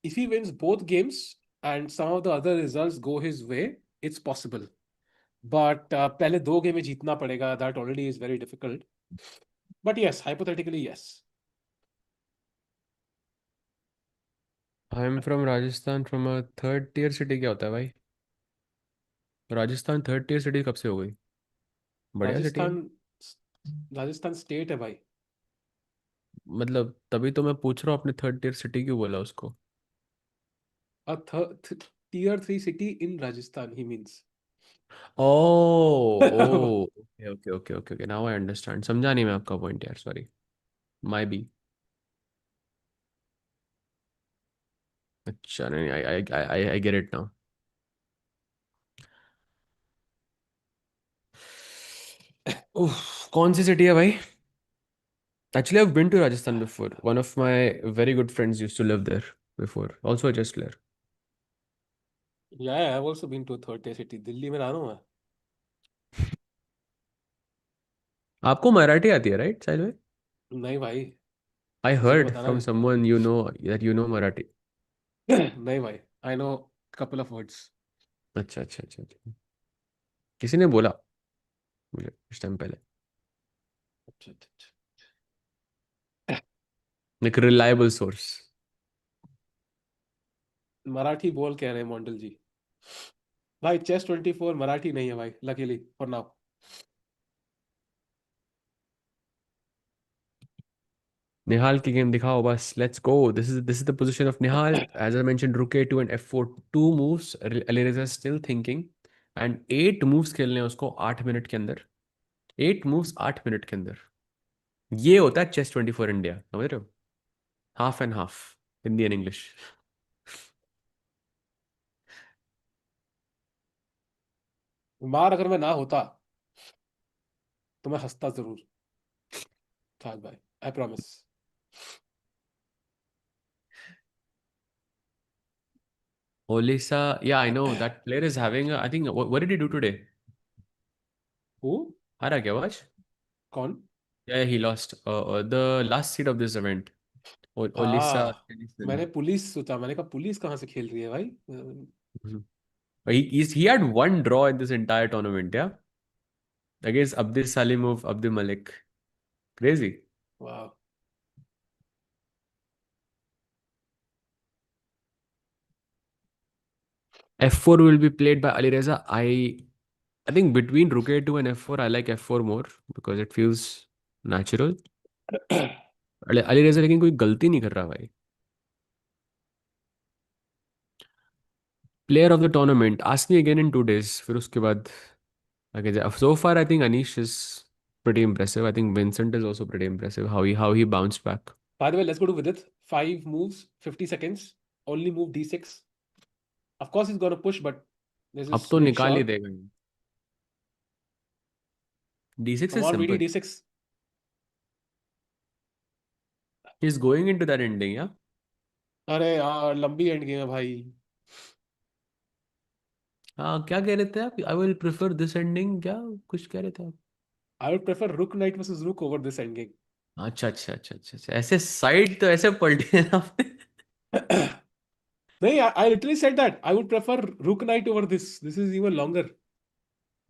if he wins both games and some of the other results go his way, it's possible. But पहले दो गेम में जीतना पड़ेगा. That already is very difficult. But yes, hypothetically, yes. I am from Rajasthan from a third tier city क्या होता है भाई? Rajasthan third tier city कब से हो गई? बढ़िया सिटी है। राजस्थान राजस्थान स्टेट है भाई. मतलब तभी तो मैं पूछ रहा हूँ, अपने थर्ड टियर सिटी क्यों बोला उसको? A tier 3 city in Rajasthan, he means. Oh oh, okay okay okay okay okay, now I understand. समझा नहीं मैं आपका पॉइंट यार, सॉरी। My b. अच्छा, नहीं, I I I I get it now. उफ, कौन सी सिटी है भाई? Actually, I've been to Rajasthan before. One of my very good friends used to live there before. Also a chess player. Yeah, I've also been to a third tier city. Delhi में रहा हूँ मैं. आपको मराठी आती है, right साहिल भाई? नहीं भाई, I किसी को heard बताना from नहीं. someone you know that you know Marathi. नहीं भाई, I know couple of words. अच्छा अच्छा अच्छा अच्छा। किसी ने बोला मुझे कुछ टाइम पहले। अच्छा अच्छा अच्छा. एक रिलायबल सोर्स। मराठी बोल कह रहे हैं मॉन्डल जी. भाई Chess24 मराठी नहीं है भाई, लकीली फॉर नाउ. निहाल की गेम दिखाओ बस, let's go. This is the position of Nihal. As I mention, rook A2 and F4, two moves. Alireza still thinking, and 8 moves खेलने हैं उसको 8 मिनट के अंदर। 8 मूव्स 8 मिनट के अंदर। ये होता है Chess24 इंडिया, समझ रहे हो? Half and half, Hindi and English. मार अगर मैं ना होता तो मैं हंसता जरूर था भाई. I promise. Olisa, yeah, I know that player is having. I think. What did he do today? Who? हारा क्या आज? कौन? Yeah, he lost. The last seed of this event. Olisa. मैंने पुलिस सोचा, मैंने कहा पुलिस कहाँ से खेल रही है भाई. Mhm. He had one draw in this entire tournament. Yeah, against Abdul Salimov, Abdul Malik. Crazy. वाह. F4 will be played by Ali Reza. I think between Rook A2 and F4, I like F4 more because it feels natural. Ali Reza लेकिन कोई गलती नहीं कर रहा भाई। Player of the tournament. Ask me again in 2 days. फिर उसके बाद okay, so far I think Anish is pretty impressive. I think Vincent is also pretty impressive. How he bounced back. By the way, let's go to Vidit. 5 moves, 50 seconds. Only move d6. Of course, he's gonna push, but this अब is तो very निकाल ही short. देगा। D6 Come is on, VD simple. d6. He's going into that ending, yeah. अरे यार, लंबी end game है भाई. हाँ, क्या कह रहे थे आप? I will prefer this ending, क्या कुछ कह रहे थे आप? I would prefer rook knight versus rook over this endgame. अच्छा अच्छा अच्छा अच्छा अच्छा, ऐसे साइड तो ऐसे पलटे हैं आपने। नहीं, I literally said that. I would prefer rook knight over this. This is even longer.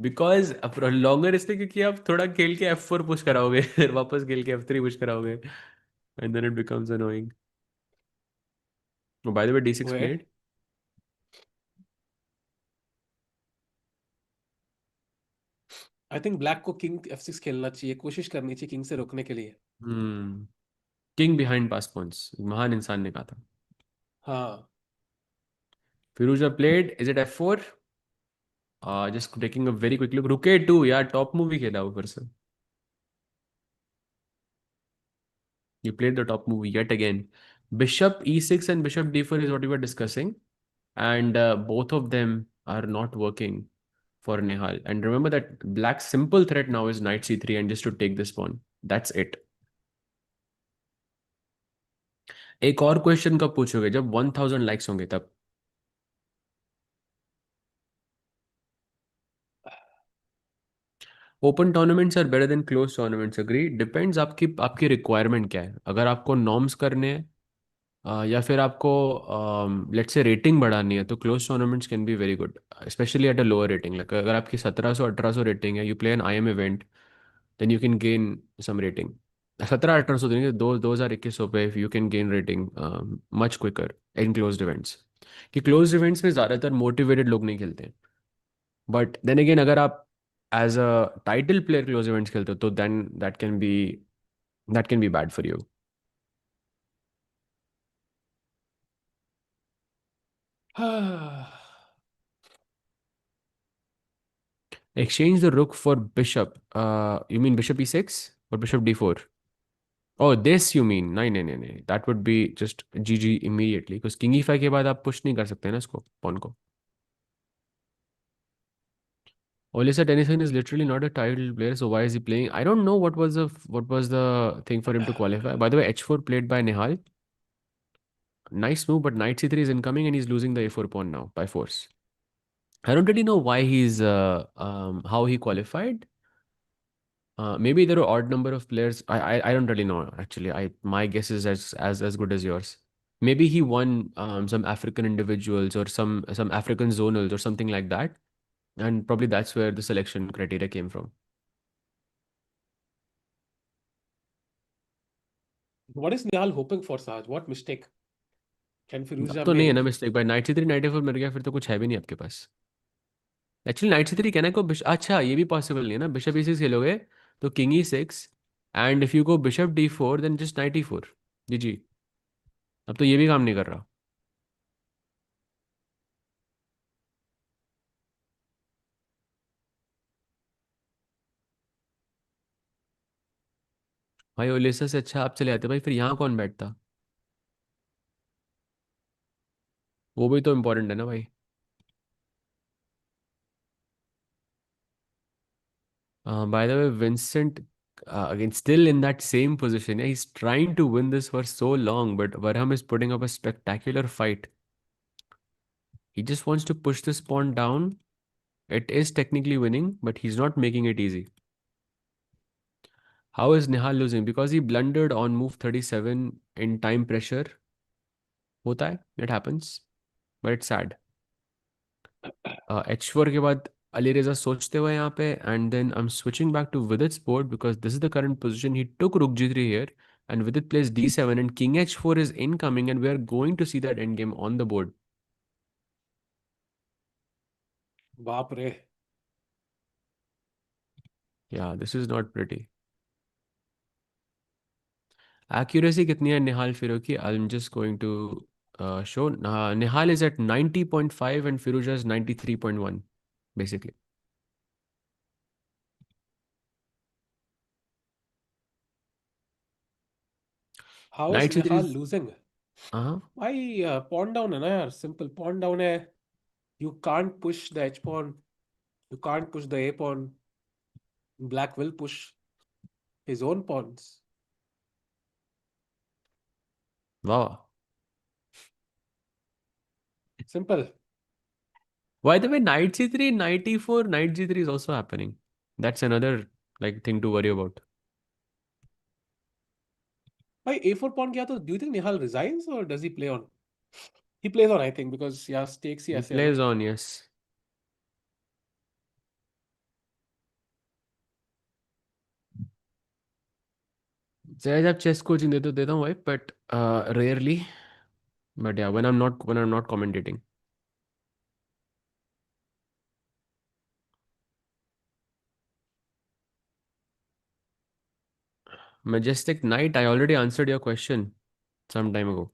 Because longer इसलिए क्योंकि आप थोड़ा खेल के F4 पुश कराओगे, फिर वापस खेल के F3 पुश कराओगे, and then it becomes annoying. By the way, D6 Wait, played. I think black को king f6 खेलना चाहिए, कोशिश करनी चाहिए किंग से रोकने के लिए. Hmm. King behind pass points, महान इंसान ने कहा था। हाँ. Firouzja played, is it F4? Just taking a very quick look. Rook e two, यार टॉप मूव ही खेला वो फिर से। You played the top move yet again. Bishop E6 and Bishop D4 is what we were discussing, and both of them are not working for Nihal. And remember that black's simple threat now is Knight C3 and just to take this pawn. That's it. एक और question कब पूछोगे? जब 1000 likes होंगे तब। Open tournaments are better than close tournaments, agree? Depends आपकी आपकी requirement क्या है। अगर आपको नॉर्म्स करने हैं, या फिर आपको लेट्स से रेटिंग बढ़ानी है तो close tournaments can be very good, specially at a lower rating. Like अगर आपकी 1700-1800 रेटिंग है, you play an IM event, then you can gain some rating. 1700-1800 देंगे, 2000-2100 पे you can gain rating much quicker in close events. कि close events में ज़्यादातर motivated लोग नहीं खेलते हैं, बट देन अगेन अगर आप as a title player close events खेलते हो तो then that can be bad for you. Exchange the rook for bishop. You mean bishop e6 or bishop d4? Oh, this you mean? नहीं नहीं नहीं नहीं, that would be just GG immediately because king e5 के बाद आप push नहीं कर सकते ना इसको, pawn को। Olisa Tennyson is literally not a title player, so why is he playing? I don't know what was the thing for him to qualify. By the way, h4 played by Nihal. Nice move, but knight c3 is incoming and he's losing the a4 pawn now by force. I don't really know why he's how he qualified. Maybe there are odd number of players. I don't really know actually. My guess is as good as yours. Maybe he won some African individuals or some African zonals or something like that, and probably that's where the selection criteria came from. What is Nihal hoping for, Saj? What mistake can अब Firuza तो नहीं है make? ना mistake भाई, night C3 night A4 मिल गया फिर तो कुछ है भी नहीं आपके पास। एक्चुअली नाइट C3 कहना को अच्छा ये भी पॉसिबल नहीं है ना, बिशप E6 खेलोगे तो king E6 and if you go bishop D4 then just knight E4। जी जी, अब तो ये भी काम नहीं कर रहा। भाई ओलेसा से अच्छा आप चले आते भाई, फिर यहाँ कौन बैठता? वो भी तो इम्पोर्टेंट है ना भाई। By the way, Vincent, again, still in that same position. Yeah, he's trying to win this for so long, but Varham is putting up a spectacular fight. He just wants to push this pawn down. It is technically winning, but he's not making it easy. How is Nihal losing? Because he blundered on move 37 in time pressure. होता है, it happens, but it's sad. H4 के बाद अली रेजा सोचते हुए यहाँ पे, and then I'm switching back to Vidit's board because this is the current position. He took rook g3 here, and Vidit plays d7, and king h4 is incoming, and we are going to see that endgame on the board. बाप रे. Yeah, this is not pretty. Accuracy कितनी है निहाल फिरो की? I'm just going to show. Nihal is at 90.5 and Firouzja is 93.1, basically. How is Knight c3 Nihal is losing? uh भाई pawn down है ना यार, simple pawn down है. You can't push the H pawn. You can't push the A pawn. Black will push his own pawns. wow. Simple. By the way, knight c3, knight e4, knight g3 is also happening. That's another like thing to worry about. भाई A4 pawn किया तो do you think Nihal resigns or does he play on? He plays on, I think, because yeah, stakes he He ऐसे है ना. plays on, yes. शायद आप chess coaching देते तो देता हूँ भाई, but rarely. But yeah, when I'm not commentating. Majestic Knight, I already answered your question some time ago.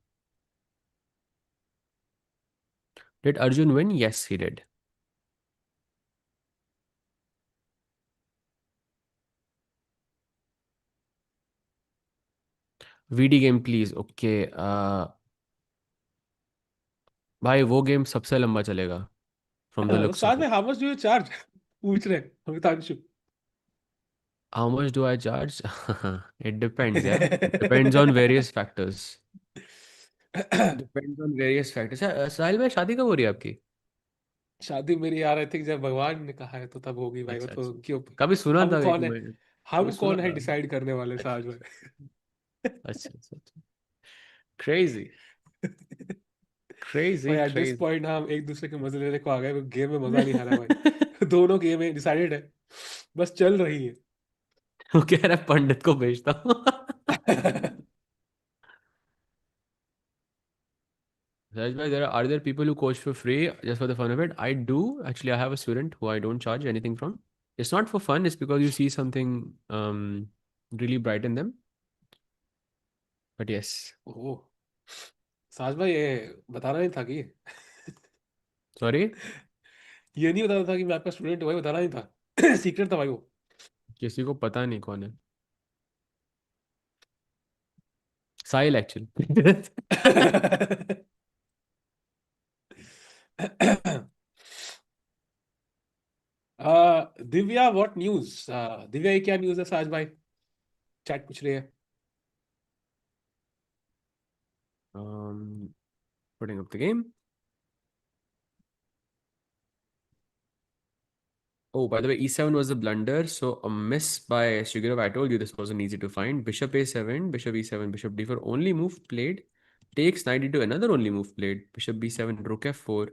Did Arjun win? Yes, he did. VD game please. Okay. भाई वो game सबसे लंबा चलेगा from the looks साथ of में it. how much do you charge? पूछ रहे हैं Hitanshu. How much do I charge? It depends, yeah. It depends on various factors. Depends on various factors. साहिल भाई शादी कब हो रही है आपकी? शादी मेरी यार, आई थिंक जब भगवान ने कहा है तो तब होगी भाई. वो अच्छा तो अच्छा, क्यों? कभी सुना हम था एक कौन है? मैं, कभी हम सुना कौन है था। डिसाइड करने वाले अच्छा साज में? अच्छा अच्छा अच्छा, crazy. भाई Crazy, at this crazy. Point हम एक दूसरे के मजे लेने को आ गए, गेम में मजा नहीं आ रहा है भाई। दोनों गेम में डिसाइडेड है, बस चल रही है। वो कह रहा है पंडित को भेजता हूँ. Raj bhai, are there people who coach for free just for the fun of it? I do. Actually, I have a student who I don't charge anything from. It's not for fun. It's because you see something really bright in them. But yes. ओह, साज भाई ये बताना नहीं था कि Sorry. ये नहीं बताना था कि मैं आपका स्टूडेंट हूँ भाई, बताना नहीं था। सीक्रेट था भाई वो। किसी को पता नहीं कौन है. Sahil actually. Divya what news? Divya ये क्या न्यूज है साज भाई? चैट पूछ रही है। um, Putting up the game. Oh, by the way, e7 was a blunder, so a miss by Shigeru. I told you this wasn't easy to find. Bishop a7, bishop e7, bishop d4. Only move played. Takes knight into another only move played. Bishop b7, rook f4,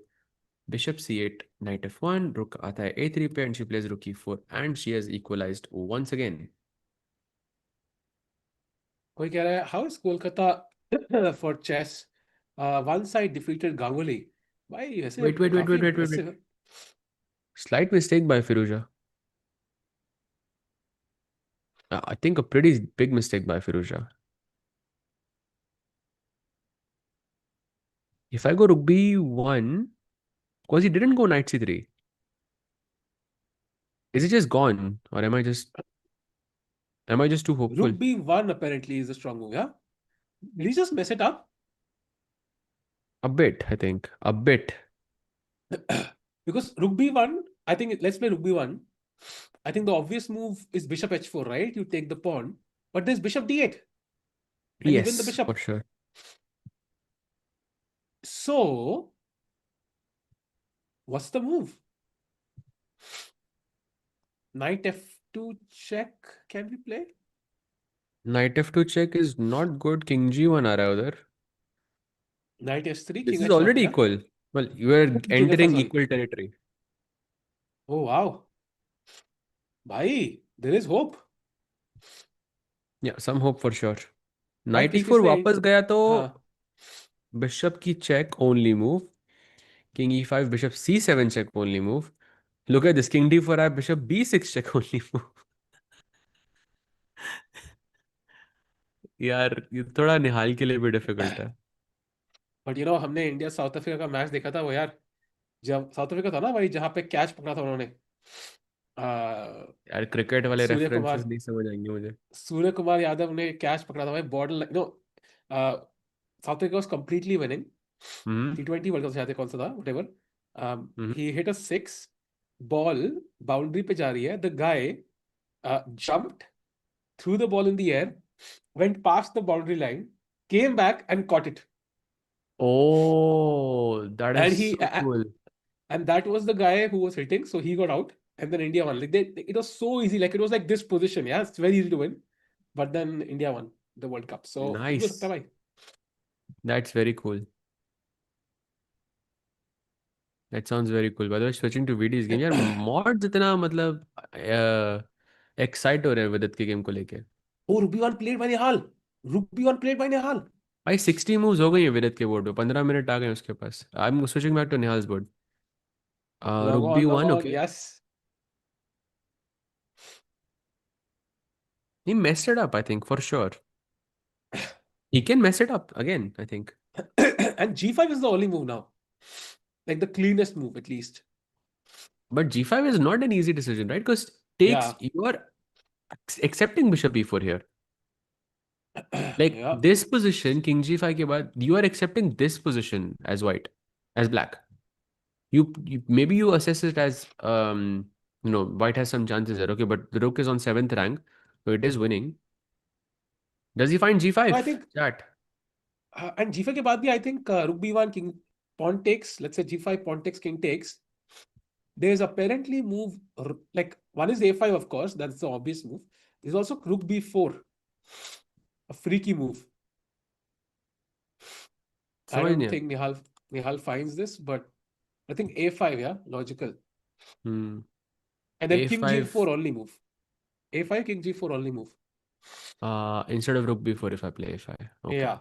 bishop c8, knight f1. Rook आता है a3 पे and she plays rook e4 and she has equalized once again. कोई कह रहा है how is Kolkata for chess, one side defeated Ganguly. भाई वैसे Wait, wait, wait, काफी wait, wait, wait, wait. Impressive है। Slight mistake by Firuza. I think a pretty big mistake by Firuza. If I go rook b1, because he didn't go knight c3. Is it just gone, or am I just too रुक hopeful? B one apparently is a strong move, या did he just mess it up? A bit, I think. A bit. Because rook b1, I think let's play rook b1. I think the obvious move is bishop h4, right? You take the pawn, but there's bishop d8 and you win the Yes, for bishop. sure. So, what's the move? Knight f2 check. Can we play? Knight f2 check is not good. King g1 आ रहा है उधर. Knight h3, This king is h1, already yeah? equal. Well, you are King f1, entering sorry. equal territory. Oh, wow. Bhai, there is hope. Yeah, some hope for sure. भाई Knight ठीक है e4 इसमें। वापस गया तो हाँ, bishop की check only move. King e5, bishop c7 check only move. Look at this. King d4 है, bishop b6 check only move. यार ये थोड़ा निहाल के लिए भी डिफिकल्ट है. बट हमने इंडिया साउथ अफ्रीका का मैच देखा था वो यार, जब साउथ अफ्रीका था ना भाई, जहाँ पे कैच पकड़ा था उन्होंने। आ, यार क्रिकेट वाले सूर्य रेफरेंसेस कुमार नहीं समझ आएंगे मुझे. सूर्य कुमार यादव ने कैच पकड़ा था भाई, border no, South Africa was completely winning hmm. T20 world cup से, कौन सा था whatever. Hmm. He hit a six, ball boundary पे जा रही है, the guy jumped, threw the ball in the air, went past the boundary line, came back and caught it. Oh, that And is he so cool. and that was the guy who was hitting, so he got out, and then India won. Like it was so easy, like it was like this position, yeah, it's very easy to win, but then India won the World Cup. So कुछ भी हो सकता है Nice. भाई। That's very cool. That sounds very cool. By the way, switching to VD's game, यार mods इतना मतलब excite हो रहे हैं विदित के गेम को लेके. Oh, Ruby one played by Nihal. Ruby one played by Nihal. भाई 60 मूव्स हो गई हैं विदित के बोर्ड पे. 15 मिनट आ गए हैं उसके पास. I am switching back to Nihal's board. Rook Log B1, on, okay. yes. He messed it up, I think, for sure. He can mess it up again, I think. And G5 is the only move now, like the cleanest move at least. But G5 is not an easy decision, right? Because Yeah. you are accepting bishop E4 here. Like Yeah. this position, King G5 के बाद, you are accepting this position as white, as black. You maybe you assess it as white has some chances there, okay, but the rook is on 7th rank, so it is winning. Does he find So I G5? think, Chat. and G5 के बाद भी I think Rook B1, King pawn takes, let's say G5 pawn takes, King takes. There's apparently move like one is A5, of course, that's the obvious move. There's also Rook B4, a freaky move. I समझ don't नहीं आया. think Nihal finds this, but I think a5, yeah, logical. Hmm. And then king A5. g4 only move. a5, king g4 only move. Instead of rook b4 if I play a5. Okay. Yeah.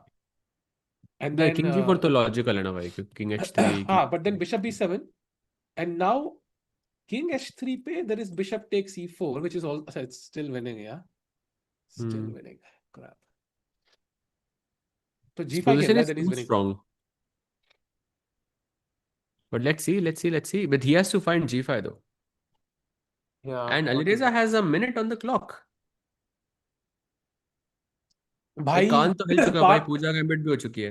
And नहीं, then king g4 तो logical है ना भाई, क्योंकि king h3 की. but then bishop b7. And now king h3 pe, there is bishop takes e4, which is also, it's still winning, yeah. Still Hmm. winning. Crap. तो His g5 खेल position रहा है, is then he's too winning. strong. But let's see. But he has to find g5 though. Yeah, And what to Alireza do? has a minute on the clock. एक भाई कान तो हिल चुका भाई, पांच पूजा gambit भी हो चुकी है.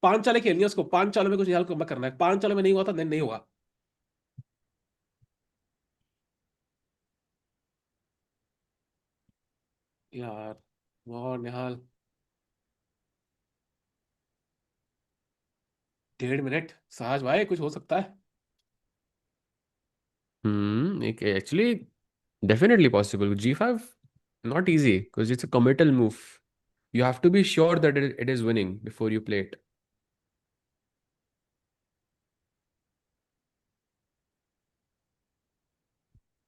पांच चालें खेलनी है उसको, पांच चालों में कुछ निहाल को करना है, पांच चालों में नहीं हुआ था, नहीं हुआ. यार वाह निहाल, 1.5 मिनट, सहज भाई कुछ हो सकता है. Actually, definitely possible. G5, not easy because it's a committal move. You have to be sure that it is winning before you play it.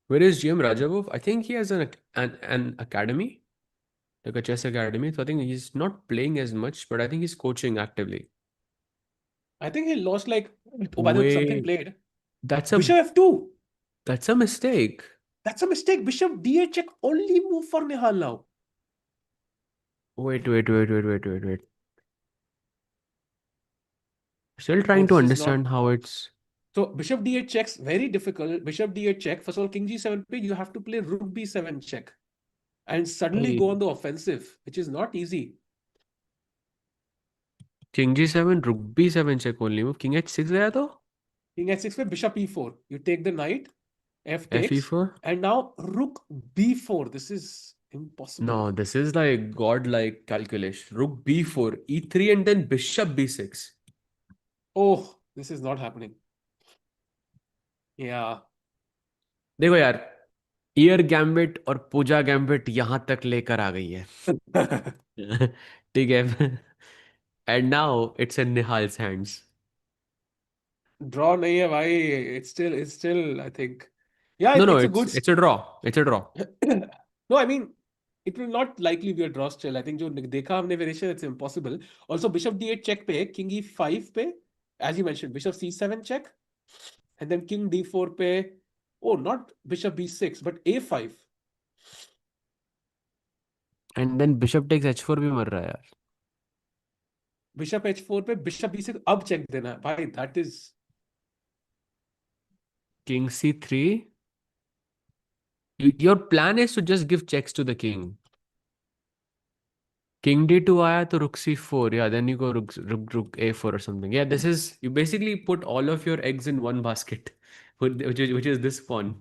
Where is GM Rajavov? I think he has an academy, like a chess academy. So I think he's not playing as much, but I think he's coaching actively. I think he lost like, oh by the way, something Wait, played. that's a Bishop f2. that's a mistake. That's a mistake. Bishop d8 check, only move for Nihal now. Wait. Still Oh, trying to this is not. understand how it's. So bishop d8 checks, very difficult. Bishop d8 check. First of all, king g7 pe, you have to play rook b7 check and suddenly go on the offensive, which is not easy. King g7, rook b7 check only move. King h6 गया तो King h6 पे bishop e4. You take the knight, f takes, fe4. and now rook b4. This is impossible. No, this is like godlike calculation. Rook b4, e3, and then bishop b6. Oh, this is not happening. Yeah. देखो यार, year gambit और पूजा gambit यहां तक लेकर आ गई है. ठीक है. And now it's in Nihal's hands. Draw nahi hai bhai. It's still, I think. Yeah, no no, it's a it's good. It's a draw. It's a draw. No, I mean, it will not likely be a draw still. I think जो देखा हमने variation, it's impossible. Also, bishop d8 check पे, king e5 पे, as you mentioned, bishop c7 check, and then king d4 पे, oh, not bishop b6, but a5. And then bishop takes h4 भी मर रहा है यार. Bishop h4 पे, bishop b6 अब check देना है भाई. That is. King c3. Your plan is to just give checks to the king. King d2 आया तो rook c4. Yeah, then you go rook a4 or something. Yeah, this is, you basically put all of your eggs in one basket, which is this pawn.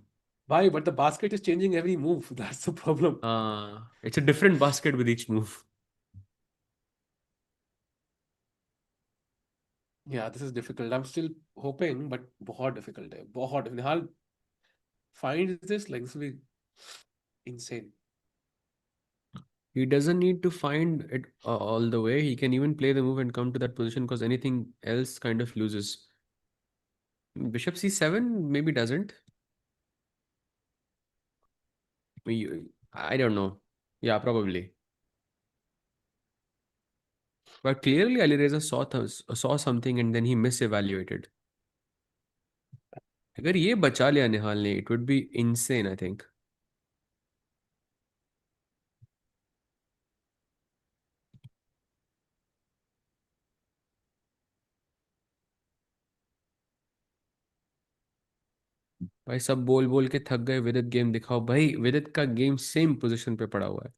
Bhai, but the basket is changing every move. That's the problem. It's a different basket with each move. Yeah, this is difficult. I'm still hoping, but बहुत difficult है. बहुत. Nihal finds this, like this will be insane. He doesn't need to find it all the way. He can even play the move and come to that position because anything else kind of loses. Bishop c7 maybe doesn't. I don't know. Yeah, probably. But clearly Alireza saw something and then he misevaluated. अगर ये बचा लिया निहाल ने, it would be insane, I think. भाई सब बोल बोल के थक गए, विदित गेम दिखाओ भाई. विदित का गेम सेम पोजीशन पे पड़ा हुआ है.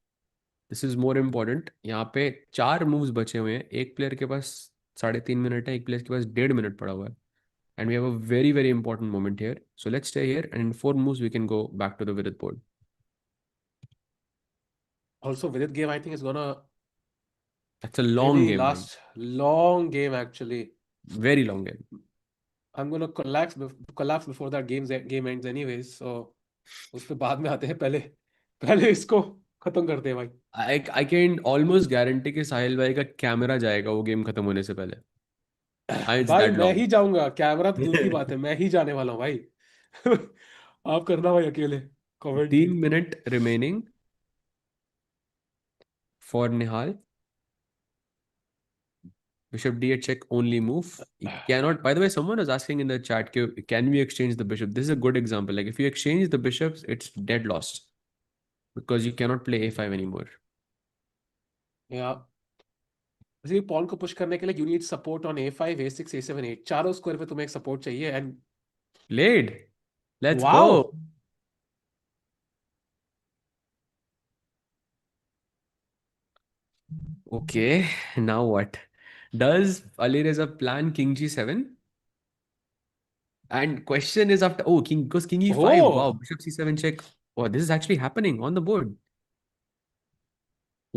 This is more important. यहाँ पे 4 मूव्स बचे हुए हैं. एक प्लेयर के पास 3.5 मिनट है, एक प्लेयर के पास 1.5 मिनट पड़ा हुआ है. And we have a very very important moment here. So let's stay here and in 4 moves we can go back to the Vidit board. Also, Vidit game, I think, is gonna that's a long really game भाई. last long game actually. Very long game. I'm gonna collapse before that game ends anyways. So उस पे बाद में आते हैं, पहले पहले इसको खत्म करते हैं भाई। I can almost guarantee कि साहिल भाई का कैमरा जाएगा वो गेम खत्म होने से पहले। It's भाई that मैं long. ही जाऊंगा, कैमरा तो दूर की बात है, मैं ही जाने वाला हूँ भाई। आप करना भाई अकेले commentary. 3 minute remaining for Nihal. Bishop d8 check only move. You cannot. By the way, someone was asking in the chat, can we exchange the bishop? This is a good example. Like if you exchange the bishops, it's dead lost because you cannot play a5 anymore. या किसी pawn को push करने के लिए you need support on ए5 ए6 ए7 8, चारों square पे तुम्हें एक सपोर्ट चाहिए। And Played. Let's wow, go. Okay. Now what? Does Alireza plan king g7? And question is after king because king e5. Wow, oh, bishop c7 check. Oh, this is actually happening on the board.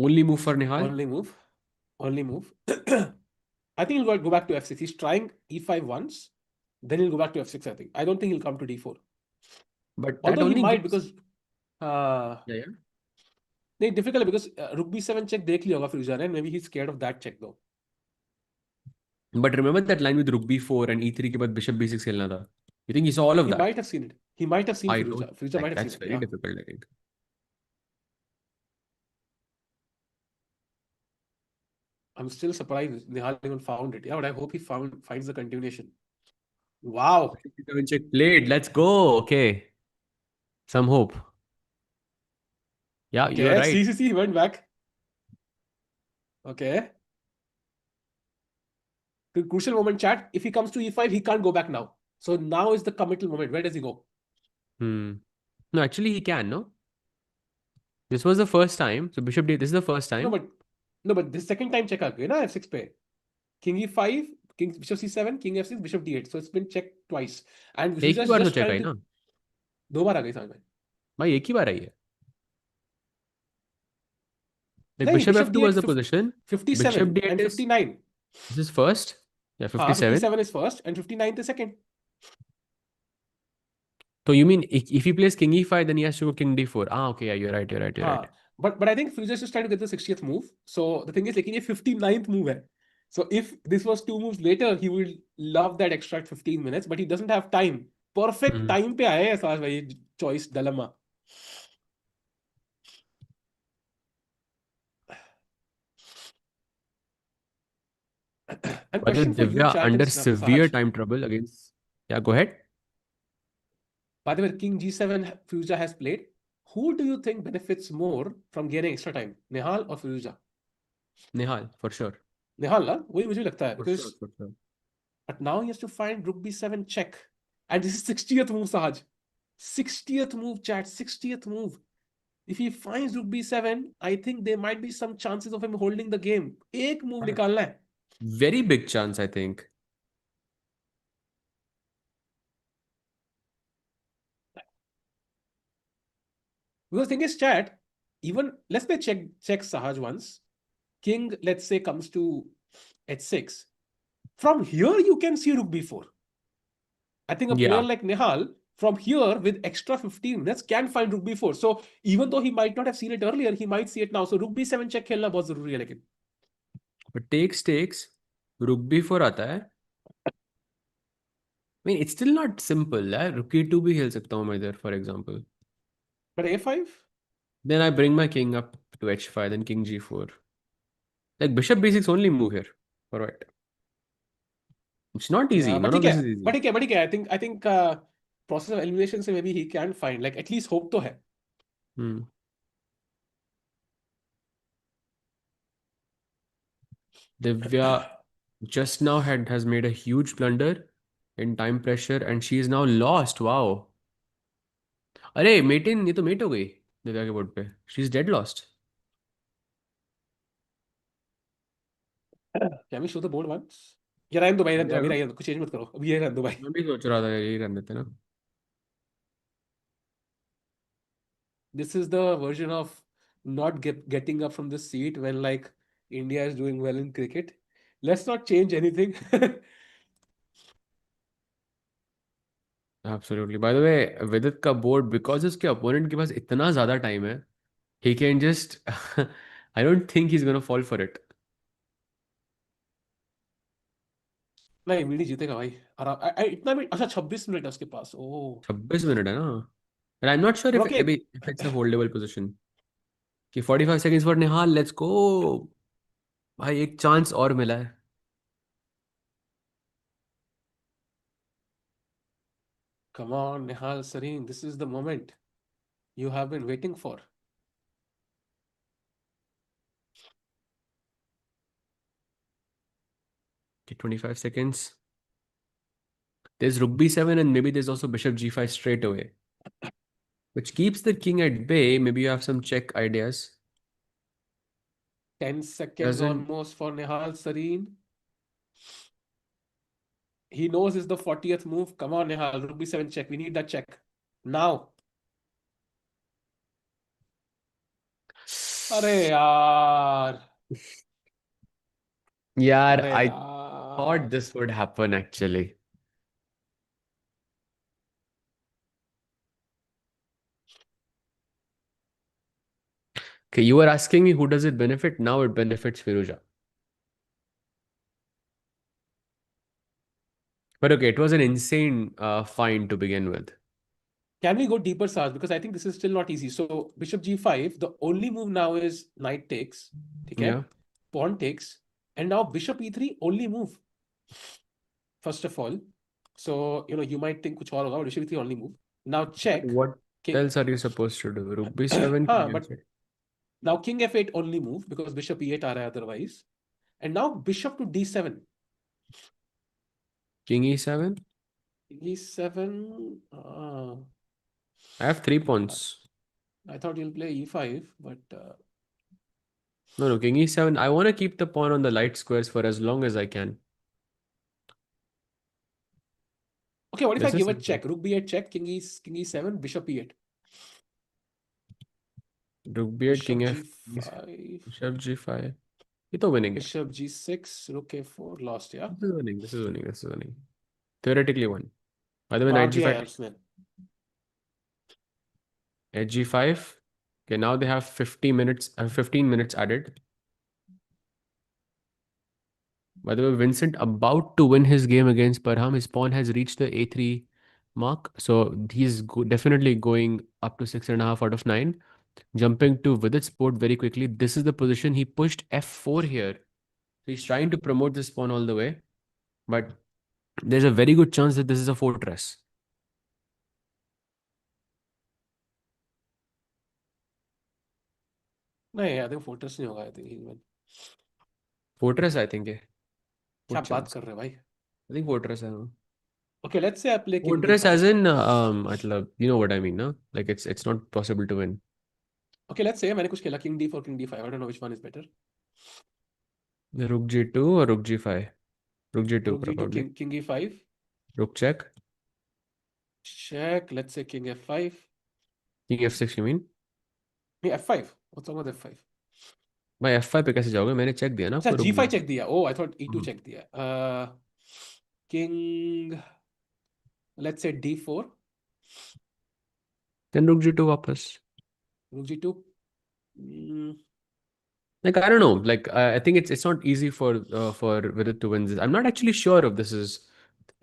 Only move for Nihal. only move, only move। I think he'll go back to f6, he's trying e5 once, then he'll go back to f6। I think, I don't think he'll come to d4, But that although he only might gives. because Yeah, yeah. नहीं difficult है, because rook b7 check देख लिया होगा Firouzja ने, may be he scared of that check दो। But remember that line with rook b4 and e3 के बाद bishop b6 खेलना था. You think he saw all of He that? might have seen it, he might have seen I don't. Firuza, Firuza might have seen That's it, very yeah। difficult, I think. I'm still surprised Nihal even found it, yeah, but I hope he finds the continuation। Wow, Bishop c7 check played. Let's go. Okay. Some hope. Yeah, you are okay, right. see, he went back, okay। The crucial moment, chat, if he comes to e5 he can't go back now, so now is the committal moment, where does he go? Hmm. No, actually he can, no? This was the first time. So bishop d. This is the first no time. but no but this second time check आ गया ना f6 पे, king e5, king bishop c7, king f6, bishop d8, so it's been checked twice and एक Firuza he is बार तो just check trying I to, ना. दो बार आ गई समझ में। भाई एक ही बार आई है. Like नहीं bishop bishop f2 was d8 the position. Bishop 57 d8 and is 59, this is first. Yeah, हाँ 57. 57 is first and 59 is second। So you mean if he plays king e5, then he has to go king d4. Ah, okay, yeah, you're right, you're right, you're right. हाँ but I think Future is just trying to get the 60th move, so the thing is लेकिन ये 59th move है, so if this was two moves later he would love that extra 15 minutes, but he doesn't have time, perfect Mhm. time पे आए हैं साथ भाई choice dilemma। And By the way, question for you Divya chat and under severe Sahaj, time trouble against. Yeah, go ahead. by the way king g7 Future has played, who do you think benefits more from gaining extra time, Nihal or Future? Nihal, for sure. Nihal ना, वही मुझे लगता है For because sure, for sure. but now he has to find rook b7 check. And this is 60th move, Sahaj. 60th move, chat. 60th move. If he finds rook b7, I think there might be some chances of him holding the game. एक move निकालना है. Very big chance, I think. Because the thing is, chat, even let's say check Sahaj once. King, let's say, comes to h6. From here, you can see rook b4. I think a player Yeah, like Nihal, from here with extra 15 minutes, can find rook b4. So even though he might not have seen it earlier, he might see it now. So rook b7 check खेलना बहुत जरूरी है लेकिन. but takes. Rook b4 आता है. I mean, it's still not simple. Rook e2 भी खेल सकता हूँ मैं इधर, for example. But a5? Then I bring my king up to h5, then king g4. Like bishop b6 only move here. For what? It's not easy. Yeah, but None ठीक of है, this is easy. but ठीक है. I think process of elimination से maybe he can find, like, at least hope तो है. Hmm. Divya just now has made a huge blunder in time pressure and she is now lost. Wow. अरे mate in ये तो met हो गई दिव्या के board पे. She is dead lost. Can we show the board once? ये रहने दो भाई, रहने दो, दिव्या अभी का रहने दो, कुछ चेंज मत करो, अभी ये रहने दो भाई. मैं भी सोच रहा था यही रन देते ना. This is the version of not getting up from the seat when like India is doing well in cricket. Let's not change anything. Absolutely. Bye the वे विदित का बोर्ड बिकॉज उसके अपोनेंट के पास इतना ज्यादा टाइम है He can just. I don't think he's gonna fall for it. नहीं midi जीतेगा भाई आराम इतना भी अच्छा 26 मिनट है उसके पास ओ 26 मिनट है ना. And I'm not sure if okay if it's a foldable position. कि 45 seconds for Nihal, let's go. भाई एक चांस और मिला है. Come on Nihal Sarin this is the moment you have been waiting for. Okay, 25 seconds. There's rook b7 and maybe there's also bishop g5 straight away, which keeps the king at bay. Maybe you have some check ideas. 10 seconds Doesn't. almost for Nihal Sareen. He knows it's the 40th move. Come on, Nihal. Rook b7 check. We need that check. Now. अरे यार Yeah, अरे I thought यार this would happen actually. Okay, you were asking me who does it benefit? Now it benefits Firuja. But okay, it was an insane find to begin with. Can we go deeper, Saj? Because I think this is still not easy. So bishop g5, the only move now is knight takes. Okay? Yeah. Pawn takes. And now bishop e3, only move. First of all. So, you might think kuch aur hoga, but bishop e3 only move. Now check. What King. else are you supposed to do? Rook b7, king But f8. now king f8 only move because bishop e8 aa raha hai otherwise. And now bishop to d7. King e7. E7. I have 3 pawns. I thought you'll play e5, but No, no, king e7. I want to keep the pawn on the light squares for as long as I can. okay. What if I This is give a simple. check? Rook b8 check, king e7, bishop e8, Rook b8, king bishop f, g5, bishop g5. ये तो winning है. bishop g6, rook a4, lost. Yeah, This is winning. This is winning. This is winning. Theoretically won. By the way, मार knight दिया g5, यार उसने. edge g5. Okay, now they have 50 minutes, 15 minutes added. By the way, Vincent about to win his game against Parham. His pawn has reached the a3 mark. So he's definitely going up to 6.5 out of 9. Jumping to Vidit's board very quickly. This is the position he pushed f4 here. So he's trying to promote this pawn all the way. But there's a very good chance that this is a fortress. नहीं, I think fortress नहीं होगा. I think he'll win. Fortress, I think. क्या Good बात chance. कर रहे हो भाई? I think fortress. I know. Okay, let's say I play king Fortress as d5. in, मतलब, you know what I mean, no? Like it's not possible to win. Okay, let's say मैंने कुछ खेला king d4, king d5. I don't know which one is better. Rook g2 or rook g5? Rook g2 Rook g2, probably. king e5. Rook check. Check. Let's say king f5. King f6 you mean? नहीं f5. What's wrong with f5? भाई f5 पे कैसे जाओगे? मैंने check दिया ना अच्छा आपको rook g5 b. check दिया. Oh, I thought e2 check दिया. King. Let's say d4. Then rook g2 वापस. Rook g2. Mm, Like I don't know. Like I think it's not easy for Vidit to win this. I'm not actually sure if this is.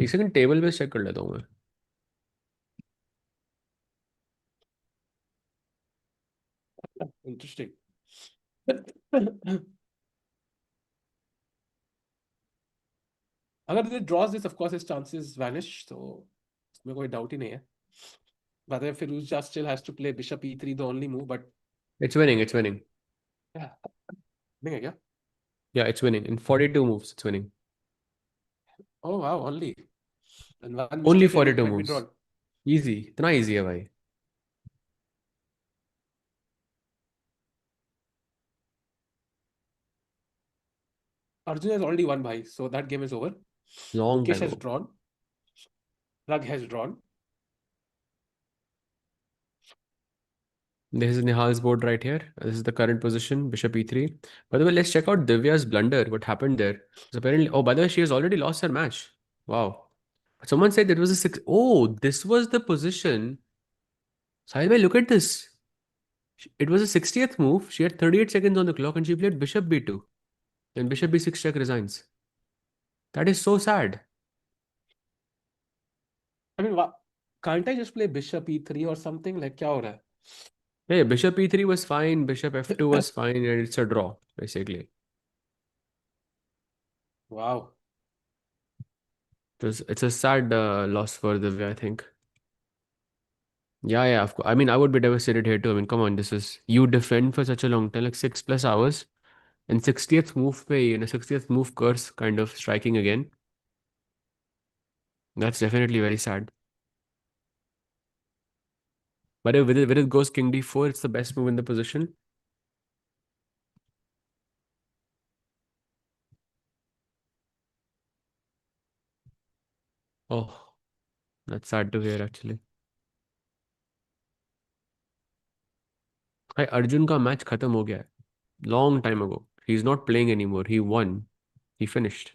एक second table पे check कर लेता हूँ मैं. interesting. अगर it draws this, of course, his chances vanish. So इसमें कोई doubt ही नहीं है. But then Firouzja still has to play bishop e3, the only move. But It's winning. It's winning. yeah, नहीं है क्या? Yeah, it's winning. In 42 moves, it's winning. Oh wow, only. And one Only mistake and it 42 might be moves. drawn. Easy. इतना easy है भाई. Arjun has already won, bhai. So that game is over. Long Gukesh time has ago. drawn. Pragg has drawn. This is Nihal's board right here. This is the current position, bishop e3. By the way, let's check out Divya's blunder. What happened there? So apparently, oh, by the way, she has already lost her match. Wow. But someone said there was a six. Oh, this was the position. Sahil bhai, look at this. It was a 60th move. She had 38 seconds on the clock and she played bishop b2. And bishop b6 check resigns. That is so sad. I mean, can't I just play bishop e3 or something? Like, kya ho raha hai? Hey, bishop e3 was fine, bishop f2 was fine, and it's a draw, basically. Wow. It's a sad loss for Divya, I think. Yeah, of course. I mean, I would be devastated here too. I mean, come on, this is you defend for such a long time, like 6+ hours, and 60th move pay, 60th move curse kind of striking again. That's definitely very sad. But if Vidit goes king d4, it's the best move in the position. Oh, that's sad to hear actually. भाई अर्जुन का match खत्म हो गया है. Long time ago. He's not playing anymore. He won. He finished.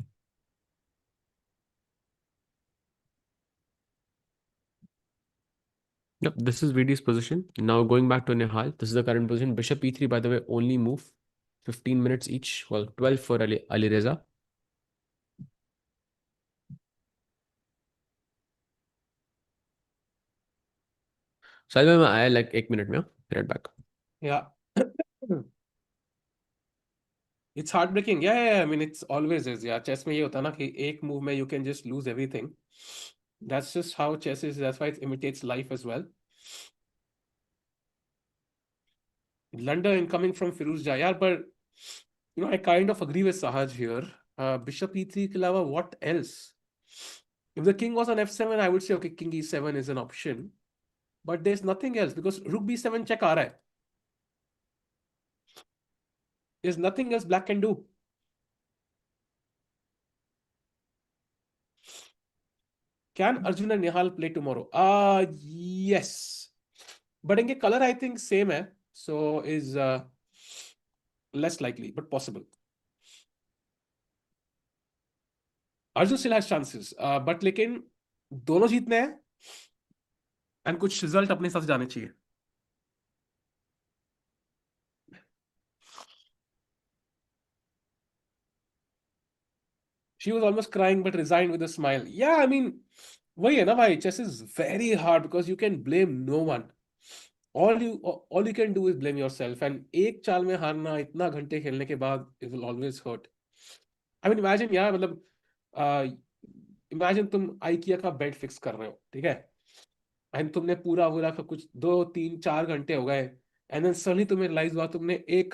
Yep, this is VD's position. Now going back to Nihal. This is the current position. Bishop e3, by the way, only move. 15 minutes each. Well, 12 for Ali Reza. So I like 1 minute में right back. Yeah. It's heartbreaking. Yeah. I mean, it's always is. Yeah, chess में ये होता है ना कि एक move में you can just lose everything. That's just how chess is. That's why it imitates life as well. Blunder incoming from Firuz Jayar, but I kind of agree with Sahaj here. Bishop e3 के अलावा what else? If the king was on f7, I would say okay, king e7 is an option, but there's nothing else because rook b7 check आ रहा है. There's nothing else black can do. Can Arjun and Nihal play tomorrow? Yes. But in color, I think same hai. So is less likely, but possible. Arjun still has chances. But लेकिन दोनों जीतने हैं and कुछ result अपने साथ जाने चाहिए. She was almost crying but resigned with a smile. Yeah, I mean, वही है ना भाई, chess is very hard because you can blame no one. All you can do is blame yourself. And एक चाल में हारना इतना घंटे खेलने के बाद it will always hurt. I mean, imagine यार मतलब imagine तुम IKEA का बेड फिक्स कर रहे हो, ठीक है, एंड तुमने पूरा कुछ 2 3 4 घंटे हो गए, एंड देन सडनली तुम्हें रियलाइज हुआ तुमने एक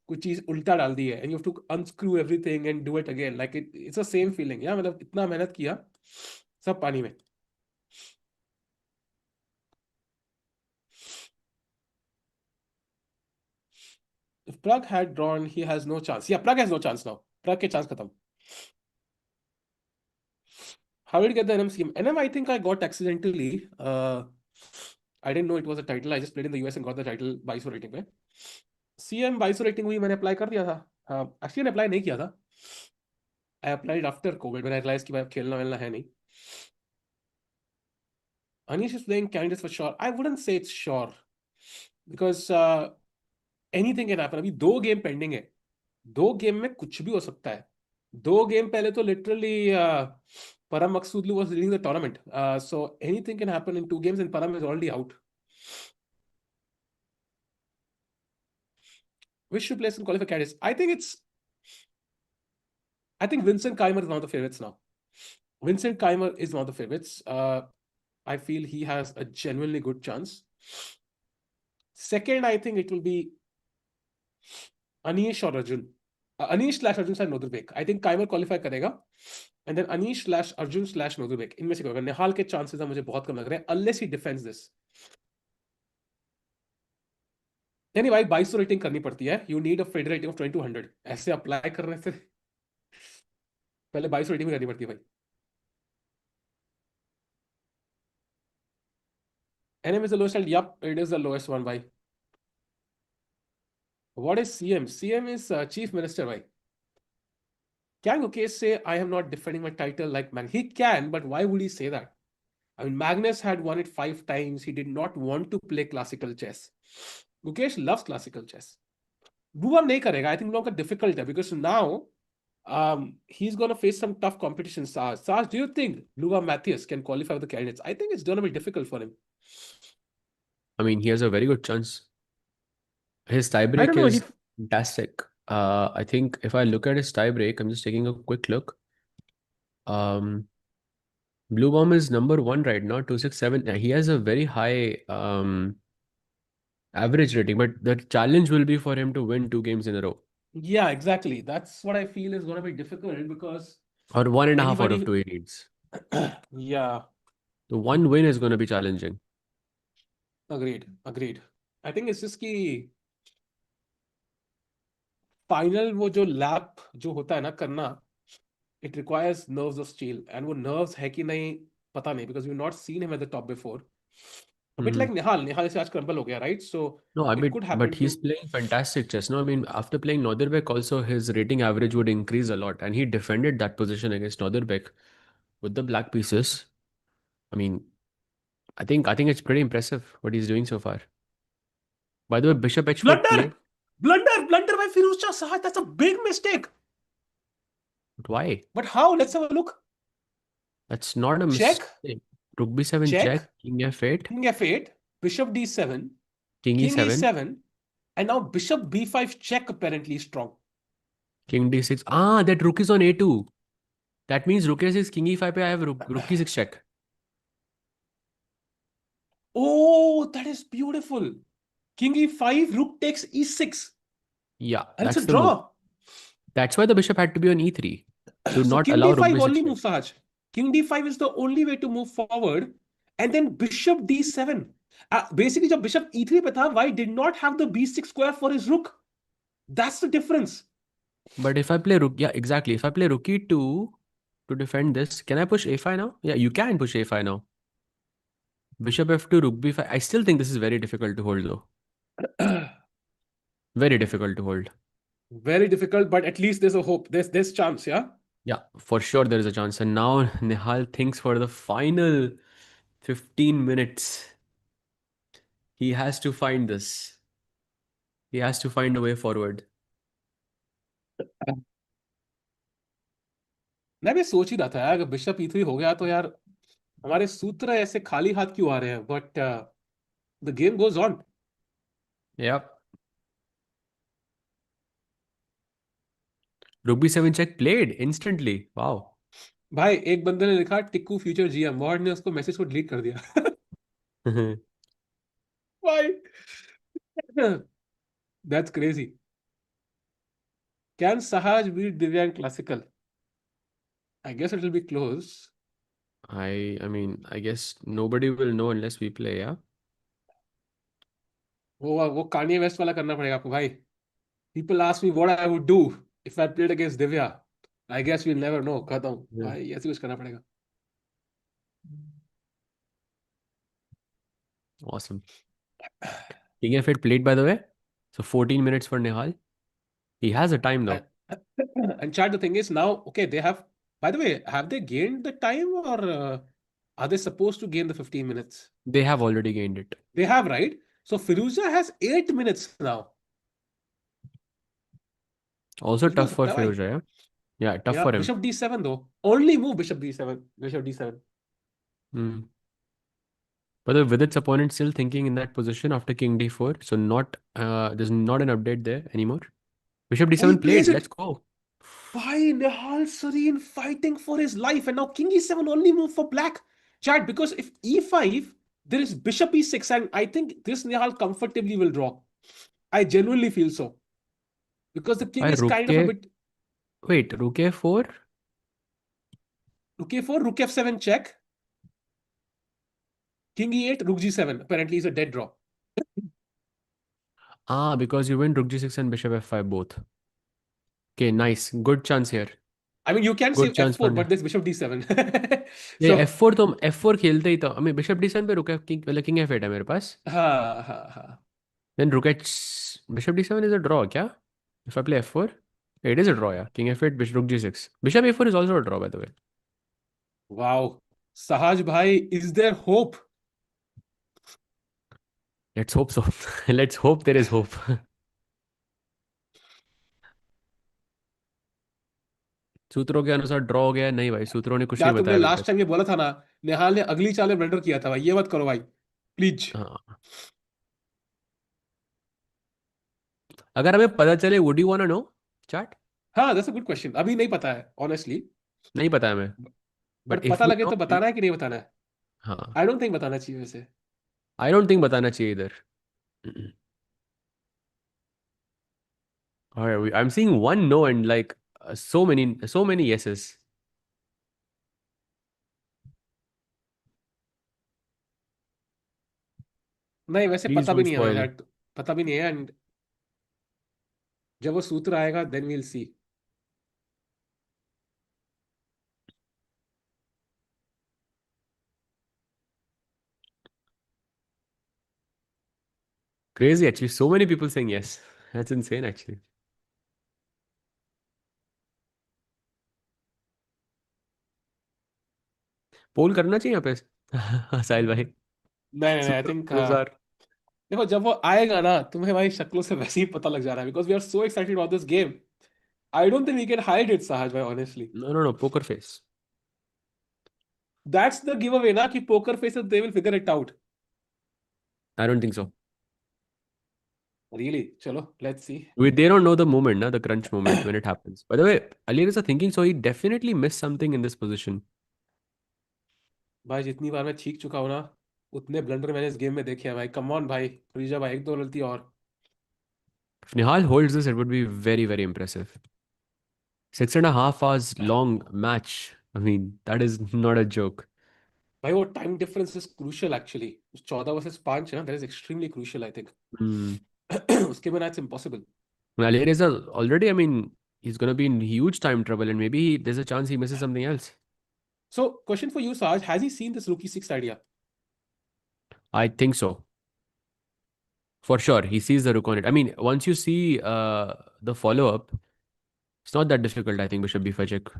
कुछ चीज उल्टा डाल दी है, and you have to unscrew everything and do it again, like it's the same feeling यार, मतलब इतना मेहनत किया सब पानी में. If Pragg had drawn, he has no chance. Yeah, Pragg has no chance now. Pragg के chance खत्म. How did you get the NM scheme? NM, I think I got accidentally. I didn't know it was a title. I just played in the US and got the title by ISO rating में. CM by ISO rating हुई, मैंने apply कर दिया था. Actually, मैंने apply नहीं किया था. I applied after COVID when I realized कि भाई खेलना वेलना है नहीं. Anish is playing candidates for sure. I wouldn't say it's sure because anything can happen. अभी 2 गेम पेंडिंग है. 2 गेम में कुछ भी हो सकता है. 2 गेम पहले तो literally Param Maksudlu was leading the tournament. So anything can happen in 2 games and Param is already out. Which should place in qualifier candidates? I think Vincent Keimer is one of the favorites now. Vincent Keimer is one of the favorites. I feel he has a genuinely good chance. Second, I think it will be Anish or Arjun. Anish/Arjun side Nodrbek. I think Keimer qualify करेगा. And then Anish/Arjun/Nodrbek. इनमें से कोई होगा. निहाल के chances मुझे बहुत कम लग रहे हैं unless he defends this. नहीं भाई 2200 रेटिंग करनी पड़ती है. You need a FIDE rating of 2200. ऐसे अप्लाई करने से पहले 2200 रेटिंग भी करनी पड़ती है भाई. NM is the lowest. Yup, it is the lowest one, bhai. What is CM? CM is Chief Minister, bhai. Can Gukesh say, I am not defending my title like Magnus? He can, but why would he say that? I mean, Magnus had won it 5 times. He did not want to play classical chess. Gukesh loves classical chess. Blue नहीं करेगा. I think blue का difficult है because now he's gonna face some tough competition. Saj, do you think Luva Matthias can qualify with the candidates? I think it's gonna be difficult for him. I mean, he has a very good chance. His I don't tiebreak know. is fantastic. I think if I look at his tiebreak, I'm just taking a quick look. Blue Bomb is number one right now, 267. He has a very high average rating, but the challenge will be for him to win 2 games in a row. Yeah, exactly. That's what I feel is gonna be difficult because Or 1.5 out of anybody. 2 he needs. Yeah, The one win is going to be challenging. agreed. I think it's just कि final वो जो lap जो होता है ना करना, it requires nerves of steel, and वो nerves है कि नहीं पता नहीं, because we've not seen him at the top before. A bit like Nihal से आज crumble हो गया, right? So No, I it mean, could but happen he's to. playing fantastic chess. No, I mean, after playing Norderbeck, also his rating average would increase a lot, and he defended that position against Norderbeck with the black pieces. I mean, I think it's pretty impressive what he's doing so far. By the way, Bishop H4 Blunder! play. Blunder by Firuz Shah Sahaj. That's a big mistake. But why? But how? Let's have a look. That's not a Check, mistake. Rook B7 check, check, King F8, King F8, Bishop D7, King King E7, E7, and now Bishop B5 check apparently is strong. King D6. Ah, that rook is on A2. That means rook A6, King E5 पे I have rook E6 check. Oh, that is beautiful. King E5, rook takes E6. Yeah, And it's a that's the move. draw. That's why the bishop had to be on E3 to So not King allow rook D5 B6 only check. moves, Sahaj. King D5 is the only way to move forward. And then Bishop D7. Basically, जब Bishop E3 पे था, why did not have the B6 square for his rook? That's the difference. But if I play rook, yeah, exactly. If I play rook E2 to defend this, can I push A5 now? Yeah, you can push A5 now. Bishop F2, rook B5. I still think this is very difficult to hold though. Very difficult to hold. Very difficult, but at least there's a hope. There's chance, yeah? Yeah, for sure there is a chance. And now Nihal thinks for the final 15 minutes. He has to find this. He has to find a way forward. मैं भी सोच ही रहा था यार, अगर bishop E3 हो गया तो यार हमारे सूत्र ऐसे खाली हाथ क्यों आ रहे हैं, but the game goes on. Yep. Rook B7 check played instantly. Wow. भाई एक बंदे ने लिखा टिक्कू फ्यूचर जीएम, वॉर्ड ने उसको मैसेज को डिलीट कर दिया. भाई that's crazy. Can Sahaj beat Divya in classical? I guess it will be close. I mean, I guess nobody will know unless we play, yeah? वो कान्ये वेस्ट वाला करना पड़ेगा आपको भाई. People ask me what I would do if I played against Divya. I guess we'll never know. खत्म Yeah. भाई, ऐसे कुछ करना पड़ेगा. Awesome. King F8 played, by the way. So 14 minutes for Nihal. He has a time though. And chat, the thing is now, okay, they have, by the way, have they gained the time, or are they supposed to gain the 15 minutes? They have already gained it. They have, right? So Firuza has 8 minutes now. Also कुछ भी हो tough for सकता है भाई. Firouzja, yeah? Yeah, tough Yeah, for him. Bishop D7 though. Only move Bishop D7. Bishop D7. Hmm. But the Vidit's opponent still thinking in that position after King D4. So there's not an update there anymore. Bishop Oh, he D7 plays played. Let's it. go. Why Nihal Sarin fighting for his life, and now King E7 only move for black. Chat, because if E5, there is Bishop E6, and I think this Nihal comfortably will draw. I genuinely feel so. Because the king Why is Rook kind of a bit. Wait, Rook A4? Rook A4, Rook F7 check. King E8, Rook G7. Apparently, is a dead draw. Ah, because you win Rook G6 and Bishop F5 both. Okay, nice. Good chance here. I mean, you can say Good chance for F4, but there's Bishop D7. ये So, F4 तो F4 खेलते ही तो हमें Bishop D7 पे रुक king मतलब King F8 है मेरे पास. ha. Then Rook H Bishop D7 is a draw क्या? If I play F4, it is a draw yeah. King F8 Bishop Rook G6. Bishop A4 is also a draw by the way. Wow. Sahaj bhai, is there hope? Let's hope so. Let's hope there is hope. सूत्रों के अनुसार draw हो गया है? नहीं भाई, सूत्रों ने कुछ यार नहीं तुमने बताया अभी लास्ट तक। टाइम ये बोला था ना, निहाल ने अगली चाल में ब्लंडर किया था भाई, ये मत करो भाई प्लीज। हाँ, अगर हमें पता चले, would you wanna know chat? हाँ दैट्स अ गुड क्वेश्चन, अभी नहीं पता है ऑनेस्टली। नहीं पता है हमें, बट बट इफ पता वी लगे नो। तो बताना है कि नहीं बताना है? हाँ, आई डोंट थिंक बताना चाहिए वैसे। आई डोंट थिंक बताना चाहिए इधर। I'm seeing one no and like so many yeses. नहीं वैसे Please पता भी don't नहीं है हमें spoil. शायद, पता भी नहीं है, एंड जब वो सूत्र आएगा then we'll C. Crazy actually. So many people saying yes. That's insane actually. पोल करना चाहिए यहाँ पे। साहिल भाई। नहीं नहीं आई सूत्रों थिंक के अनुसार। देखो जब वो आएगा ना तुम्हें भाई शक्लों से वैसे ही पता लग जा रहा है, because we are so excited about this game. I don't think we can hide it Sahaj भाई honestly. No, no, no. Poker face. That's the giveaway ना कि poker faces they will figure it out. I don't think so. Really चलो let's see. They don't know the moment, na, the crunch moment when it happens. By the way, Ali is thinking, so he definitely missed something in this position. भाई जितनी बार मैं चीख चुका हूं ना, उतने blunder मैंने इस गेम में देखे हैं भाई। कम ऑन भाई रीजा भाई, एक दो गलती और। If Nihal holds this, it would be very, very impressive. 6.5 hours long match. I mean, that is not a joke. भाई वो time difference is crucial actually. 14 versus 5 है ना, that is extremely crucial I think. Hmm. उसके बिना it's impossible. Ali is already, I mean, he's going to be in huge time trouble, and maybe there's a chance he misses something else. So question for you साज, has he seen this रूकी six idea? I think so. For sure. He sees the rook on it. I mean, once you see the follow up, it's not that difficult, I think, Bishop b5 check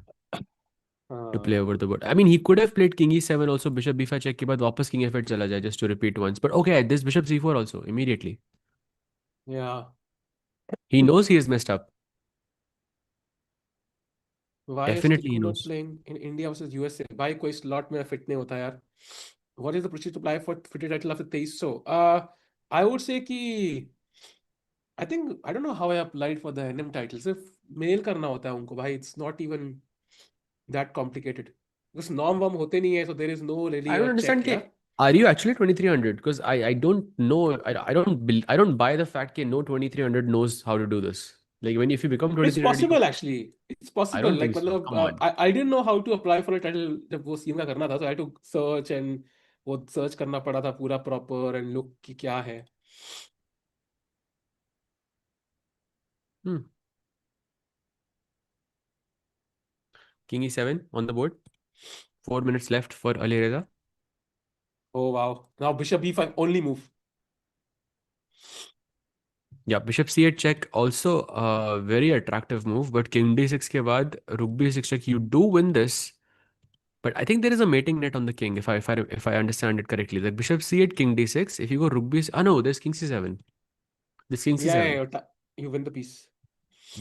to play over the board. I mean, he could have played King e7 also, Bishop b5 check के बाद वापस King f8 चला जाए, just to repeat once. But okay, this Bishop c4 also, immediately. या He knows he is messed up. Why is Definitely he टिकू not knows. Playing in India versus USA? भाई कोई slot में fit नहीं होता यार। What is the procedure to apply for FIDE title after 2300? I would say कि I think I don't know how I applied for the NM title. सिर्फ mail करना होता है उनको भाई, it's not even that complicated, because norm warm होते नहीं है, so there is no really I uh don't understand. Check Ke, यार। are you actually 2300? Because I don't know. I don't buy the fact that no 2300 knows how to do this. Like when if you become it's 2300, you possible actually, it's I possible don't like think so. मतलब Come on. I didn't know how to apply for a title जब वो CM का करना था, तो I to search and वो search करना पड़ा था पूरा प्रॉपर एंड लुक कि क्या है। Hmm. King e7 on the board. 4 minutes left for Ali Reza. Oh wow. Now bishop b5 only move. Yeah, bishop c8 check also a very attractive move, but king d6 के बाद rook b6 check. You do win this, but I think there is a mating net on the king if I understand it correctly. Like bishop c8, king d6. If you go rook b, ah no, there's king c7. This king Yeah, c7. yeah, yeah, you win the piece.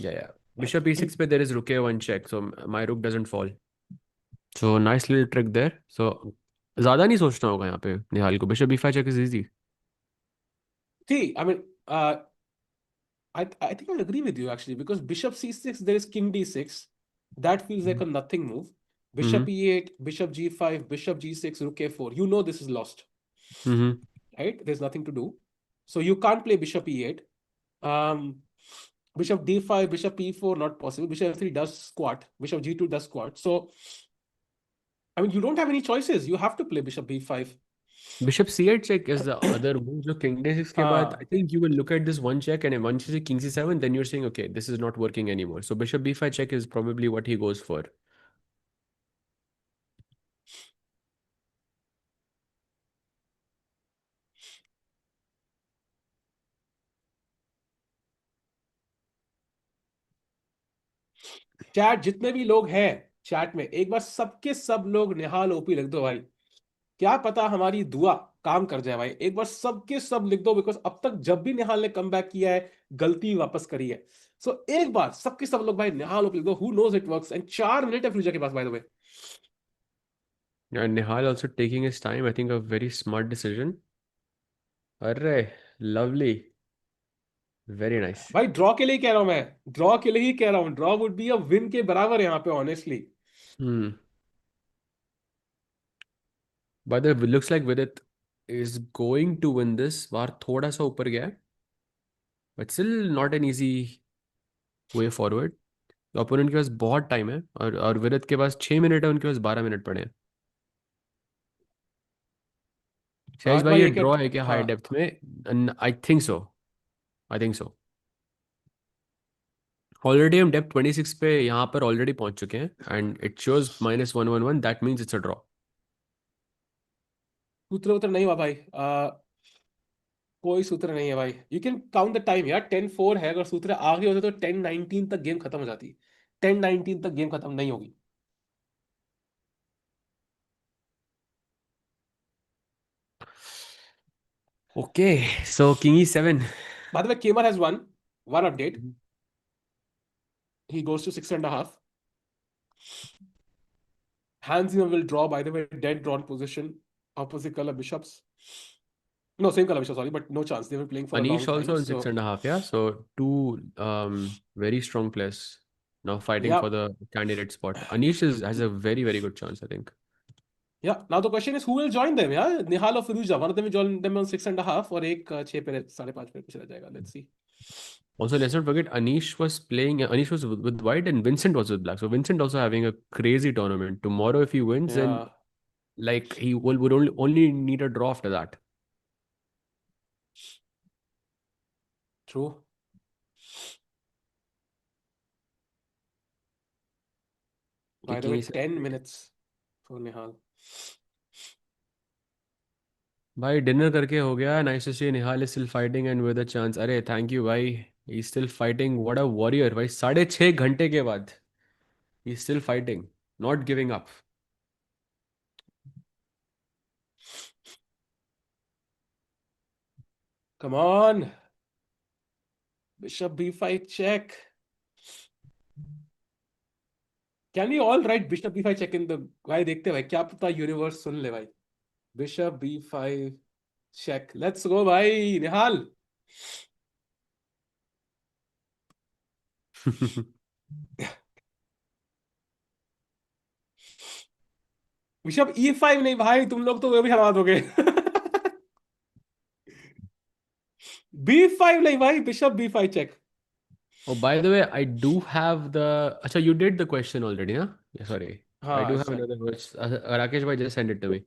Yeah, yeah. Bishop e6 पे there is rook a1 check, so my rook doesn't fall. So nice little trick there. So ज़्यादा नहीं सोचना होगा यहाँ पे निहाल को. Bishop e5 check is easy. See, I mean, I think I agree with you actually, because bishop c6 there is king d6. That feels like a nothing move. Bishop Mm-hmm. e8, bishop g5, bishop g6, rook a4. You know this is lost, Mm-hmm. right? There's nothing to do. So you can't play bishop e8. Um, bishop d5, bishop e4, not possible. Bishop f3 does squat. Bishop g2 does squat. So, I mean, you don't have any choices. You have to play bishop b5. Bishop c8 check is the other move. So king d6 के बाद, I हाँ think you will look at this one check, and then once you see king c7, then you're saying, okay, this is not working anymore. So bishop b5 check is probably what he goes for. Chat जितने भी लोग हैं chat में, एक बार सबके सब लोग निहाल OP लिख दो भाई। क्या पता हमारी दुआ काम कर जाए भाई, एक बार सबके सब लिख दो, बिकॉज अब तक जब भी निहाल ने कम बैक किया है गलती वापस करी है। सो एक बार सबके सब लोग भाई निहाल लिख दो, who knows it works. And 4 minute है फिरोजा के पास by the way. And Nihal also taking his time. I think a very smart decision. Arre, lovely. Very nice. भाई ड्रॉ के लिए कह रहा हूं मैं, ड्रॉ के लिए ही कह रहा हूं, draw would be a win के बराबर यहाँ पे honestly. Hmm. By the way, looks like Vidit is going to win this. बार थोड़ा सा ऊपर गया है, but still not an easy way forward. Opponent के पास बहुत टाइम है, और विदित के पास 6 मिनट है, उनके पास 12 मिनट पड़े हैं। शायद आज भाई भाई ये एक ड्रॉ है क्या हाई हाँ, डेप्थ में? I think so, I think so. Already हम डेप्थ 26 पे यहाँ पर ऑलरेडी पहुंच चुके हैं, and it shows -111, that means it's a draw. सूत्र उत्र नहीं हुआ भाई, कोई सूत्र नहीं है भाई। You can count the time यार, 10-4 है, अगर सूत्र आगे होते तो 10-19 तक गेम खत्म हो जाती। 10-19 तक गेम खत्म नहीं होगी। Okay, so king E7। By the way, Kemer has won. One update. He goes to 6.5. Hans Zimmer will draw, by the way, dead drawn position. Opposite color bishops. No, same color bishops, sorry, but no chance. They were playing for a Anish long time. also in six So, and a half, yeah. So two very strong players now fighting yeah. for the candidate spot. Anish has a very, very good chance, I think. Yeah. Now the question is who will join them? Yeah, Nihal or Firuza. One of them will join them on 6.5 और एक 6 पे 5.5 पे कुछ रह जाएगा. Let's see. Also, let's not forget Anish was playing. Anish was with white, and Vincent was with black. So Vincent also having a crazy tournament. Tomorrow, if he wins, then Yeah. like he would only need a draw after that. True. By the Kicking way, is 10 minutes for Nihal. भाई dinner करके हो गया। Nice to see Nihal is still fighting and with a chance. अरे thank you भाई, he still fighting, what a warrior भाई। 6.5 घंटे के बाद he still fighting, not giving up. Come on. Bishop B5 check. Can we all write Bishop B5 check in the भाई देखते हैं भाई, क्या पता यूनिवर्स सुन ले भाई। Bishop B5 check. Let's go भाई निहाल। Bishop E5 नहीं भाई, तुम लोग तो वो भी हरा दोगे। B5 नहीं भाई, Bishop B5 check. Oh, by the way, I do have the. Acha, you did the question already, huh? Yeah, sorry. I हाँ do have शायद। another question. Rakesh bhai just send it to me.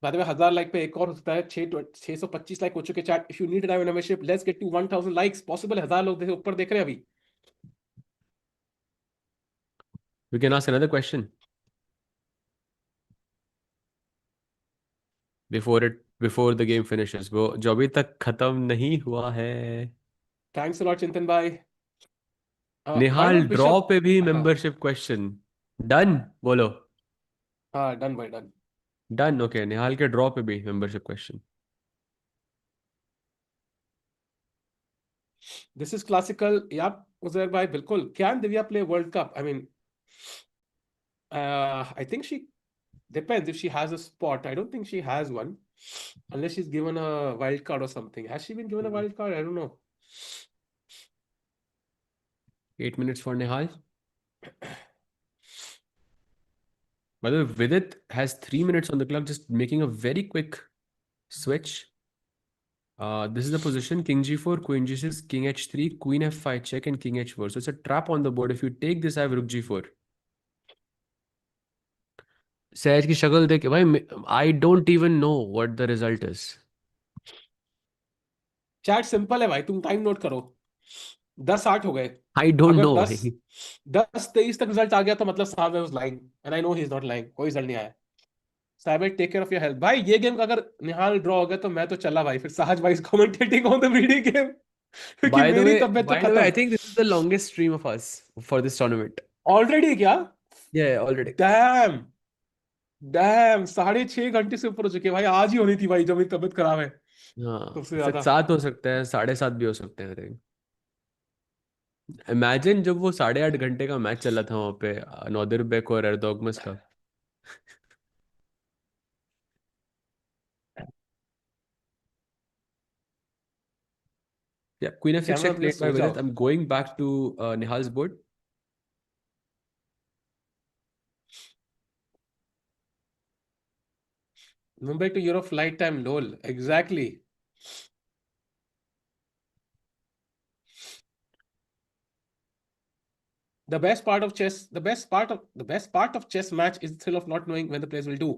बाद में 1000 like पे एक और हो सकता है। 625 लाइक हो चुके chat. If you need diamond membership let's get to 1000 likes. Possible है, 1000 लोग ऊपर देख रहे हैं अभी। We can ask another question before the game finishes. वो जो अभी तक खत्म नहीं हुआ है। थैंक्स अ लॉट चिंतन भाई। Why Nihal not draw bishop. पे भी हाँ मेंबरशिप क्वेश्चन। डन बोलो। हाँ, डन भाई डन। Done, okay. निहाल के ड्रॉ पे भी membership question. This is classical. या उजैर भाई बिल्कुल। Can Divya play world cup? I mean I think she depends if she has a spot. I don't think she has one unless she's given a wild card or something. Has she been given a wild card? I don't know. 8 minutes for Nihal. By the way, Vidit has 3 minutes on the clock, just making a very quick switch. This is the position: King G4, Queen G6, King H3, Queen F5 check, and King H4. So it's a trap on the board. If you take this, I have Rook G4. सहज की शक्ल देख भाई, I don't even know what the result is. Chat simple है भाई, तुम time note करो। 10-8 हो गए। I don't अगर know 10 भाई। 10-23 तक रिजल्ट आ गया तो मतलब साहब was lying and I know he is not lying. कोई रिजल्ट नहीं आया। साहब take care of your health भाई। ये गेम का अगर निहाल ड्रॉ हो गया तो मैं तो चला भाई, फिर साहज भाई is commentating on the video game. क्योंकि By the मेरी way, तबीयत तो by the way, I खत्म। think this is the longest stream of us for this tournament. Already क्या? Yeah, already. डैम। डैम 6.5 घंटे से ऊपर हो चुके हैं भाई, आज ही होनी थी भाई जब मेरी तबीयत खराब है हाँ, सबसे शायद ज्यादा। 7 हो सकते हैं, 7:30 भी हो सकते हैं, आई। इमेजिन जब वो 8.5 घंटे का मैच चला था वहां पे, नॉर्दरबेक और एर्दोगमस का। Yeah, Queen F6 camera check बंद played by सो जाओ। Vidit. I'm going back to Nihal's board. Mumbai to Europe flight time lol, exactly. The best part of chess match is the thrill of not knowing when the players will do.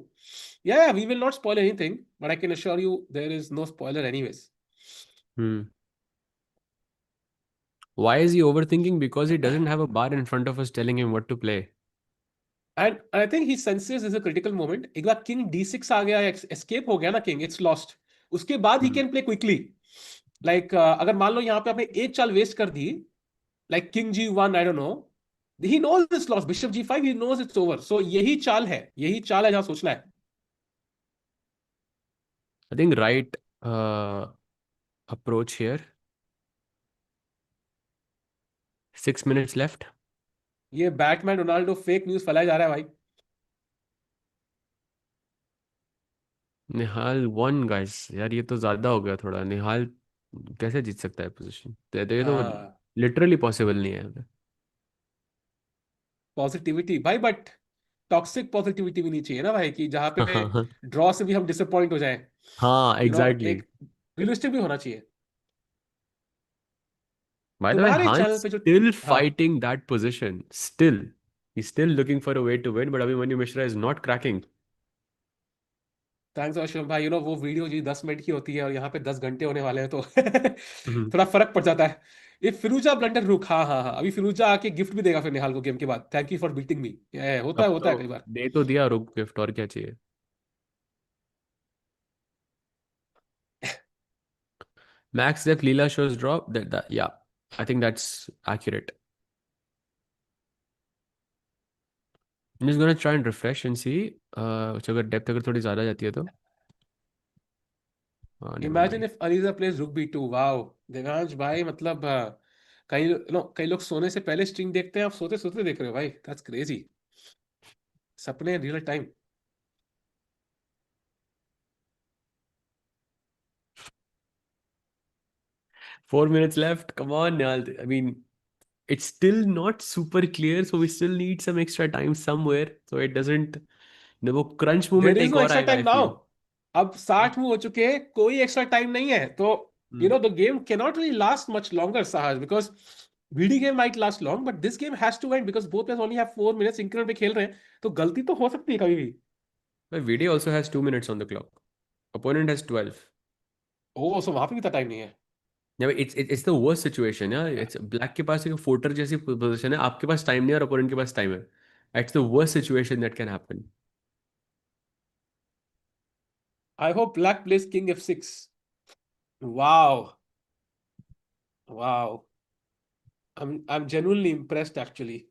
Yeah, we will not spoil anything, but I can assure you there is no spoiler anyways. Hmm. Why is he overthinking? Because he doesn't have a bar in front of us telling him what to play. And I think he senses is a critical moment. एक बार king d6 आ गया, escape हो गया ना king, it's lost. उसके बाद ही Hmm. Can play quickly. Like अगर मान लो यहाँ पे आपने एक चाल वेस्ट कर दी, like king g1, I don't know, he knows it's lost, bishop g5, he knows it's over. So यही चाल है जहां सोचना है। I think right uh, approach here. 6 minutes left. ये बैटमैन रोनाल्डो फेक न्यूज फैलाया जा रहा है भाई। निहाल वन गाइस, यार ये तो ज्यादा हो गया थोड़ा। निहाल कैसे जीत सकता है पोजीशन? तो ये तो हाँ, लिटरली पॉसिबल नहीं है यहाँ पे। पॉजिटिविटी भाई, बट टॉक्सिक पॉजिटिविटी भी नहीं चाहिए ना भाई, कि जहां पे हाँ, ड्रॉ से भी हम डिसअपॉइंट हो जाएं। हाँ, एग्जैक्टली। एक रियलिस्टिक भी होना चाहिए। By the way, तुम्हारे Han's चैनल पे जो, still हाँ, fighting that position. Still. He's still looking for a way to win, but Abhimanyu Mishra is not cracking. Thanks Ashok भाई, वो वीडियो जी 10 मिनट की होती है और यहाँ पे 10 घंटे होने वाले हैं, तो Mhm. थोड़ा फर्क पड़ जाता है। ये फिरूजा ब्लंडर रुक, हाँ हाँ हाँ, अभी फिरूजा आके गिफ्ट भी देगा फिर निहाल को गेम के बाद, थैंक यू फॉर बीटिंग मी। अब होता तो है कई बार। दे तो दिया रुक गिफ्ट, और क्या चाहिए? Max Def Leela shows drop. Yeah, I think that's accurate. I'm just gonna try and refresh and see. अगर डेप्थ अगर थोड़ी ज़्यादा जाती है तो never imagine mind. If Alireza plays rook b two, wow. Devansh भाई मतलब कई लोग सोने से पहले स्ट्रीम देखते हैं, आप सोते सोते देख रहे हो भाई, दैट्स क्रेजी। सपने real time. 4 minutes left. Come on, Nihal. I mean, it's still not super clear, so we still need some extra time somewhere, so it doesn't. वो क्रंच देयर मोमेंट इज एक no और extra आएगा, time I now. Feel. अब 60 move हो चुके हैं, कोई extra time नहीं है, तो the game cannot really last much longer सहज, because video game might last long, but this game has to end because both players only have 4 minutes, increment पे खेल रहे हैं, तो गलती तो हो सकती है कभी भी। VD also has 2 minutes on the clock. Opponent has 12. ओ, सो वहां पे भी इतना टाइम नहीं है। Yeah, but it's the worst situation, yeah. It's black के पास एक फोर्टर जैसी पोजीशन है, आपके पास टाइम नहीं है और ओपोनेंट के पास टाइम है. It's the worst situation that can happen. I hope black place king f6। Wow, wow, I am genuinely impressed actually.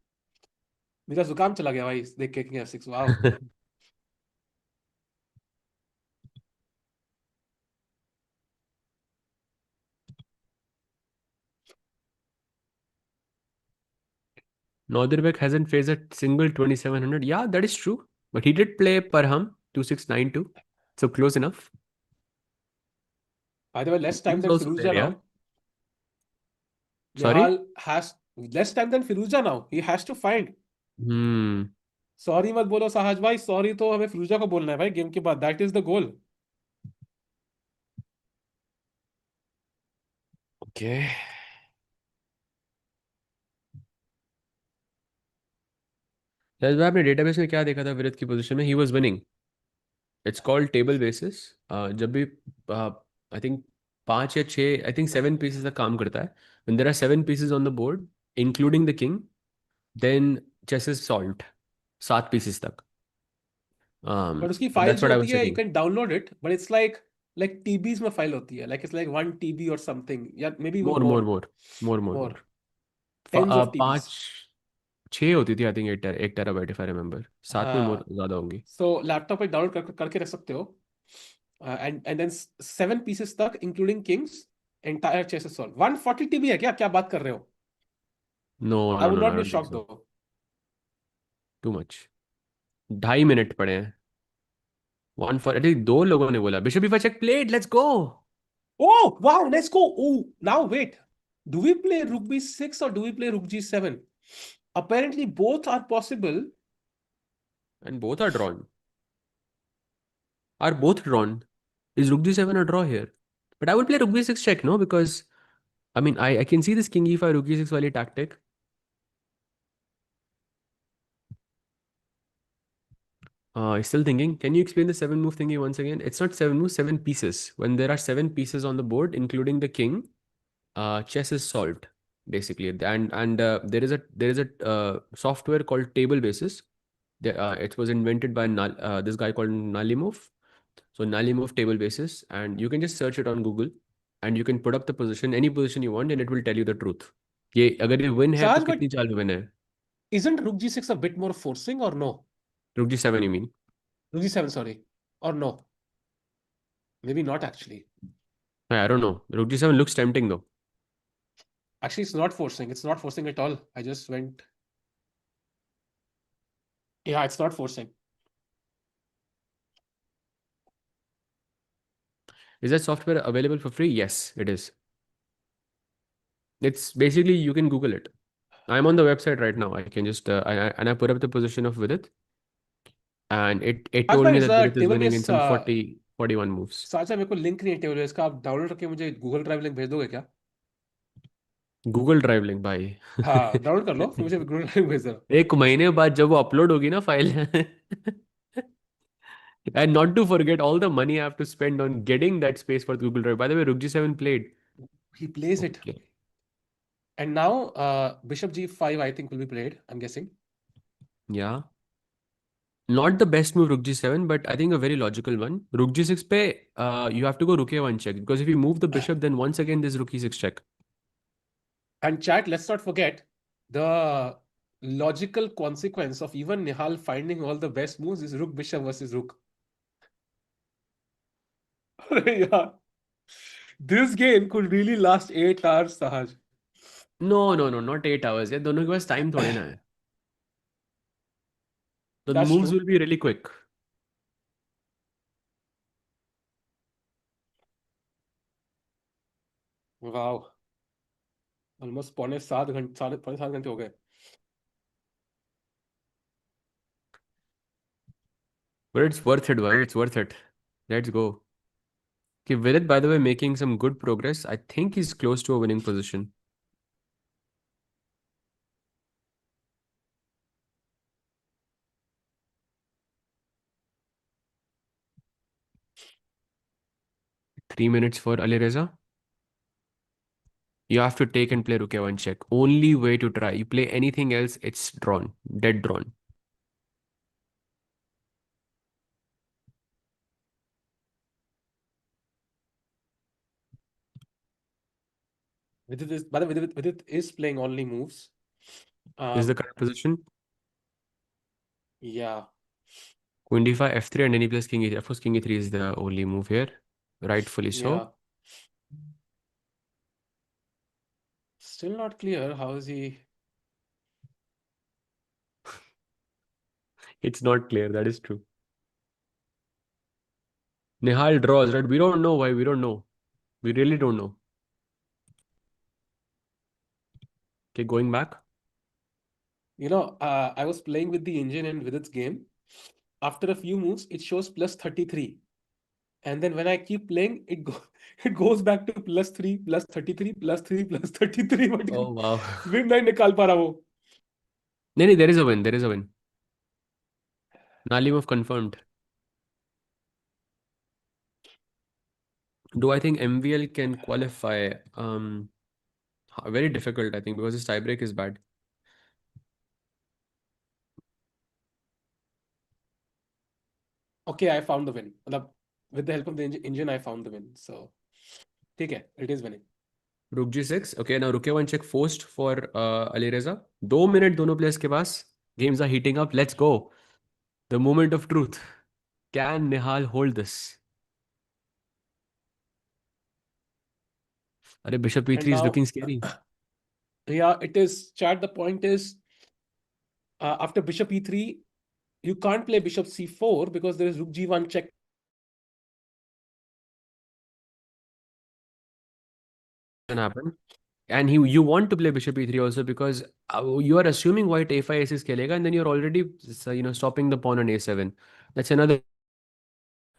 मेरा जुकाम चला गया भाई देख के king f6, wow. Northern hasn't faced a single 2700. Yeah, that is true. But he did play Parham 2692. So close enough. By the way, less He time was then also Firouzja there, yeah. Now. Sorry? Nihal has less time than Firuza now. He has to find. Hmm. Sorry मत बोलो साहज भाई, sorry तो हमें फिरोजा को बोलना है भाई game के बाद, that is the goal. Okay. जज्बा आपने डेटाबेस में क्या देखा था विराट की पोजीशन में? He was winning. It's called table basis. जब भी आई थिंक 5 या 6, आई थिंक 7 पीसेस तक काम करता है. when there are 7 pieces on the board including the king, then chess is solved. 7 pieces तक. बट उसकी But फाइल that's जो what I होती was है, you checking. Can download it, but it's like TBs में file होती है, like it's like 1 TB और something, या maybe even More, more, more. more, more, more, more. More, tens of TBs. पाँच 6 होती थी I think, 1 terabyte if I remember, 7 में मोर हाँ, ज्यादा होंगी। सो लैपटॉप पे डाउनलोड करके रख सकते हो, एंड देन 7 पीसेस तक including kings, entire chess is solve. 140 TB है क्या? क्या बात कर रहे हो? No I know would no, not I be don't think shock so. दो। Too much. 2.5 मिनट पड़े हैं। 140, दो लोगों ने बोला bishop E five check played, let's go. Oh, wow, let's go. Oh, now wait. Do we play rook b6 or do we play rook g7? Apparently, both are possible. And both are drawn, are both drawn. Is rook d7 a draw here? But I would play rook b6 check, no? Because I mean, I can see this king e5 rook e6 wali tactic. Still thinking. Can you explain the 7 move thingy once again? It's not 7 moves, 7 pieces. When there are 7 pieces on the board, including the king, chess is solved basically. And there is a software called Table Basis. It was invented by this guy called Nalimov. So Nalimov Table Basis, and you can just search it on Google, and you can put up the position, any position you want, and it will tell you the truth. ये अगर ये win है तो Sahaj, but कितनी चाल में win है? isn't rook g6 a bit more forcing or no? Rook g7 you mean? Rook g7, sorry. Or no? Maybe not actually. I don't know. Rook g7 looks tempting though. Actually, it's not forcing. It's not forcing at all. I just went. Yeah, it's not forcing. Is that software available for free? Yes, it is. It's basically you can Google it. I'm on the website right now. I can just and I put up the position of Vidit, and it Sahaj told bhai, me is that the Vidit is table winning in base? some 41 moves. Sahaj bhai, मेरे को link नहीं है table base का। आप download करके मुझे Google drive link भेज दोगे क्या? गूगल ड्राइव लिंक भाई। हाँ, डाउनलोड कर लो, फिर मुझे गूगल ड्राइव भेज दो। 1 महीने बाद जब वो अपलोड होगी ना file. And not to forget all the money I have to spend on getting that space for Google Drive. By the way, Rook G7 played. He plays it. Okay. And now, bishop g5, I think, will be played, I'm guessing. Yeah. Not the best move, Rook G7, but I think a very logical one. Rook G6 pe, you have to go Rook A1 check, because if you move the bishop, then once again there's Rook E6 check. And chat, let's not forget the logical consequence of even Nihal finding all the best moves is rook bishop versus rook. Yeah. This game could really last 8 hours, Sahaj. No, no, no, not 8 hours. Yeah, दोनों के पास time थोड़े ना है. The That's moves true. will be really quick. Wow. Almost पौने 7 घंटे हो गए. But it's worth it, boy. It's worth it. Let's go. Okay, Vidit, by the way, making some good progress. I think he's close to a winning position. Three minutes for Ali Reza. You have to take and play Rook A1 check. Only way to try. You play anything else, it's drawn. Dead drawn. By the way, Vidit is playing only moves. This is the Um, current position. yeah. Queen d5, f3, and then he plays king e3. Of course, king e3 is the only move here. Rightfully Yeah. so. Still not clear how is he. It's not clear. That is true. Nihal draws, right? We don't know why. We don't know. We really don't know. Okay, going back. I was playing with the engine and with its game. After a few moves, it shows plus 33. And then when I keep playing, it goes back to plus 3, plus 33, plus 3, plus 33. But Oh, wow. win नहीं निकाल पा रहा वो. No, there is a win. There is a win. Nalimov confirmed. Do I think MVL can qualify? Very difficult, I think, because his tiebreak is bad. Okay, I found the win. मतलब, with the help of the engine, I found the win. So, ठीक है, it is winning. Rook g6. Okay, now rook a1 check forced for Alireza. 2 minute दोनों players के पास. Games are heating up. Let's go. The moment of truth. Can Nihal hold this? अरे bishop And e3 is now, looking scary. yeah, it is. Chat. The point is, after bishop e3, you can't play bishop c4 because there is rook g1 check. Can happen. And you want to play bishop e3 also because you are assuming white a5 a6 खेलेगा and then you're already stopping the pawn on a7. That's another.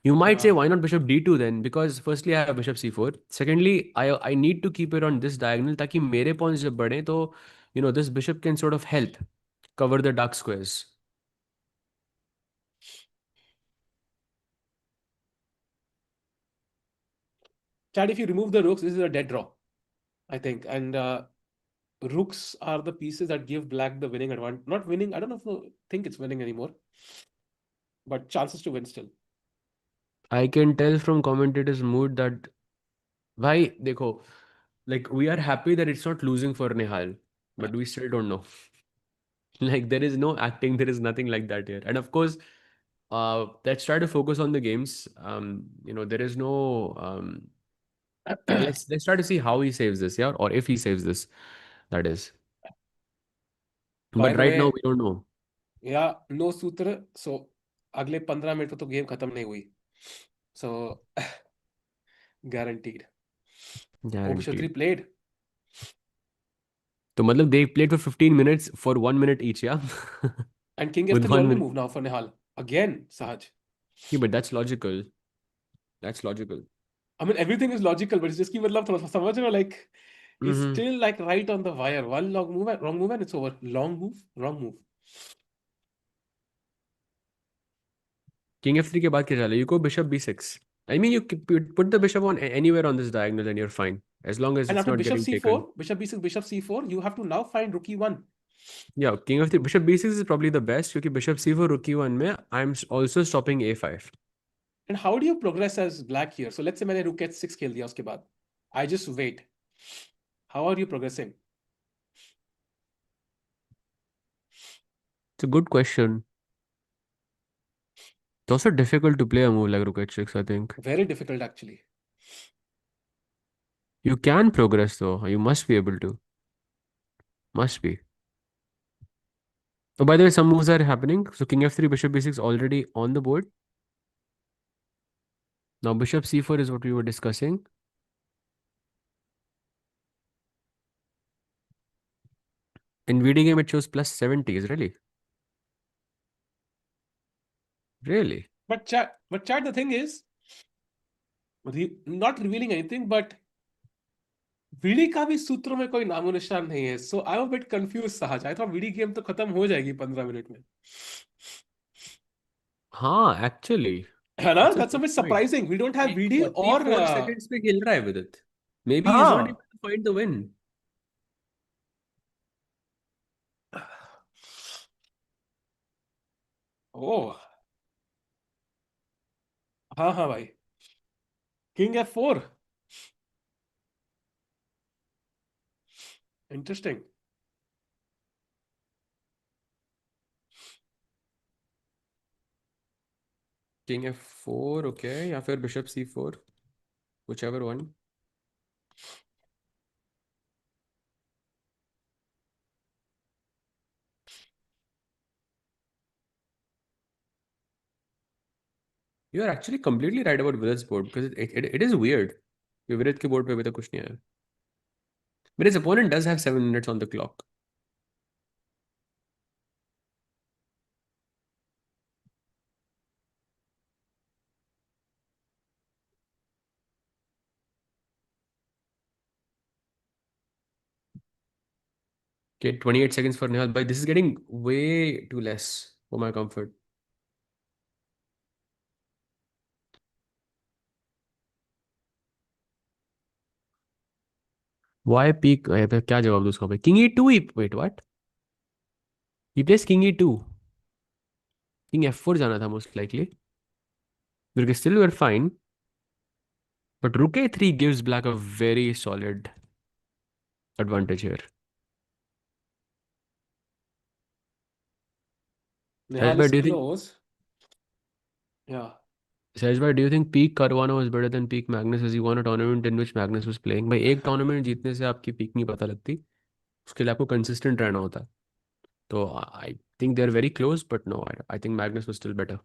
You might say Yeah. why not bishop d2 then because firstly I have bishop c4. Secondly I need to keep it on this diagonal ताकि मेरे pawns जब बढ़े तो this bishop can sort of help cover the dark squares. Chad, if you remove the rooks, this is a dead draw, I think. And rooks are the pieces that give black the winning advantage. Not winning, I don't know if I think it's winning anymore, but chances to win still. I can tell from commentators' mood that why देखो like we are happy that it's not losing for Nihal, but we still don't know. Like there is no acting, there is nothing like that here. And of course, let's try to focus on the games. There is no let's try to see how he saves this, yeah, or if he saves this, that is. By But the right now way, we don't know. yeah, no सूत्र. So अगले 15 minute तो game खत्म नहीं हुई. So guaranteed. Oh, bishop 3 Guaranteed. played. So matlab they played for 15 minutes for 1 minute each, yeah? And king With f3 one already minute. moved now for Nihal. Again, Sahaj. Yeah, but that's logical. That's logical. I mean, everything is logical, but it's just कि मतलब थोड़ा सा समझ रहे हो, like he's Mm-hmm. still like right on the wire. One wrong move and it's over. Long move, wrong move. King f3 के बाद क्या चला? You go bishop b6. I mean, you put the bishop on anywhere on this diagonal and you're fine. As long as And it's after not bishop getting taken. c4, bishop b6, bishop c4, you have to now find rook e1. Yeah, king of the bishop b6 is probably the best क्योंकि bishop c4 rook e1 में I'm also stopping a5. And how do you progress as black here? So let's say मैंने rook h6 खेल दिया उसके बाद. I just wait. How are you progressing? It's a good question. It's also difficult to play a move like rook h6, I think. Very difficult actually. You can progress though. You must be able to. Must be. Oh, by the way, some moves are happening. So king f3, bishop b6 already on the board. Now bishop c4 is what we were discussing. In VD game, it shows plus 70. Is really? Really? But chat, the thing is, not revealing anything, but Vidit का भी सूत्रों में कोई नामो निशान नहीं है. So I am a bit confuse Sahaj. I thought VD game तो खत्म हो जाएगी 15 मिनट में. हाँ, actually. है ना? That's a that's a good bit point. Surprising. We don't have Like Vidit और 44 seconds पे खेल रहा है with it. Maybe he's not हाँ. able to find the win. ओह हाँ हाँ भाई. King f4. Interesting. King f4, okay. या फिर bishop c4. Whichever one. You are actually completely right about Vidit's board because it is weird. Vidit के board पे अभी तक कुछ नहीं आया. But his opponent does have 7 minutes on the clock. Okay, 28 seconds for Nihal. But this is getting way too less for my comfort. Why peak? क्या जवाब दूँ उसका भाई? King e2. Wait, what? He plays King e2. King f4 जाना था most likely. Because still we're fine. But Rook a3 gives black a very solid advantage here. Nihal Sahaj, is do you think close. Yeah. Sahaj, do you think peak Caruana was better than peak Magnus as he won a tournament in which Magnus was playing? भाई एक tournament जीतने से आपकी peak नहीं पता लगती, उसके लिए आपको consistent रहना होता है. तो I think they're very close, but no, I think Magnus was still better.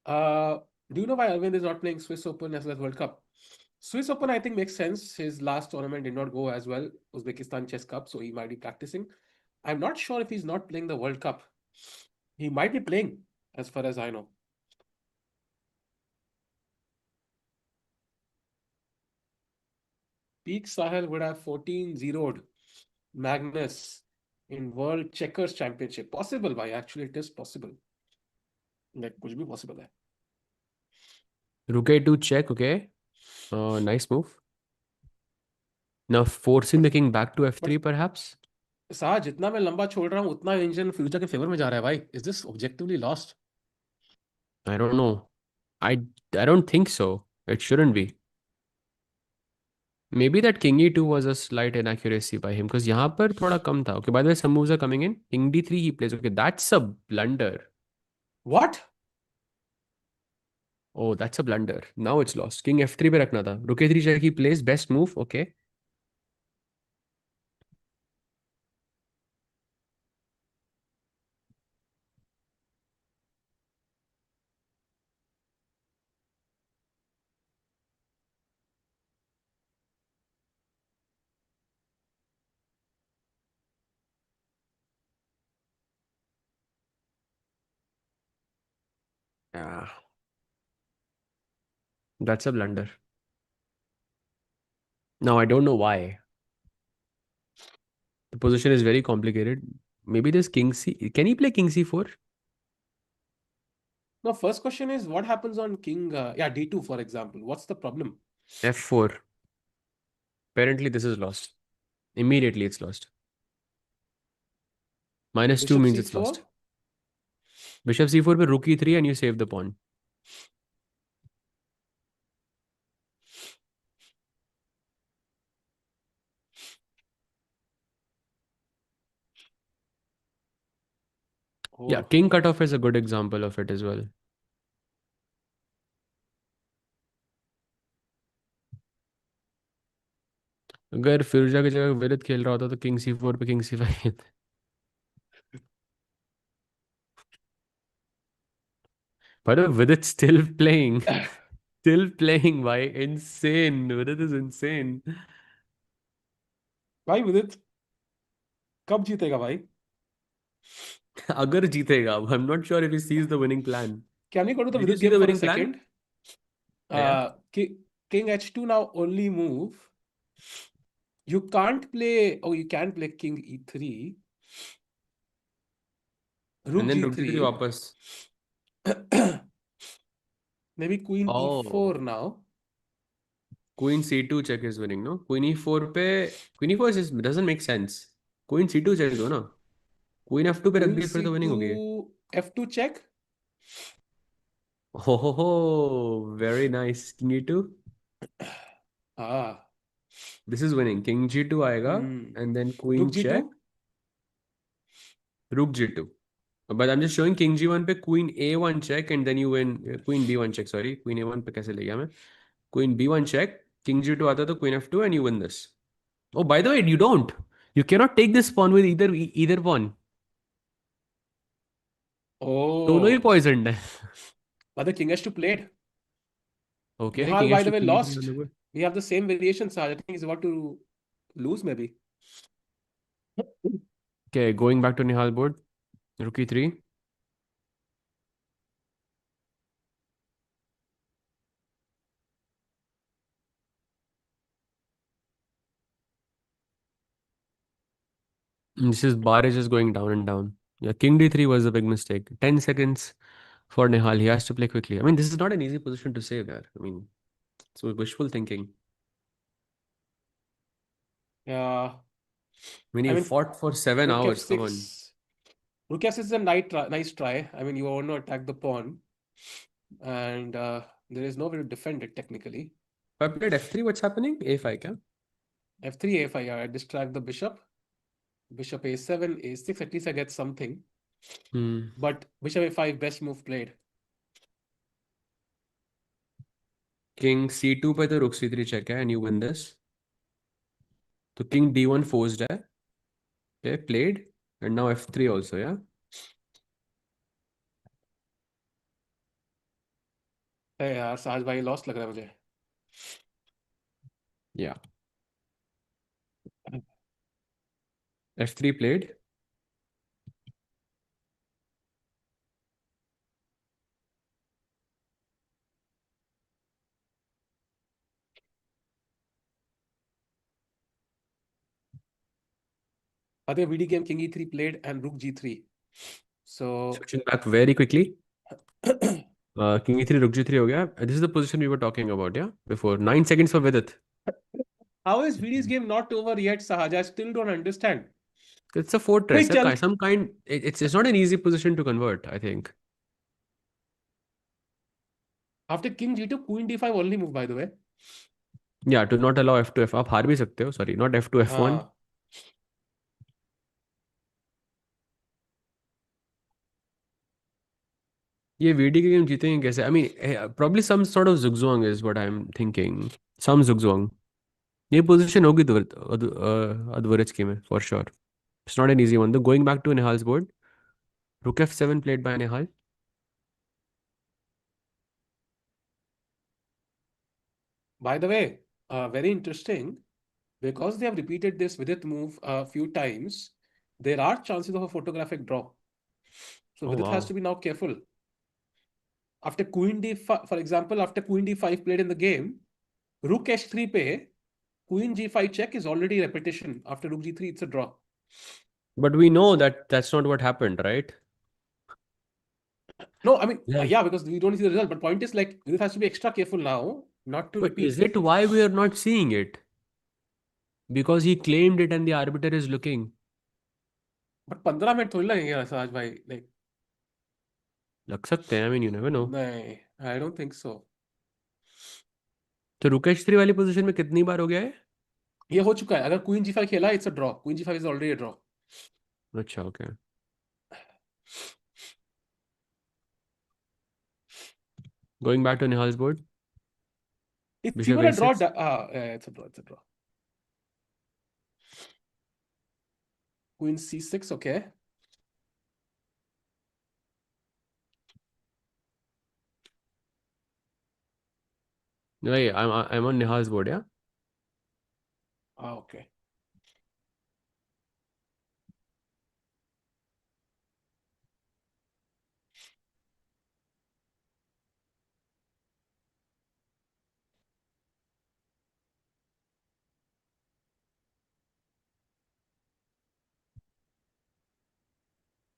Uh, do you know why Arvind is not playing Swiss Open as well as World Cup? Swiss Open, I think, makes sense. His last tournament did not go as well, Uzbekistan Chess Cup, so he might be practicing. I'm not sure if he's not playing the World Cup. He might be playing, as far as I know. Peak Sahel would have 14-0'd Magnus in World Checkers Championship. Possible, bhai. Actually, it is possible. Like, कुछ भी possible है. Rook to check, okay. Nice move. Now forcing the king back to But f3 perhaps? Sah जितना मैं लंबा छोड़ रहा हूँ उतना इंजन फ्यूचर के फेवर में जा रहा है भाई. Is this objectively lost? I don't know. I I don't think so. It shouldn't be. Maybe that king e2 was a slight inaccuracy by him because यहाँ पर थोड़ा कम था. Okay, by the way, some moves are coming in. King d3 he plays. Okay, that's a blunder. What? Oh, that's a blunder. Now it's lost. King f3 पे रखना था. Rook a3 check he plays. Best move. Okay. Yeah, that's a blunder. Now I don't know why. The position is very complicated. Maybe this king c. Can he play king c4? No, first question is what happens on king, yeah, d2, for example. What's the problem? f4. Apparently this is lost. Immediately it's lost. -2 Bishop means it's c4? lost. Bishop c4 पे rook e3 and you save the pawn. Yeah, Oh, king cutoff is a good example of it as well. अगर फिरोजा की जगह विदित खेल रहा होता तो king c4 पे किंग c5 खेलते. By the way, Vidit still playing. Still playing, why? Insane. Vidit is insane. भाई विदित कब जीतेगा भाई? अगर जीतेगा, I'm not sure if he sees the winning plan. Can we go to the Did you Vidit see game the for a winning plan? second? Yeah. King h2 now only move. You can't play. Oh, you can play king e3. Rook And then rook d3 g3. वापस. Maybe queen Oh. e4 now. Queen c2 check is winning, no? Queen e4 पे Queen e4 doesn't make sense. Queen c2 check दो ना. Queen f2 पे रख Queen दी फिर तो winning होगी. c2 f2 check. Oh, very nice. King e2. Ah. This is winning. King g2 आएगा and then queen Rook check. g2. Rook g2. But I'm just showing king g1 पे queen a1 check and then you win. Queen b1 check, sorry. Queen a1 पे कैसे ले गया मैं? Queen b1 check. King g2 आता तो queen f2 and you win this. Oh, by the way, you don't. You cannot take this pawn with either pawn. दोनों ही Oh. poisoned है. But the king h2 played. Okay, Nihal, king by the h2 way, king e3 on lost. the board. We have the same variation, so I think he's about to lose, maybe. Okay, going back to Nihal board. Rook e3. This is bar is just going down and down. Yeah, king d3 was a big mistake. 10 seconds for Nihal. He has to play quickly. I mean, this is not an easy position to save there. I mean, it's wishful thinking. Yeah. I mean, I he mean, fought for 7 hours. Come on. Rook f6 is a nice try. I mean, you want to attack the pawn, and there is no way to defend it technically. If I played f3, what's happening? a5, क्या? F3, A5. I distract the bishop. Bishop A7, A6. At least I get something. Hmm. But bishop A5, best move played. King C2 पे तो rook C3 check है and you win this. तो king D1 forced है. Okay, played and now F3 also, yeah. है यार, साज भाई lost लग रहा है मुझे. Yeah. F3 played. I think VD game King E3 played and Rook G3. So Switching back very quickly. King E3, Rook G3 हो गया. This is the position we were talking about, yeah? Before. 9 seconds for Vidit. how is VD's game not over yet, Sahaj? I still don't understand. It's a fortress, Quick, yeah? chal. Some kind. It's not an easy position to convert, I think. After King G2, Queen D5 only move, by the way. Yeah, to not allow F2 F. आप हार भी सकते हो. Sorry, not F2 F1. हाँ. ये VD के game जीतेंगे कैसे? I mean, probably some sort of zugzwang is what I'm thinking. Some zugzwang. ये position होगी Advarich की में for sure. It's not an easy one. Though going back to Nihal's board, Rook F7 played by Nihal. By the way, very interesting. Because they have repeated this Vidit move a few times, there are chances of a photographic draw. So Oh Vidit has wow. to be now careful. After Queen D5, for example, after Queen D5 played in the game, Rook H3 pe, Queen G5 check is already repetition. After Rook G3, it's a draw. But we know that that's not what happened, right? No, I mean, Yeah. yeah, because we don't see the result. But point is like, Vidit has to be extra careful now not to But is repeat. it why we are not seeing it? Because he claimed it and the arbiter is looking. But 15 minute थोड़ी लगेंगे साज भाई. Like, लग सकते हैं. I mean, you never know. नहीं, I don't think so. तो Rook H3 वाली पोजीशन में कितनी बार हो गया है? ये हो चुका है. अगर Queen G5 खेला, it's a draw. Queen G5 is already a draw. अच्छा, okay. Going back to Nihal's board. It's Bishop even a draw. A6. Yeah, it's a draw. It's a draw. Queen C6, okay. No, yeah, I'm on Nihal's board, yeah? Okay.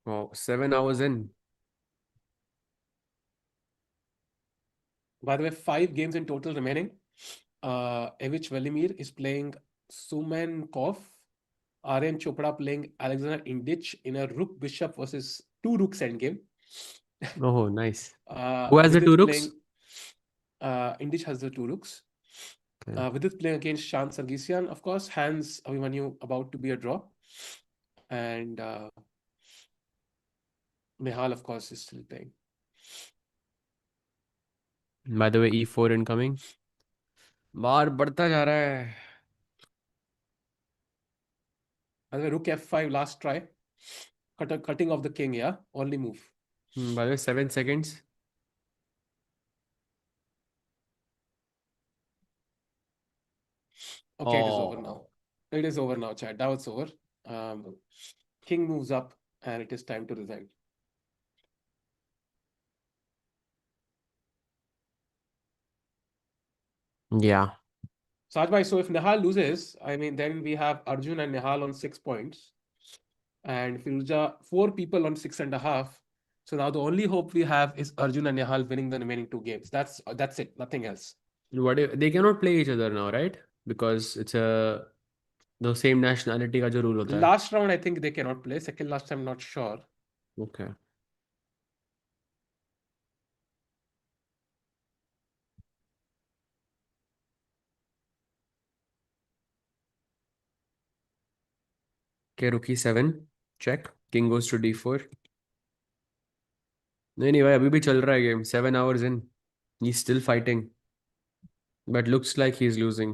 Wow, 7 hours in. By the way, 5 games in total remaining. Evich Velimir is playing Sumenkov. Aryan Chopra playing Alexander Indich in a Rook Bishop versus 2 Rooks endgame. Oh, nice. Who has the two Vidit rooks? playing. Indich has the 2 Rooks. Okay. Vidit playing against Shan Sargisian, of course. Hans Abhimanyu about to be a draw. And Nihal, of course, is still playing. By the way, E4 incoming. बार बढ़ता जा रहा है. By the way, Rook F5 last try. Cutting off the king, yeah? Only move. By the way, 7 seconds. Okay, it is over now. Oh. It is over now, chat. Now it's over. King moves up and it is time to resign. Yeah. Sajbhai, so if Nihal loses, I mean, then we have Arjun and Nihal on 6 points. And Firuja, 4 people on 6.5. So now the only hope we have is Arjun and Nihal winning the remaining 2 games. That's it. Nothing else. What if, they cannot play each other now, right? Because it's the same nationality का जो rule होता है. Last round, I think they cannot play. Second last, I'm not sure. Okay. Okay, rook e7, check. King goes to d4. नहीं भाई अभी भी चल रहा है game 7 hours in. He's still fighting. But looks like he's losing.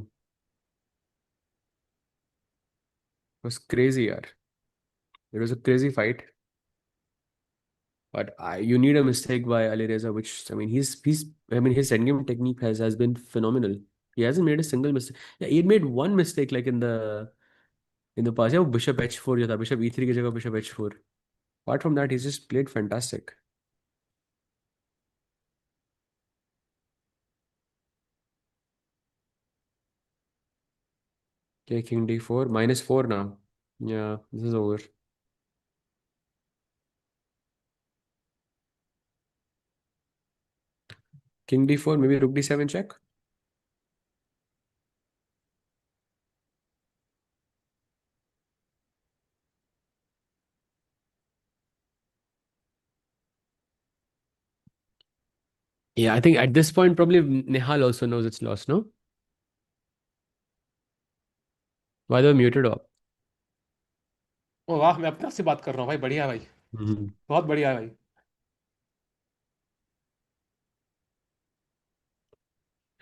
It was crazy, yaar. It was a crazy fight. But you need a mistake by Ali Reza, which I mean, he's I mean, his endgame technique has been phenomenal. He hasn't made a single mistake. Yeah, he made one mistake like in the past. Yeah, Bishop H4 जो था, Bishop E3 की जगह Bishop H4. Apart from that, he's just played fantastic. Okay, King D4 -4 now. Yeah, this is over. King D4, maybe Rook D7 check. Yeah, I think at this point probably Nihal also knows it's lost, no? Why they were muted up? ओ वाह, मैं अपने आप से बात कर रहा हूँ भाई, बढ़िया भाई, Mhm. बहुत बढ़िया भाई.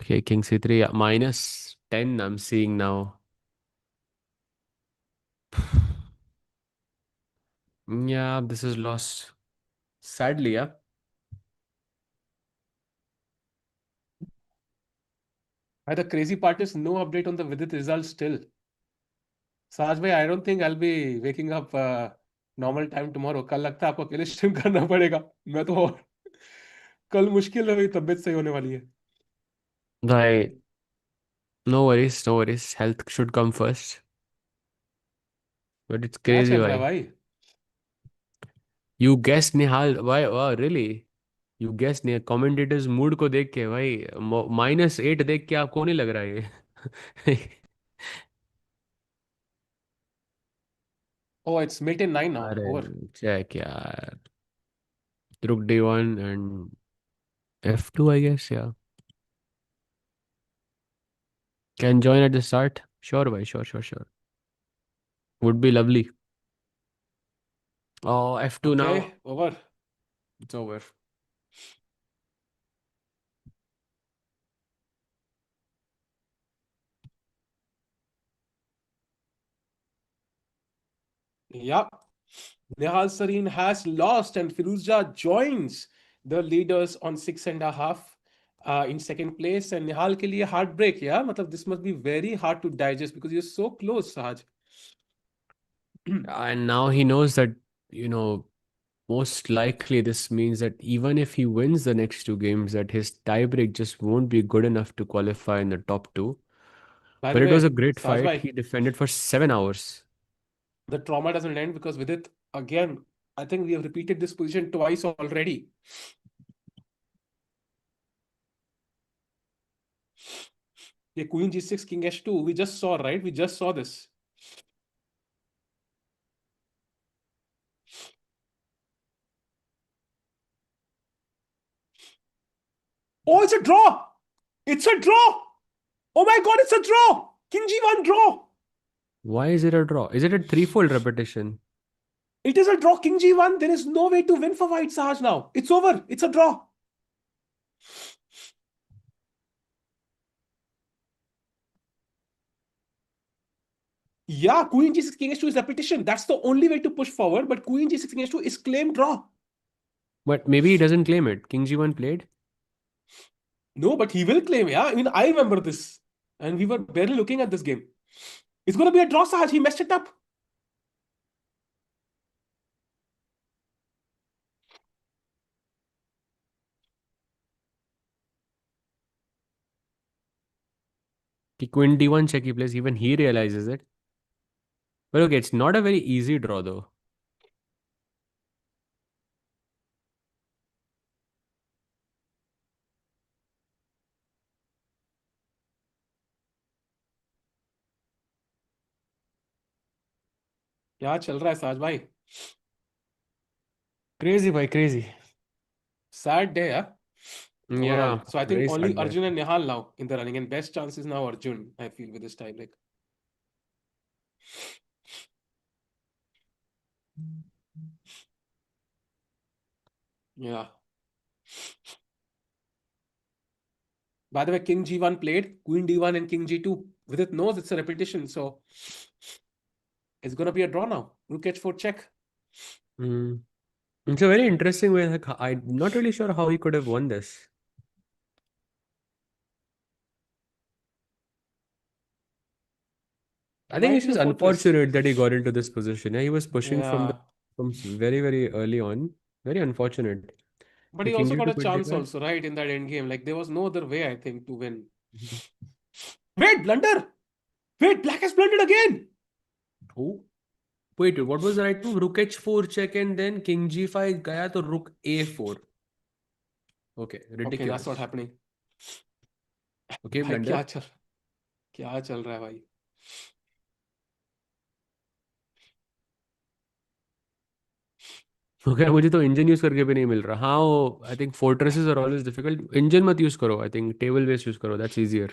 Okay, King C3, yeah, -10 I'm seeing now. Yeah, this is lost. Sadly, yeah. भाई, the crazy part is no update on the Vidit results still. साज भाई, I don't think I will be waking up normal time tomorrow. कल लगता है आपको अकेले stream करना पड़ेगा. मैं तो और कल मुश्किल है, मेरी तबीयत सही होने वाली है. Right. No worries, no worries. Health should come first. But it's क्या crazy, चल रहा है why? भाई? You guessed Nihal. Why? Wow, really? You guessed Nihal. Commentators mood को देख के भाई -8 देख के आपको नहीं लग रहा है ये? Oh, it's mate in 9 now. अरे Over. check यार. Rook D1 and F2, I guess, yeah. Can join at the start. Sure, bhai. Sure, sure, sure. Would be lovely. Oh, F2 now. Okay, over. It's over. Yeah. Nihal Sarin has lost and Firuzja joins the leaders on 6.5 in second place. And Nihal के लिए heartbreak, yeah? मतलब this must be very hard to digest because you're so close, Sahaj. And now he knows that, you know, most likely this means that even if he wins the next two games, that his tiebreak just won't be good enough to qualify in the top two. By But the it was a way, great Sahaj fight. bhai, He defended for 7 hours. the trauma doesn't end because with it, again, I think we have repeated this position twice already. Yeah, Queen G6, King H2, we just saw, right? We just saw this. Oh, it's a draw! It's a draw! Oh my god, it's a draw! King G1 draw! Why is it a draw? Is it a threefold repetition? It is a draw, King G1. There is no way to win for White Sahaj now. It's over. It's a draw. Yeah, Queen G6, King H2 is repetition. That's the only way to push forward. But Queen G6, King H2 is claim draw. But maybe he doesn't claim it. King G1 played. No, but he will claim. Yeah, I mean, I remember this. And we were barely looking at this game. It's going to be a draw, Sahaj. He messed it up. Queen D1 check he plays. Even he realizes it. But okay, it's not a very easy draw though. क्या चल रहा है साज भाई? Crazy, boy, crazy. Sad day, yeah. Overall. Yeah, So I think very only sad there. Arjun and Nihal now in the running. And best chance is now Arjun, I feel, with this tiebreak. Yeah. By the way, king g1 played, queen d1 and king g2. Vidit knows it's a repetition, so it's gonna be a draw now. Rook h4 check. Hmm. It's a very interesting way. Like, I'm not really sure how he could have won this. I It think might it's be a just fortress. unfortunate that he got into this position. Yeah, he was pushing Yeah. from very, very early on. Very unfortunate. But The he king also got g2 a queen chance takes. also, right, in that end game. Like there was no other way, I think, to win. Wait, blunder! Wait, black has blundered again! Oh, wait, what was the right move? Rook h4 check and then king g5 gaya to rook a4. Okay, Okay, that's not ridiculous. happening. Okay, भाई blunder. क्या चल रहा है भाई? Okay, मुझे तो engine use करके भी नहीं मिल रहा. हाँ, वो I think fortresses are always difficult. Engine मत यूज करो. I think tablebase use करो. That's easier.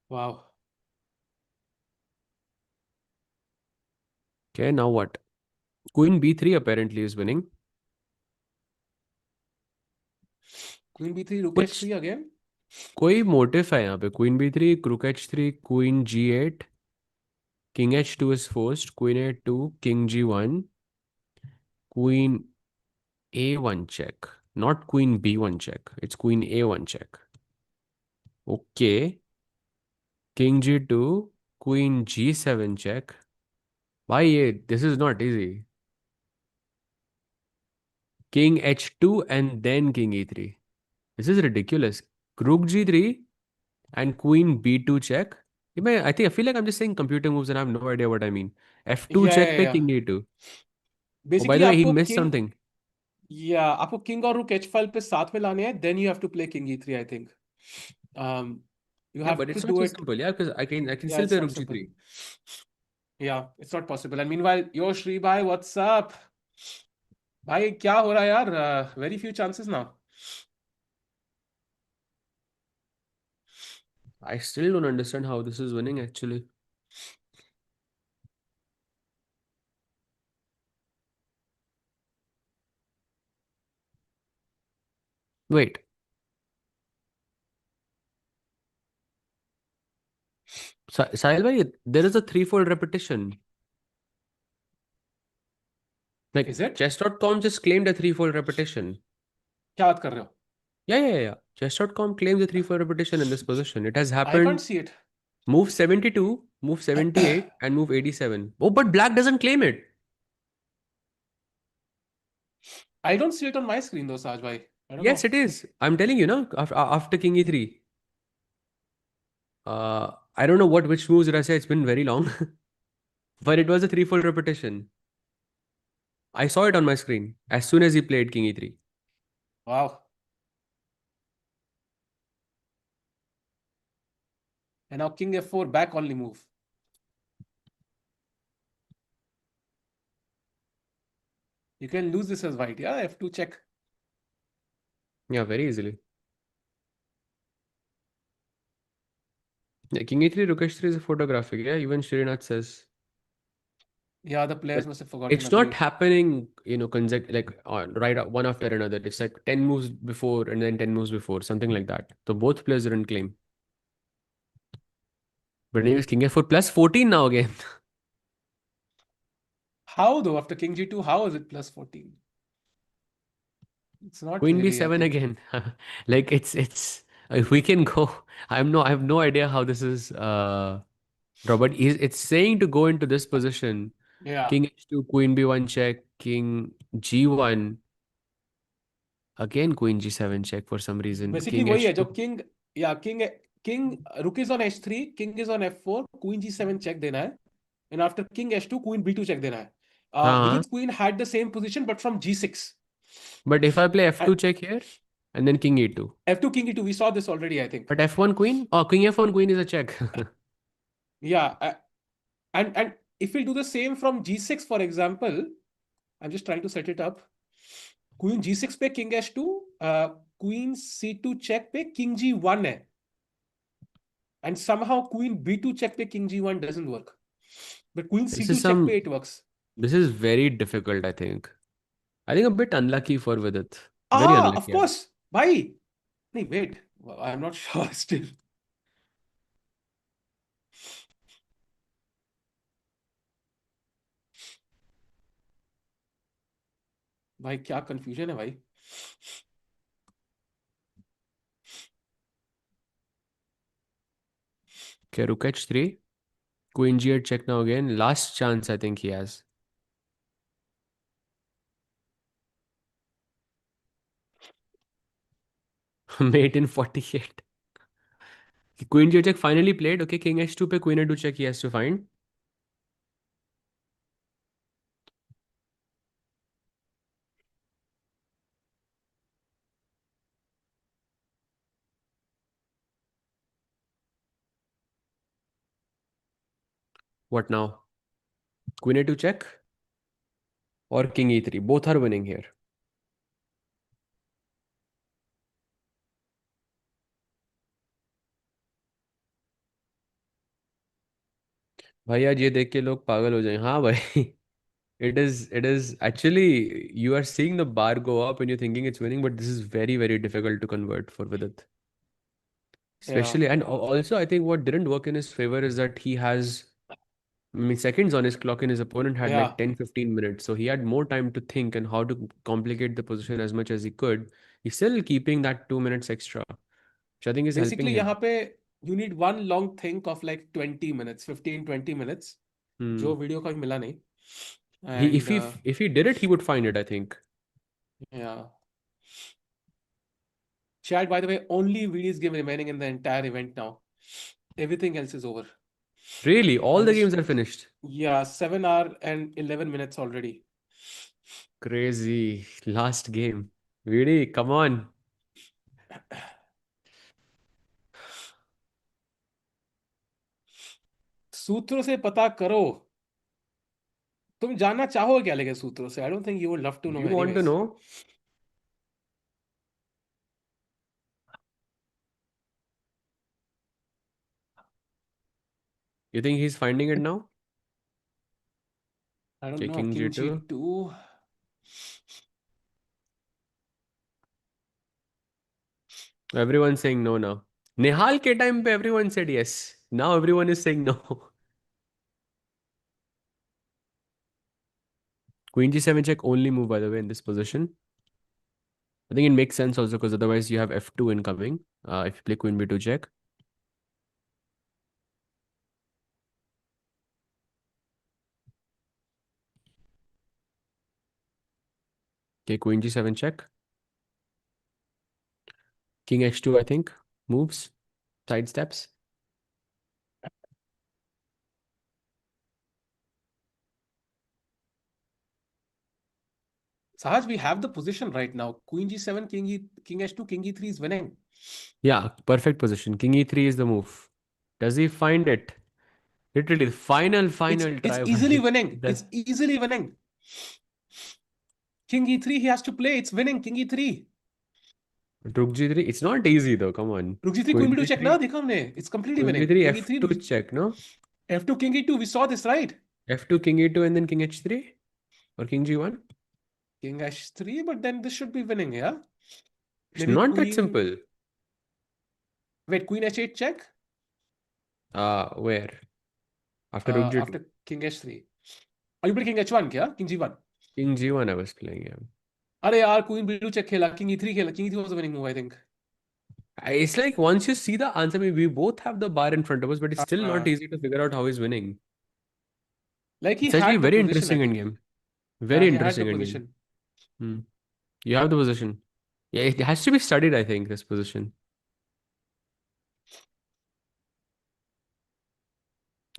Wow. Okay, now what? Queen b3 apparently is winning. Queen b3, rook कुछ h3 again. कोई मोटिव है यहाँ पे. Queen b3, rook h3, queen g8, king h2 is forced, queen a2, king g1, queen a1 check. Not queen b1 check. It's queen a1 check. Okay. King g2, queen g7 check. Why this is not easy. King h2 and then king e3. This is ridiculous. Rook g3 and queen b2 check. I feel like I'm just saying computer moves and I have no idea what I mean. f2 Yeah, check yeah, पे yeah. king a2. Oh, by Basically the way, he आपको missed king, something. yeah, आपको king और rook h5 पे साथ में लाने हैं. Then you have to play king e3, I think. You Yeah, have but to it's not do so it. simple. Yeah, because I can Yeah, still it's play not rook simple. g3. Yeah, it's not possible. And meanwhile, yo Shri bhai, what's up? भाई क्या हो रहा है यार? Very few chances now. I still don't understand how this is winning actually. Wait, Sahil bhai, there is a threefold repetition. Like Is it? chess.com just claimed a threefold repetition. क्या बात कर रहे हो? Yeah. Chess.com claims a threefold repetition in this position. It has I can't happened. see it. Move 72, move 78, and move 87. Oh, but black doesn't claim it. I don't see it on my screen though, Saj bhai. I don't Yes, know. it is. I'm telling you, no, after king e3. I don't know which moves did I say. It's been very long. But it was a threefold repetition. I saw it on my screen as soon as he played king e3. Wow. And now king f4 back only move. You can lose this as white. Yeah, f2 check. Yeah, very easily. Yeah, king e3, rook h3 is a photographic. Yeah, even Srinath says. Yeah, the players But must have forgotten. it's not Agreed. happening, like one after another. It's like 10 moves before and then 10 moves before, something like that. So both players didn't claim. But anyways, king f4 plus 14 now again. How though? After king g2, how is it plus 14? It's not Queen really, I b7 think. again. Like it's if we can go. I have no idea how this is Robert. It's saying to go into this position. Yeah. King h2, queen b1 check, king g1. Again, queen g7 check for some reason. Basically King वही है जो h2. king, yeah, king rook is on h3, king is on f4, queen g7 check देना है. And after king h2, queen b2 check देना है. हाँ. Vidit's queen had the same position but from g6. But if I play And f2 check here and then king e2. f2 king e2, we saw this already, I think. But f1 queen? Oh, king f1 queen is a check. Yeah, and if we'll do the same from g6, for example, I'm just trying to set it up. Queen g6 पे king h2, queen C2 check पे king G1 है, and somehow queen B2 check पे king G1 doesn't work, but queen This C2 is check पे some. it works. This is very difficult, I think. I think a bit unlucky for Vidit. Very Ah, of unlucky. course भाई. नहीं wait, I'm not sure still. भाई क्या confusion है भाई. Okay, rook h3. Queen g8 check now again. Last chance I think he has. Mate in 48. Queen g8 check finally played. Okay, king h2 pe queen a2 check he has to find. What now? Queen a2 check or king e3. Both are winning here. भाई आज ये देख के लोग पागल हो जाएं. हाँ भाई. It is actually you are seeing the bar go up and you're thinking it's winning, but this is very, very difficult to convert for Vidit. Yeah, Especially, and also I think what didn't work in his favor is that he has, I mean, seconds on his clock and his opponent had yeah. like 10-15 minutes. So he had more time to think and how to complicate the position as much as he could. He's still keeping that 2 minutes extra, which I think is helping Basically him. यहाँ पे you need one long think of like 20 minutes, 15-20 minutes, Hmm. जो video का मिला नहीं. He if And he if he did it, he would find it, I think. yeah. Chad, by the way, only VD's game remaining in the entire event now. Everything else is over. Really, all And the this, games are finished. yeah, 7 hour and 11 minutes already. Crazy. Last game. Really, come on. सूत्रों से पता करो. तुम जानना चाहोगे क्या लेके सूत्रों से? I don't think you would love to Do know you want to anyways. know? You think he's finding it now? I don't Okay, know. King King G2. G2. Everyone's saying no now. Nihal ke time pe everyone said yes. Now everyone is saying no. Queen G7 check only move, by the way, in this position. I think it makes sense also because otherwise you have F2 incoming. If you play Queen B2 check. Okay, Queen G7 check. King H2, I think. Moves. Side steps. Sahaj, we have the position right now. Queen G7, King H2, King E3 is winning. Yeah, perfect position. King E3 is the move. Does he find it? Literally, final It's try. easily winning. The It's easily winning. King E3, he has to play. It's winning. King E3. Rook G3. It's not easy though. Come on. Rook G3, Queen Queen B2 check ना G3. देखा हमने. It's completely Queen winning. B3, King E3, F2 check, no? F2, King E2. We saw this, right? F2, King E2, and then King H3? Or King G1? King H3, but then this should be winning, yeah? It's Maybe not that Queen. simple. Wait, Queen H8 check? Where? After Rook G2. After King H3. Are you playing King H1 क्या? King G1. King G1 I was playing, yeah. अरे यार Queen B2 check खेला. King E3 खेला. King E3 was the winning move, I think. It's like once you see the answer, I mean, we both have the bar in front of us, but it's still not Uh, easy to figure out how he's winning. like he It's actually had the very position, I interesting in think. game. Yeah, Very he had the interesting in game. position. Hmm. You have the position. Yeah, it has to be studied, I think, this position.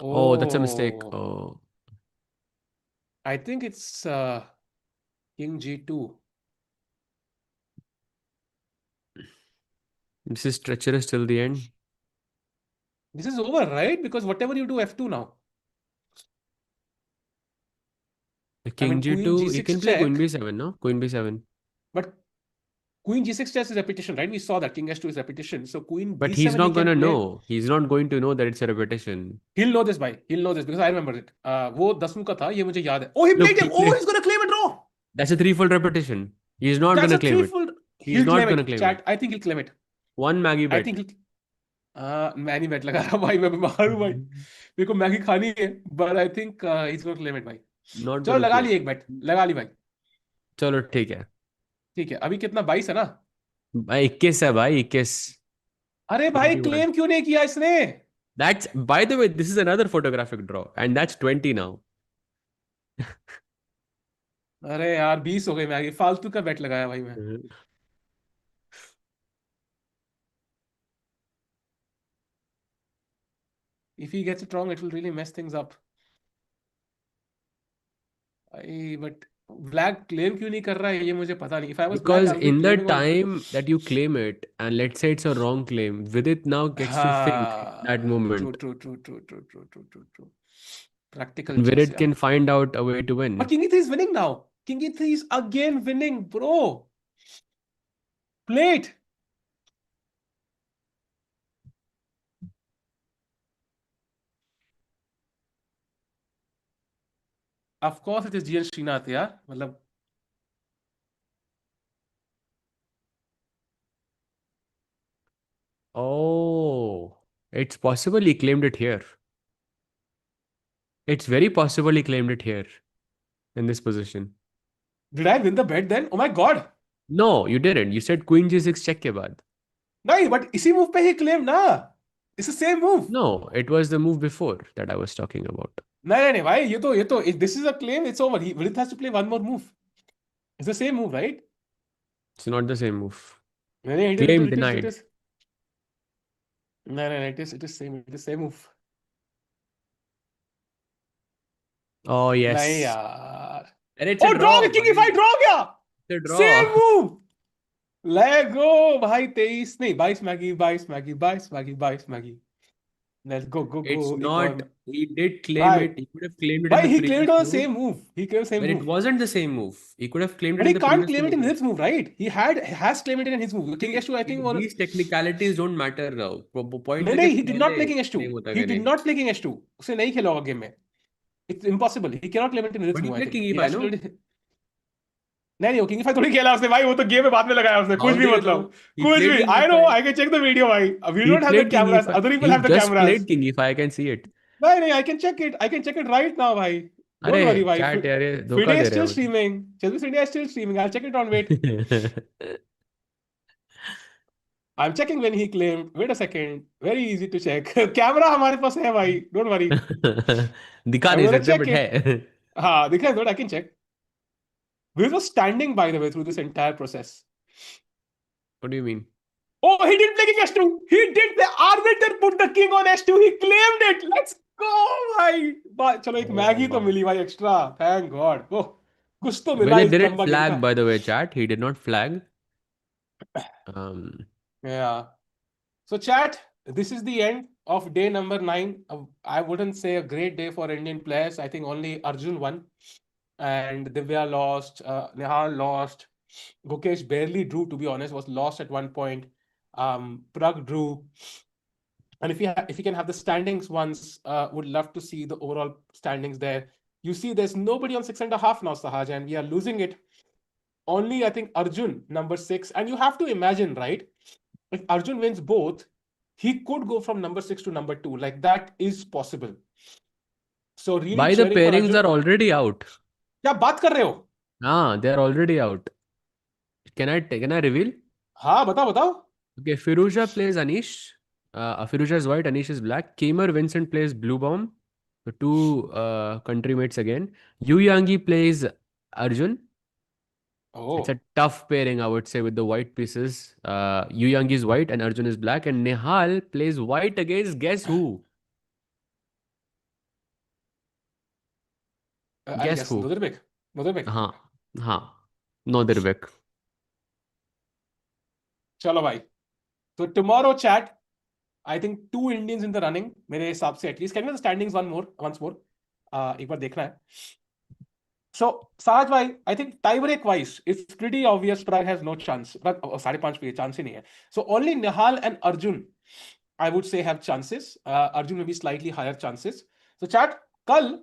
Oh, that's a mistake. Oh, Oh, I think it's King G2. this is treacherous till the end. This is over, right? Because whatever you do, F2 now. The I King mean, Queen G2, he G6 can play Queen check, B7, no? Queen B7. but Queen G6 chess is repetition, right? We saw that King H2 is repetition. So Queen But he's D7 he not can gonna play. know. He's not going to know that it's a repetition. He'll know this, bhai. He'll know this because I remember it. वो 10 का था, ये मुझे याद है. Oh, he Look, played he him. Oh, played. he's gonna claim a draw. That's a threefold repetition. He's not That's gonna a claim it. threefold. He's He'll not claim gonna it. claim Chat, it. I think he'll claim it. One Maggie I bet. think he'll. मैं नहीं bet लगा रहा भाई, मैं बीमार हूँ भाई. मेरे को मैगी खानी है. But I think he's gonna claim it भाई. Not चलो gonna लगा claim. ली एक bet. लगा ली भाई. चलो ठीक है. ठीक है. अभी कितना 22 है ना? भाई 21 है भाई 21. अरे भाई 21. क्लेम क्यों नहीं किया इसने? That's, by the way, this is another photographic draw, and that's 20 now. अरे यार 20 हो गई मैगी. फालतू का bet लगाया भाई मैं. If he gets it wrong, it will really mess things up. But Black claim क्यों नहीं कर रहा है ये मुझे पता नहीं. If I was Black, Because I would be in the claiming on. time that you claim it, and let's say it's a wrong claim, Vidit now gets to think that True, moment. true. Practical And chess, Vidit yeah. can find out a way to win. But King E3 is winning now. King E3 is again winning, bro. Play it. Of course, it is GN Srinath, yeah. मतलब Oh, it's possible he claimed it here. It's very possible he claimed it here in this position. did I win the bet then? Oh my God. No, you didn't. You said Queen G6 check के बाद. नहीं, but इसी move पे ही claim ना. It's the same move. No, it was the move before that I was talking about. नहीं भाई ये तो this is a claim. It's over. Vidit has to play one more move. It's the same move, right? It's not the same move. नहीं, Claim it denied. is. नहीं, it is same. It is same move. Oh yes. नहीं यार. And it's a Oh, draw! King buddy. E5 draw गया. It's a draw. Same move. Let go भाई 23 नहीं 22 Maggi. Let's go. It's एक not. और. He did claim Bye. it. He could have claimed it in Bye. the He previous claimed on the move. same move. He claimed same But move. it wasn't the same move. He could have claimed it But in he the can't previous claim it in move. his move, right? Has claimed it in his move. King H2, I think. These technicalities don't matter now. Point है नहीं, कि he did not पहले play King H2. claim होता He है did नहीं. not play King H2. उसे नहीं खेला होगा गेम में. It's impossible. He cannot claim it in his But he move, I played think. King He E5, has to no? play it- नहीं, वो King E5 थोड़ी खेला उसने भाई. वो तो गेम में बाद में लगाया उसने. How कुछ भी do you मतलब. know? He कुछ played भी. King I know. E5. I can check the video भाई. We He don't have the played King cameras. E5. Other people He have the just cameras. played King E5. I can see it. नहीं, I can check it. I can check it right now भाई. Don't अरे worry भाई. chat यार ये FIDE धोखा is they still रहे streaming. Chess India is still streaming. I'll check it on wait. हैं. I'm checking when he claimed. Wait a second. Very easy to check. Camera हमारे पास है भाई. Don't worry. दिखा I'm नहीं gonna सकते check but it. है. हाँ, दिखा दो. I can check. We were standing by the way through this entire process. What do you mean? Oh, he didn't play king h2. He did. The arbiter put the king on h2. He claimed it. Let's go भाई. चलो एक Maggi तो मिली भाई extra. Thank God. Oh, कुछ तो मिला Vidit इस didn't लंबा गेम flag, का. by the way, chat. He did not flag. Yeah. So chat, this is the end of day number 9. I wouldn't say a great day for Indian players. I think only Arjun won. And Divya lost. Nihal lost. Gukesh barely drew, to be honest, was lost at one point. Pragg drew. And if you can have the standings once, would love to see the overall standings there. You see, there's nobody on 6.5 now, Sahaj, and we are losing it. Only, I think, Arjun, number 6. And you have to imagine, right? If Arjun wins both, he could go from number 6 to number 2. Like, that is possible. So, really By the cheering for pairings Arjun. are already out. क्या बात कर रहे हो? Ah, they are already out. Can I reveal? हाँ, बताओ. Okay, Firouzja plays Anish. Firouzja is white, Anish is black. Kamer Vincent plays Blue Bomb. The two country mates again. Yu Yangi plays Arjun. Oh. It's a tough pairing, I would say, with the white pieces. Yu Yangi is white and Arjun is black. And Nihal plays white against guess who? Guess who? Nodirbeck. हाँ, Nodirbeck. चलो भाई. So tomorrow chat, I think 2 Indians in the running. मेरे हिसाब से at least. Can we have the standings once more? एक बार देखना है. So, Sahaj bhai, I think tie-break wise, it's pretty obvious Pragg has no chance. Pragg, 5.5 पे chance ही नहीं है. So only Nihal and Arjun, I would say, have chances. Arjun will be slightly higher chances. So chat, kal,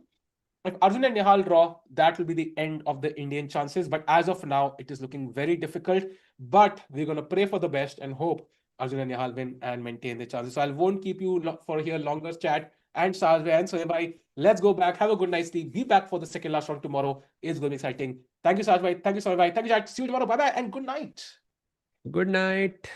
if Arjun and Nihal draw, that will be the end of the Indian chances. But as of now, it is looking very difficult. But we're going to pray for the best and hope Arjun and Nihal win and maintain their chances. So I won't keep you for here longer, chat. And Sajbhai and Sohebhai, let's go back. Have a good night's sleep. Be back for the second last round tomorrow. It's going to be exciting. Thank you, Sajbhai. Thank you, Sohebhai. Thank you, chat. See you tomorrow. Bye bye and good night. Good night.